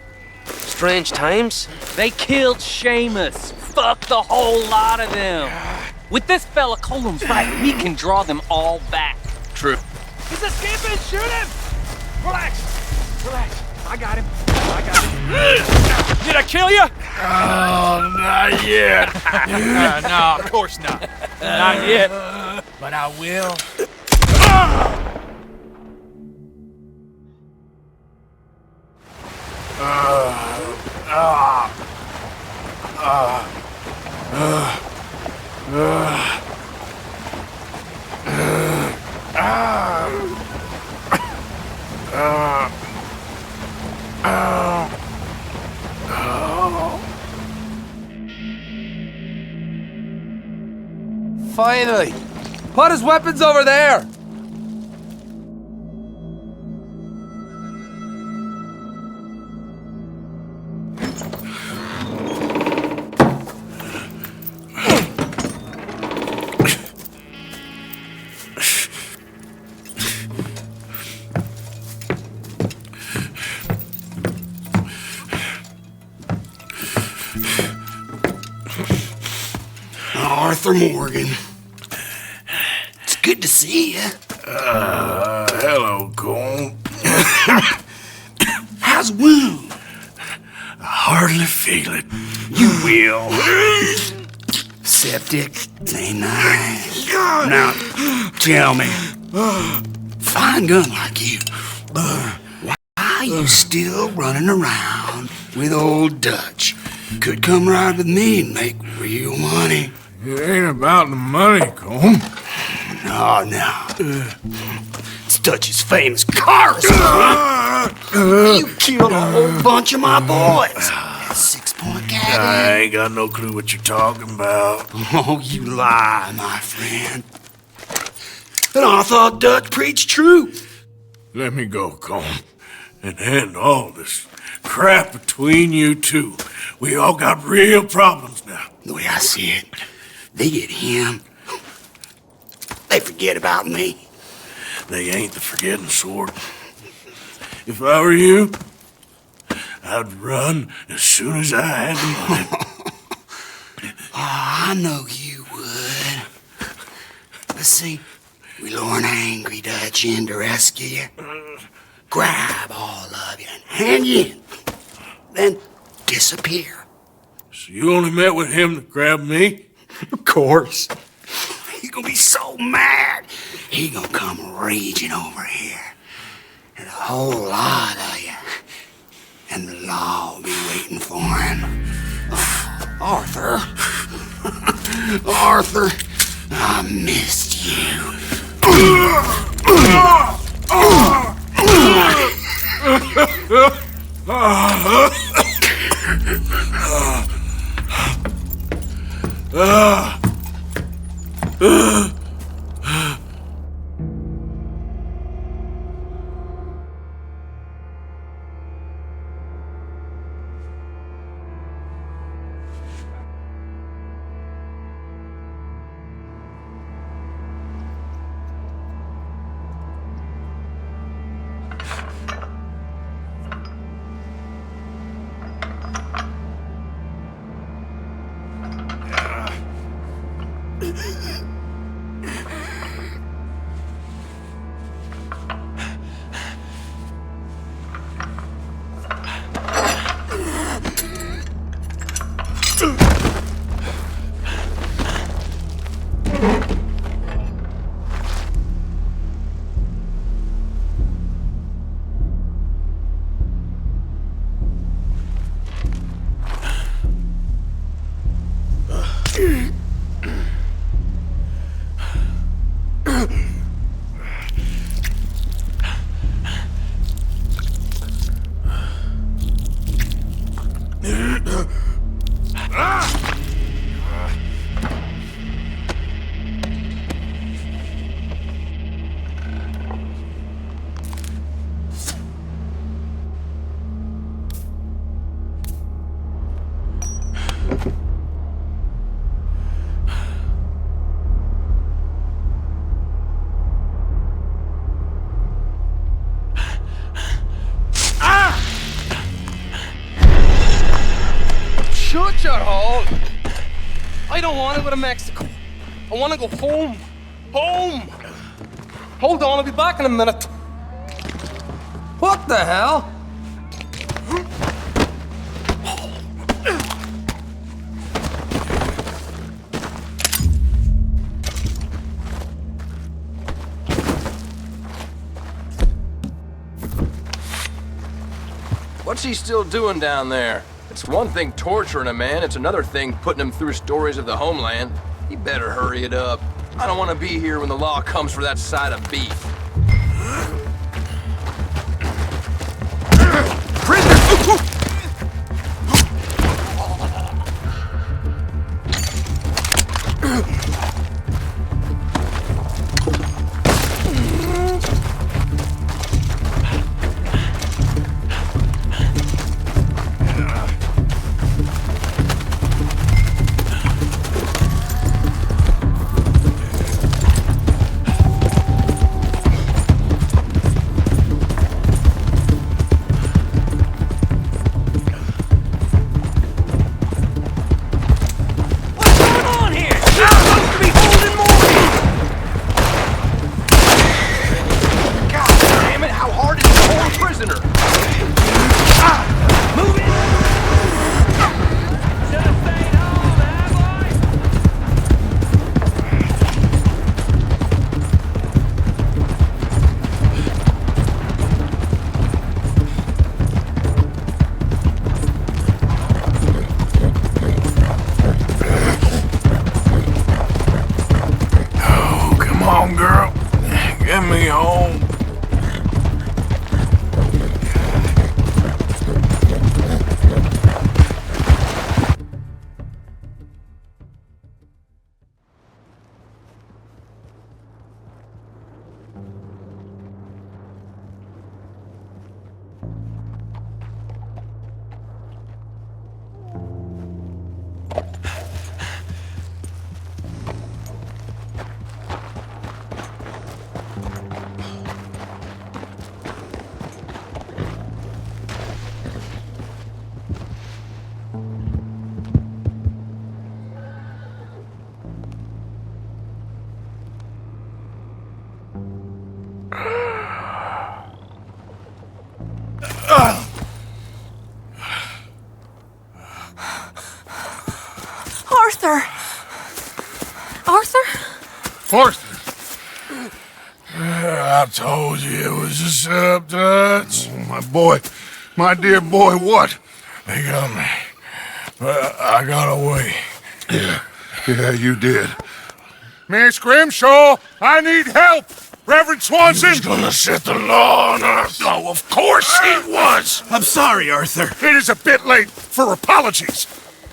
Strange times. They killed Seamus. Fuck the whole lot of them. With this fella Colum's right, we can draw them all back. True. He's escaping! Shoot him! Relax. I got him. Did I kill you? Oh, not yet. No, of course not. Not yet. But I will. Finally! Put his weapons over there! Arthur Morgan. It's good to see you. Hello, Cole. How's the wound? I hardly feel it. You will. Septic. Ain't nice. Now, tell me. Fine gun like you. Why are you still running around with old Dutch? Could come right with me and make real money. It ain't about the money, Cole. No. It's Dutch's famous cars. You killed a whole bunch of my boys. That 6-point gas. I ain't got no clue what you're talking about. Oh, you lie, my friend. And I thought Dutch preached truth. Let me go, Colm, and end all this crap between you two. We all got real problems now. The way I see it, they get him. They forget about me. They ain't the forgetting sort. If I were you, I'd run as soon as I had the money. I know you would. But see, we lure an angry Dutch in to rescue you. Grab all of you and hand you in. Then disappear. So you only met with him to grab me? Of course. He's gonna be so mad. He gonna come raging over here. And a whole lot of you. And the law will be waiting for him. Arthur. Arthur, I missed you. Shut your hole! I don't want to go to Mexico. I want to go home. Home! Hold on, I'll be back in a minute. What the hell? What's he still doing down there? It's one thing torturing a man, it's another thing putting him through stories of the homeland. He better hurry it up. I don't want to be here when the law comes for that side of beef. Arthur! Arthur? Arthur! I told you it was a setup, Dutch. My boy, my dear boy, what? They got me. But I got away. Yeah, you did. Miss Grimshaw, I need help! Reverend Swanson! He's gonna set the law on us. Oh, of course he was! I'm sorry, Arthur. It is a bit late for apologies.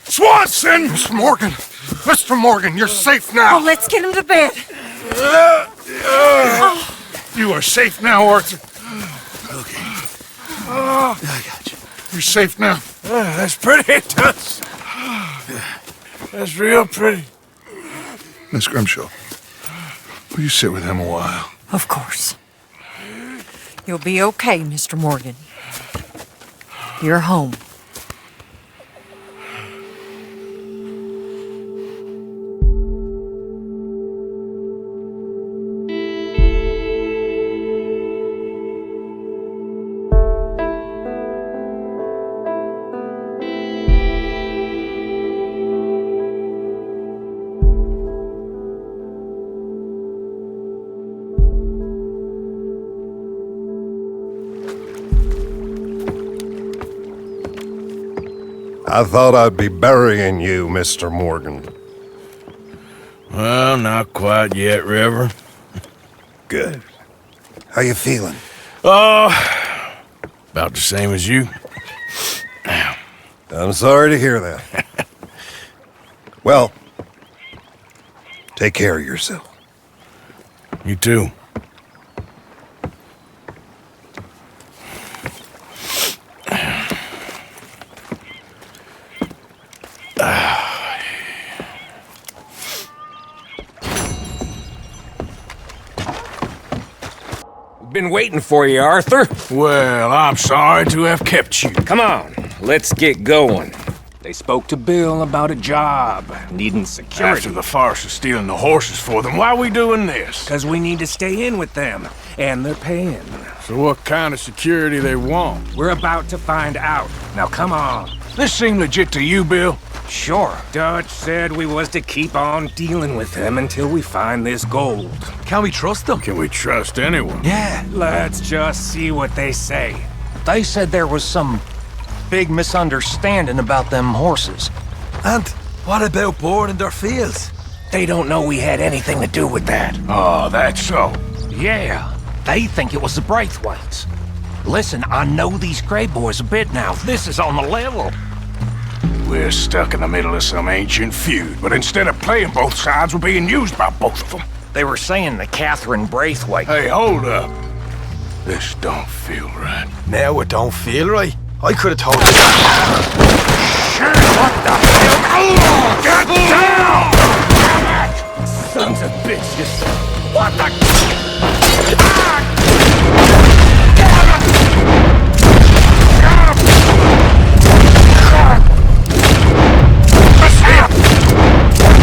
Swanson! Mr. Morgan, you're safe now. Oh, let's get him to bed. You are safe now, Arthur. Okay. I got you. You're safe now. That's pretty, Toots. That's real pretty. Miss Grimshaw, will you sit with him a while? Of course. You'll be okay, Mr. Morgan. You're home. I thought I'd be burying you, Mr. Morgan. Well, not quite yet, Reverend. Good. How you feeling? About the same as you. I'm sorry to hear that. Well, take care of yourself. You too. Been waiting for you, Arthur. Well, I'm sorry to have kept you. Come on, let's get going. They spoke to Bill about a job, needing security. After the farce of stealing the horses for them, why are we doing this? Because we need to stay in with them, and they're paying. So what kind of security they want? We're about to find out. Now come on. This seem legit to you, Bill? Sure. Dutch said we was to keep on dealing with them until we find this gold. Can we trust them? Can we trust anyone? Yeah. Let's just see what they say. They said there was some big misunderstanding about them horses. And what about boarding their fields? They don't know we had anything to do with that. Oh, that's so. Yeah, they think it was the Braithwaites. Listen, I know these Grey boys a bit now. This is on the level. We're stuck in the middle of some ancient feud, but instead of playing both sides, we're being used by both of them. They were saying that Catherine Braithwaite... Hey, hold up. This don't feel right. Now it don't feel right? I could have told you. Shit, what the hell? Oh, get down! Damn it! Sons of bitches. What the...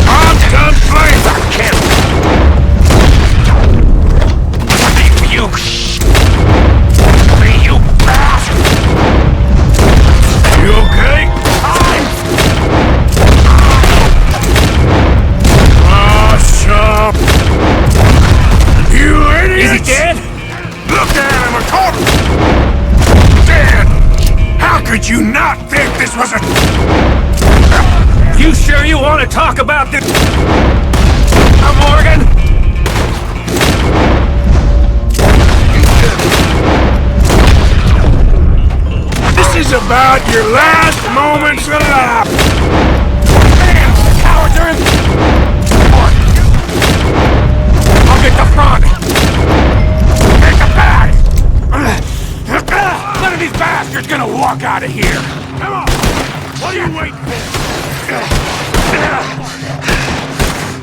I'm done playing! You bastard! You okay? Oh, shut up! You idiot! Is he dead? Look at him, I caught him! Dead! How could you not think this was a... You sure you want to talk about this? Morgan? This is about your last moments alive! Damn, cowards are in... I'll get the front! Take the back! None of these bastards gonna walk out of here! Come on! What are you waiting for?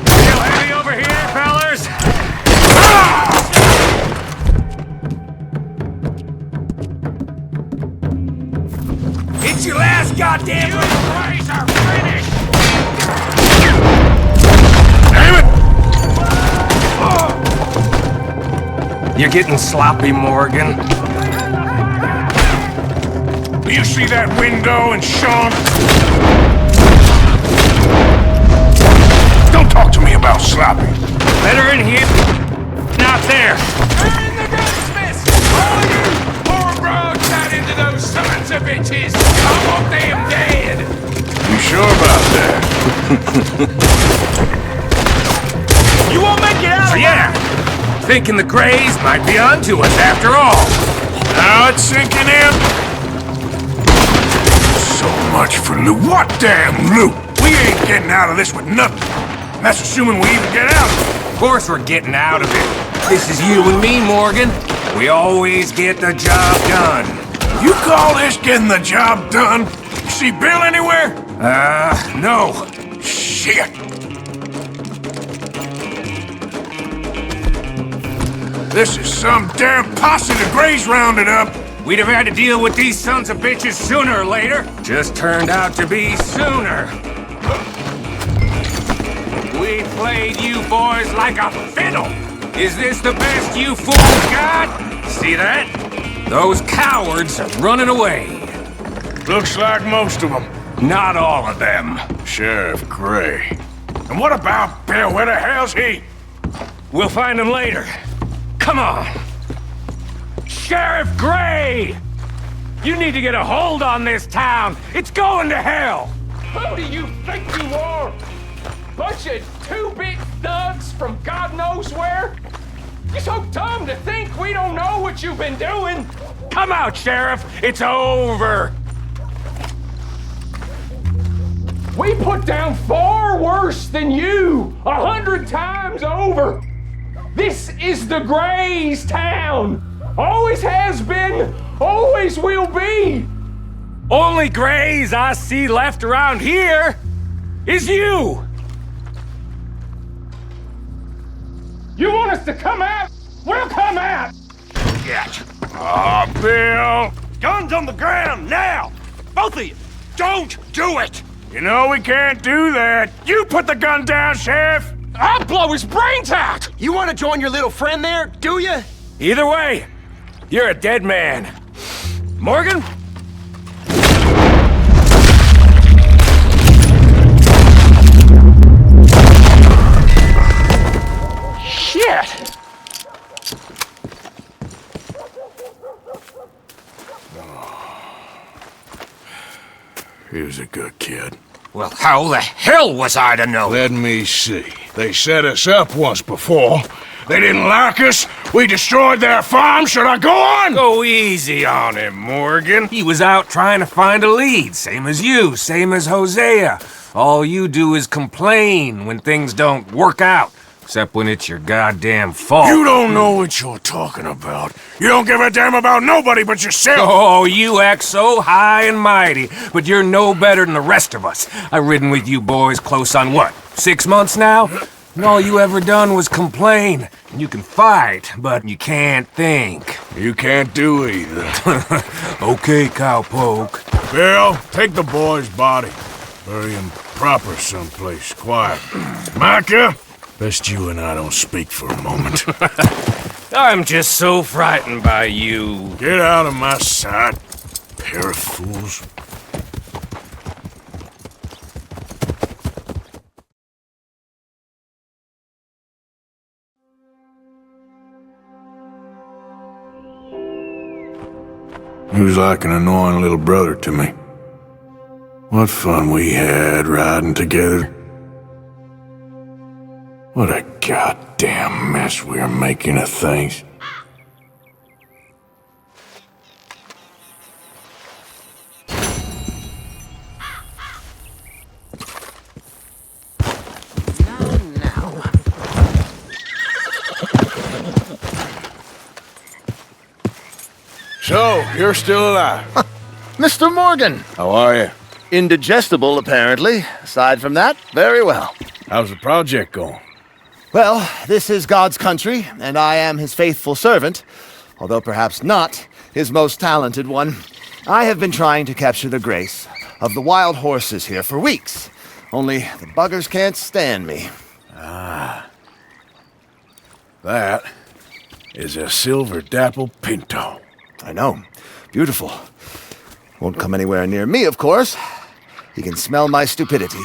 Still heavy over here, fellas? It's your last goddamn... You boys are finished! Damn it! You're getting sloppy, Morgan. Do you see that window and Sean? Don't talk to me about sloppy. Better in here. Not there. Turn the gunsmiths! All you poor broads out into those sons of bitches! I want them dead! You sure about that? You won't make it out! So yeah, thinking the Greys might be onto us after all. Now it's sinking in. So much for loot. What damn loot? We ain't getting out of this with nothing. That's assuming we even get out. Of course we're getting out of it. This is you and me, Morgan. We always get the job done. You call this getting the job done? You see Bill anywhere? No. Shit. This is some damn posse the Greys rounded up. We'd have had to deal with these sons of bitches sooner or later. Just turned out to be sooner. We played you boys like a fiddle. Is this the best you fools got? See that? Those cowards are running away. Looks like most of them. Not all of them. Sheriff Gray. And what about Belle? Where the hell's he? We'll find him later. Come on. Sheriff Gray! You need to get a hold on this town. It's going to hell. Who do you think you are? Bunch of two-bit thugs from God knows where? You're so dumb to think we don't know what you've been doing. Come out, Sheriff. It's over. We put down far worse than you, 100 times over. This is the Greys' town. Always has been, always will be. Only Greys I see left around here is you. You want us to come out? We'll come out. Yes. Ah, Bill. Guns on the ground, now. Both of you. Don't do it. You know we can't do that. You put the gun down, Sheriff. I'll blow his brains out. You want to join your little friend there, do you? Either way, you're a dead man. Morgan? Shit! He was a good kid. Well, how the hell was I to know? Let me see. They set us up once before. They didn't like us. We destroyed their farm. Should I go on? Go easy on him, Morgan. He was out trying to find a lead, same as you, same as Hosea. All you do is complain when things don't work out. Except when it's your goddamn fault. You don't know what you're talking about. You don't give a damn about nobody but yourself. Oh, you act so high and mighty, but you're no better than the rest of us. I've ridden with you boys close on what, 6 months now? And all you ever done was complain. You can fight, but you can't think. You can't do either. Okay, cowpoke. Bill, take the boy's body. Bury him proper someplace, quiet. Micah, best you and I don't speak for a moment. I'm just so frightened by you. Get out of my sight, pair of fools. He was like an annoying little brother to me. What fun we had riding together. What a goddamn mess we are making of things. So, you're still alive? Mr. Morgan! How are you? Indigestible, apparently. Aside from that, very well. How's the project going? Well, this is God's country, and I am his faithful servant, although perhaps not his most talented one. I have been trying to capture the grace of the wild horses here for weeks, only the buggers can't stand me. Ah. That is a silver dapple pinto. I know. Beautiful. Won't come anywhere near me, of course. He can smell my stupidity.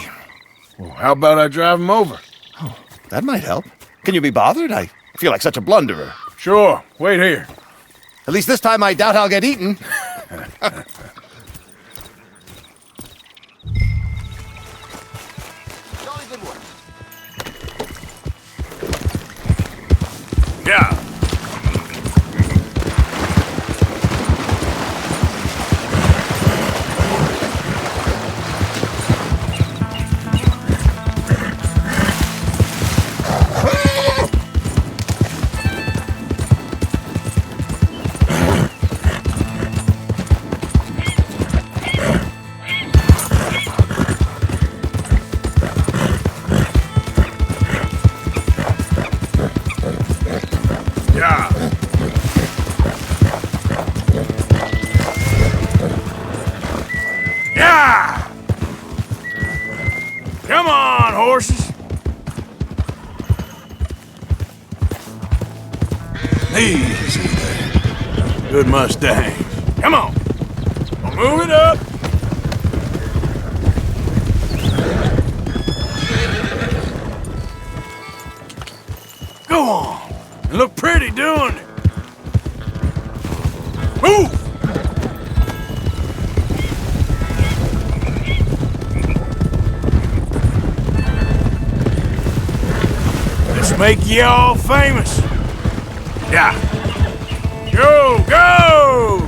Well, how about I drive him over? That might help. Can you be bothered? I feel like such a blunderer. Sure. Wait here. At least this time I doubt I'll get eaten. Yeah. Come on, horses. Easy there. Good Mustangs. Come on. We'll move it up. Go on. You look pretty doing it. Move! Make you all famous. Yeah. Go, go!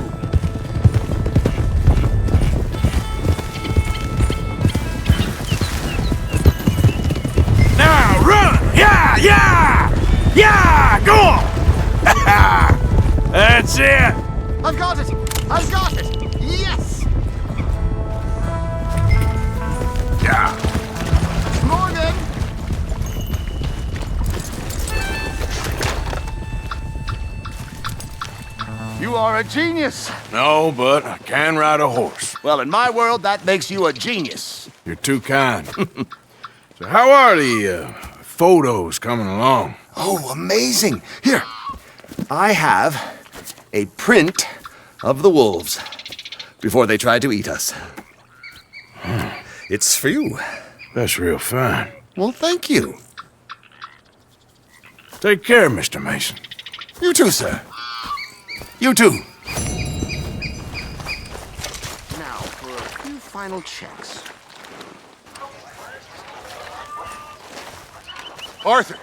Now run! Yeah, yeah! Yeah! Go on! That's it! I've got it! I've got it! Yes! Yeah. Morgan! You are a genius. No, but I can ride a horse. Well, in my world, that makes you a genius. You're too kind. So how are the photos coming along? Oh, amazing. Here, I have a print of the wolves before they tried to eat us. It's for you. That's real fine. Well, thank you. Take care, Mr. Mason. You too, sir. You too. Now, for a few final checks. Arthur,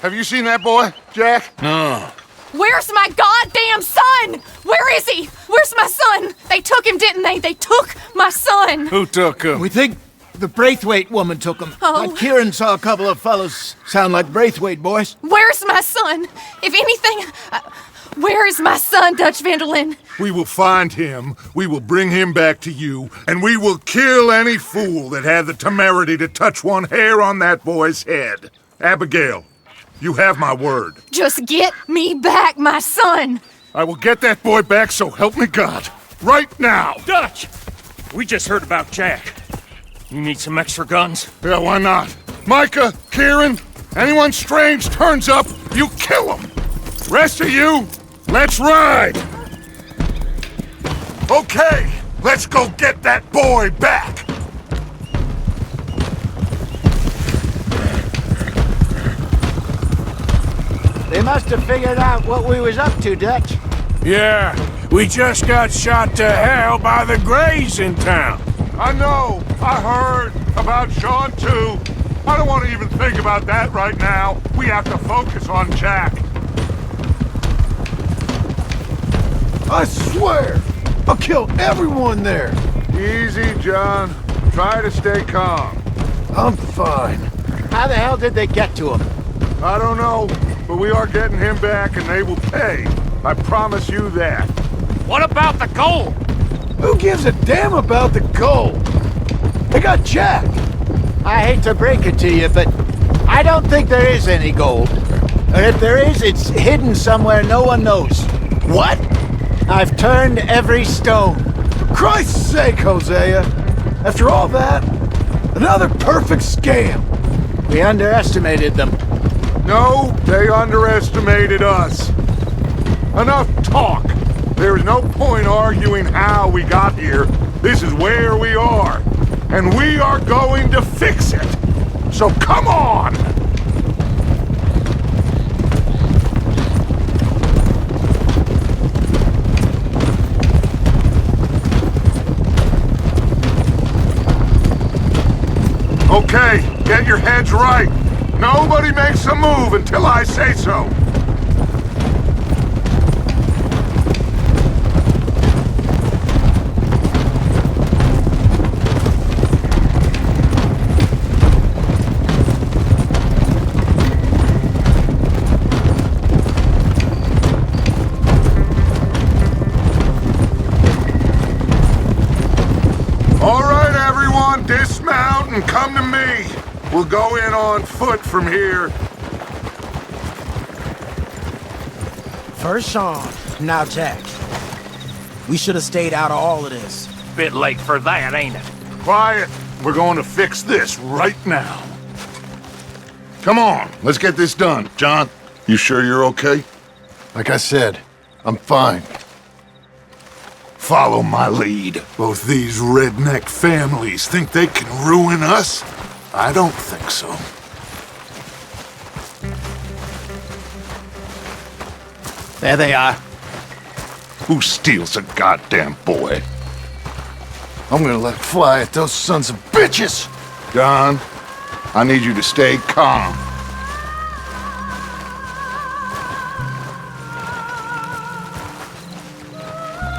have you seen that boy, Jack? No. Where's my goddamn son? Where is he? Where's my son? They took him, didn't they? They took my son. Who took him? We think the Braithwaite woman took him. Oh. Kieran saw a couple of fellows sound like Braithwaite boys. Where's my son? If anything, where is my son, Dutch Vanderlyn? We will find him, we will bring him back to you, and we will kill any fool that had the temerity to touch one hair on that boy's head. Abigail, you have my word. Just get me back, my son. I will get that boy back, so help me God. Right now. Dutch! We just heard about Jack. You need some extra guns? Yeah, why not? Micah, Kieran, anyone strange turns up, you kill him. Rest of you, let's ride. Okay, let's go get that boy back. They must have figured out what we was up to, Dutch. Yeah, we just got shot to hell by the Greys in town. I know. I heard about Sean, too. I don't want to even think about that right now. We have to focus on Jack. I swear, I'll kill everyone there. Easy, John. Try to stay calm. I'm fine. How the hell did they get to him? I don't know, but we are getting him back and they will pay. I promise you that. What about the gold? Who gives a damn about the gold? They got Jack. I hate to break it to you, but I don't think there is any gold. Or if there is, it's hidden somewhere no one knows. What? I've turned every stone. Christ's sake, Hosea. After all that, another perfect scam. We underestimated them. No, they underestimated us. Enough talk. There is no point arguing how we got here. This is where we are. And we are going to fix it. So come on! Okay, get your heads right. Nobody makes a move until I say so. All right, everyone, dismount and come to me. We'll go in on foot from here. First Sean, now Jack. We should have stayed out of all of this. Bit late for that, ain't it? Quiet. We're going to fix this right now. Come on, let's get this done. John, you sure you're okay? Like I said, I'm fine. Follow my lead. Both these redneck families think they can ruin us? I don't think so. There they are. Who steals a goddamn boy? I'm gonna let fly at those sons of bitches! John, I need you to stay calm.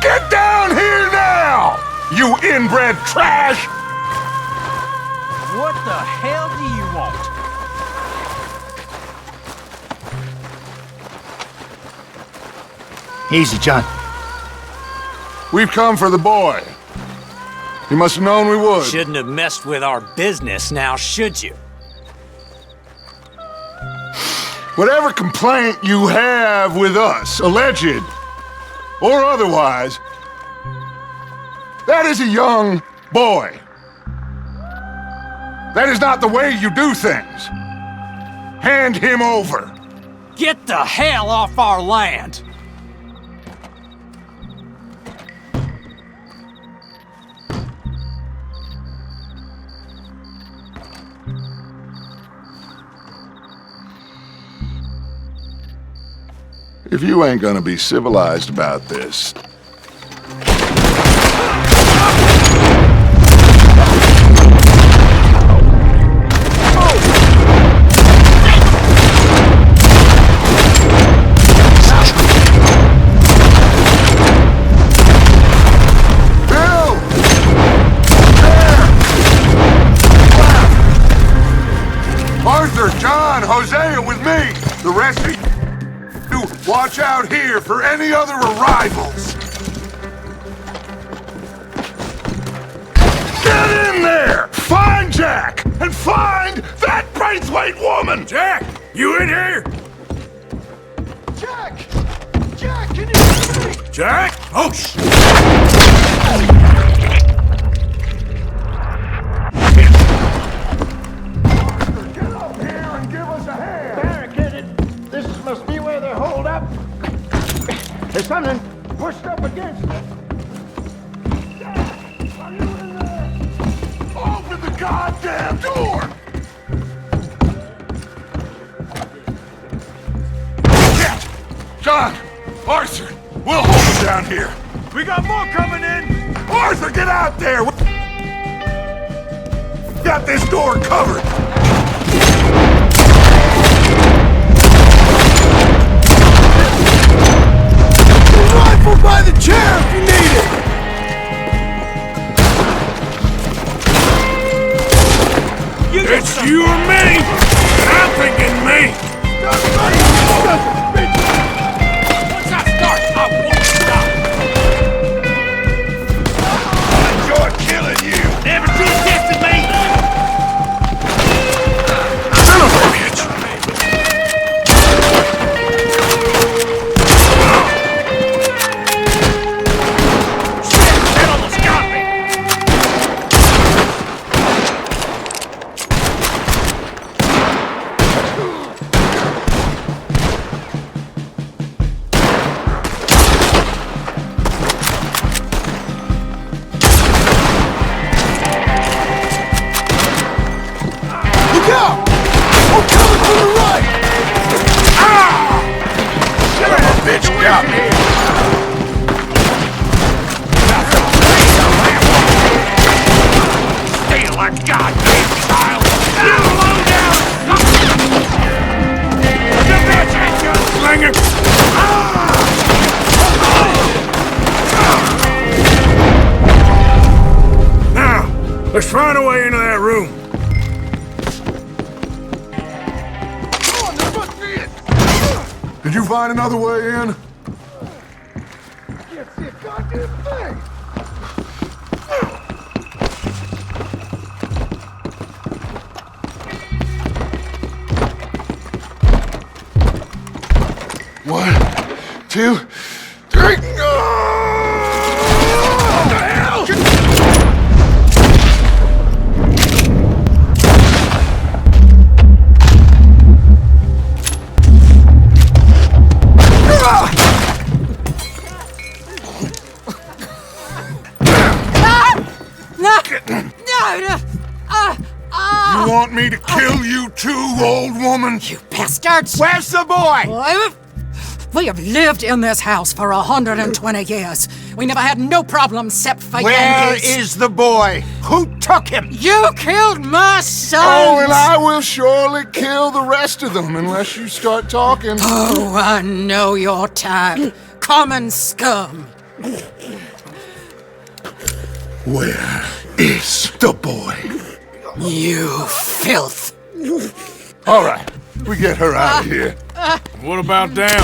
Get down here now, you inbred trash! What the hell do you want? Easy, John. We've come for the boy. You must have known we would. Shouldn't have messed with our business now, should you? Whatever complaint you have with us, alleged or otherwise, that is a young boy. That is not the way you do things. Hand him over. Get the hell off our land! If you ain't gonna be civilized about this, Hosea with me! The rest of you, watch out here for any other arrivals! Get in there! Find Jack! And find that Braithwaite woman! Jack! You in here? Jack! Jack, can you hear me? Jack? Oh, shit! Must be where they're holed up. There's something pushed up against it. Are you in there? Open the goddamn door! Get! John! Arthur! We'll hold them down here! We got more coming in! Arthur, get out there! We got this door covered! Rifle by the chair if you need it! It's you or me! I'm thinking me! Once I start, I won't stop! Enjoy killing you! Never tested me! Son of a bitch! Got me! Stay like goddamn child! Let's find a way into that room. Did you find another way in? Can't see a goddamn thing! One, two, three. What the hell? You want me to kill you too, old woman? You bastards! Where's the boy? We have lived in this house for 120 years. We never had no problems except for Where Yankees. is the boy? Who took him? You killed my son! Oh, and I will surely kill the rest of them unless you start talking. Oh, I know your type. Common scum. Where is the boy? You filth. All right, we get her out of here. What about them?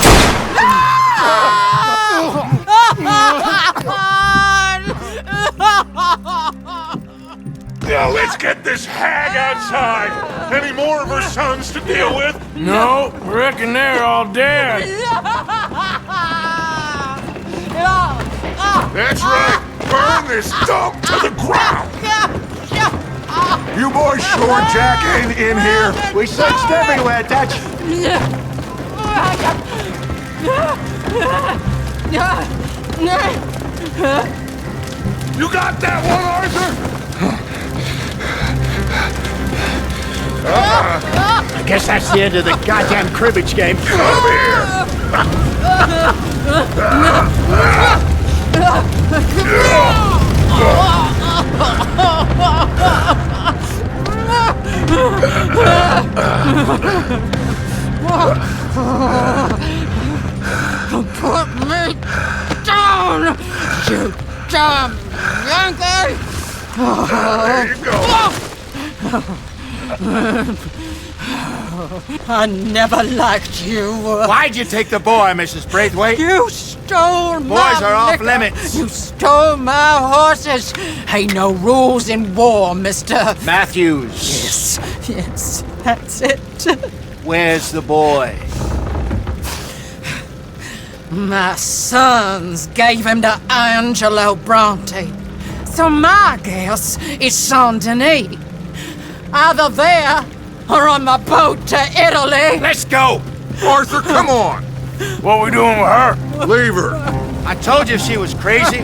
Now let's get this hag outside. Any more of her sons to deal with? No, reckon they're all dead. That's right. Burn this dump to the ground. You boys sure Jack ain't in here? We searched everywhere, Dutch. You got that one, Arthur? I guess that's the end of the goddamn cribbage game. Come here. Put me down, you damn Yankee! There you go. I never liked you. Why'd you take the boy, Mrs. Braithwaite? You stole my Boys are off liquor. limits. You stole my horses. Ain't no rules in war, Mr. Matthews. Yes, that's it. Where's the boy? My sons gave him to Angelo Bronte. So my guess is Saint Denis. Either there or on the boat to Italy. Let's go! Arthur, come on. What we doing with her? Leave her. I told you she was crazy.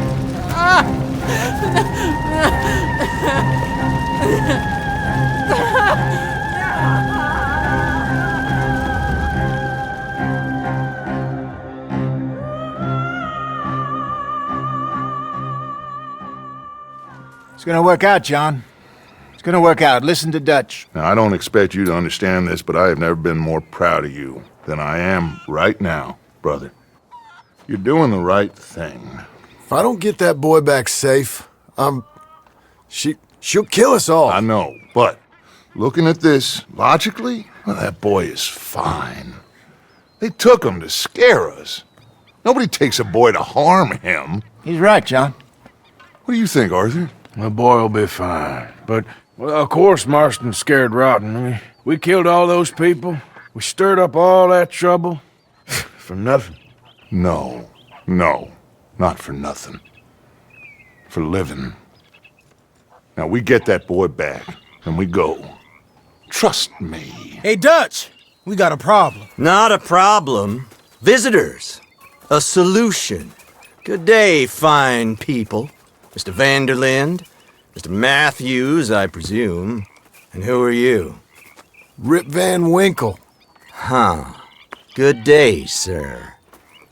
It's gonna work out, John. It's gonna work out. Listen to Dutch. Now, I don't expect you to understand this, but I have never been more proud of you than I am right now, brother. You're doing the right thing. If I don't get that boy back safe, she'll kill us all. I know, but looking at this logically, well, that boy is fine. They took him to scare us. Nobody takes a boy to harm him. He's right, John. What do you think, Arthur? The boy will be fine. But, well, of course Marston's scared rotten. I mean, we killed all those people. We stirred up all that trouble. For nothing. No, not for nothing. For living. Now, we get that boy back, and we go. Trust me. Hey, Dutch, we got a problem. Not a problem. Visitors. A solution. Good day, fine people. Mr. Vanderlinde, Mr. Matthews, I presume. And who are you? Rip Van Winkle. Huh. Good day, sir.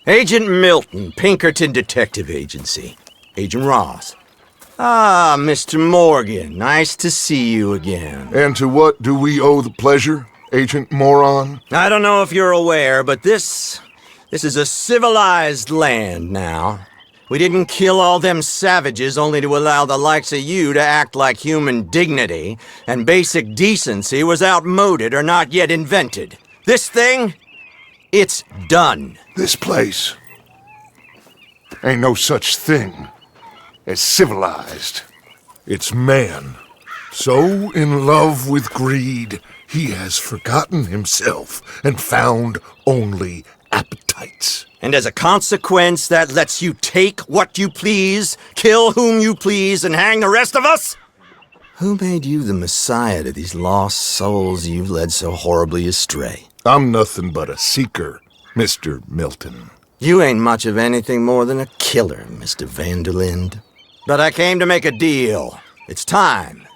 Agent Milton, Pinkerton Detective Agency. Agent Ross. Ah, Mr. Morgan, nice to see you again. And to what do we owe the pleasure, Agent Moron? I don't know if you're aware, but this is a civilized land now. We didn't kill all them savages only to allow the likes of you to act like human dignity and basic decency was outmoded or not yet invented. This thing, it's done. This place ain't no such thing as civilized. It's man, so in love with greed, he has forgotten himself and found only appetites. And as a consequence, that lets you take what you please, kill whom you please, and hang the rest of us? Who made you the messiah to these lost souls you've led so horribly astray? I'm nothing but a seeker, Mr. Milton. You ain't much of anything more than a killer, Mr. Van der Linde. But I came to make a deal. It's time.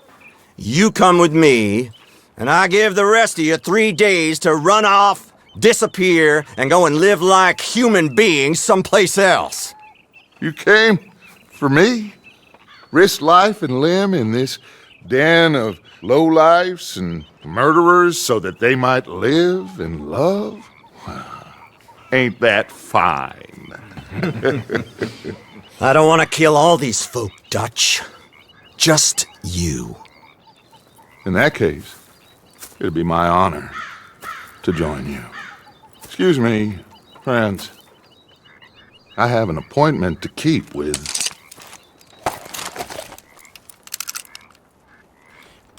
You come with me, and I give the rest of you 3 days to run off, disappear, and go and live like human beings someplace else. You came for me? Risk life and limb in this den of lowlifes and murderers so that they might live and love? Ain't that fine? I don't want to kill all these folk, Dutch. Just you. In that case, it'd be my honor to join you. Excuse me, friends. I have an appointment to keep with...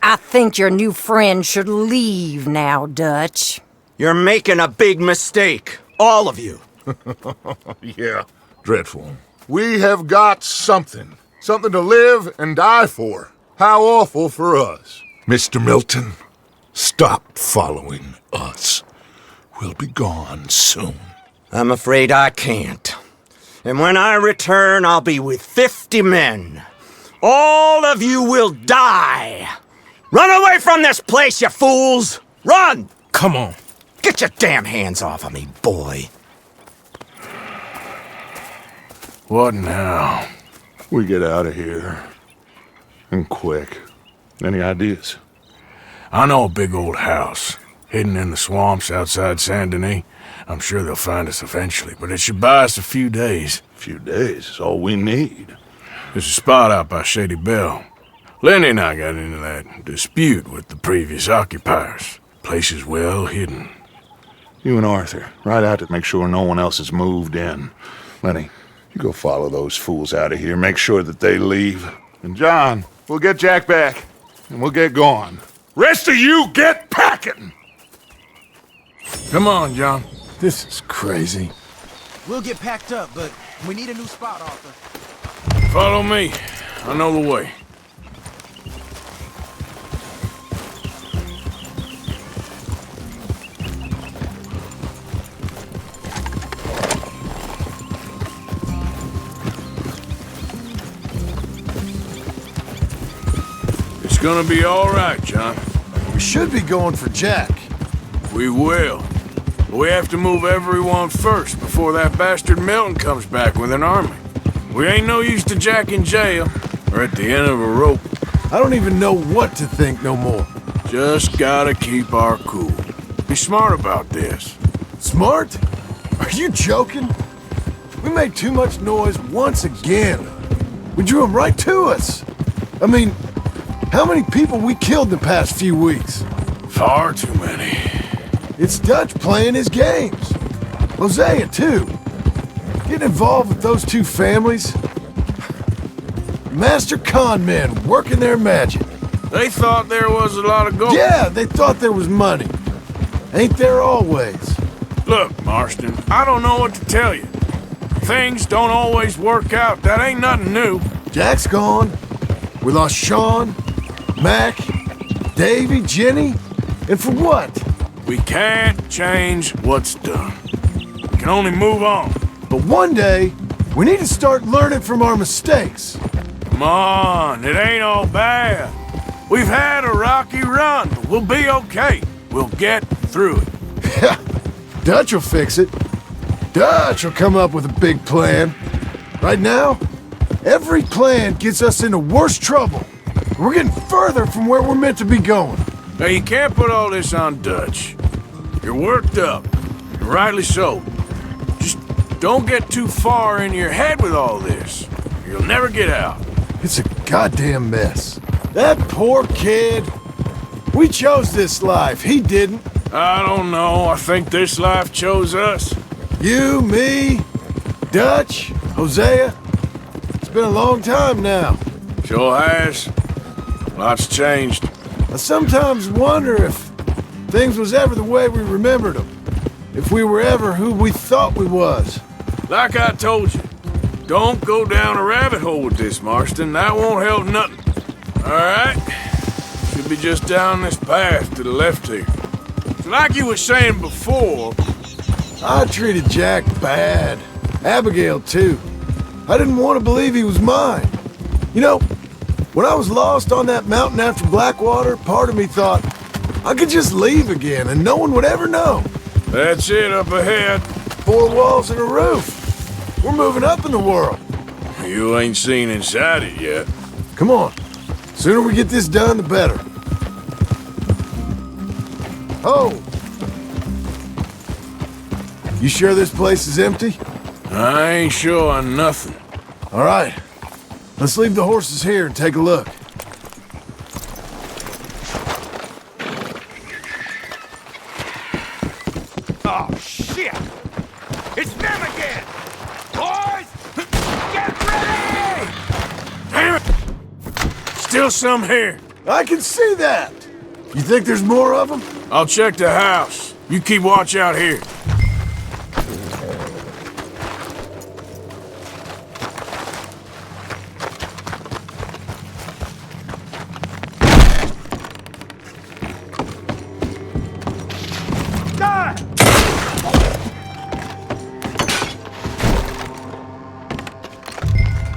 I think your new friend should leave now, Dutch. You're making a big mistake. All of you. Yeah, dreadful. We have got something. Something to live and die for. How awful for us. Mr. Milton, stop following us. We'll be gone soon. I'm afraid I can't. And when I return, I'll be with 50 men. All of you will die. Run away from this place, you fools! Run! Come on. Get your damn hands off of me, boy. What now? We get out of here. And quick. Any ideas? I know a big old house, hidden in the swamps outside Saint Denis. I'm sure they'll find us eventually, but it should buy us a few days. Few days is all we need. There's a spot out by Shady Belle. Linde and I got into that dispute with the previous occupiers. Place is well hidden. You and Arthur, ride out to make sure no one else has moved in. Lenny, you go follow those fools out of here. Make sure that they leave. And John, we'll get Jack back, and we'll get going. Rest of you, get packing! Come on, John. This is crazy. We'll get packed up, but we need a new spot, Arthur. Follow me. I know the way. It's gonna be all right, John. We should be going for Jack. We will. But we have to move everyone first before that bastard Milton comes back with an army. We ain't no use to Jack in jail or at the end of a rope. I don't even know what to think no more. Just gotta keep our cool. Be smart about this. Smart? Are you joking? We made too much noise once again. We drew them right to us. I mean, how many people we killed in the past few weeks? Far too many. It's Dutch playing his games. Hosea, too. Getting involved with those two families. Master con men working their magic. They thought there was a lot of gold. Yeah, they thought there was money. Ain't there always? Look, Marston, I don't know what to tell you. Things don't always work out. That ain't nothing new. Jack's gone. We lost Sean, Mac, Davy, Jenny. And for what? We can't change what's done. We can only move on. But one day, we need to start learning from our mistakes. Come on, it ain't all bad. We've had a rocky run, but we'll be okay. We'll get through it. Yeah, Dutch will fix it. Dutch will come up with a big plan. Right now, every plan gets us into worse trouble. We're getting further from where we're meant to be going. Now, you can't put all this on Dutch. You're worked up, and rightly so. Just Don't get too far in your head with all this. You'll never get out. It's a goddamn mess. That poor kid. We chose this life. He didn't. I don't know. I think this life chose us. You, me, Dutch, Hosea. It's been a long time now. Sure has. Lots changed. I sometimes wonder if things was ever the way we remembered them. If we were ever who we thought we was. Like I told you, don't go down a rabbit hole with this, Marston. That won't help nothing. All right? Should be just down this path to the left here. So like you were saying before... I treated Jack bad. Abigail, too. I didn't want to believe he was mine. You know, when I was lost on that mountain after Blackwater, part of me thought I could just leave again and no one would ever know. That's it up ahead. 4 walls and a roof. We're moving up in the world. You ain't seen inside it yet. Come on. Sooner we get this done, the better. Oh! You sure this place is empty? I ain't sure on nothing. All right. Let's leave the horses here and take a look. Oh, shit! It's them again! Boys! Get ready! Damn it! Still some here. I can see that! You think there's more of them? I'll check the house. You keep watch out here.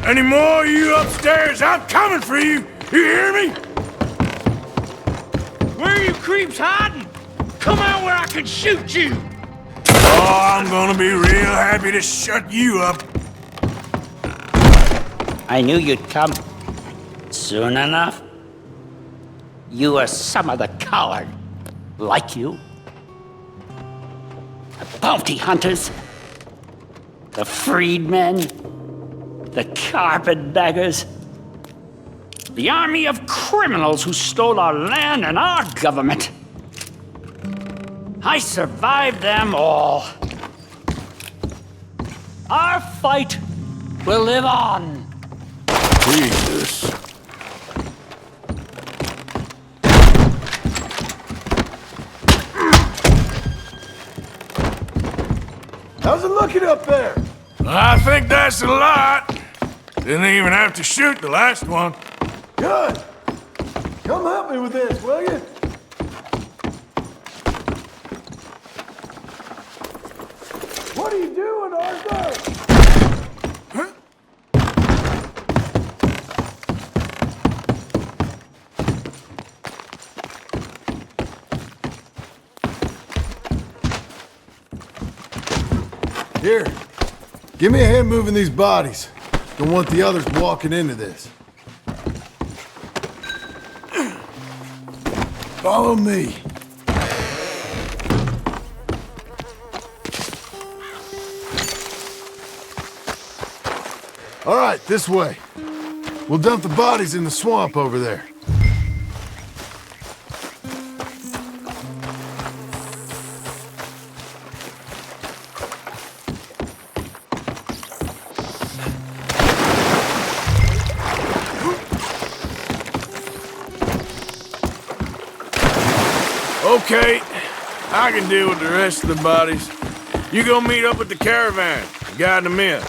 Any more of you upstairs? I'm coming for you! You hear me? Where are you creeps hiding? Come out where I can shoot you! Oh, I'm gonna be real happy to shut you up. I knew you'd come. Soon enough. You are some of the coward. Like you. The bounty hunters. The freedmen. The carpetbaggers. The army of criminals who stole our land and our government. I survived them all. Our fight will live on. Jesus. How's it looking up there? I think that's a lot. Didn't even have to shoot the last one. Good. Come help me with this, will you? What are you doing, Arthur? Huh? Here. Give me a hand moving these bodies. Don't want the others walking into this. Follow me. All right, this way. We'll dump the bodies in the swamp over there. Okay, I can deal with the rest of the bodies. You go meet up with the caravan, guide them in.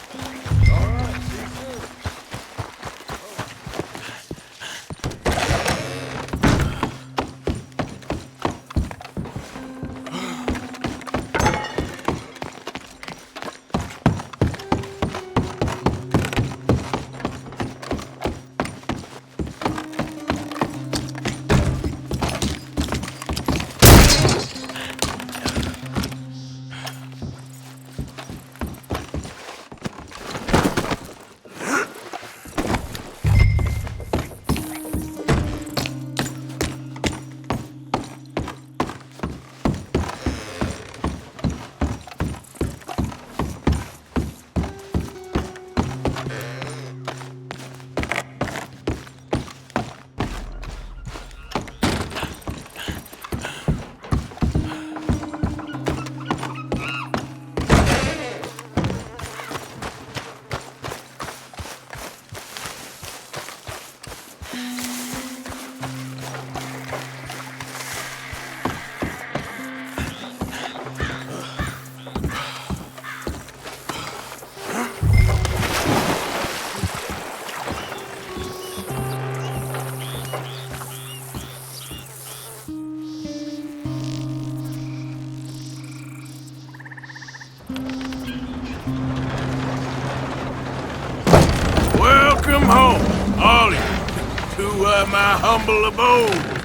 my humble abode.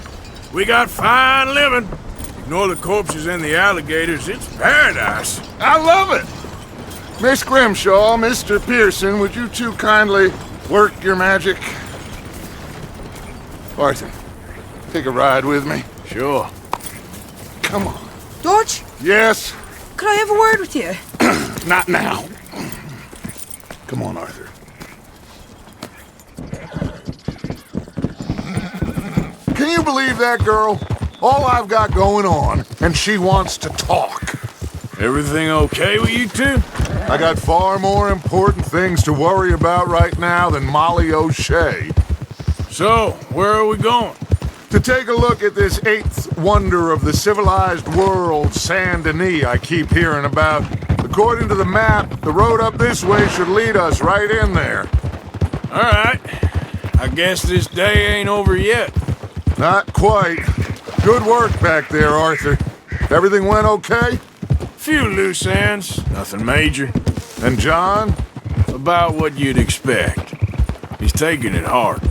We got fine living. Ignore the corpses and the alligators, it's paradise. I love it! Miss Grimshaw, Mr. Pearson, would you two kindly work your magic? Arthur, take a ride with me. Sure. Come on. George? Yes? Could I have a word with you? Not now. Come on, Arthur. Can you believe that girl? All I've got going on, and she wants to talk. Everything okay with you two? I got far more important things to worry about right now than Molly O'Shea. So, where are we going? To take a look at this eighth wonder of the civilized world, Saint Denis, I keep hearing about. According to the map, the road up this way should lead us right in there. All right. I guess this day ain't over yet. Not quite. Good work back there, Arthur. Everything went okay? Few loose ends, nothing major. And John? About what you'd expect. He's taking it hard.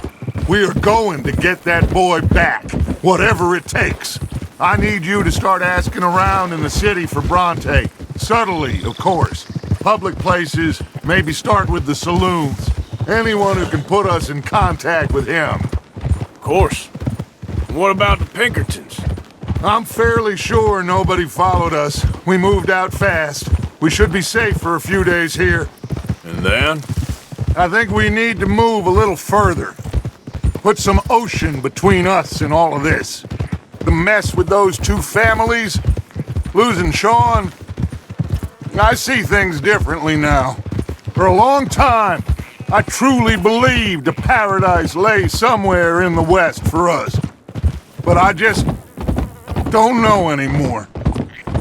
We are going to get that boy back, whatever it takes. I need you to start asking around in the city for Bronte. Subtly, of course. Public places, maybe start with the saloons. Anyone who can put us in contact with him. Of course. What about the Pinkertons? I'm fairly sure nobody followed us. We moved out fast. We should be safe for a few days here. And then? I think we need to move a little further. Put some ocean between us and all of this. The mess with those two families, losing Sean. I see things differently now. For a long time, I truly believed a paradise lay somewhere in the West for us. But I just don't know anymore.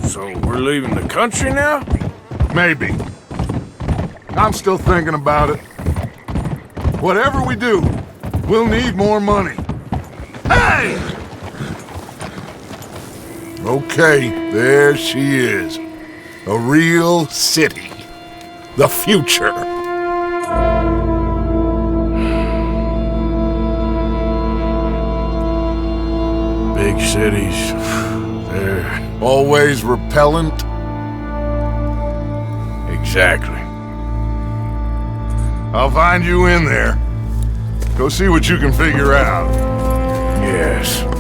So we're leaving the country now? Maybe. I'm still thinking about it. Whatever we do, we'll need more money. Hey! Okay, there she is. A real city. The future. Big cities, they're always repellent. Exactly. I'll find you in there. Go see what you can figure out. Yes.